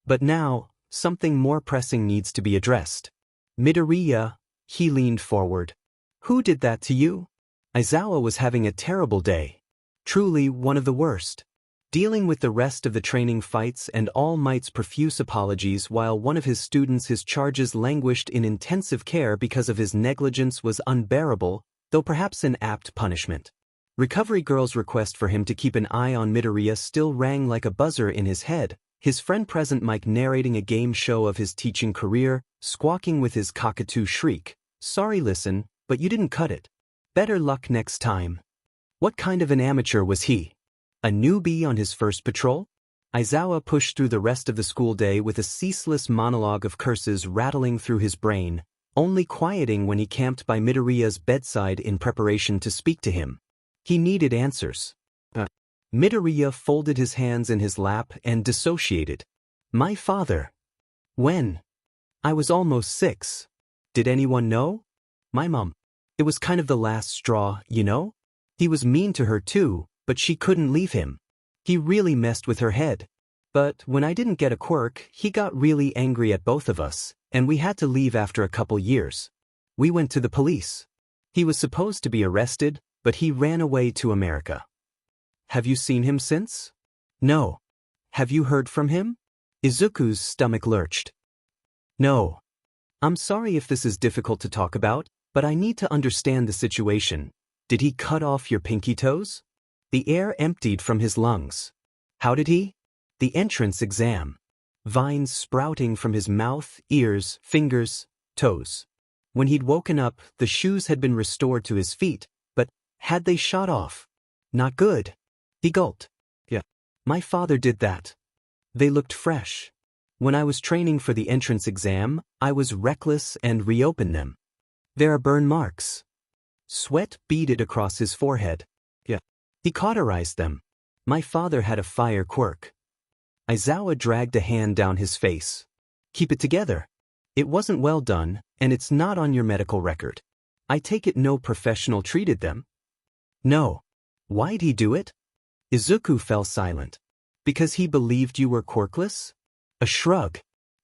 But now, something more pressing needs to be addressed. Midoriya, he leaned forward. Who did that to you? Aizawa was having a terrible day. Truly one of the worst. Dealing with the rest of the training fights and All Might's profuse apologies while one of his students' his charges languished in intensive care because of his negligence was unbearable, though perhaps an apt punishment. Recovery Girl's request for him to keep an eye on Midoriya still rang like a buzzer in his head, his friend present Mike narrating a game show of his teaching career, squawking with his cockatoo shriek, "Sorry, listen, but you didn't cut it. Better luck next time." What kind of an amateur was he? A newbie on his first patrol? Aizawa pushed through the rest of the school day with a ceaseless monologue of curses rattling through his brain, only quieting when he camped by Midoriya's bedside in preparation to speak to him. He needed answers. Midoriya folded his hands in his lap and dissociated. My father. When? I was almost 6. Did anyone know? My mom. It was kind of the last straw, you know? He was mean to her too, but she couldn't leave him. He really messed with her head. But when I didn't get a quirk, he got really angry at both of us, and we had to leave after a couple years. We went to the police. He was supposed to be arrested, but he ran away to America. Have you seen him since? No. Have you heard from him? Izuku's stomach lurched. No. I'm sorry if this is difficult to talk about, but I need to understand the situation. Did he cut off your pinky toes? The air emptied from his lungs. How did he? The entrance exam. Vines sprouting from his mouth, ears, fingers, toes. When he'd woken up, the shoes had been restored to his feet, but had they shot off? Not good. He gulped. Yeah. My father did that. They looked fresh. When I was training for the entrance exam, I was reckless and reopened them. There are burn marks. Sweat beaded across his forehead. Yeah. He cauterized them. My father had a fire quirk. Aizawa dragged a hand down his face. Keep it together. It wasn't well done, and it's not on your medical record. I take it no professional treated them? No. Why'd he do it? Izuku fell silent. Because he believed you were quirkless? A shrug.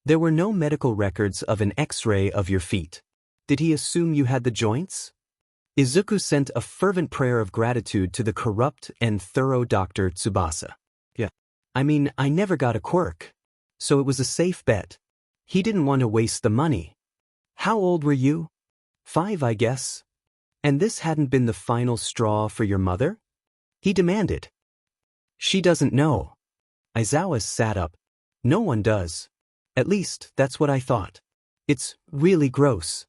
There were no medical records of an X-ray of your feet. Did he assume you had the joints? Izuku sent a fervent prayer of gratitude to the corrupt and thorough Dr. Tsubasa. Yeah. I mean, I never got a quirk. So it was a safe bet. He didn't want to waste the money. How old were you? 5, I guess. And this hadn't been the final straw for your mother? He demanded. She doesn't know. Aizawa sat up. No one does. At least, that's what I thought. It's really gross.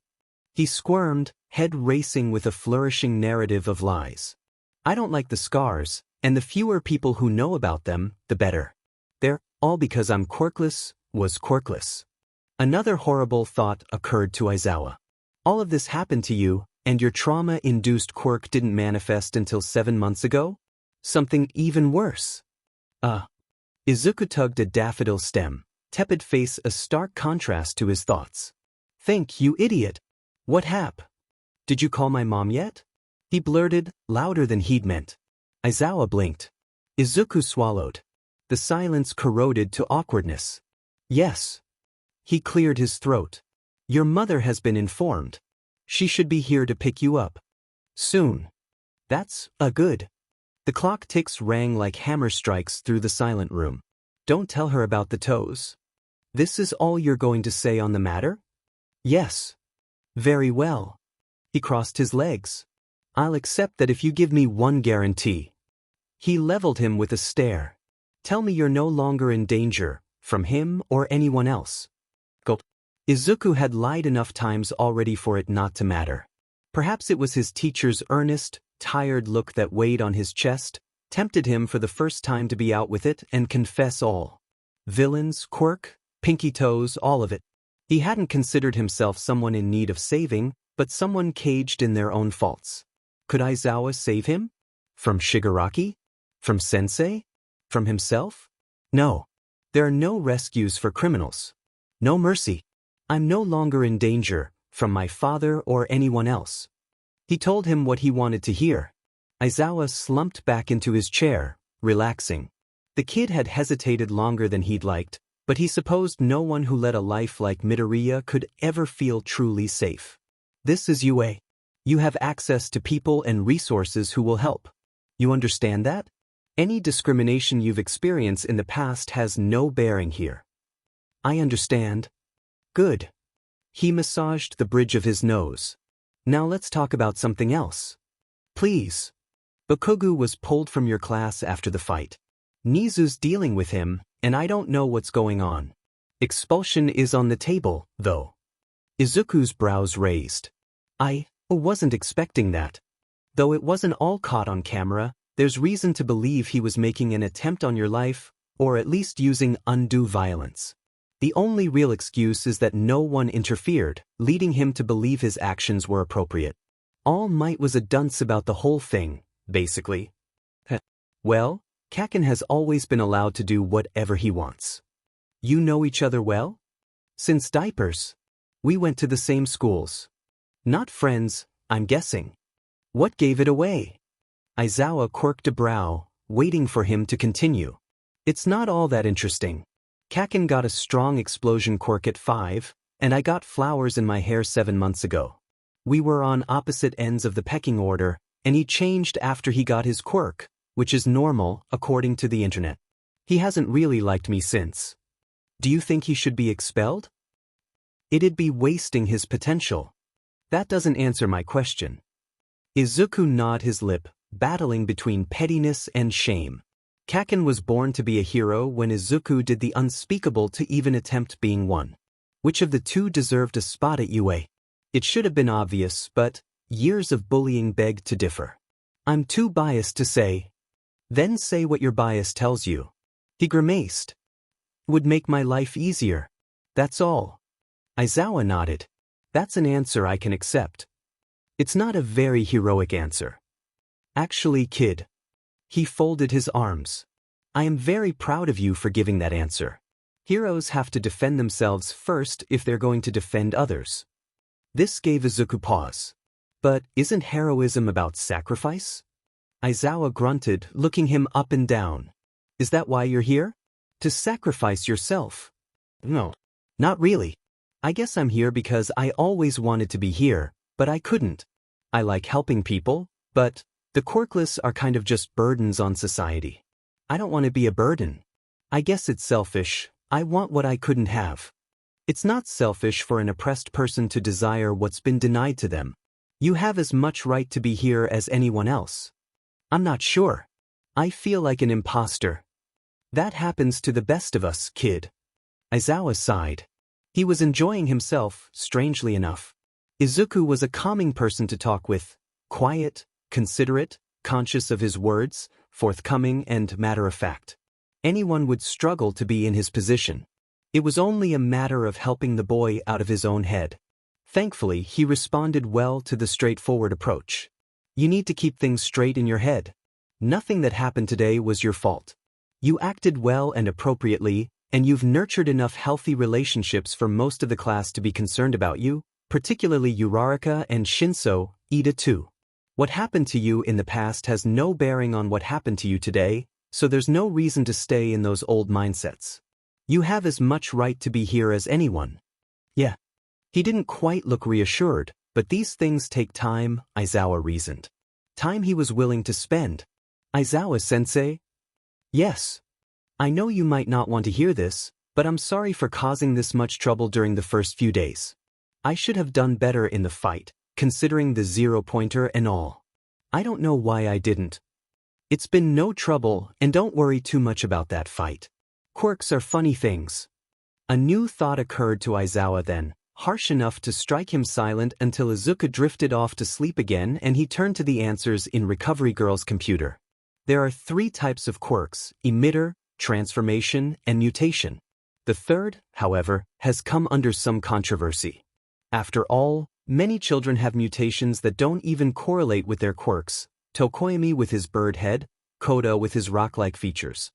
He squirmed, head racing with a flourishing narrative of lies. I don't like the scars, and the fewer people who know about them, the better. They're all because I'm quirkless, was quirkless. Another horrible thought occurred to Aizawa. All of this happened to you, and your trauma-induced quirk didn't manifest until 7 months ago? Something even worse. Izuku tugged a daffodil stem, tepid face a stark contrast to his thoughts. Think, you idiot. What hap? Did you call my mom yet? He blurted, louder than he'd meant. Aizawa blinked. Izuku swallowed. The silence corroded to awkwardness. Yes. He cleared his throat. Your mother has been informed. She should be here to pick you up. Soon. That's good. The clock ticks rang like hammer strikes through the silent room. Don't tell her about the toes. This is all you're going to say on the matter? Yes. Very well. He crossed his legs. I'll accept that if you give me one guarantee. He leveled him with a stare. Tell me you're no longer in danger, from him or anyone else. Gulp. Izuku had lied enough times already for it not to matter. Perhaps it was his teacher's earnest, tired look that weighed on his chest, tempted him for the first time to be out with it and confess all. Villains, quirk, pinky toes, all of it. He hadn't considered himself someone in need of saving, but someone caged in their own faults. Could Aizawa save him? From Shigaraki? From Sensei? From himself? No. There are no rescues for criminals. No mercy. I'm no longer in danger, from my father or anyone else. He told him what he wanted to hear. Aizawa slumped back into his chair, relaxing. The kid had hesitated longer than he'd liked, but he supposed no one who led a life like Midoriya could ever feel truly safe. This is UA. You have access to people and resources who will help. You understand that? Any discrimination you've experienced in the past has no bearing here. I understand. Good. He massaged the bridge of his nose. Now let's talk about something else. Please. Bakugo was pulled from your class after the fight. Nizu's dealing with him, and I don't know what's going on. Expulsion is on the table, though. Izuku's brows raised. I wasn't expecting that. Though it wasn't all caught on camera, there's reason to believe he was making an attempt on your life, or at least using undue violence. The only real excuse is that no one interfered, leading him to believe his actions were appropriate. All Might was a dunce about the whole thing, basically. Well, Kaken has always been allowed to do whatever he wants. You know each other well? Since diapers. We went to the same schools. Not friends, I'm guessing. What gave it away? Aizawa quirked a brow, waiting for him to continue. It's not all that interesting. Kaken got a strong explosion quirk at 5, and I got flowers in my hair 7 months ago. We were on opposite ends of the pecking order, and he changed after he got his quirk, which is normal, according to the internet. He hasn't really liked me since. Do you think he should be expelled? It'd be wasting his potential. That doesn't answer my question. Izuku gnawed his lip, battling between pettiness and shame. Kaken was born to be a hero when Izuku did the unspeakable to even attempt being one. Which of the two deserved a spot at UA? It should have been obvious, but years of bullying begged to differ. I'm too biased to say. Then say what your bias tells you. He grimaced. Would make my life easier. That's all. Aizawa nodded. That's an answer I can accept. It's not a very heroic answer. Actually, kid. He folded his arms. I am very proud of you for giving that answer. Heroes have to defend themselves first if they're going to defend others. This gave Izuku pause. But isn't heroism about sacrifice? Aizawa grunted, looking him up and down. Is that why you're here? To sacrifice yourself? No. Not really. I guess I'm here because I always wanted to be here, but I couldn't. I like helping people, but the quirkless are kind of just burdens on society. I don't want to be a burden. I guess it's selfish. I want what I couldn't have. It's not selfish for an oppressed person to desire what's been denied to them. You have as much right to be here as anyone else. I'm not sure. I feel like an imposter. That happens to the best of us, kid. Aizawa sighed. He was enjoying himself, strangely enough. Izuku was a calming person to talk with, quiet, considerate, conscious of his words, forthcoming and matter-of-fact. Anyone would struggle to be in his position. It was only a matter of helping the boy out of his own head. Thankfully, he responded well to the straightforward approach. You need to keep things straight in your head. Nothing that happened today was your fault. You acted well and appropriately, and you've nurtured enough healthy relationships for most of the class to be concerned about you, particularly Uraraka and Shinso, Ida too. What happened to you in the past has no bearing on what happened to you today, So there's no reason to stay in those old mindsets. You have as much right to be here as anyone. Yeah. He didn't quite look reassured, but these things take time, Aizawa reasoned. Time he was willing to spend. Aizawa-sensei? Yes. I know you might not want to hear this, but I'm sorry for causing this much trouble during the first few days. I should have done better in the fight, considering the zero-pointer and all. I don't know why I didn't. It's been no trouble, and don't worry too much about that fight. Quirks are funny things. A new thought occurred to Aizawa then, harsh enough to strike him silent until Izuku drifted off to sleep again and he turned to the answers in Recovery Girl's computer. There are 3 types of quirks: emitter, transformation, and mutation. The third, however, has come under some controversy. After all, many children have mutations that don't even correlate with their quirks, Tokoyami with his bird head, Koda with his rock-like features.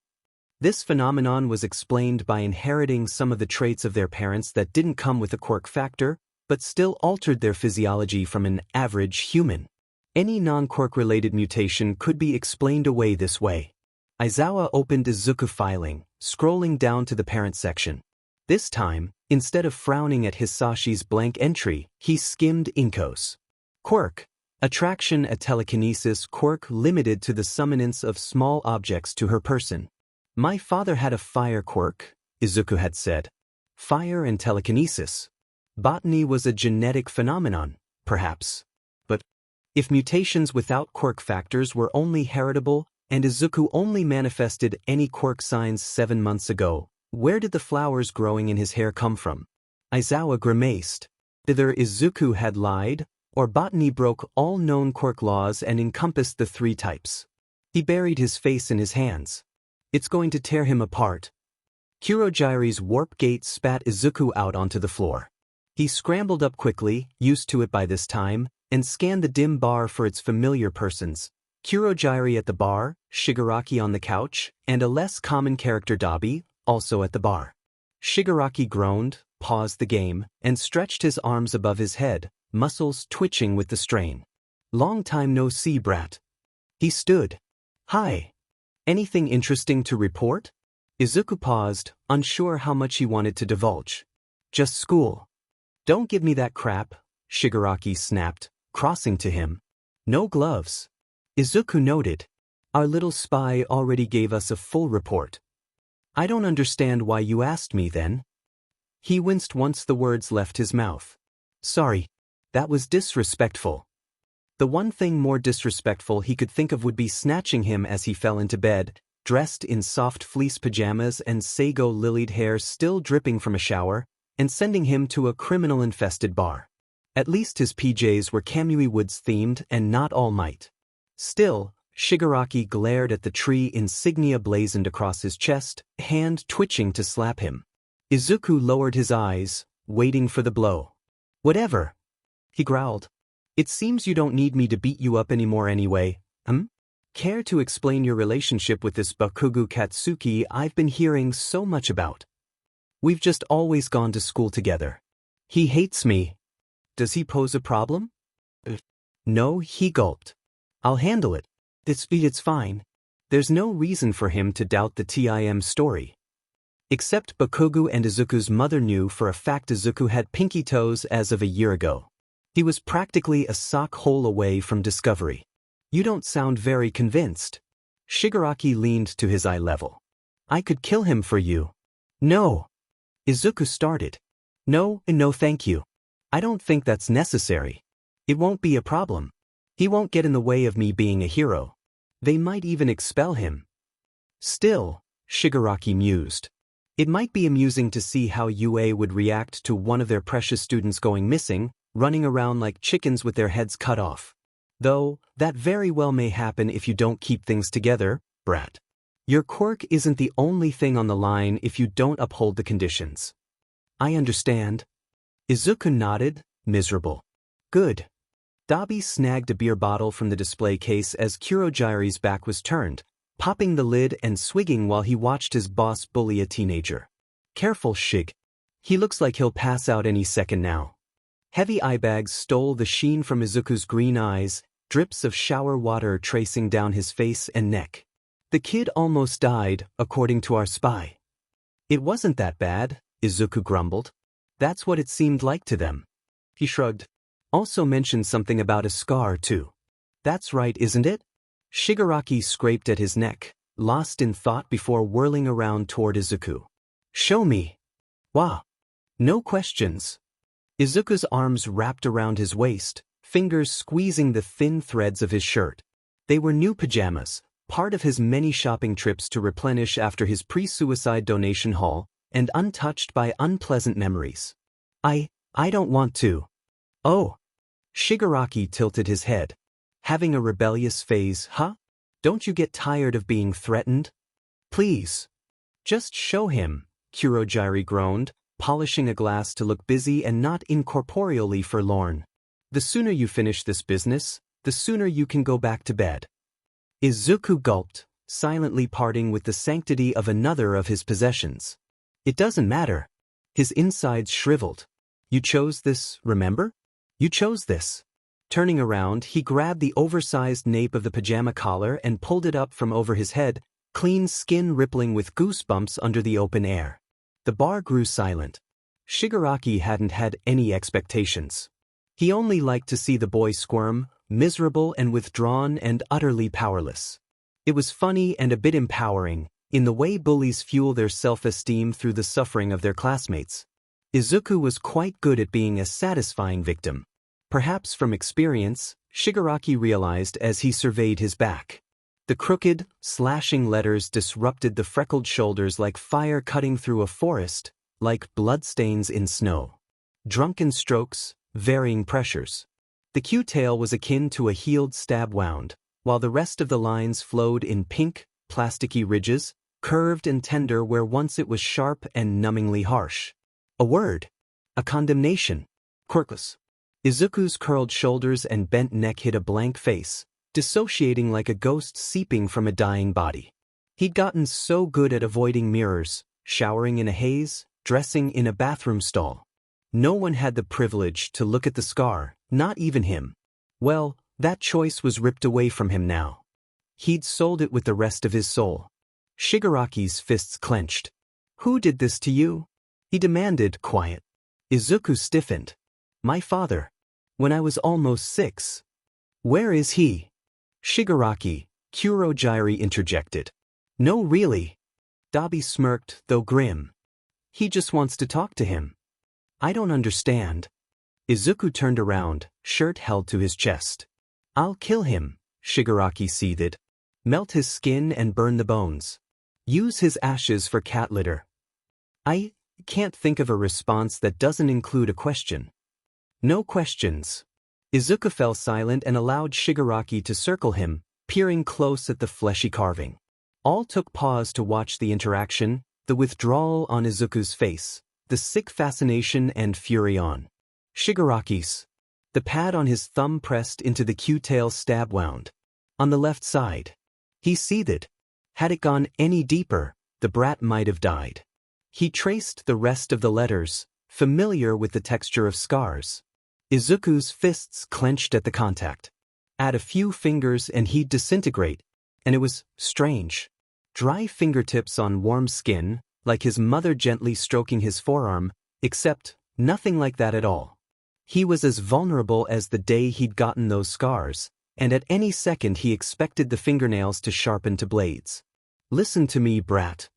This phenomenon was explained by inheriting some of the traits of their parents that didn't come with a quirk factor, but still altered their physiology from an average human. Any non-quirk-related mutation could be explained away this way. Aizawa opened Izuku filing, scrolling down to the parent section. This time, instead of frowning at Hisashi's blank entry, he skimmed Inko's. Quirk. Attraction: a telekinesis quirk limited to the summonance of small objects to her person. My father had a fire quirk, Izuku had said. Fire and telekinesis. Botany was a genetic phenomenon, perhaps. But if mutations without quirk factors were only heritable, and Izuku only manifested any quirk signs 7 months ago, where did the flowers growing in his hair come from? Aizawa grimaced. Either Izuku had lied, or botany broke all known quirk laws and encompassed the 3 types. He buried his face in his hands. It's going to tear him apart. Kurogiri's warp gate spat Izuku out onto the floor. He scrambled up quickly, used to it by this time, and scanned the dim bar for its familiar persons. Kurogiri at the bar, Shigaraki on the couch, and a less common character Dabi, also at the bar. Shigaraki groaned, paused the game, and stretched his arms above his head, muscles twitching with the strain. Long time no see, brat. He stood. Hi. Anything interesting to report? Izuku paused, unsure how much he wanted to divulge. Just school. Don't give me that crap, Shigaraki snapped, crossing to him. No gloves. Izuku noted. Our little spy already gave us a full report. I don't understand why you asked me then. He winced once the words left his mouth. Sorry. That was disrespectful. The one thing more disrespectful he could think of would be snatching him as he fell into bed, dressed in soft fleece pajamas and sago-lilied hair still dripping from a shower, and sending him to a criminal-infested bar. At least his PJs were Kamui Woods themed and not All Might. Still, Shigaraki glared at the tree insignia blazoned across his chest, hand twitching to slap him. Izuku lowered his eyes, waiting for the blow. Whatever. He growled. It seems you don't need me to beat you up anymore anyway, Care to explain your relationship with this Bakugo Katsuki I've been hearing so much about? We've just always gone to school together. He hates me. Does he pose a problem? No, he gulped. I'll handle it. It's fine. There's no reason for him to doubt the TIM story. Except Bakugo and Izuku's mother knew for a fact Izuku had pinky toes as of a year ago. He was practically a sock hole away from discovery. You don't sound very convinced. Shigaraki leaned to his eye level. I could kill him for you. No. Izuku started. No, thank you. I don't think that's necessary. It won't be a problem. He won't get in the way of me being a hero. They might even expel him. Still, Shigaraki mused. It might be amusing to see how UA would react to one of their precious students going missing, running around like chickens with their heads cut off. Though, that very well may happen if you don't keep things together, brat. Your quirk isn't the only thing on the line if you don't uphold the conditions. I understand. Izuku nodded, miserable. Good. Dabi snagged a beer bottle from the display case as Kurogiri's back was turned, popping the lid and swigging while he watched his boss bully a teenager. Careful, Shig. He looks like he'll pass out any second now. Heavy eye bags stole the sheen from Izuku's green eyes, drips of shower water tracing down his face and neck. The kid almost died, according to our spy. It wasn't that bad, Izuku grumbled. That's what it seemed like to them. He shrugged. Also mentioned something about a scar, too. That's right, isn't it? Shigaraki scraped at his neck, lost in thought before whirling around toward Izuku. Show me. Wow. No questions. Izuku's arms wrapped around his waist, fingers squeezing the thin threads of his shirt. They were new pajamas, part of his many shopping trips to replenish after his pre-suicide donation haul, and untouched by unpleasant memories. I don't want to. Oh. Shigaraki tilted his head. Having a rebellious phase, huh? Don't you get tired of being threatened? Please. Just show him, Kurogiri groaned, polishing a glass to look busy and not incorporeally forlorn. The sooner you finish this business, the sooner you can go back to bed. Izuku gulped, silently parting with the sanctity of another of his possessions. It doesn't matter. His insides shriveled. You chose this, remember? You chose this. Turning around, he grabbed the oversized nape of the pajama collar and pulled it up from over his head, clean skin rippling with goosebumps under the open air. The bar grew silent. Shigaraki hadn't had any expectations. He only liked to see the boy squirm, miserable and withdrawn and utterly powerless. It was funny and a bit empowering, in the way bullies fuel their self-esteem through the suffering of their classmates. Izuku was quite good at being a satisfying victim. Perhaps from experience, Shigaraki realized as he surveyed his back. The crooked, slashing letters disrupted the freckled shoulders like fire cutting through a forest, like bloodstains in snow. Drunken strokes, varying pressures. The Q-tail was akin to a healed stab wound, while the rest of the lines flowed in pink, plasticky ridges, curved and tender where once it was sharp and numbingly harsh. A word. A condemnation. Quirkless. Izuku's curled shoulders and bent neck hid a blank face, dissociating like a ghost seeping from a dying body. He'd gotten so good at avoiding mirrors, showering in a haze, dressing in a bathroom stall. No one had the privilege to look at the scar, not even him. Well, that choice was ripped away from him now. He'd sold it with the rest of his soul. Shigaraki's fists clenched. Who did this to you? He demanded, quiet. Izuku stiffened. My father. When I was almost 6. Where is he? Shigaraki, Kurogiri interjected. No, really. Dabi smirked, though grim. He just wants to talk to him. I don't understand. Izuku turned around, shirt held to his chest. I'll kill him, Shigaraki seethed. Melt his skin and burn the bones. Use his ashes for cat litter. I can't think of a response that doesn't include a question. No questions. Izuku fell silent and allowed Shigaraki to circle him, peering close at the fleshy carving. All took pause to watch the interaction, the withdrawal on Izuku's face, the sick fascination and fury on Shigaraki's. The pad on his thumb pressed into the Q-tail stab wound. On the left side. He seethed. Had it gone any deeper, the brat might have died. He traced the rest of the letters, familiar with the texture of scars. Izuku's fists clenched at the contact. Add a few fingers and he'd disintegrate, and it was strange. Dry fingertips on warm skin, like his mother gently stroking his forearm, except nothing like that at all. He was as vulnerable as the day he'd gotten those scars, and at any second he expected the fingernails to sharpen to blades. Listen to me, brat.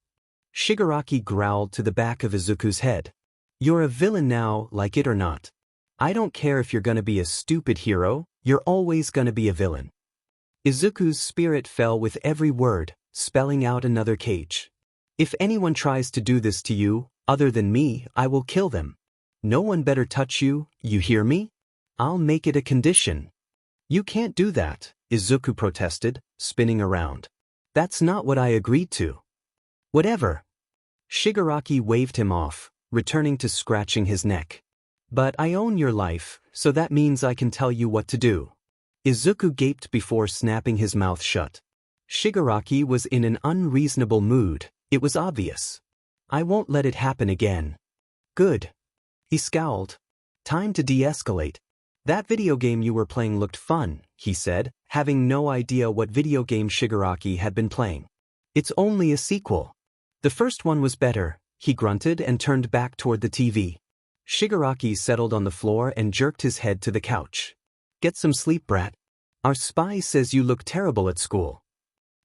Shigaraki growled to the back of Izuku's head. You're a villain now, like it or not. I don't care if you're gonna be a stupid hero, you're always gonna be a villain. Izuku's spirit fell with every word, spelling out another cage. If anyone tries to do this to you, other than me, I will kill them. No one better touch you, you hear me? I'll make it a condition. You can't do that, Izuku protested, spinning around. That's not what I agreed to. Whatever. Shigaraki waved him off, returning to scratching his neck. But I own your life, so that means I can tell you what to do. Izuku gaped before snapping his mouth shut. Shigaraki was in an unreasonable mood, it was obvious. I won't let it happen again. Good. He scowled. Time to de-escalate. That video game you were playing looked fun, he said, having no idea what video game Shigaraki had been playing. It's only a sequel. The first one was better, he grunted and turned back toward the TV. Shigaraki settled on the floor and jerked his head to the couch. Get some sleep, brat. Our spy says you look terrible at school.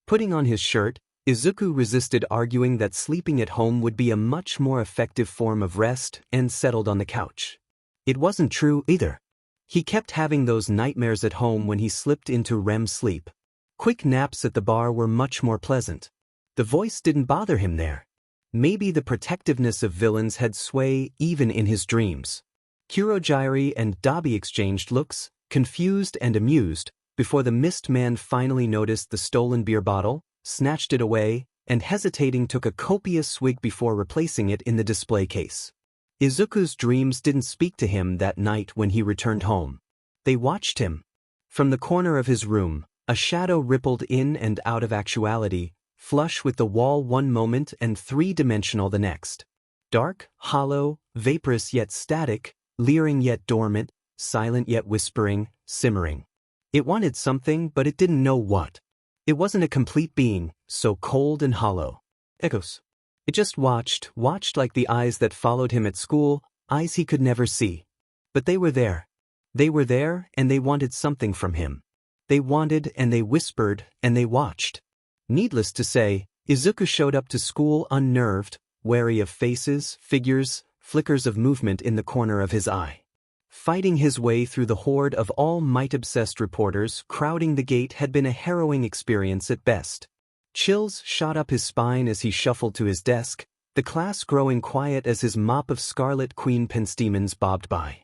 Putting on his shirt, Izuku resisted arguing that sleeping at home would be a much more effective form of rest and settled on the couch. It wasn't true either. He kept having those nightmares at home when he slipped into REM sleep. Quick naps at the bar were much more pleasant. The voice didn't bother him there. Maybe the protectiveness of villains had sway even in his dreams. Kurogyari and Dabi exchanged looks, confused and amused, before the mist man finally noticed the stolen beer bottle, snatched it away, and hesitating took a copious swig before replacing it in the display case. Izuku's dreams didn't speak to him that night when he returned home. They watched him. From the corner of his room, a shadow rippled in and out of actuality, flush with the wall one moment and three-dimensional the next. Dark, hollow, vaporous yet static, leering yet dormant, silent yet whispering, simmering. It wanted something, but it didn't know what. It wasn't a complete being, so cold and hollow. Echoes. It just watched like the eyes that followed him at school, eyes he could never see. But they were there. They were there, and they wanted something from him. They wanted, and they whispered, and they watched. Needless to say, Izuku showed up to school unnerved, wary of faces, figures, flickers of movement in the corner of his eye. Fighting his way through the horde of all-might-obsessed reporters crowding the gate had been a harrowing experience at best. Chills shot up his spine as he shuffled to his desk, the class growing quiet as his mop of Scarlet Queen penstemons bobbed by.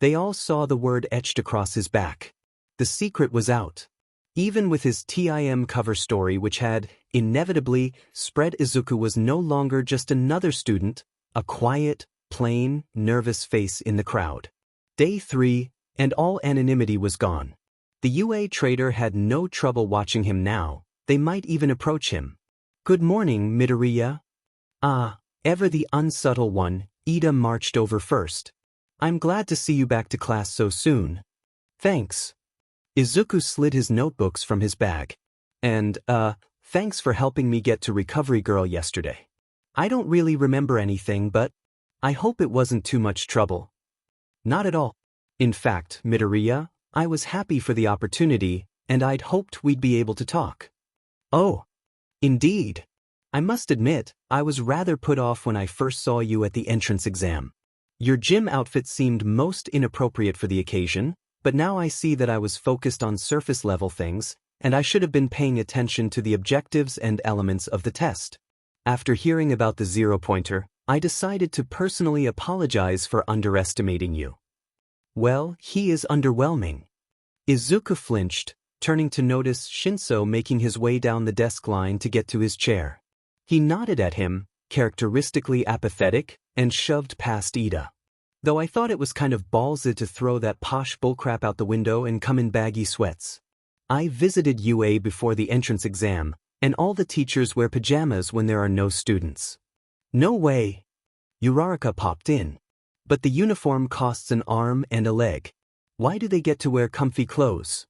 They all saw the word etched across his back. The secret was out. Even with his TIM cover story which had, inevitably, spread, Izuku was no longer just another student, a quiet, plain, nervous face in the crowd. Day 3, and all anonymity was gone. The UA trader had no trouble watching him now. They might even approach him. Good morning, Midoriya. Ah, ever the unsubtle one, Ida marched over first. I'm glad to see you back to class so soon. Thanks. Izuku slid his notebooks from his bag. And, thanks for helping me get to Recovery Girl yesterday. I don't really remember anything, but I hope it wasn't too much trouble. Not at all. In fact, Midoriya, I was happy for the opportunity, and I'd hoped we'd be able to talk. Oh, indeed. I must admit, I was rather put off when I first saw you at the entrance exam. Your gym outfit seemed most inappropriate for the occasion, but now I see that I was focused on surface-level things, and I should have been paying attention to the objectives and elements of the test. After hearing about the zero-pointer, I decided to personally apologize for underestimating you. Well, he is underwhelming. Izuku flinched, turning to notice Shinso making his way down the desk line to get to his chair. He nodded at him, characteristically apathetic, and shoved past Ida. Though I thought it was kind of ballsy to throw that posh bullcrap out the window and come in baggy sweats. I visited UA before the entrance exam, and all the teachers wear pajamas when there are no students. No way. Uraraka popped in. But the uniform costs an arm and a leg. Why do they get to wear comfy clothes?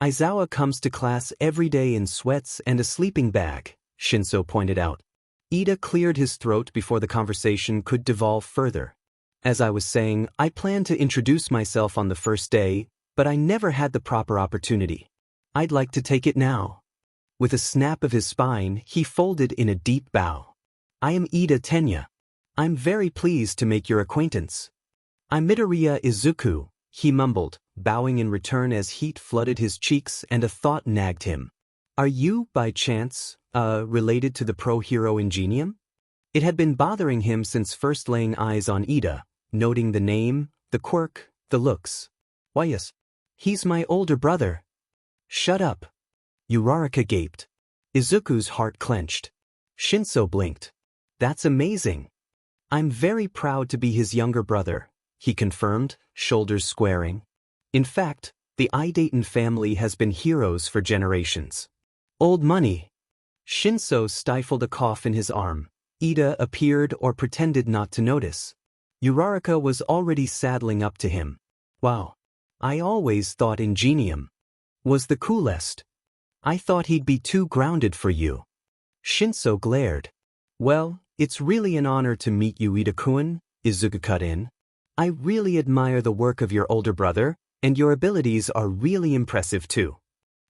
Aizawa comes to class every day in sweats and a sleeping bag, Shinso pointed out. Ida cleared his throat before the conversation could devolve further. As I was saying, I planned to introduce myself on the first day, but I never had the proper opportunity. I'd like to take it now. With a snap of his spine, he folded in a deep bow. I am Ida Tenya. I'm very pleased to make your acquaintance. I'm Midoriya Izuku, he mumbled, bowing in return as heat flooded his cheeks and a thought nagged him. Are you, by chance, related to the pro-hero Ingenium? It had been bothering him since first laying eyes on Ida, noting the name, the quirk, the looks. Why yes, he's my older brother. Shut up. Uraraka gaped. Izuku's heart clenched. Shinso blinked. That's amazing. I'm very proud to be his younger brother, he confirmed, shoulders squaring. In fact, the Idayton family has been heroes for generations. Old money. Shinso stifled a cough in his arm. Ida appeared or pretended not to notice. Uraraka was already saddling up to him. Wow. I always thought Ingenium was the coolest. I thought he'd be too grounded for you. Shinso glared. Well, it's really an honor to meet you, Ida-kun, Izuku cut in. I really admire the work of your older brother, and your abilities are really impressive too.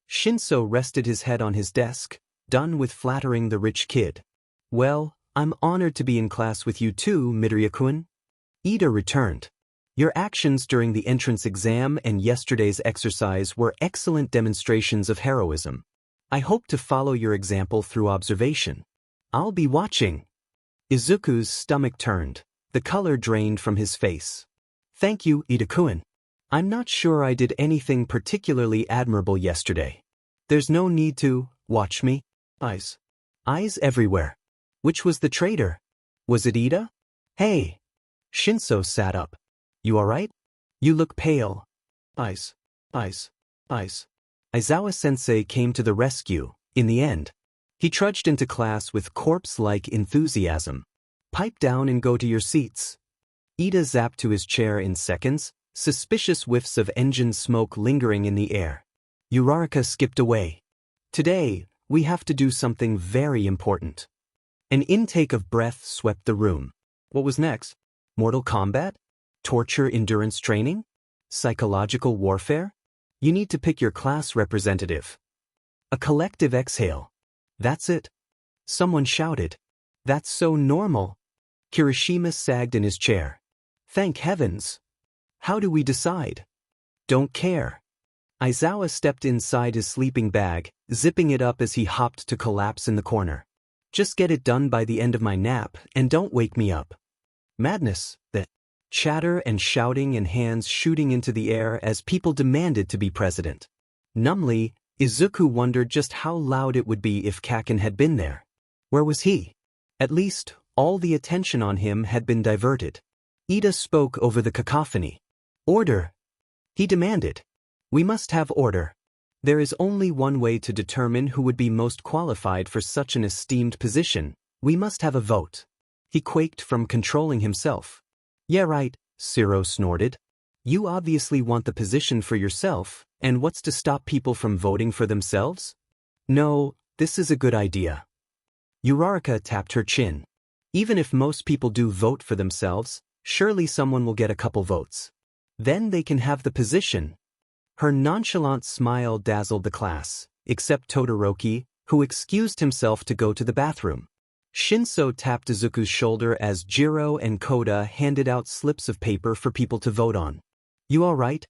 Shinso rested his head on his desk, done with flattering the rich kid. Well, I'm honored to be in class with you too, Midoriya-kun. Ida returned. Your actions during the entrance exam and yesterday's exercise were excellent demonstrations of heroism. I hope to follow your example through observation. I'll be watching. Izuku's stomach turned. The color drained from his face. Thank you, Ida-kun. I'm not sure I did anything particularly admirable yesterday. There's no need to watch me. Eyes. Eyes everywhere. Which was the traitor? Was it Ida? Hey. Shinso sat up. You alright? You look pale. Eyes. Eyes. Eyes. Aizawa-sensei came to the rescue, in the end. He trudged into class with corpse-like enthusiasm. Pipe down and go to your seats. Ida zapped to his chair in seconds, suspicious whiffs of engine smoke lingering in the air. Uraraka skipped away. Today, we have to do something very important. An intake of breath swept the room. What was next? Mortal Kombat? Torture endurance training? Psychological warfare? You need to pick your class representative. A collective exhale. That's it. Someone shouted. That's so normal. Kirishima sagged in his chair. Thank heavens. How do we decide? Don't care. Aizawa stepped inside his sleeping bag, zipping it up as he hopped to collapse in the corner. Just get it done by the end of my nap, and don't wake me up. Madness, the chatter and shouting and hands shooting into the air as people demanded to be president. Numbly, Izuku wondered just how loud it would be if Kaken had been there. Where was he? At least, all the attention on him had been diverted. Ida spoke over the cacophony. Order. He demanded. We must have order. There is only one way to determine who would be most qualified for such an esteemed position. We must have a vote. He quaked from controlling himself. Yeah, right, Ciro snorted. You obviously want the position for yourself, and what's to stop people from voting for themselves? No, this is a good idea. Uraraka tapped her chin. Even if most people do vote for themselves, surely someone will get a couple votes. Then they can have the position. Her nonchalant smile dazzled the class, except Todoroki, who excused himself to go to the bathroom. Shinso tapped Izuku's shoulder as Jiro and Koda handed out slips of paper for people to vote on. You all right?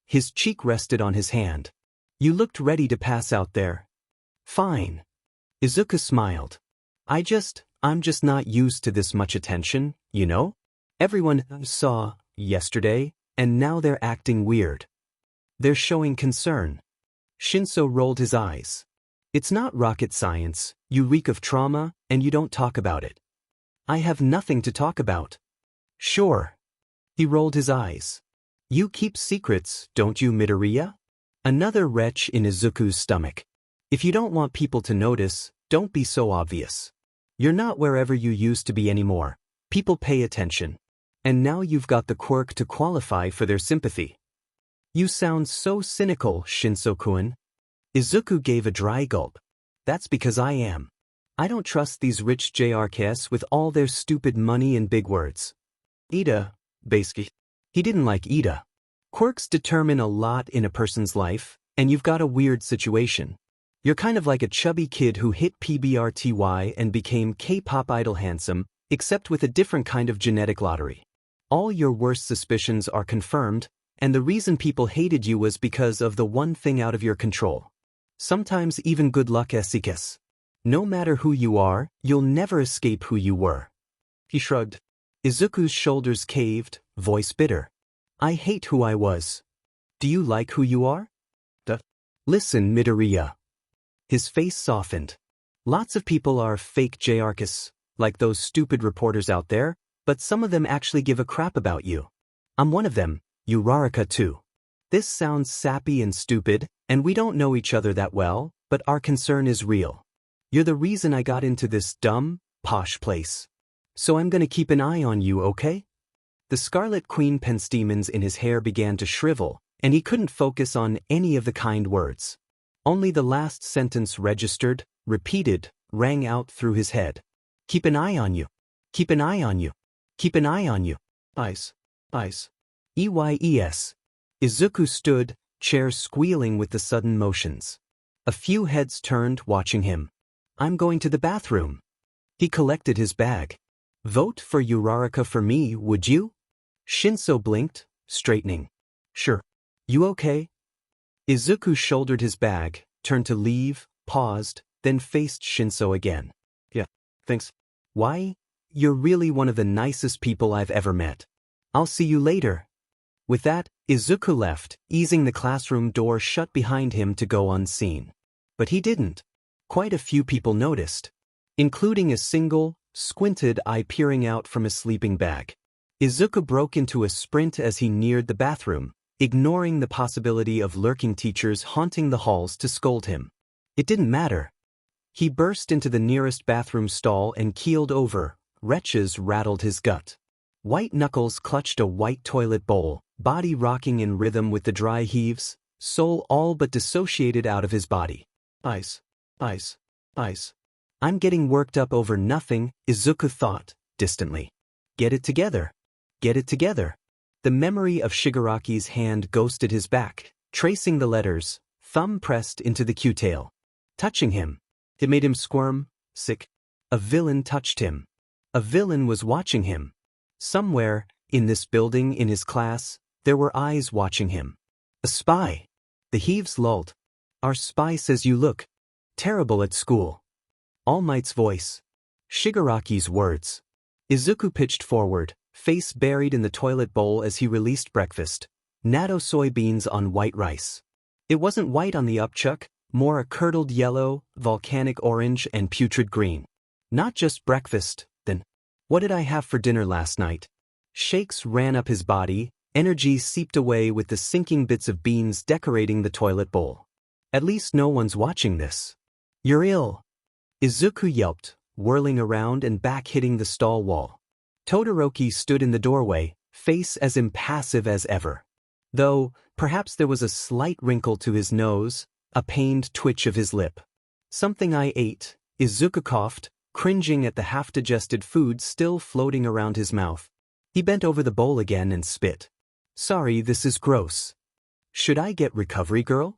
His cheek rested on his hand. You looked ready to pass out there. Fine. Izuku smiled. I'm just not used to this much attention, you know? Everyone saw yesterday, and now they're acting weird. They're showing concern. Shinso rolled his eyes. It's not rocket science, you reek of trauma, and you don't talk about it. I have nothing to talk about. Sure. He rolled his eyes. You keep secrets, don't you, Midoriya? Another retch in Izuku's stomach. If you don't want people to notice, don't be so obvious. You're not wherever you used to be anymore. People pay attention. And now you've got the quirk to qualify for their sympathy. You sound so cynical, Shinso-kun. Izuku gave a dry gulp. That's because I am. I don't trust these rich JRKs with all their stupid money and big words. Ida, basically. He didn't like Ida. Quirks determine a lot in a person's life, and you've got a weird situation. You're kind of like a chubby kid who hit PBRTY and became K-pop idol handsome, except with a different kind of genetic lottery. All your worst suspicions are confirmed, and the reason people hated you was because of the one thing out of your control. Sometimes even good luck esikas. No matter who you are, you'll never escape who you were. He shrugged. Izuku's shoulders caved, voice bitter. I hate who I was. Do you like who you are? Listen, Midoriya. His face softened. Lots of people are fake JRKs, like those stupid reporters out there, but some of them actually give a crap about you. I'm one of them, Uraraka too. This sounds sappy and stupid, and we don't know each other that well, but our concern is real. You're the reason I got into this dumb, posh place. So I'm gonna keep an eye on you, okay? The Scarlet Queen penstemons in his hair began to shrivel, and he couldn't focus on any of the kind words. Only the last sentence registered, repeated, rang out through his head. Keep an eye on you. Keep an eye on you. Keep an eye on you. Eyes. Eyes. EYES. Izuku stood, chair squealing with the sudden motions. A few heads turned, watching him. I'm going to the bathroom. He collected his bag. Vote for Uraraka for me, would you? Shinso blinked, straightening. Sure. You okay? Izuku shouldered his bag, turned to leave, paused, then faced Shinso again. Yeah, thanks. Why? You're really one of the nicest people I've ever met. I'll see you later. With that, Izuku left, easing the classroom door shut behind him to go unseen. But he didn't. Quite a few people noticed, including a single, squinted eye peering out from his sleeping bag. Izuku broke into a sprint as he neared the bathroom, ignoring the possibility of lurking teachers haunting the halls to scold him. It didn't matter. He burst into the nearest bathroom stall and keeled over. Retches rattled his gut. White knuckles clutched a white toilet bowl, body rocking in rhythm with the dry heaves, soul all but dissociated out of his body. Ice. Ice. Ice. I'm getting worked up over nothing, Izuku thought, distantly. Get it together. Get it together. The memory of Shigaraki's hand ghosted his back, tracing the letters, thumb pressed into the Q-tail. Touching him. It made him squirm, sick. A villain touched him. A villain was watching him. Somewhere, in this building, in his class, there were eyes watching him. A spy. The heaves lulled. Our spy says you look terrible at school. All Might's voice. Shigaraki's words. Izuku pitched forward, face buried in the toilet bowl as he released breakfast. Natto soybeans on white rice. It wasn't white on the upchuck, more a curdled yellow, volcanic orange, and putrid green. Not just breakfast, then. What did I have for dinner last night? Shakes ran up his body, energy seeped away with the sinking bits of beans decorating the toilet bowl. At least no one's watching this. You're ill. Izuku yelped, whirling around and back hitting the stall wall. Todoroki stood in the doorway, face as impassive as ever. Though, perhaps there was a slight wrinkle to his nose, a pained twitch of his lip. Something I ate, Izuku coughed, cringing at the half-digested food still floating around his mouth. He bent over the bowl again and spit. Sorry, this is gross. Should I get recovery girl?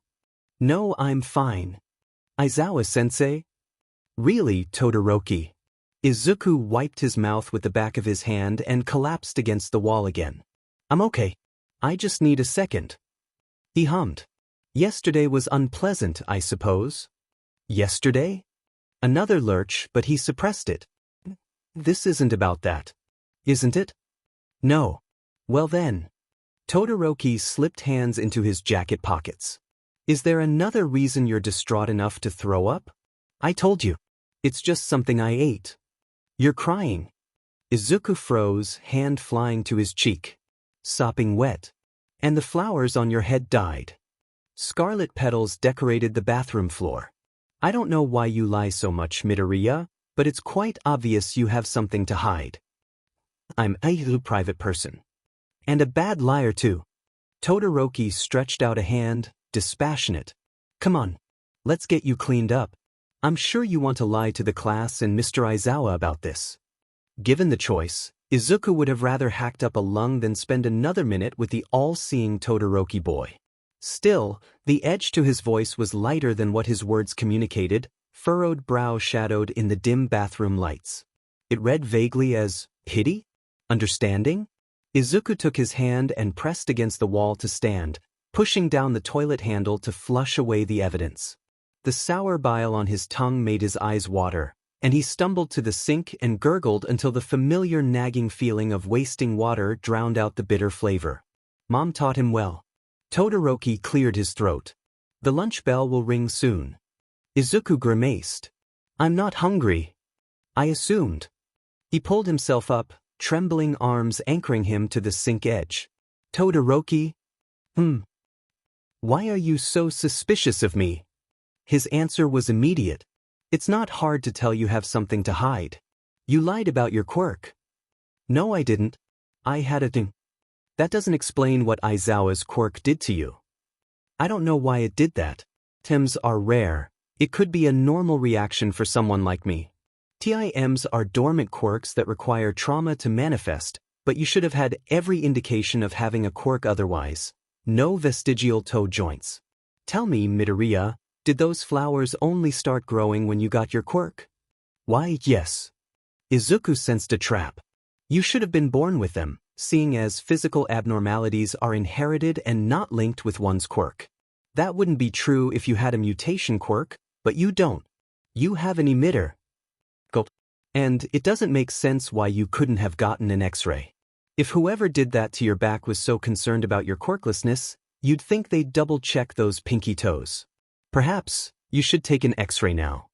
No, I'm fine. Aizawa-sensei? Really, Todoroki? Izuku wiped his mouth with the back of his hand and collapsed against the wall again. I'm okay. I just need a second. He hummed. Yesterday was unpleasant, I suppose. Yesterday? Another lurch, but he suppressed it. This isn't about that. Isn't it? No. Well then. Todoroki slipped hands into his jacket pockets. Is there another reason you're distraught enough to throw up? I told you. It's just something I ate. You're crying. Izuku froze, hand flying to his cheek. Sopping wet. And the flowers on your head died. Scarlet petals decorated the bathroom floor. I don't know why you lie so much, Midoriya, but it's quite obvious you have something to hide. I'm a private person. And a bad liar too. Todoroki stretched out a hand, dispassionate. Come on. Let's get you cleaned up. I'm sure you want to lie to the class and Mr. Aizawa about this. Given the choice, Izuku would have rather hacked up a lung than spend another minute with the all-seeing Todoroki boy. Still, the edge to his voice was lighter than what his words communicated, furrowed brow shadowed in the dim bathroom lights. It read vaguely as, pity? Understanding? Izuku took his hand and pressed against the wall to stand, pushing down the toilet handle to flush away the evidence. The sour bile on his tongue made his eyes water, and he stumbled to the sink and gurgled until the familiar nagging feeling of wasting water drowned out the bitter flavor. Mom taught him well. Todoroki cleared his throat. The lunch bell will ring soon. Izuku grimaced. I'm not hungry. I assumed. He pulled himself up, trembling arms anchoring him to the sink edge. Todoroki? Why are you so suspicious of me? His answer was immediate. It's not hard to tell you have something to hide. You lied about your quirk. No, I didn't. I had a thing. That doesn't explain what Aizawa's quirk did to you. I don't know why it did that. Tims are rare, It could be a normal reaction for someone like me. TIMs are dormant quirks that require trauma to manifest, but you should have had every indication of having a quirk otherwise. No vestigial toe joints. Tell me, Midoriya, did those flowers only start growing when you got your quirk? Why, yes. Izuku sensed a trap. You should have been born with them, seeing as physical abnormalities are inherited and not linked with one's quirk. That wouldn't be true if you had a mutation quirk, but you don't. You have an emitter. Gulp. And it doesn't make sense why you couldn't have gotten an X-ray. If whoever did that to your back was so concerned about your quirklessness, you'd think they'd double-check those pinky toes. Perhaps you should take an X-ray now.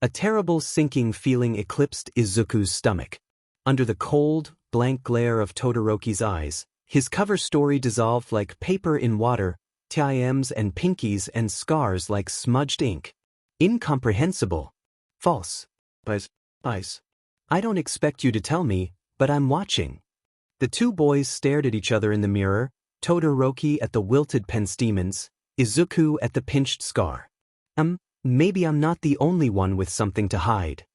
A terrible sinking feeling eclipsed Izuku's stomach. Under the cold, blank glare of Todoroki's eyes, his cover story dissolved like paper in water, TIMs and pinkies and scars like smudged ink. Incomprehensible. False. Eyes. I don't expect you to tell me, but I'm watching. The two boys stared at each other in the mirror, Todoroki at the wilted penstemons, Izuku at the pinched scar. Maybe I'm not the only one with something to hide.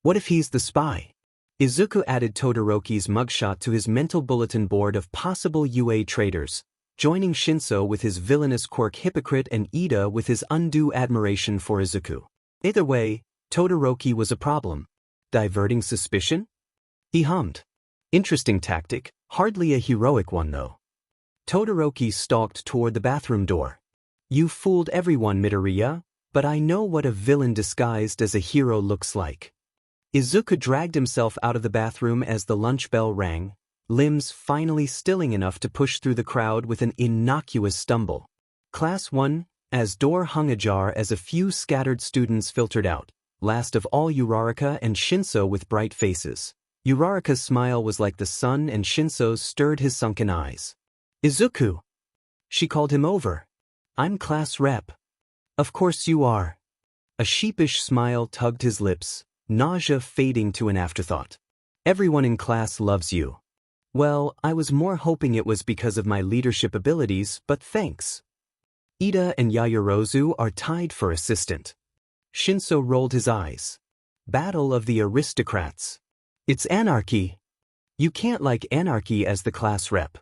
What if he's the spy? Izuku added Todoroki's mugshot to his mental bulletin board of possible UA traitors, joining Shinso with his villainous quirk hypocrite and Ida with his undue admiration for Izuku. Either way, Todoroki was a problem. Diverting suspicion? He hummed. Interesting tactic, hardly a heroic one though. Todoroki stalked toward the bathroom door. You fooled everyone, Midoriya, but I know what a villain disguised as a hero looks like. Izuku dragged himself out of the bathroom as the lunch bell rang, limbs finally stilling enough to push through the crowd with an innocuous stumble. Class 1, as door hung ajar as a few scattered students filtered out, last of all Uraraka and Shinso with bright faces. Uraraka's smile was like the sun and Shinso's stirred his sunken eyes. Izuku! She called him over. I'm class rep. Of course you are. A sheepish smile tugged his lips, nausea fading to an afterthought. Everyone in class loves you. Well, I was more hoping it was because of my leadership abilities, but thanks. Ida and Yaoyorozu are tied for assistant. Shinso rolled his eyes. Battle of the aristocrats. It's anarchy. You can't like anarchy as the class rep.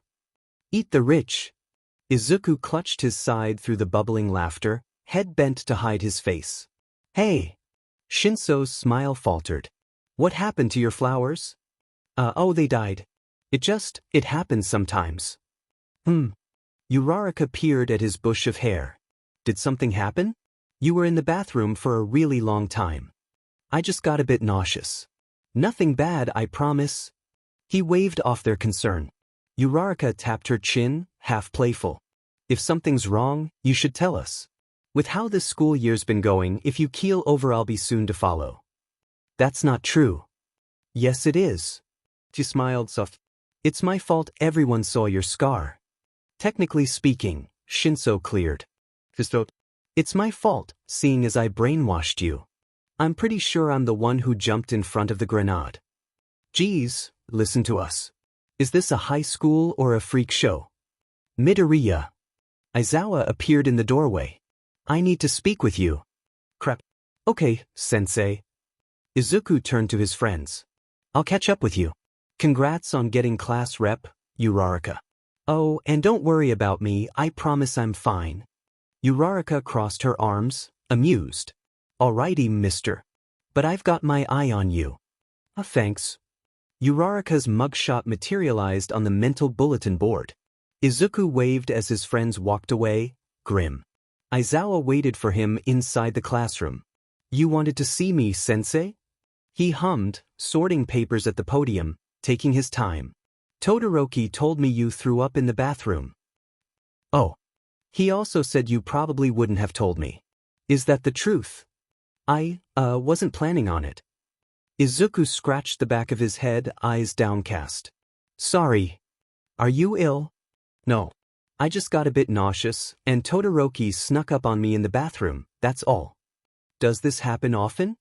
Eat the rich. Izuku clutched his side through the bubbling laughter, head bent to hide his face. Hey! Shinso's smile faltered. What happened to your flowers? Oh, they died. It happens sometimes. Uraraka peered at his bush of hair. Did something happen? You were in the bathroom for a really long time. I just got a bit nauseous. Nothing bad, I promise. He waved off their concern. Uraraka tapped her chin, half playful. If something's wrong, you should tell us. With how this school year's been going, if you keel over I'll be soon to follow. That's not true. Yes it is. She smiled soft. It's my fault everyone saw your scar. Technically speaking, Shinso cleared. It's my fault, seeing as I brainwashed you. I'm pretty sure I'm the one who jumped in front of the grenade. Geez, listen to us. Is this a high school or a freak show? Midoriya. Aizawa appeared in the doorway. I need to speak with you. Crap. Okay, sensei. Izuku turned to his friends. I'll catch up with you. Congrats on getting class rep, Uraraka. Oh, and don't worry about me, I promise I'm fine. Uraraka crossed her arms, amused. Alrighty, mister. But I've got my eye on you. Thanks. Uraraka's mugshot materialized on the mental bulletin board. Izuku waved as his friends walked away, grim. Aizawa waited for him inside the classroom. You wanted to see me, sensei? He hummed, sorting papers at the podium, taking his time. Todoroki told me you threw up in the bathroom. Oh. He also said you probably wouldn't have told me. Is that the truth? I wasn't planning on it. Izuku scratched the back of his head, eyes downcast. Sorry. Are you ill? No. I just got a bit nauseous, and Todoroki snuck up on me in the bathroom, that's all. Does this happen often?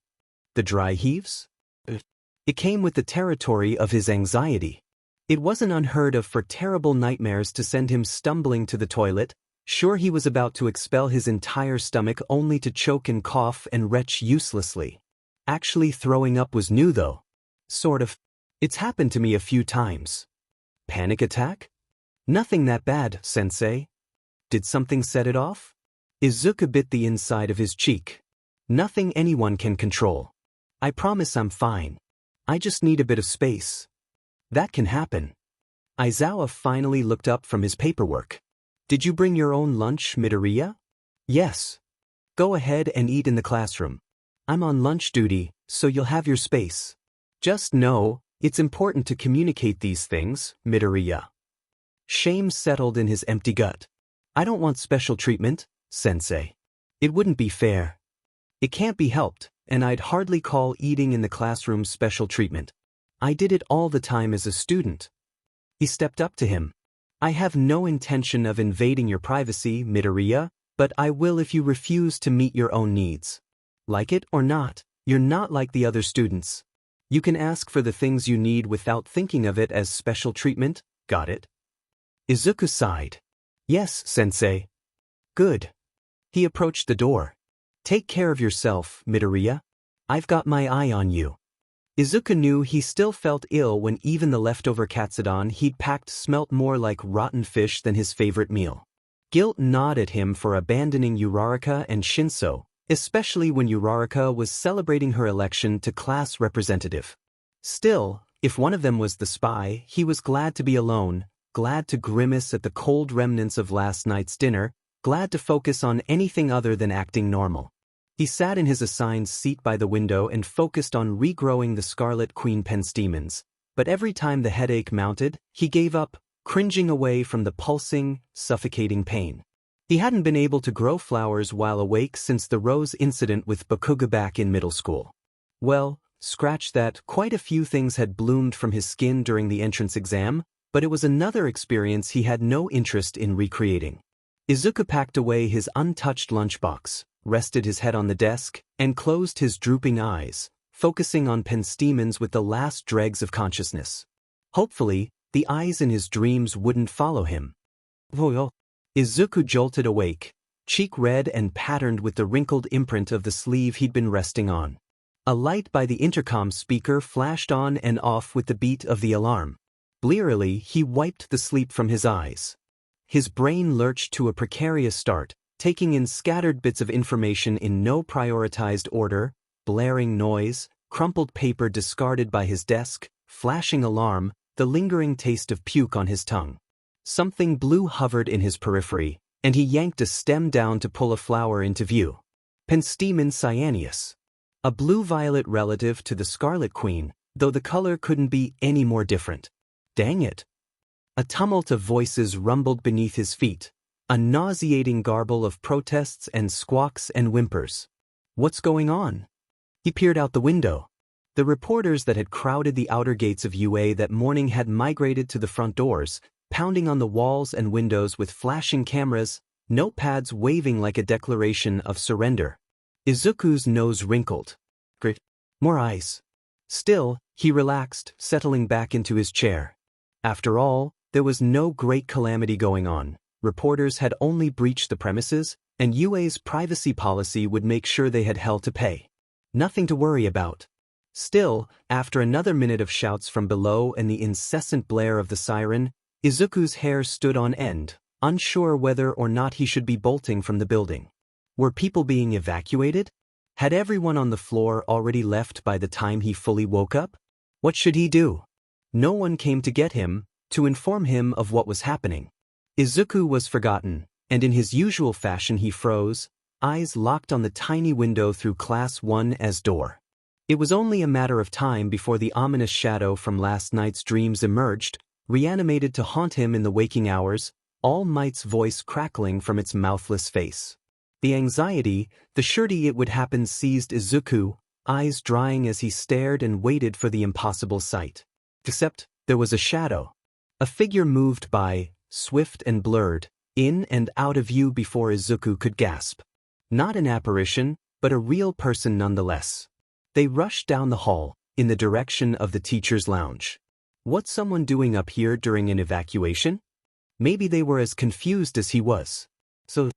The dry heaves? It came with the territory of his anxiety. It wasn't unheard of for terrible nightmares to send him stumbling to the toilet, Sure, he was about to expel his entire stomach only to choke and cough and retch uselessly. Actually throwing up was new though. Sort of. It's happened to me a few times. Panic attack? Nothing that bad, sensei. Did something set it off? Izuku bit the inside of his cheek. Nothing anyone can control. I promise I'm fine. I just need a bit of space. That can happen. Aizawa finally looked up from his paperwork. Did you bring your own lunch, Midoriya? Yes. Go ahead and eat in the classroom. I'm on lunch duty, so you'll have your space. Just know, it's important to communicate these things, Midoriya. Shame settled in his empty gut. I don't want special treatment, sensei. It wouldn't be fair. It can't be helped, and I'd hardly call eating in the classroom special treatment. I did it all the time as a student. He stepped up to him. I have no intention of invading your privacy, Midoriya, but I will if you refuse to meet your own needs. Like it or not, you're not like the other students. You can ask for the things you need without thinking of it as special treatment, got it? Izuku sighed. Yes, sensei. Good. He approached the door. Take care of yourself, Midoriya. I've got my eye on you. Izuku knew he still felt ill when even the leftover katsudon he'd packed smelt more like rotten fish than his favorite meal. Guilt gnawed at him for abandoning Uraraka and Shinso, especially when Uraraka was celebrating her election to class representative. Still, if one of them was the spy, he was glad to be alone, glad to grimace at the cold remnants of last night's dinner, glad to focus on anything other than acting normal. He sat in his assigned seat by the window and focused on regrowing the Scarlet Queen penstemons, but every time the headache mounted, he gave up, cringing away from the pulsing, suffocating pain. He hadn't been able to grow flowers while awake since the rose incident with Bakuga back in middle school. Well, scratch that, quite a few things had bloomed from his skin during the entrance exam, but it was another experience he had no interest in recreating. Izuku packed away his untouched lunchbox, rested his head on the desk, and closed his drooping eyes, focusing on penstemons with the last dregs of consciousness. Hopefully, the eyes in his dreams wouldn't follow him. Izuku jolted awake, cheek red and patterned with the wrinkled imprint of the sleeve he'd been resting on. A light by the intercom speaker flashed on and off with the beat of the alarm. Blearily, he wiped the sleep from his eyes. His brain lurched to a precarious start, taking in scattered bits of information in no prioritized order, blaring noise, crumpled paper discarded by his desk, flashing alarm, the lingering taste of puke on his tongue. Something blue hovered in his periphery, and he yanked a stem down to pull a flower into view. Penstemon cyaneus. A blue-violet relative to the Scarlet Queen, though the color couldn't be any more different. Dang it. A tumult of voices rumbled beneath his feet, a nauseating garble of protests and squawks and whimpers. What's going on? He peered out the window. The reporters that had crowded the outer gates of UA that morning had migrated to the front doors, pounding on the walls and windows with flashing cameras, notepads waving like a declaration of surrender. Izuku's nose wrinkled. Grit. More eyes. Still, he relaxed, settling back into his chair. After all, there was no great calamity going on. Reporters had only breached the premises, and UA's privacy policy would make sure they had hell to pay. Nothing to worry about. Still, after another minute of shouts from below and the incessant blare of the siren, Izuku's hair stood on end, unsure whether or not he should be bolting from the building. Were people being evacuated? Had everyone on the floor already left by the time he fully woke up? What should he do? No one came to get him, to inform him of what was happening. Izuku was forgotten, and in his usual fashion he froze, eyes locked on the tiny window through Class 1's door. It was only a matter of time before the ominous shadow from last night's dreams emerged, reanimated to haunt him in the waking hours, All Might's voice crackling from its mouthless face. The anxiety, the surety it would happen seized Izuku, eyes drying as he stared and waited for the impossible sight. Except, there was a shadow. A figure moved by, swift and blurred, in and out of view before Izuku could gasp. Not an apparition, but a real person nonetheless. They rushed down the hall, in the direction of the teacher's lounge. What's someone doing up here during an evacuation? Maybe they were as confused as he was. So,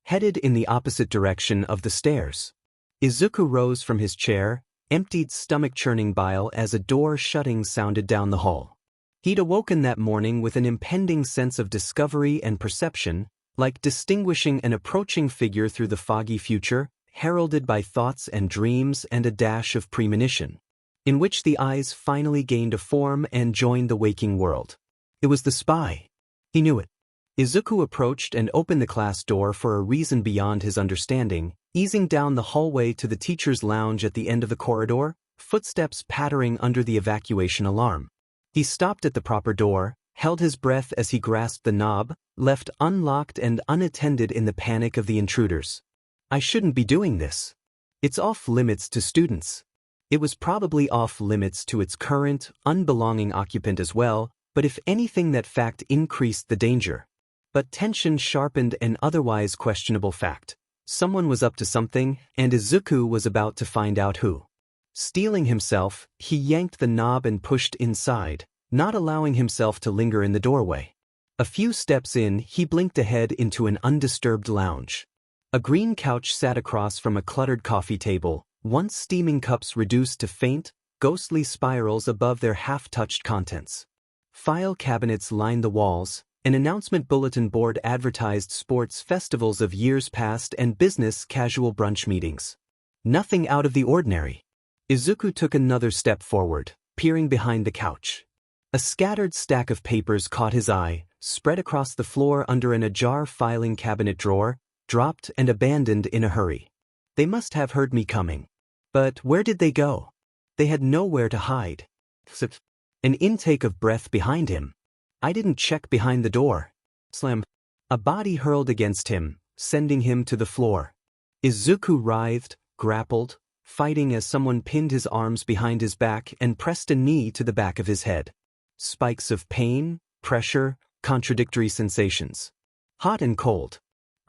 headed in the opposite direction of the stairs. Izuku rose from his chair, emptied stomach-churning bile as a door shutting sounded down the hall. He'd awoken that morning with an impending sense of discovery and perception, like distinguishing an approaching figure through the foggy future, heralded by thoughts and dreams and a dash of premonition, in which the eyes finally gained a form and joined the waking world. It was the spy. He knew it. Izuku approached and opened the class door for a reason beyond his understanding, easing down the hallway to the teacher's lounge at the end of the corridor, footsteps pattering under the evacuation alarm. He stopped at the proper door, held his breath as he grasped the knob, left unlocked and unattended in the panic of the intruders. I shouldn't be doing this. It's off limits to students. It was probably off limits to its current, unbelonging occupant as well, but if anything that fact increased the danger. But tension sharpened an otherwise questionable fact. Someone was up to something, and Izuku was about to find out who. Steeling himself, he yanked the knob and pushed inside, not allowing himself to linger in the doorway. A few steps in, he blinked ahead into an undisturbed lounge. A green couch sat across from a cluttered coffee table, once steaming cups reduced to faint, ghostly spirals above their half-touched contents. File cabinets lined the walls. An announcement bulletin board advertised sports festivals of years past and business casual brunch meetings. Nothing out of the ordinary. Izuku took another step forward, peering behind the couch. A scattered stack of papers caught his eye, spread across the floor under an ajar filing cabinet drawer, dropped and abandoned in a hurry. They must have heard me coming. But where did they go? They had nowhere to hide. An intake of breath behind him. I didn't check behind the door. Slam. A body hurled against him, sending him to the floor. Izuku writhed, grappled, fighting as someone pinned his arms behind his back and pressed a knee to the back of his head. Spikes of pain, pressure, contradictory sensations. Hot and cold.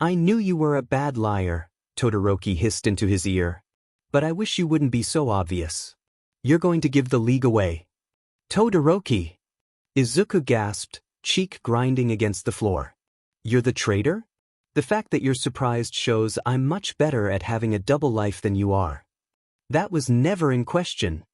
I knew you were a bad liar, Todoroki hissed into his ear. But I wish you wouldn't be so obvious. You're going to give the league away. Todoroki! Izuku gasped, cheek grinding against the floor. You're the traitor? The fact that you're surprised shows I'm much better at having a double life than you are. That was never in question.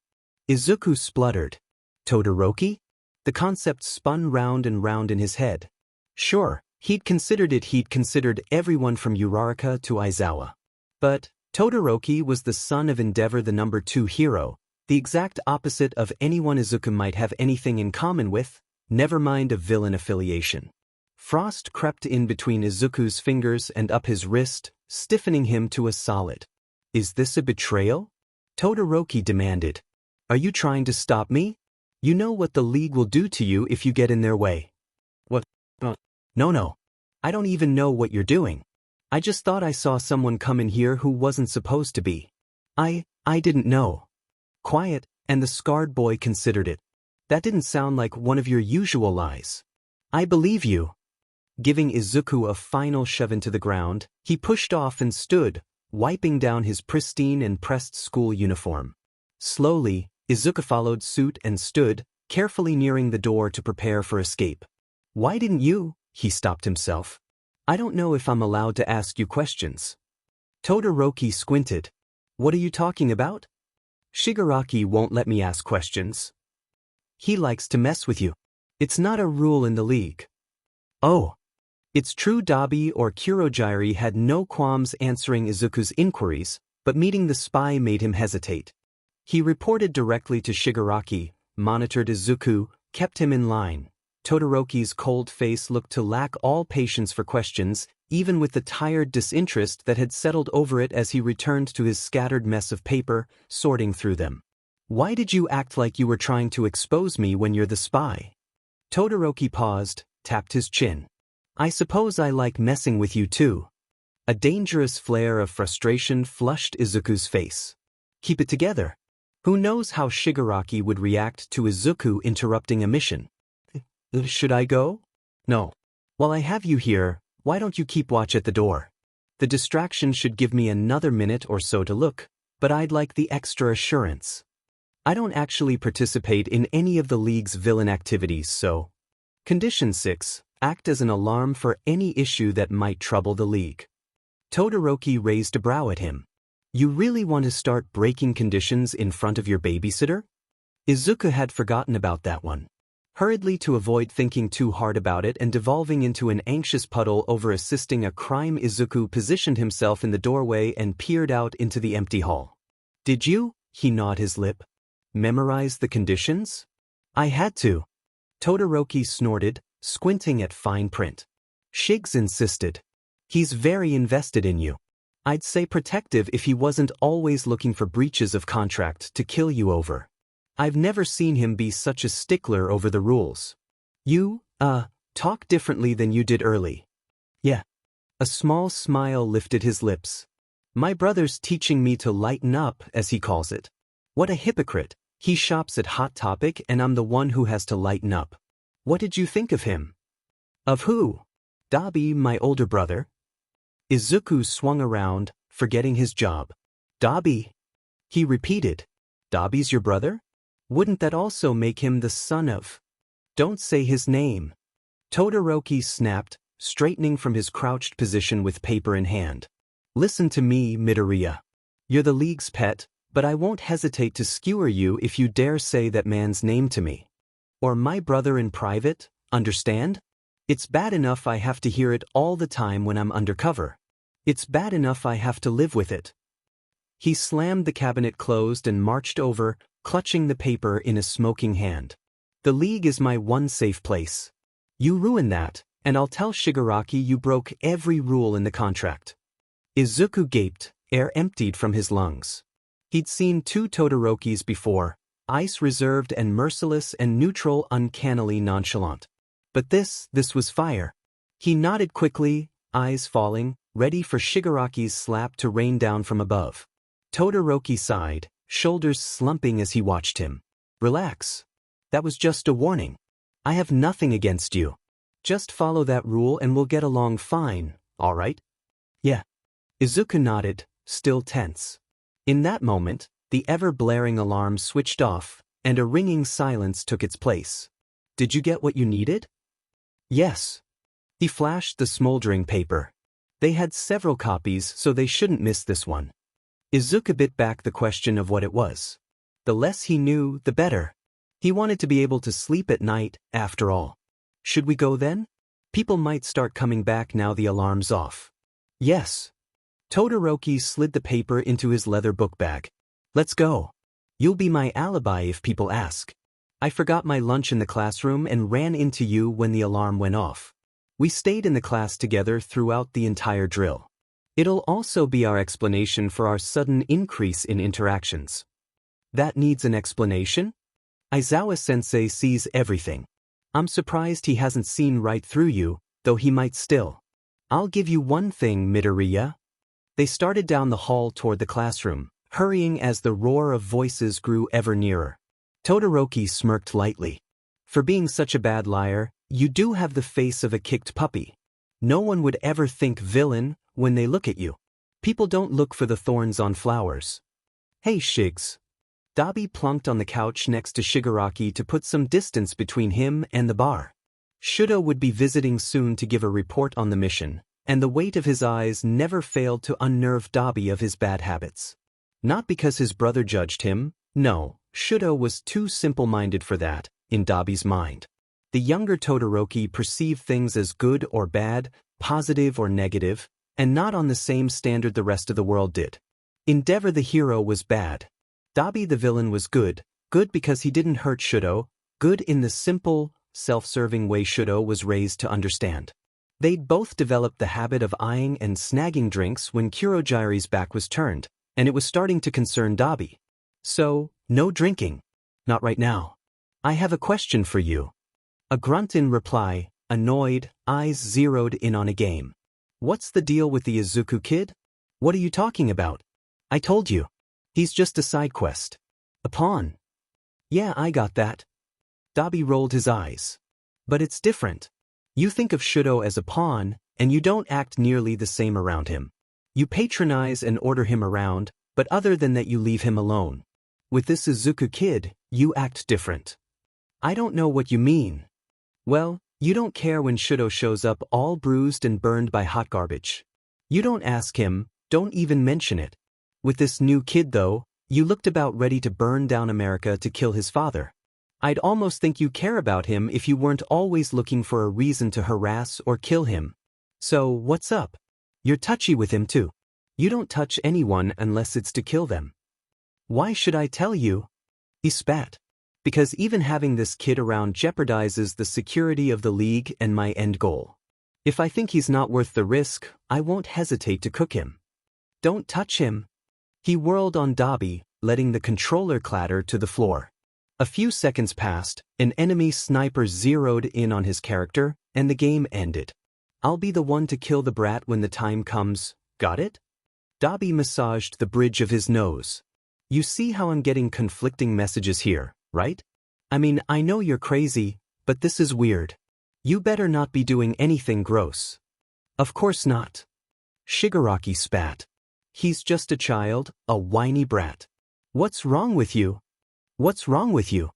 Izuku spluttered. Todoroki? The concept spun round and round in his head. Sure, he'd considered everyone from Uraraka to Aizawa. But Todoroki was the son of Endeavor the number 2 hero, the exact opposite of anyone Izuku might have anything in common with, never mind a villain affiliation. Frost crept in between Izuku's fingers and up his wrist, stiffening him to a solid. Is this a betrayal? Todoroki demanded. Are you trying to stop me? You know what the League will do to you if you get in their way. What? No. I don't even know what you're doing. I just thought I saw someone come in here who wasn't supposed to be. I didn't know. Quiet, and the scarred boy considered it. That didn't sound like one of your usual lies. I believe you. Giving Izuku a final shove into the ground, he pushed off and stood, wiping down his pristine and pressed school uniform. Slowly, Izuku followed suit and stood, carefully nearing the door to prepare for escape. Why didn't you? He stopped himself. I don't know if I'm allowed to ask you questions. Todoroki squinted. What are you talking about? Shigaraki won't let me ask questions. He likes to mess with you. It's not a rule in the League. Oh. It's true Dabi or Kurogiri had no qualms answering Izuku's inquiries, but meeting the spy made him hesitate. He reported directly to Shigaraki, monitored Izuku, kept him in line. Todoroki's cold face looked to lack all patience for questions, even with the tired disinterest that had settled over it as he returned to his scattered mess of paper, sorting through them. Why did you act like you were trying to expose me when you're the spy? Todoroki paused, tapped his chin. I suppose I like messing with you too. A dangerous flare of frustration flushed Izuku's face. Keep it together. Who knows how Shigaraki would react to Izuku interrupting a mission? Should I go? No. While I have you here, why don't you keep watch at the door? The distraction should give me another minute or so to look, but I'd like the extra assurance. I don't actually participate in any of the League's villain activities, so. Condition 6, Act as an alarm for any issue that might trouble the league. Todoroki raised a brow at him. You really want to start breaking conditions in front of your babysitter? Izuku had forgotten about that one. Hurriedly to avoid thinking too hard about it and devolving into an anxious puddle over assisting a crime, Izuku positioned himself in the doorway and peered out into the empty hall. Did you? He gnawed his lip. Memorize the conditions? I had to. Todoroki snorted, squinting at fine print. Shigs insisted. He's very invested in you. I'd say protective if he wasn't always looking for breaches of contract to kill you over. I've never seen him be such a stickler over the rules. You, talk differently than you did early. Yeah. A small smile lifted his lips. My brother's teaching me to lighten up, as he calls it. What a hypocrite. He shops at Hot Topic and I'm the one who has to lighten up. What did you think of him? Of who? Dabi, my older brother. Izuku swung around, forgetting his job. Dabi? He repeated. Dabi's your brother? Wouldn't that also make him the son of? Don't say his name. Todoroki snapped, straightening from his crouched position with paper in hand. Listen to me, Midoriya. You're the league's pet, but I won't hesitate to skewer you if you dare say that man's name to me. Or my brother in private, understand? It's bad enough I have to hear it all the time when I'm undercover. It's bad enough I have to live with it. He slammed the cabinet closed and marched over, clutching the paper in a smoking hand. The league is my one safe place. You ruin that, and I'll tell Shigaraki you broke every rule in the contract. Izuku gaped, air emptied from his lungs. He'd seen two Todorokis before, ice reserved and merciless and neutral uncannily nonchalant. But this was fire. He nodded quickly, eyes falling, ready for Shigaraki's slap to rain down from above. Todoroki sighed, shoulders slumping as he watched him. Relax. That was just a warning. I have nothing against you. Just follow that rule and we'll get along fine, all right? Yeah. Izuku nodded, still tense. In that moment, the ever-blaring alarm switched off, and a ringing silence took its place. Did you get what you needed? Yes. He flashed the smoldering paper. They had several copies, so they shouldn't miss this one. Izuku bit back the question of what it was. The less he knew, the better. He wanted to be able to sleep at night, after all. Should we go then? People might start coming back now the alarm's off. Yes. Todoroki slid the paper into his leather book bag. Let's go. You'll be my alibi if people ask. I forgot my lunch in the classroom and ran into you when the alarm went off. We stayed in the class together throughout the entire drill. It'll also be our explanation for our sudden increase in interactions. That needs an explanation? Aizawa-sensei sees everything. I'm surprised he hasn't seen right through you, though he might still. I'll give you one thing, Midoriya. They started down the hall toward the classroom, hurrying as the roar of voices grew ever nearer. Todoroki smirked lightly. For being such a bad liar, you do have the face of a kicked puppy. No one would ever think villain when they look at you. People don't look for the thorns on flowers. Hey, Shigs. Dabi plunked on the couch next to Shigaraki to put some distance between him and the bar. Shudo would be visiting soon to give a report on the mission, and the weight of his eyes never failed to unnerve Dabi of his bad habits. Not because his brother judged him, no, Shudo was too simple-minded for that, in Dabi's mind. The younger Todoroki perceived things as good or bad, positive or negative, and not on the same standard the rest of the world did. Endeavor the hero was bad. Dabi the villain was good because he didn't hurt Shudo, good in the simple, self-serving way Shudo was raised to understand. They'd both developed the habit of eyeing and snagging drinks when Kurogiri's back was turned, and it was starting to concern Dabi. So, no drinking. Not right now. I have a question for you. A grunt in reply, annoyed, eyes zeroed in on a game. What's the deal with the Izuku kid? What are you talking about? I told you. He's just a side quest. A pawn. Yeah, I got that. Dabi rolled his eyes. But it's different. You think of Shudo as a pawn, and you don't act nearly the same around him. You patronize and order him around, but other than that you leave him alone. With this Izuku kid, you act different. I don't know what you mean. Well, You don't care when Shudo shows up all bruised and burned by hot garbage. You don't ask him, don't even mention it. With this new kid though, you looked about ready to burn down America to kill his father. I'd almost think you care about him if you weren't always looking for a reason to harass or kill him. So, what's up? You're touchy with him too. You don't touch anyone unless it's to kill them. Why should I tell you? He spat. Because even having this kid around jeopardizes the security of the league and my end goal. If I think he's not worth the risk, I won't hesitate to cook him. Don't touch him. He whirled on Dabi, letting the controller clatter to the floor. A few seconds passed, an enemy sniper zeroed in on his character, and the game ended. I'll be the one to kill the brat when the time comes, got it? Dabi massaged the bridge of his nose. You see how I'm getting conflicting messages here, right? I mean, I know you're crazy, but this is weird. You better not be doing anything gross. Of course not. Shigaraki spat. He's just a child, a whiny brat. What's wrong with you? What's wrong with you?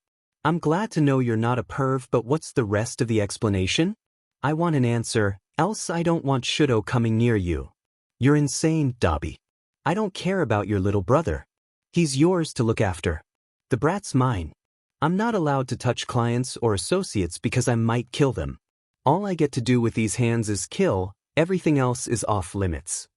I'm glad to know you're not a perv, but what's the rest of the explanation? I want an answer, else I don't want Shudo coming near you. You're insane, Dabi. I don't care about your little brother. He's yours to look after. The brat's mine. I'm not allowed to touch clients or associates because I might kill them. All I get to do with these hands is kill, everything else is off limits.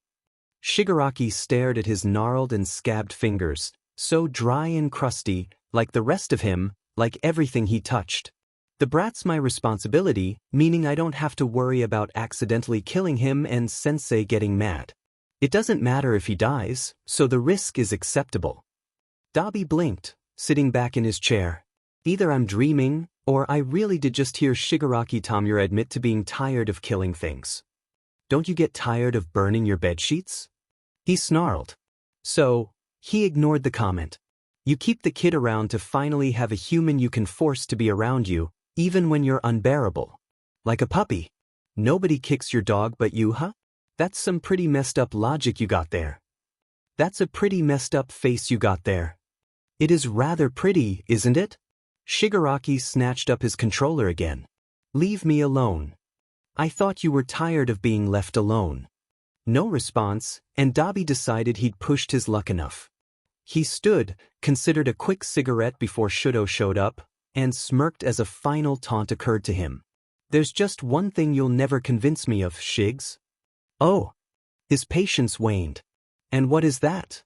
Shigaraki stared at his gnarled and scabbed fingers, so dry and crusty, like the rest of him, like everything he touched. The brat's my responsibility, meaning I don't have to worry about accidentally killing him and Sensei getting mad. It doesn't matter if he dies, so the risk is acceptable. Dabi blinked, sitting back in his chair. Either I'm dreaming, or I really did just hear Shigaraki Tomura admit to being tired of killing things. Don't you get tired of burning your bedsheets? He snarled. So, he ignored the comment. You keep the kid around to finally have a human you can force to be around you, even when you're unbearable. Like a puppy. Nobody kicks your dog but you, huh? That's some pretty messed up logic you got there. That's a pretty messed up face you got there. It is rather pretty, isn't it? Shigaraki snatched up his controller again. Leave me alone. I thought you were tired of being left alone. No response, and Dabi decided he'd pushed his luck enough. He stood, considered a quick cigarette before Shudo showed up, and smirked as a final taunt occurred to him. There's just one thing you'll never convince me of, Shigs. Oh. His patience waned. And what is that?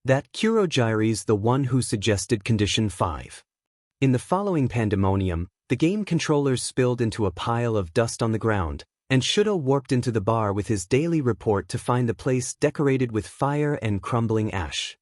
That Kurojire's the one who suggested Condition 5. In the following pandemonium, the game controllers spilled into a pile of dust on the ground, and Shudo warped into the bar with his daily report to find the place decorated with fire and crumbling ash.